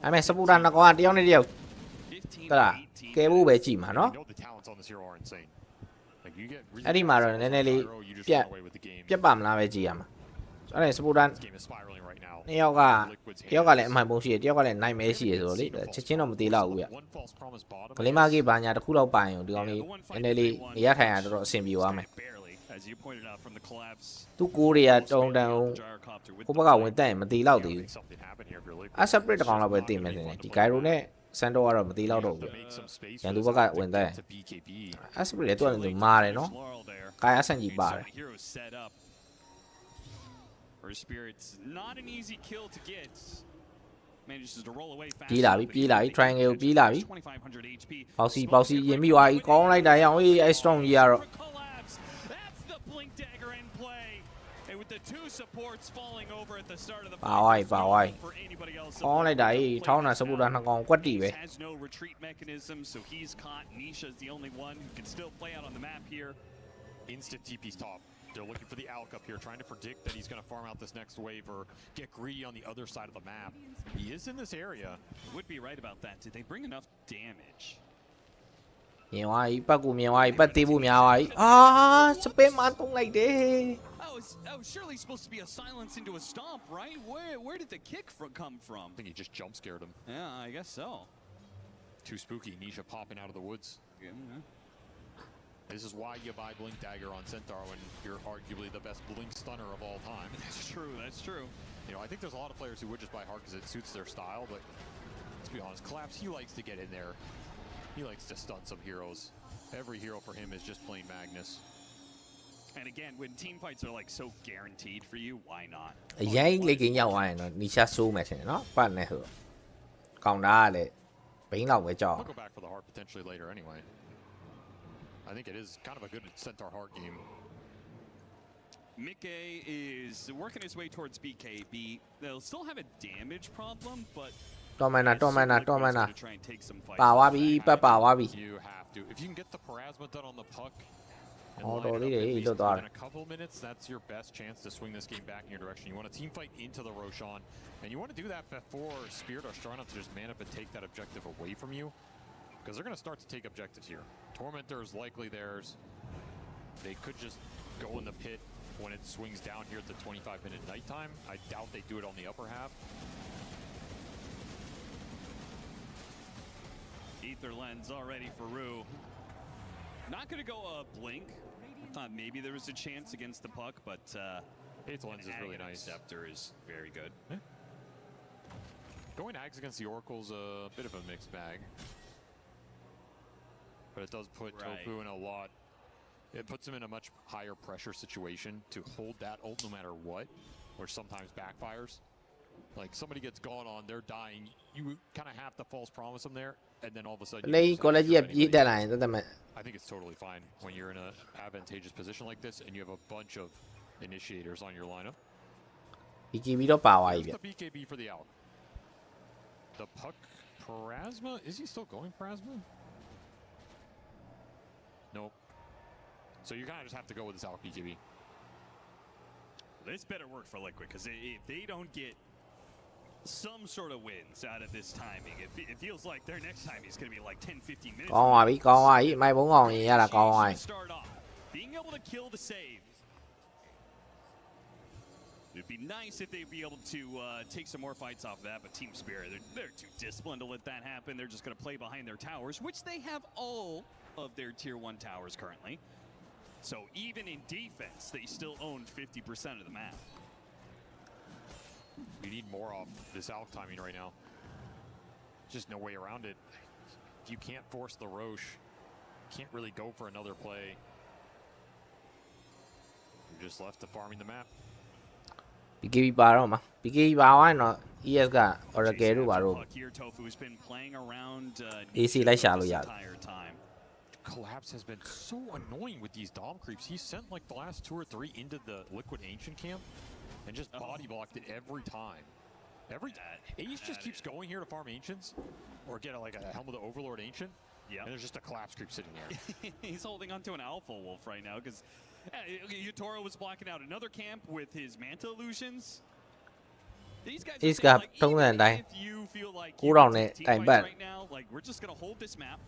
အဲ့မဲ့စပူတာနှစ်ကောင်ကတယောက်နဲ့တယောက်တလားကဲဖို့ပဲကြည့်မှာနော် You know the talents on this hero are insane. Like you get အဲ့ဒီမှာတော့နည်းနည်းလေးပြတ်ပါမလားပဲကြည့်ရမှာ အဲ့ဒါစပူတန်နှစ်ယောက်ကလည်းအမှန်ပုံရှိတယ်တယောက်ကလည်းနိုင်မဲရှိတယ်ဆိုတော့လေချက်ချင်းတော့မသေးတော့ဘူးဗျကလေးမကြီးဘာညာတစ်ခုတော့ပိုင်အောင်ဒီကောင်လေးနည်းနည်းလေးနေရထိုင်ရတော့အဆင်ပြေသွားမယ်သူကိုရီးယားတုံတန်ဟိုဘက်ကဝင်တက်ရင်မသေးတော့သေးဘူးအဆပ်ပရစ်တကောင်တော့ပဲတည်မယ်တင်တယ်ဒီဂိုင်ရိုနဲ့စန်တိုကတော့မသေးတော့ဘူးရန်သူဘက်ကဝင်တက်အဆပ်ပရစ်လည်းသူကလည်းမာတယ်နော်ကာယဆန်ကြီးပါတယ် For Spirits, not an easy kill to get. Manages to roll away fast. ပြေးလာပြီ triangle ပြေးလာပြီပေါစီရင်မိသွားပြီကောင်းလိုက်တာရအောင်အေးအဲ strong ကြီးကတော့ That's the blink dagger in play. And with the two supports falling over at the start of the ပါဝိုင်းကောင်းလိုက်တာအေးထောင်းတာစပူတာနှစ်ကောင်ကွက်တီပဲ has no retreat mechanism, so he's caught. Nisha's the only one who can still play out on the map here. Instant TP's top. They're looking for the Alk up here, trying to predict that he's going to farm out this next wave or get greedy on the other side of the map. He is in this area. Would be right about that. Did they bring enough damage? မြင်သွားပြီပတ်ကူမြင်သွားပြီပတ်သေးဖို့များသွားပြီအာစပင်းမတုံးလိုက်တယ် That was surely supposed to be a silence into a stomp, right? Where did the kick come from? I think he just jump scared him. Yeah, I guess so. Too spooky. Nisha popping out of the woods. Yeah. This is why you buy Blink Dagger on Centaur when you're arguably the best Blink Stunner of all time. That's true, that's true. You know, I think there's a lot of players who would just buy Heart because it suits their style, but let's be honest, Collapse, he likes to get in there. He likes to stun some heroes. Every hero for him is just plain Magnus. And again, when team fights are like so guaranteed for you, why not? အရင်လေးကင်းရောက်သွားရင်တော့နီရှာဆိုးမယ်ထင်တယ်နော်ပတ်နေဆိုကောင်တာကလည်းဘိန်းလောက်ပဲကြောက် I'll go back for the Heart potentially later anyway. I think it is kind of a good Centaur Heart game. Mickey is working his way towards BKB. They'll still have a damage problem, but တော်မန်နာပါသွားပြီပတ်ပါသွားပြီ You have to. If you can get the Parasma done on the puck and Oh, line it up really? with Don't in a couple minutes, that's your best chance to swing this game back in your direction. You want to team fight into the Roshan, and you want to do that before Spirit are strong enough to just man up and take that objective away from you. Because they're going to start to take objectives here. Tormentor is likely theirs. They could just go in the pit when it swings down here at the 25-minute nighttime. I doubt they do it on the upper half. Ether Lens already for Rue. Not going to go Blink. I thought maybe there was a chance against the puck, but Ether Lens is really nice. Scepter is very good. Yeah. Going Ags against the Oracle is a bit of a mixed bag. But it does put Tofu in a lot. It puts him in a much higher pressure situation to hold that ult no matter what, which sometimes backfires. Like somebody gets gone on, they're dying. You kind of have to false promise them there, and then all of a sudden. I think it's totally fine when you're in an advantageous position like this, and you have a bunch of initiators on your lineup. The BKB for the out. The puck Parasma, is he still going Parasma? Nope. So you kind of just have to go with this out BKB. This better work for Liquid, because if they don't get some sort of wins out of this timing, it feels like their next time is going to be like 10-15 minutes. Start off. Being able to kill the save. It'd be nice if they'd be able to take some more fights off of that, but Team Spirit, they're too disciplined to let that happen. They're just going to play behind their towers, which they have all of their tier 1 towers currently. So even in defense, they still own 50% of the map. We need more off this Alk timing right now. Just no way around it. If you can't force the Roche, you can't really go for another play. You're just left to farming the map. BKB ပါတော့မှာ BKB ပါသွားရင်တော့ ES က Oracle တို့ပါတော့ Tofu's been playing around AC လိုက်ရှာလို့ရတယ် Collapse has been so annoying with these Dom creeps. He sent like the last 2 or 3 into the Liquid Ancient camp and just body blocked it every time. Ace just keeps going here to farm Ancients or get like a Helm of the Overlord Ancient. Yeah. And there's just a Collapse creep sitting there. He's holding onto an Alpha Wolf right now because Yutoro was blocking out another camp with his Manta Illusions. These guys Ace ကထုံးတဲ့အတိုင်း9 round နဲ့တိုင်ပတ် right now, like we're just going to hold this map.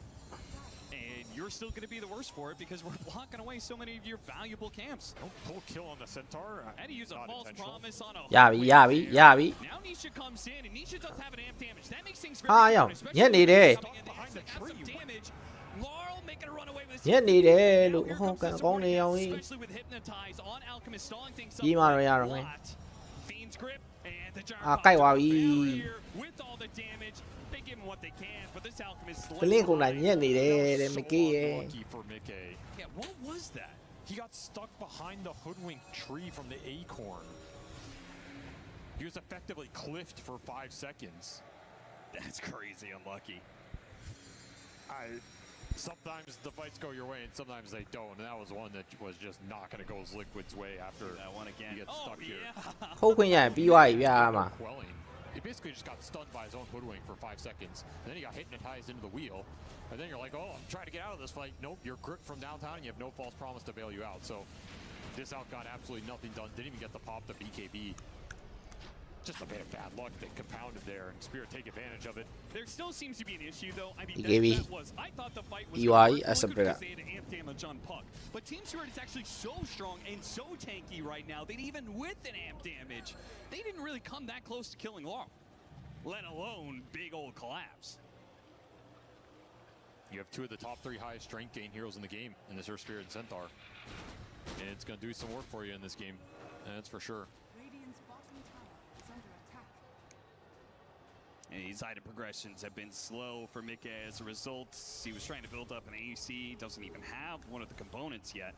And you're still going to be the worst for it because we're blocking away so many of your valuable camps. Don't pull kill on the Centaur. And he used a false promise on a Yavi. Now Nisha comes in, and Nisha does have an amp damage. That makes things Ah, very yo. different, Nhét đi đi. Laurel making a runaway with Nhét đi đi. Lũ không cần con đi ông đi. especially with Hypnotize on Alchemist stalling things up. Gì mà rồi à rồi. Fiend's grip and the À cay vào đi. with all the damage. They give him what they can, but this Alchemist Cái liên cùng là nhét đi đi để mấy kia. Yeah, what was that? He got stuck behind the hoodwink tree from the acorn. He was effectively cliffed for 5 seconds. That's crazy unlucky. Sometimes the fights go your way and sometimes they don't, and that was one that was just not going to go Liquid's way after that one again. He gets stuck here. Không khuyên nhà BY mà. He basically just got stunned by his own hoodwink for 5 seconds, and then he got hypnotized into the wheel, and then you're like, oh, I'm trying to get out of this fight. Nope, you're gripped from downtown, and you have no false promise to bail you out. So this out got absolutely nothing done. Didn't even get the pop to BKB. Just a bit of bad luck that compounded there, and Spirit take advantage of it. There still seems to be an issue, though. I mean, that was, I thought the fight was EY as a because they had amp damage on Puck. But Team Spirit is actually so strong and so tanky right now that even with an amp damage, they didn't really come that close to killing Laurel, let alone big old collapse. You have 2 of the top 3 highest strength gain heroes in the game in this Earth Spirit and Centaur. And it's going to do some work for you in this game, and that's for sure. And these item progressions have been slow for Mickey as a result. He was trying to build up an AC, doesn't even have one of the components yet.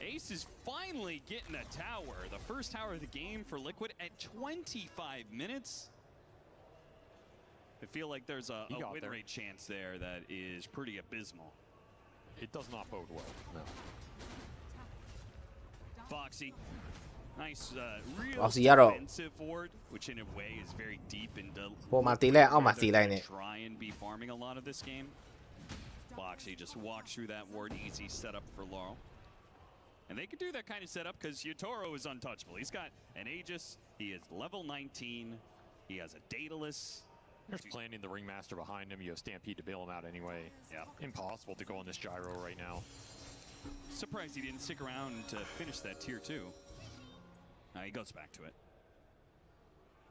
Ace is finally getting a tower, the first tower of the game for Liquid at 25 minutes. I feel like there's a win rate chance there that is pretty abysmal. It does not bode well, no. Foxy. Nice, real defensive ward, which in a way is very deep into try and be farming a lot of this game. Foxy just walks through that ward, easy setup for Laurel. And they could do that kind of setup because Yotaro is untouchable. He's got an Aegis, he is level 19, he has a Daedalus. There's planting the Ringmaster behind him. You have Stampede to bail him out anyway. Yeah. Impossible to go on this gyro right now. Surprised he didn't stick around to finish that tier 2. He goes back to it.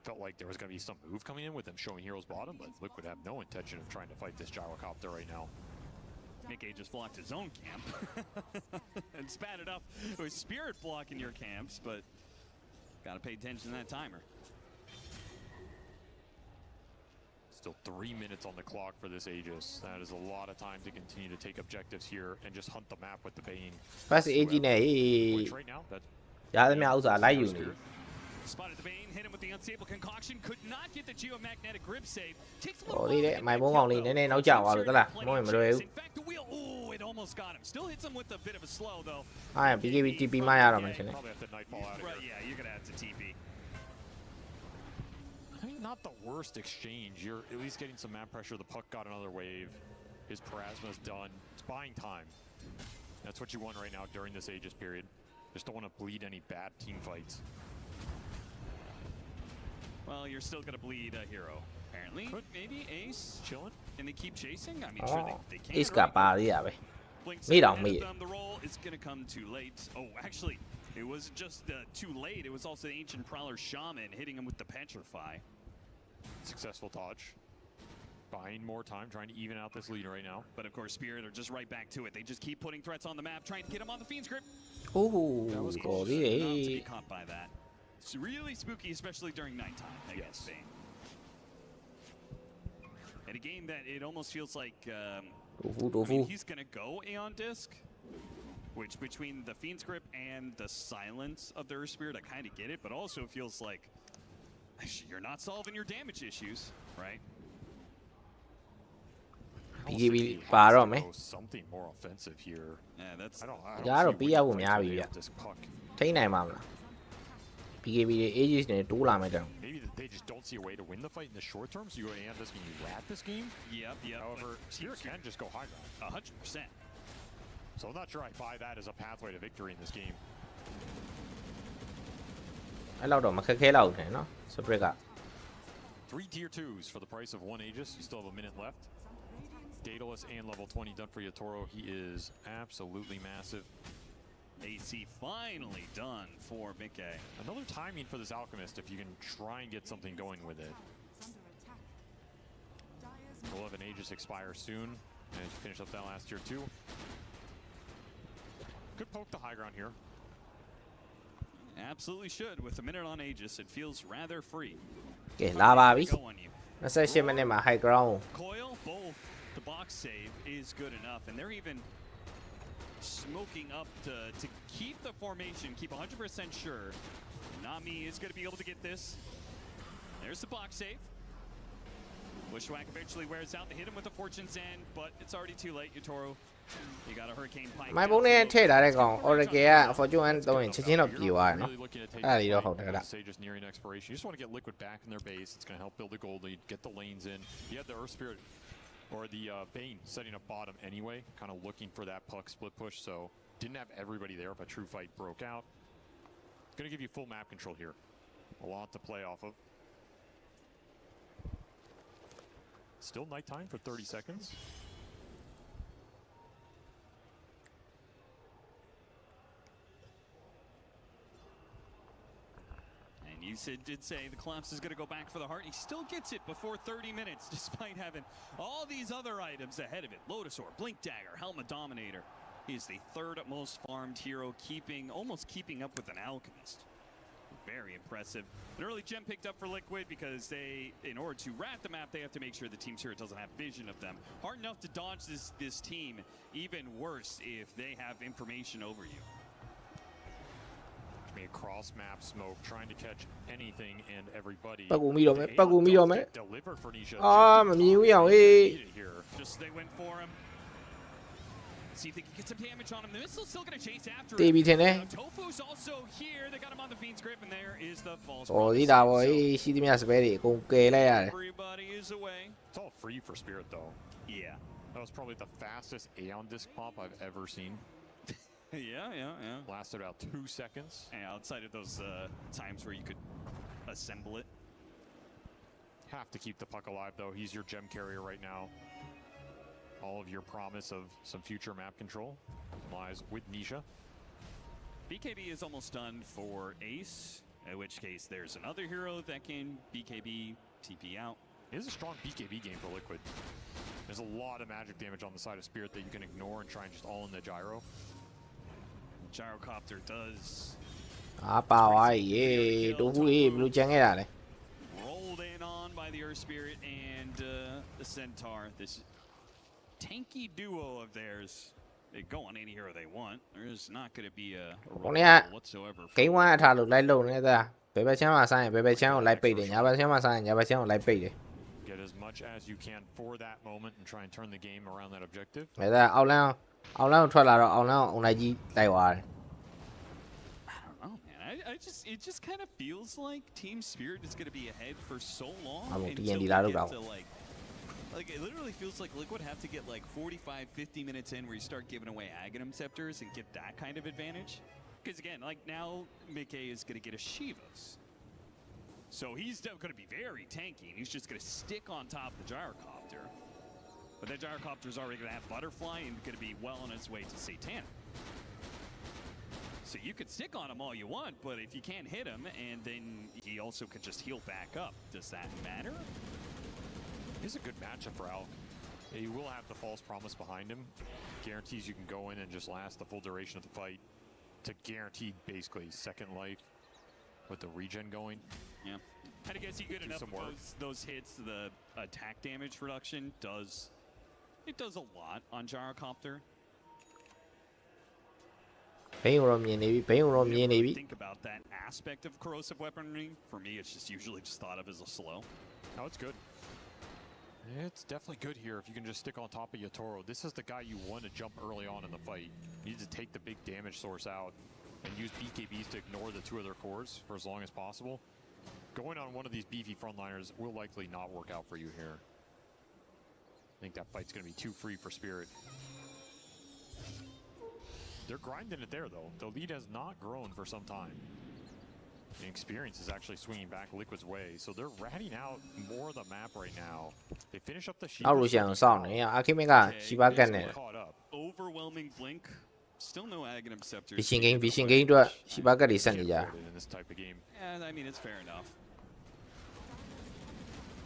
Felt like there was going to be some move coming in with them showing heroes bottom, but Liquid have no intention of trying to fight this gyrocopter right now. Nick just blocked his own camp and spat it up. It was Spirit blocking your camps, but got to pay attention to that timer. Still 3 minutes on the clock for this Aegis. That is a lot of time to continue to take objectives here and just hunt the map with the Bane. First Aegis này giá mấy áo giả lấy dùng. Spotted the Bane, hit him with the unstable concoction, could not get the geomagnetic grip save. Ồ đi đấy, mày muốn ngon đi, nên nấu chảo vào được là, mỗi mà đều. It almost got him. Still hits him with a bit of a slow though. Ai BKB TP mai rồi mình sẽ này. Yeah, you're gonna have to TP. I mean, not the worst exchange. You're at least getting some map pressure. The Puck got another wave. His Parasma's done. It's buying time. That's what you want right now during this Aegis period. Just don't want to bleed any bad team fights. Well, you're still going to bleed a hero, apparently. Maybe Ace chilling. Can they keep chasing? I mean, sure they can. Escapar đi à vậy. The roll is going to come too late. Oh, actually, it wasn't just too late. It was also the Ancient Prowler Shaman hitting him with the Petrify. Successful dodge. Buying more time, trying to even out this lead right now. But of course, Spirit are just right back to it. They just keep putting threats on the map, trying to get him on the Fiend's grip. Oh, that was close. Not to be caught by that. It's really spooky, especially during nighttime against Bane. In a game that it almost feels like I mean, he's going to go Aeon Disc, which between the Fiend's grip and the silence of their Spirit, I kind of get it, but also feels like you're not solving your damage issues, right? BKB phá rồi mấy. Something more offensive here. Yeah, that's. Giá rồi bây giờ cũng nhà bị vậy. Thấy này mà. BKB Aegis này tú làm được. Maybe they just don't see a way to win the fight in the short term, so you go and this game, you rat this game. Yep. However, Spirit can just go high ground. 100%. So I'm not sure I buy that as a pathway to victory in this game. Ai lâu rồi mà khé lâu này nó. Spread cả. 3 tier 2s for the price of 1 Aegis. You still have a minute left. Daedalus and level 20 done for Yatoro. He is absolutely massive. AC finally done for Mickey. Another timing for this Alchemist if you can try and get something going with it. We'll have an Aegis expire soon as you finish up that last tier 2. Could poke the high ground here. Absolutely should. With a minute on Aegis, it feels rather free. ကဲလာပါပြီ28 minute မှာ high ground Coil, both the box save is good enough, and they're even smoking up to keep the formation, keep 100% sure. Nami is going to be able to get this. There's the box save. Bushwhack eventually wears out. They hit him with the Fortune's End, but it's already too late. Yatoro, you got a Hurricane Pike. မိုင်းပုံးနဲ့ထည့်ထားတဲ့ကောင် Oracle က Fortune သုံးရင်ချက်ချင်းတော့ပြေသွားတယ်နော်အဲ့ဒါလေးတော့ဟုတ်တယ်လား Just nearing expiration. You just want to get Liquid back in their base. It's going to help build the gold lead, get the lanes in. You had the Earth Spirit or the Bane setting up bottom anyway, kind of looking for that puck split push, so didn't have everybody there if a true fight broke out. Going to give you full map control here. A lot to play off of. Still nighttime for 30 seconds. And you did say the Collapse is going to go back for the heart. He still gets it before 30 minutes, despite having all these other items ahead of it. Lotusaur, Blink Dagger, Helmet Dominator. He is the third most farmed hero, almost keeping up with an Alchemist. Very impressive. An early gem picked up for Liquid because they, in order to rat the map, they have to make sure the Team Spirit doesn't have vision of them. Hard enough to dodge this team, even worse if they have information over you. Me cross map smoke, trying to catch anything and everybody. ပတ်ကူမိတော့မယ်ပတ်ကူမိတော့မယ်မမြင်ဘူးရအောင်ဟေး Just they went for him. See if they can get some damage on him. The missile's still going to chase after him. တေးပြီးထင်တယ် Tofu's also here. They got him on the Fiend's grip, and there is the false. ဟောဒီတာဘောအေးရှိသမျှစပယ်တွေအကုန်ကယ်လိုက်ရတယ် Everybody is away. It's all free for Spirit though. Yeah. That was probably the fastest Aeon disc pop I've ever seen. Yeah. Lasted about 2 seconds. And outside of those times where you could assemble it. Have to keep the puck alive though. He's your gem carrier right now. All of your promise of some future map control lies with Nisha. BKB is almost done for Ace, in which case there's another hero that can BKB TP out. It is a strong BKB game for Liquid. There's a lot of magic damage on the side of Spirit that you can ignore and try and just all in the gyro. Gyrocopter does. အာပါဝါရေးတူဘူးရေးဘယ်လိုကြံခဲ့တာလဲ Rolled in on by the Earth Spirit and the Centaur. This tanky duo of theirs. They go on any hero they want. There's not going to be a roll whatsoever. ဂိမ်း1အထားလို့လိုက်လုံနေတာဘယ်ဘက်ချမ်းမှာဆိုင်ရင်ဘယ်ဘက်ချမ်းကိုလိုက်ပိတ်တယ်ညာဘက်ချမ်းမှာဆိုင်ရင်ညာဘက်ချမ်းကိုလိုက်ပိတ်တယ် Get as much as you can for that moment and try and turn the game around that objective. ဒါအောက်လမ်းကိုထွက်လာတော့အောက်လမ်းကိုအုံလိုက်ကြီးလိုက်သွားတယ် It just kind of feels like Team Spirit is going to be ahead for so long until they they get get to like it literally feels like Liquid have to get like 45-50 minutes in where you start giving away Aghanim Scepters and get that kind of advantage. Because again, like now Mickey is going to get a Shivas. So he's going to be very tanky and he's just going to stick on top of the Gyrocopter. But that Gyrocopter is already going to have Butterfly and going to be well on its way to Satanic. So you could stick on him all you want, but if you can't hit him, and then he also could just heal back up, does that matter? It's a good matchup for Alk. He will have the false promise behind him. Guarantees you can go in and just last the full duration of the fight to guarantee basically second life with the regen going. Yeah. And I guess he good enough those hits, the attack damage reduction does a lot on Gyrocopter. ဘိန်းရောမြင်နေပြီဘိန်းရောမြင်နေပြီ Think about that aspect of corrosive weaponry. For me, it's just usually just thought of as a slow. Oh, it's good. It's definitely good here if you can just stick on top of Yatoro. This is the guy you want to jump early on in the fight. You need to take the big damage source out and use BKBs to ignore the 2 other cores for as long as possible. Going on one of these beefy frontliners will likely not work out for you here. I think that fight's going to be too free for Spirit. They're grinding it there, though. The lead has not grown for some time. Experience is actually swinging back Liquid's way, so they're ratting out more of the map right now. They finish up the sheep. နောက် Lucian ကိုစောင့်နေအာခိမကရှီဘာကတ်နေ Overwhelming blink. Still no Aghanim Scepter. Vision game အတွက်ရှီဘာကတ်တွေဆက်နေကြ in this type of game. Yeah, I mean it's fair enough.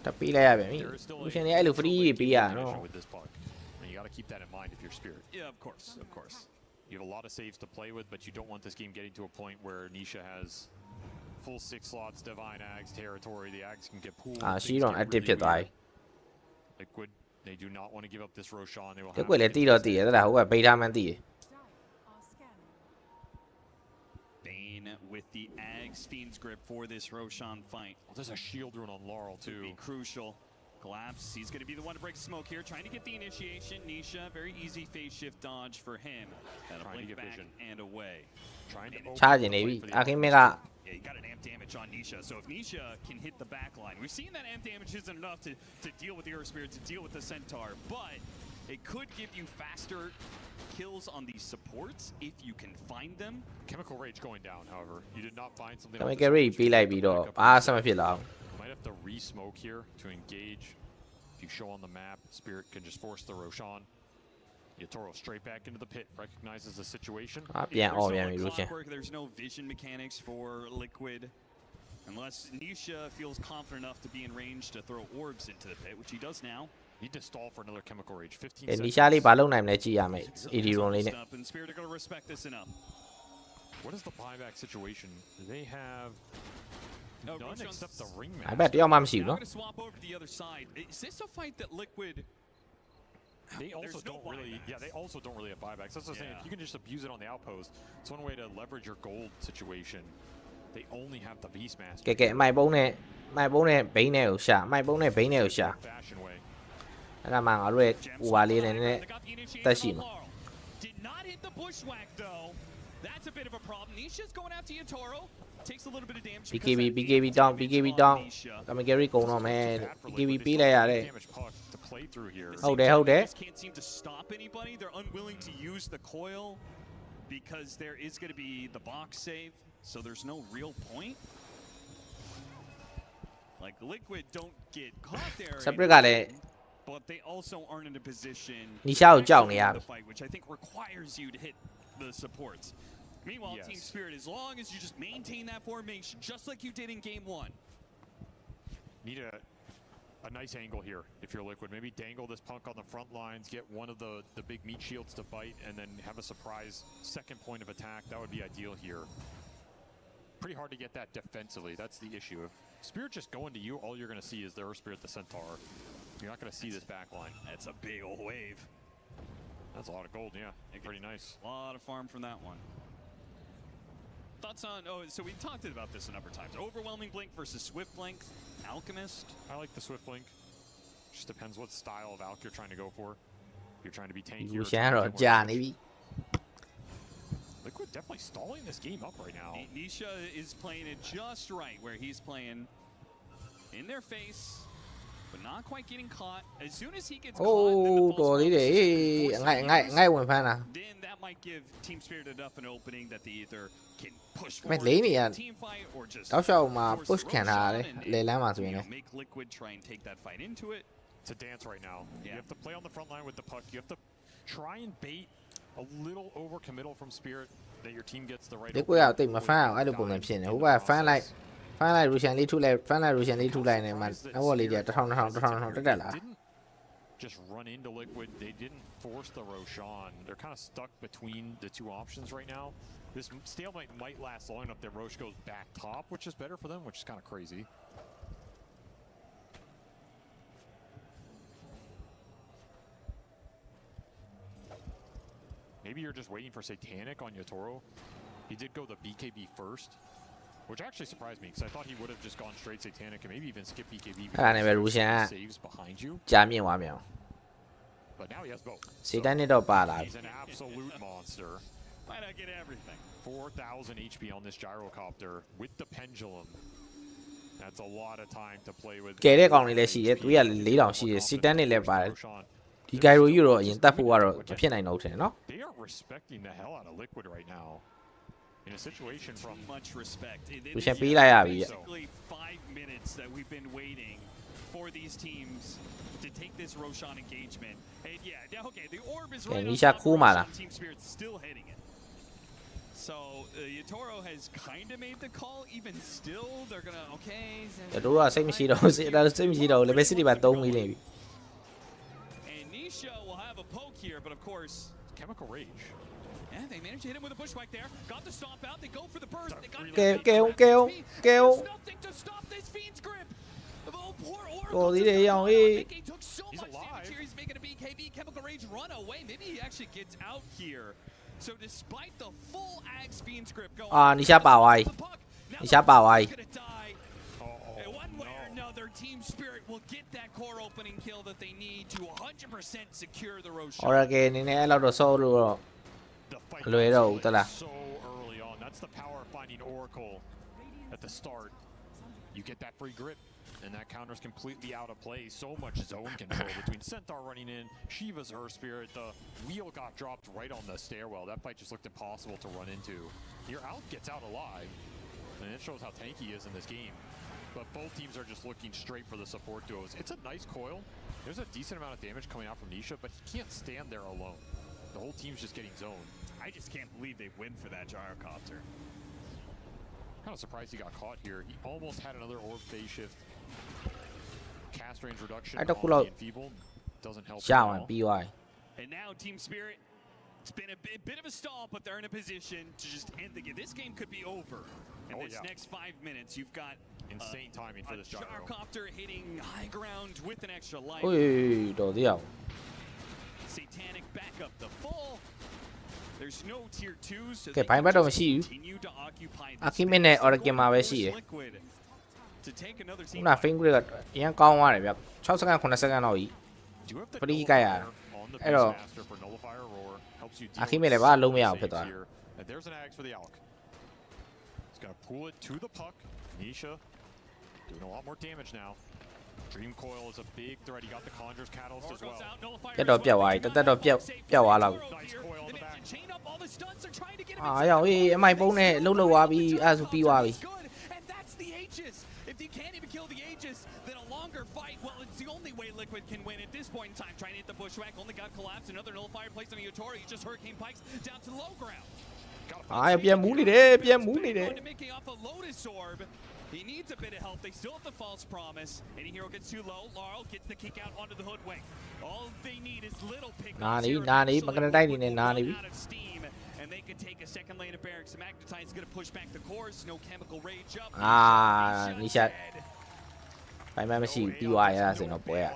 တက်ပေးလိုက်ရပြန်ပြီ Lucian တွေအဲ့လို free တွေပေးရနော် with this puck. And you got to keep that in mind if you're Spirit. Yeah, of course, of course. You have a lot of saves to play with, but you don't want this game getting to a point where Nisha has full 6 slots, Divine Ags territory. The Ags can get pooled. ရှီတော့ active ဖြစ်သွားပြီ Liquid, they do not want to give up this Roshan. They will Liquid လည်းတီးတော့တီးရတဲ့ဟိုကဗေဒါမန်တီး Bane with the Ags Fiend's grip for this Roshan fight. Well, there's a shield rune on Laurel too. Be crucial. Collapse. He's going to be the one to break smoke here, trying to get the initiation. Nisha, very easy phase shift dodge for him. That'll blink back vision. And away. Trying to ချားကျင်နေပြီအာခိမက Yeah, you got an amp damage on Nisha. So if Nisha can hit the back line, we've seen that amp damage isn't enough to deal with the Earth Spirit, to deal with the Centaur, but it could give you faster kills on these supports if you can find them. Chemical Rage going down, however. You did not find something. Chemical Rage ပေးလိုက်ပြီးတော့ဘာအဆင်မဖြစ်လောက် Might have to re-smoke here to engage. If you show on the map, Spirit can just force the Roshan. Yatoro straight back into the pit, recognizes the situation. There's no vision mechanics for Liquid. Unless Nisha feels confident enough to be in range to throw orbs into the pit, which he does now. Need to stall for another Chemical Rage. 15 seconds. Nisha လေးဘာလုပ်နိုင်မလဲကြည့်ရမယ် AD run လေးနဲ့ And Spirit are going to respect this enough. What is the buyback situation? They have none except the ringmaster. အဲ့ဘက်တယောက်မှမရှိဘူးနော် Going to swap over to the other side. Is this a fight that Liquid? They also don't really, they also don't really have buybacks. That's what I'm saying. You can just abuse it on the outpost. It's one way to leverage your gold situation. They only have the Beastmaster. ကဲမိုက်ပုံးနဲ့ဘိန်းနဲ့ကိုရှာမိုက်ပုံးနဲ့ဘိန်းနဲ့ကိုရှာ Fashion way. အဲ့ဒါမှငါတို့ရဲ့ဟိုပါလေးနဲ့တက်ရှိမှာ Did not hit the bushwhack though. That's a bit of a problem. Nisha's going out to Yatoro. Takes a little bit of damage. BKB down Chemical Rage ကုန်တော့မယ် BKB ပေးလိုက်ရတယ် ဟုတ်တယ် Can't seem to stop anybody. They're unwilling to use the coil because there is going to be the box save, so there's no real point. Like Liquid don't get caught there. Separate ကလည်း but they also aren't in a position Nisha ကိုကြောက်နေရ the fight, which I think requires you to hit the supports. Meanwhile, Team Spirit, as long as you just maintain that formation, just like you did in Game 1. Need a nice angle here if you're Liquid. Maybe dangle this punk on the front lines, get one of the big meat shields to bite, and then have a surprise second point of attack. That would be ideal here. Pretty hard to get that defensively. That's the issue. If Spirit just going to you, all you're going to see is the Earth Spirit, the Centaur. You're not going to see this back line. That's a big old wave. That's a lot of gold, yeah. Pretty nice. A lot of farm from that one. Thoughts on, so we talked about this a number of times. Overwhelming Blink versus Swift Blink. Alchemist. I like the Swift Blink. Just depends what style of Alch you're trying to go for. If you're trying to be tanky. Liquid definitely stalling this game up right now. Nisha is playing it just right, where he's playing in their face, but not quite getting caught. As soon as he gets caught, then that might give Team Spirit enough an opening that they either can push forward to team fight or just push ခံထားရတယ်လေလမ်းမှာဆိုရင် make Liquid try and take that fight into it. It's a dance right now. You have to play on the front line with the puck. You have to try and bait a little overcommittal from Spirit that your team gets the right. Liquid ကတိတ်မဖမ်းအောင်အဲ့လိုပုံစံဖြစ်နေဟိုကဖမ်းလိုက် Russian လေးထုတ်လိုက်နေမှာနောက်လေးတွေ1000တက်လာ Just run into Liquid. They didn't force the Roshan. They're kind of stuck between the two options right now. This stalemate might last long enough that Roche goes back top, which is better for them, which is kind of crazy. Maybe you're just waiting for Satanic on Yatoro. He did go the BKB first, which actually surprised me because I thought he would have just gone straight Satanic and maybe even skip BKB because saves behind you. But now he has both. Satanic တော့ပါလာ He's an absolute monster. Might not get everything. 4,000 HP on this gyrocopter with the pendulum. That's a lot of time to play with. ကဲတဲ့ကောင်လေးလည်းရှိတယ်သူက4000ရှိတယ် Satanic လည်းပါတယ်ဒီ gyro ယူတော့အရင်တက်ဖို့ကတော့မဖြစ်နိုင်တော့ဘူးထင်တယ်နော် They are respecting the hell out of Liquid right now. in a situation from much respect. It is basically 5 minutes that we've been waiting for these teams to take this Roshan engagement. And yeah, okay, the orb is right on top. Roshan Team Spirit's still hitting it. So Yatoro has kind of made the call. Even still, they're gonna okay. Yatoro စိတ်မရှိတော့စိတ်မရှိတော့ level 6 တွေပါသုံးပြီးနေပြီ And Nisha will have a poke here, but of course, Chemical Rage. Yeah, they managed to hit him with a bushwhack there. Got the stomp out. They go for the burst. They got There's nothing to stop this Fiend's grip. Oh, poor Oracle. He took so much damage here. He's making a BKB. Chemical Rage run away. Maybe he actually gets out here. So despite the full Axe Fiend's grip going, Nisha ပါသွားပြီ Nisha ပါသွားပြီ one way or another, Team Spirit will get that core opening kill that they need to 100% secure the Roshan. Oracle အနေနဲ့အဲ့လောက်တော့ solve လို့တော့ လွယ်တော့ဘူးတလား So early on, that's the power of finding Oracle at the start. You get that free grip, and that counter's completely out of play. So much zone control between Centaur running in, Shiva's Earth Spirit. The wheel got dropped right on the stairwell. That fight just looked impossible to run into. Your out gets out alive, and it shows how tanky he is in this game. But both teams are just looking straight for the support duos. It's a nice coil. There's a decent amount of damage coming out from Nisha, but he can't stand there alone. The whole team's just getting zoned. I just can't believe they win for that gyrocopter. Kind of surprised he got caught here. He almost had another orb phase shift. Cast range reduction on the enfeebled doesn't help at all. BY. And now Team Spirit, it's been a bit of a stall, but they're in a position to just end the game. This game could be over in this next 5 minutes. You've got insane timing for this gyrocopter hitting high ground with an extra life. อุ้ยโดดเดี่ยว Satanic back up the full. There's no tier 2, so ကဲ ပိုင်းဘက်တော့မရှိဘူး continue to occupy this Akimin နဲ့ Oracle မှာပဲရှိတယ် Liquid to take another ခု team. န finger ကအရင်ကောင်းသွားတယ်ဗျ6စက္ကန့်9စက္ကန့်တော့ကြီးဖရီးကြိုက်ရအဲ့တော့ Akimin လည်းဘာလုံးမရအောင်ဖြစ်သွားတယ် And there's an axe for the Alk. He's gonna pull it to the puck. Nisha doing a lot more damage now. Dream Coil is a big threat. He got the Conjure's Catalyst as well. ပြတ်တော့ပြတ်သွားပြီတက်တော့ပြတ်သွားလောက် Nice coil on the back. အာရောက်အေးအမိုက်ပုံးနဲ့လှုပ်သွားပြီအဲ့ဒါဆိုပြီးသွားပြီ And that's the Aegis. If you can't even kill the Aegis, then a longer fight, well, it's the only way Liquid can win at this point in time. Trying to hit the bushwhack, only got collapsed. Another nullifier placed on Yatoro. He just Hurricane Pikes down to the low ground. အာပြန်မူးနေတယ်ပြန်မူးနေတယ် Making off a Lotus Orb. He needs a bit of help. They still have the false promise. Any hero gets too low. Laurel gets the kick out onto the hoodwink. All they need is little pickups. နာနေမကနတိုက်နေနဲ့နာနေပြီ Out of steam, and they can take a second lane of barracks. Magnetite is going to push back the course. No chemical rage up. အာနီရှာပိုင်းမမရှိဘူးပြီးသွားရတာဆိုတော့ပွဲရ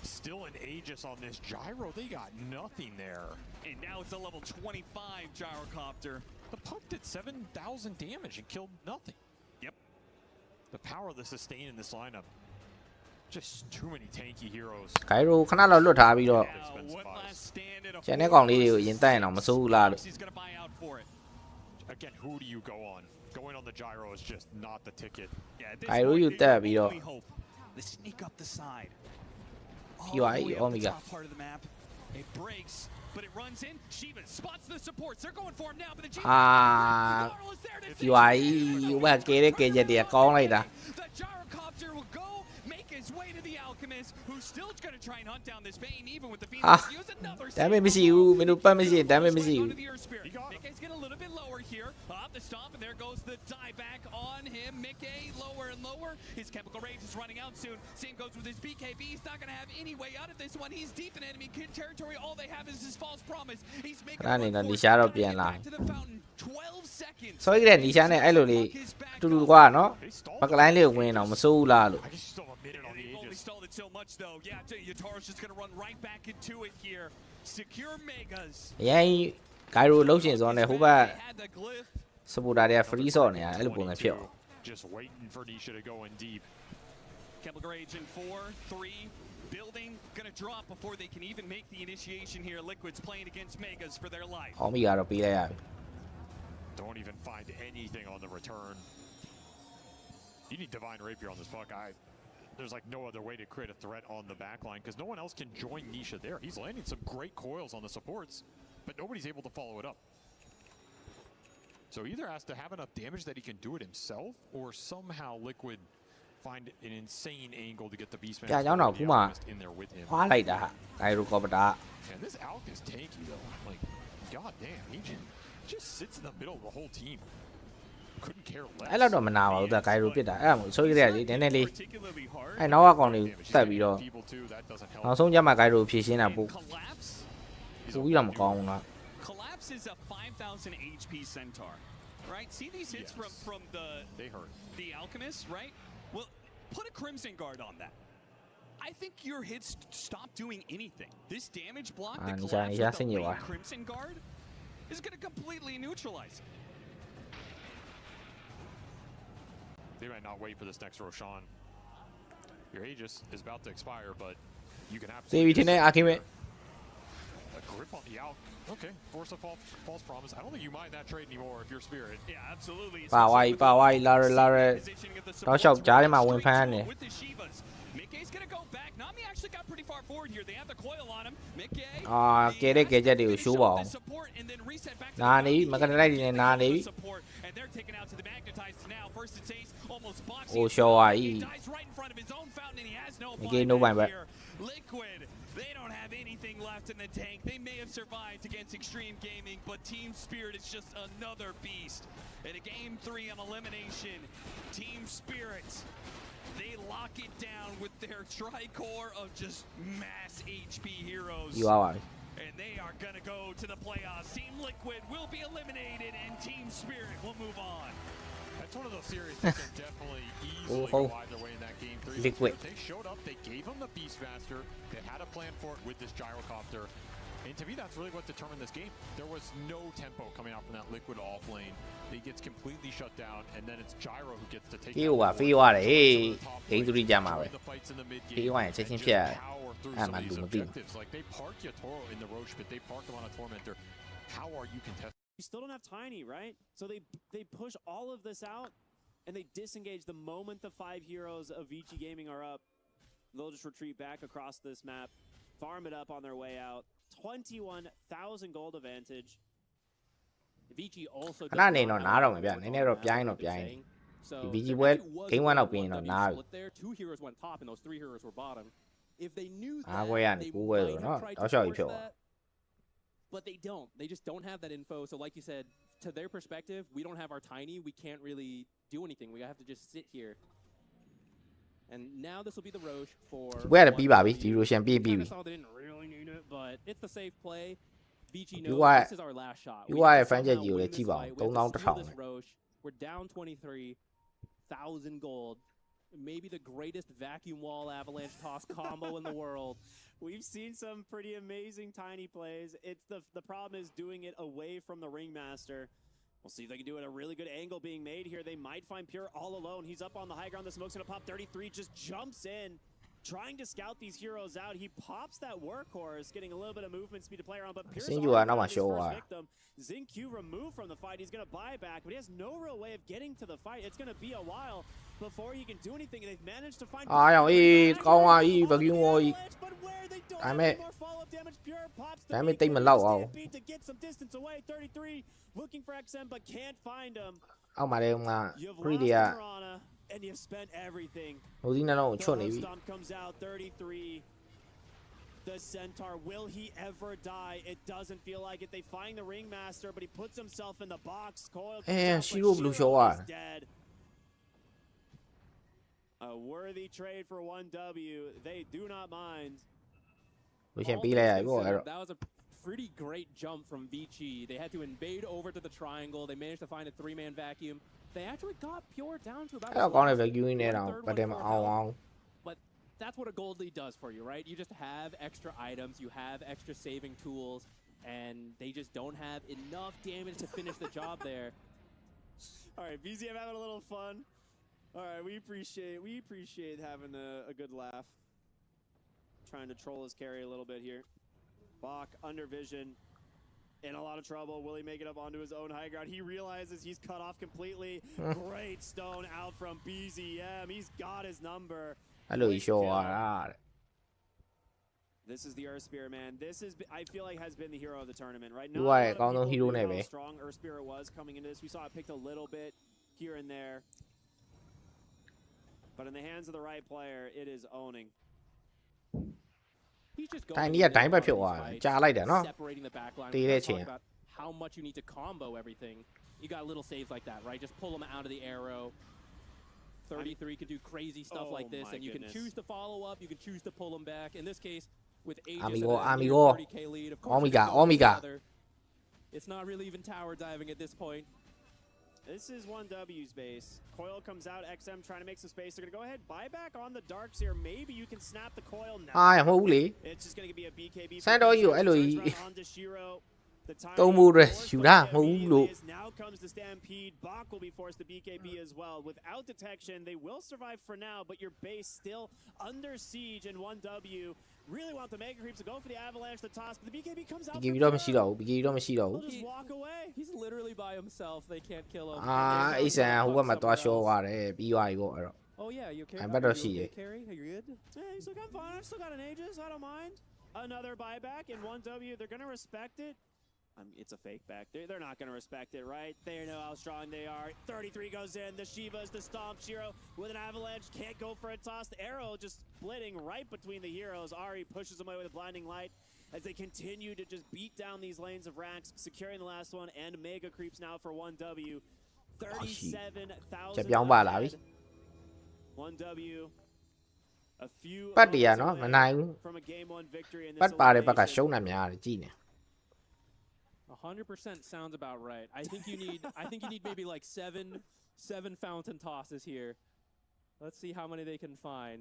Still an Aegis on this gyro. They got nothing there. And now it's a level 25 gyrocopter. The puck did 7,000 damage and killed nothing. Yep. The power of the sustain in this lineup. Just too many tanky heroes. ဂိုင်ရိုခဏလောက်လွတ်ထားပြီးတော့ကျန်တဲ့ကောင်လေးတွေကိုရင်တက်ရင်တော့မစိုးဘူးလားလို့ He's going to buy out for it. Again, who do you go on? Going on the gyro is just not the ticket. Yeah, at this ဂိုင်ရို point, ယူတက်ပြီးတော့ only hope. They sneak up the side. UI, All the way up oh my the God. top part of the map. It breaks, but it runs in. Shiva spots the supports. They're going for him now, but the အာ UI ဟိုဘက်ကဲတဲ့ကဲချက်တွေကကောင်းလိုက်တာ The gyrocopter will go make his way to the alchemist, who's still going to try and hunt down this Bane, even with the Phoenix. အာ Use another ဒါပေမဲ့မရှိဘူးမင်းတို့ပတ်မရှိရင်ဒါပေမဲ့မရှိဘူး Mickey's getting a little bit lower here. Off the stomp, and there goes the die back on him. Mickey lower and lower. His chemical rage is running out soon. Same goes with his BKB. He's not going to have any way out of this one. He's deep in enemy territory. All they have is his false promise. He's making ခဏနေတော့နီရှာတော့ပြန်လာ to the fountain. 12 seconds. ဆိုကြတဲ့နီရှာနဲ့အဲ့လိုလေးအတူတူကွာနော်ဘက်ကလိုင်းလေးကိုဝင်တော့မစိုးဘူးလားလို့ I just still a minute on the They've only Aegis. stalled it so much, though. Yeah, Yataro's just going to run right back into it here. Secure Megas. အရင်ဂိုင်ရိုလှုပ်ရှင်စောနဲ့ဟိုဘက် They had the glyph. စပူတာတွေက free ဆော့နေတာအဲ့လိုပုံစံဖြစ်အောင် Just waiting for Nisha to go in deep. Chemical Rage in 4, 3. Building going to drop before they can even make the initiation here. Liquid's playing against Megas for their life. ဟောမီကတော့ပေးလိုက်ရပြီ Don't even find anything on the return. You need Divine Rapier on this puck. There's like no other way to create a threat on the back line because no one else can join Nisha there. He's landing some great coils on the supports, but nobody's able to follow it up. So he either has to have enough damage that he can do it himself, or somehow Liquid find an insane angle to get the Beastmaster in there with him. And this Alk is tanky though. Like, god damn, he just sits in the middle of the whole team. Couldn't care less. အဲ့တော့မနာပါဘူးဒါ Gyro ပြစ်တာအဲ့ဒါဆိုကြရလေနည်းနည်းလေးအဲ့နောက်ကကောင်လေးတက်ပြီးတော့နောက်ဆုံးကျမှ Gyro ဖြည့်ရှင်းတာပို့ပြီးတော့မကောင်းဘူးနော် Collapse is a 5000 HP centaur, right? See these hits from the alchemist, right? Well, put a crimson guard on that. I think your hits stop doing anything. This damage block that collapses with the crimson guard is going to completely neutralize it. They might not wait for this next Roshan. Your Aegis is about to expire, but you can absolutely a grip on the out. Okay, force a false promise. I don't think you mind that trade anymore if you're Spirit. Yeah, absolutely. ပါဝိုင်းလာရတော့ရှောက်ကြားထဲမှာဝင်ဖမ်းနေ Mickey's gonna go back. Nami actually got pretty far forward here. They have the coil on him. Mickey. ကဲတဲ့ချက်တွေကိုရှိုးပါအောင်နာနေပြီမကလိုက်နေနာနေပြီ And they're taken out to the magnetized now. First it's Ace, almost boxing. အိုရှော်ဝါကြီး Dies right in front of his own fountain and he has no here. Liquid, they don't have anything left in the tank. They may have survived against Extreme Gaming, but Team Spirit is just another beast. In a game 3 on elimination, Team Spirit, they lock it down with their tricore of just mass HP heroes. And they are going to go to the playoffs. Team Liquid will be eliminated and Team Spirit will move on. That's one of those series that can definitely easily go either way in that game 3. Liquid. They showed up, they gave him the Beastmaster, they had a plan for it with this gyrocopter. And to me, that's really what determined this game. There was no tempo coming out from that Liquid off lane. He gets completely shut down, and then it's Gyro who gets to take it. ဖေးသွားတယ်ဟေးဂိမ်း3ကြမှာပဲဖေးသွားရင်ချက်ချင်းဖြတ်အဲ့မှာလူမသိဘူး Like they park Yatoro in the Roche pit, they park him on a Tormentor. How are you contesting? You still don't have Tiny, right? So they push all of this out, and they disengage the moment the 5 heroes of Vici Gaming are up. They'll just retreat back across this map, farm it up on their way out. 21,000 gold advantage. Vici also ခဏနေတော့နားတော့မပြနည်းနည်းတော့ပြိုင်းတော့ပြိုင်းနေဒီ VG ပွဲ game 1တော့ပြင်တော့နားပြီ Two heroes went top and those 3 heroes were bottom. If they knew that, အားပွဲကနေ9ပွဲဆိုတော့တောက်လျှောက်ကြီးဖြစ်သွား But they don't. They just don't have that info. So like you said, to their perspective, we don't have our Tiny. We can't really do anything. We have to just sit here. And now this will be the Roche for ပွဲရပြီးပါပြီဒီ Roshan ပြီးပြီ They didn't really need it, but it's the safe play. Vici You knows this is our last shot. You are a franchise you will keep on. We're down 23,000 gold. Maybe the greatest vacuum wall avalanche toss combo in the world. We've seen some pretty amazing Tiny plays. It's the problem is doing it away from the Ringmaster. We'll see if they can do it. A really good angle being made here. They might find Pure all alone. He's up on the high ground. The smoke's gonna pop. 33 just jumps in, trying to scout these heroes out. He pops that workhorse, getting a little bit of movement speed to play around. But Pierce victim. Xingq removed from the fight. He's gonna buy back, but he has no real way of getting to the fight. It's gonna be a while before he can do anything. They've managed to find. Damn it, they low. To get some distance away. 33 looking for XM but can't find him. Oh my god, pretty and you've spent everything. Stomp comes out 33. The Centaur, will he ever die? It doesn't feel like it. They find the Ringmaster, but he puts himself in the box. Coil is dead. A worthy trade for 1W. They do not mind. That was a pretty great jump from Vici. They had to invade over to the triangle. They managed to find a 3-man vacuum. They actually got Pure down to about But that's what a gold lead does for you, right? You just have extra items, you have extra saving tools, and they just don't have enough damage to finish the job there. All right, BZM having a little fun. All right, we appreciate having a good laugh. Trying to troll his carry a little bit here. Bach under vision, in a lot of trouble. Will he make it up onto his own high ground? He realizes he's cut off completely. Great stone out from BZM. He's got his number. This is the Earth Spirit, man. This is, I feel like, has been the hero of the tournament, right? Not a lot of people knew how strong Earth Spirit was coming into this. We saw it picked a little bit here and there. But in the hands of the right player, it is owning. He's just တိုင်းကြီးကတိုင်းပတ်ဖြစ်သွားတယ်ကြားလိုက်တယ်နော် separating the back line. တေးတဲ့ချိန် about how much you need to combo everything. You got little saves like that, right? Just pull them out of the arrow. 33 can do crazy stuff like this, and you can choose to follow up, you can choose to pull them back. In this case, with Aegis and a 30k lead, of course, Omega. It's not really even tower diving at this point. This is 1W's base. Coil comes out, XM trying to make some space. They're going to go ahead, buy back on the darks here. Maybe you can snap the coil now. It's just going to be a BKB. Onto Shiro. Now comes the Stampede. Bach will be forced to BKB as well. Without detection, they will survive for now, but your base still under siege, and 1W really want the Mega Creeps to go for the Avalanche, the toss, but the BKB comes out. BKB တော့မရှိတော့ဘူး BKB တော့မရှိတော့ဘူး He'll just walk away. He's literally by himself. They can't kill him. အေးဆန်ဟိုဘက်မှာတွားရှောသွားတယ်ပြီးသွားပြီပေါ့အဲ့တော့ Oh yeah, you okay? အဲ့ဘက်တော့ရှိတယ် Carry, are you good? Yeah, he's still got fun. I've still got an Aegis. I don't mind. Another buyback, and 1W, they're going to respect it. It's a fake back. They're not going to respect it, right? They know how strong they are. 33 goes in. The Shivas, the Stomp. Shiro with an avalanche. Can't go for a toss. The arrow just splitting right between the heroes. Ari pushes them away with a blinding light as they continue to just beat down these lanes of racks, securing the last one, and Mega Creeps now for 1W. 37,000 ahead. 1W. A few from a game one victory in this ပတ်ပါတယ်ဘက်ကရှုံးတာများတယ်ကြည့်နေ 100% sounds about right. I think you need maybe like seven fountain tosses here. Let's see how many they can find.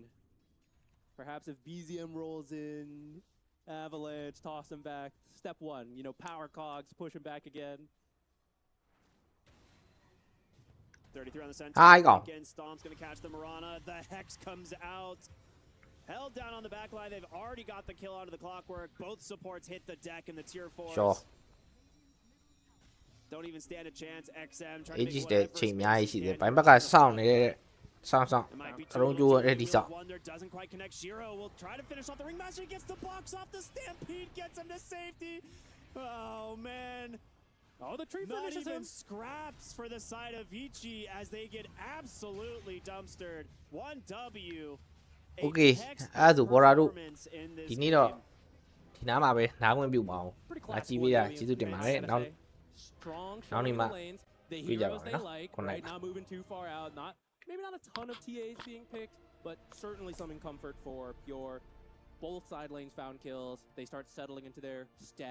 Perhaps if BZM rolls in, Avalanche, toss him back. Step one, power cogs, push him back again. 33 on the center. Again, Stomp's going to catch the Marana. The Hex comes out. Held down on the back line. They've already got the kill onto the Clockwork. Both supports hit the deck in the tier 4s. Sure. Don't even stand a chance. XM trying to Aegis make တဲ့ချိန်အများကြီးရှိတယ်ဘိုင်းဘက်ကစောင့်နေတဲ့စောင့်ခရုံးကျိုးအဲ့ဒီစောင့် Wonder doesn't quite connect. Shiro will try to finish off the Ringmaster. He gets the box off. The Stampede gets him to safety. Oh man. Oh, the tree Not finishes even him. scraps for the side of Vici as they get absolutely dumpstered. 1W. Okay အဲ့ဒါဆိုဘော်ရာတို့ဒီနေ့တော့ဒီနားမှာပဲနားဝင်ပြုပါအောင်လာကြည့်ပေးတာကျေးဇူးတင်ပါတယ်နောက် Strong in the lanes. The heroes they like, right? Not moving too far out. Maybe not a ton of TAs being picked, but certainly some in comfort for Pure. Both side lanes found kills. They start settling into their stack.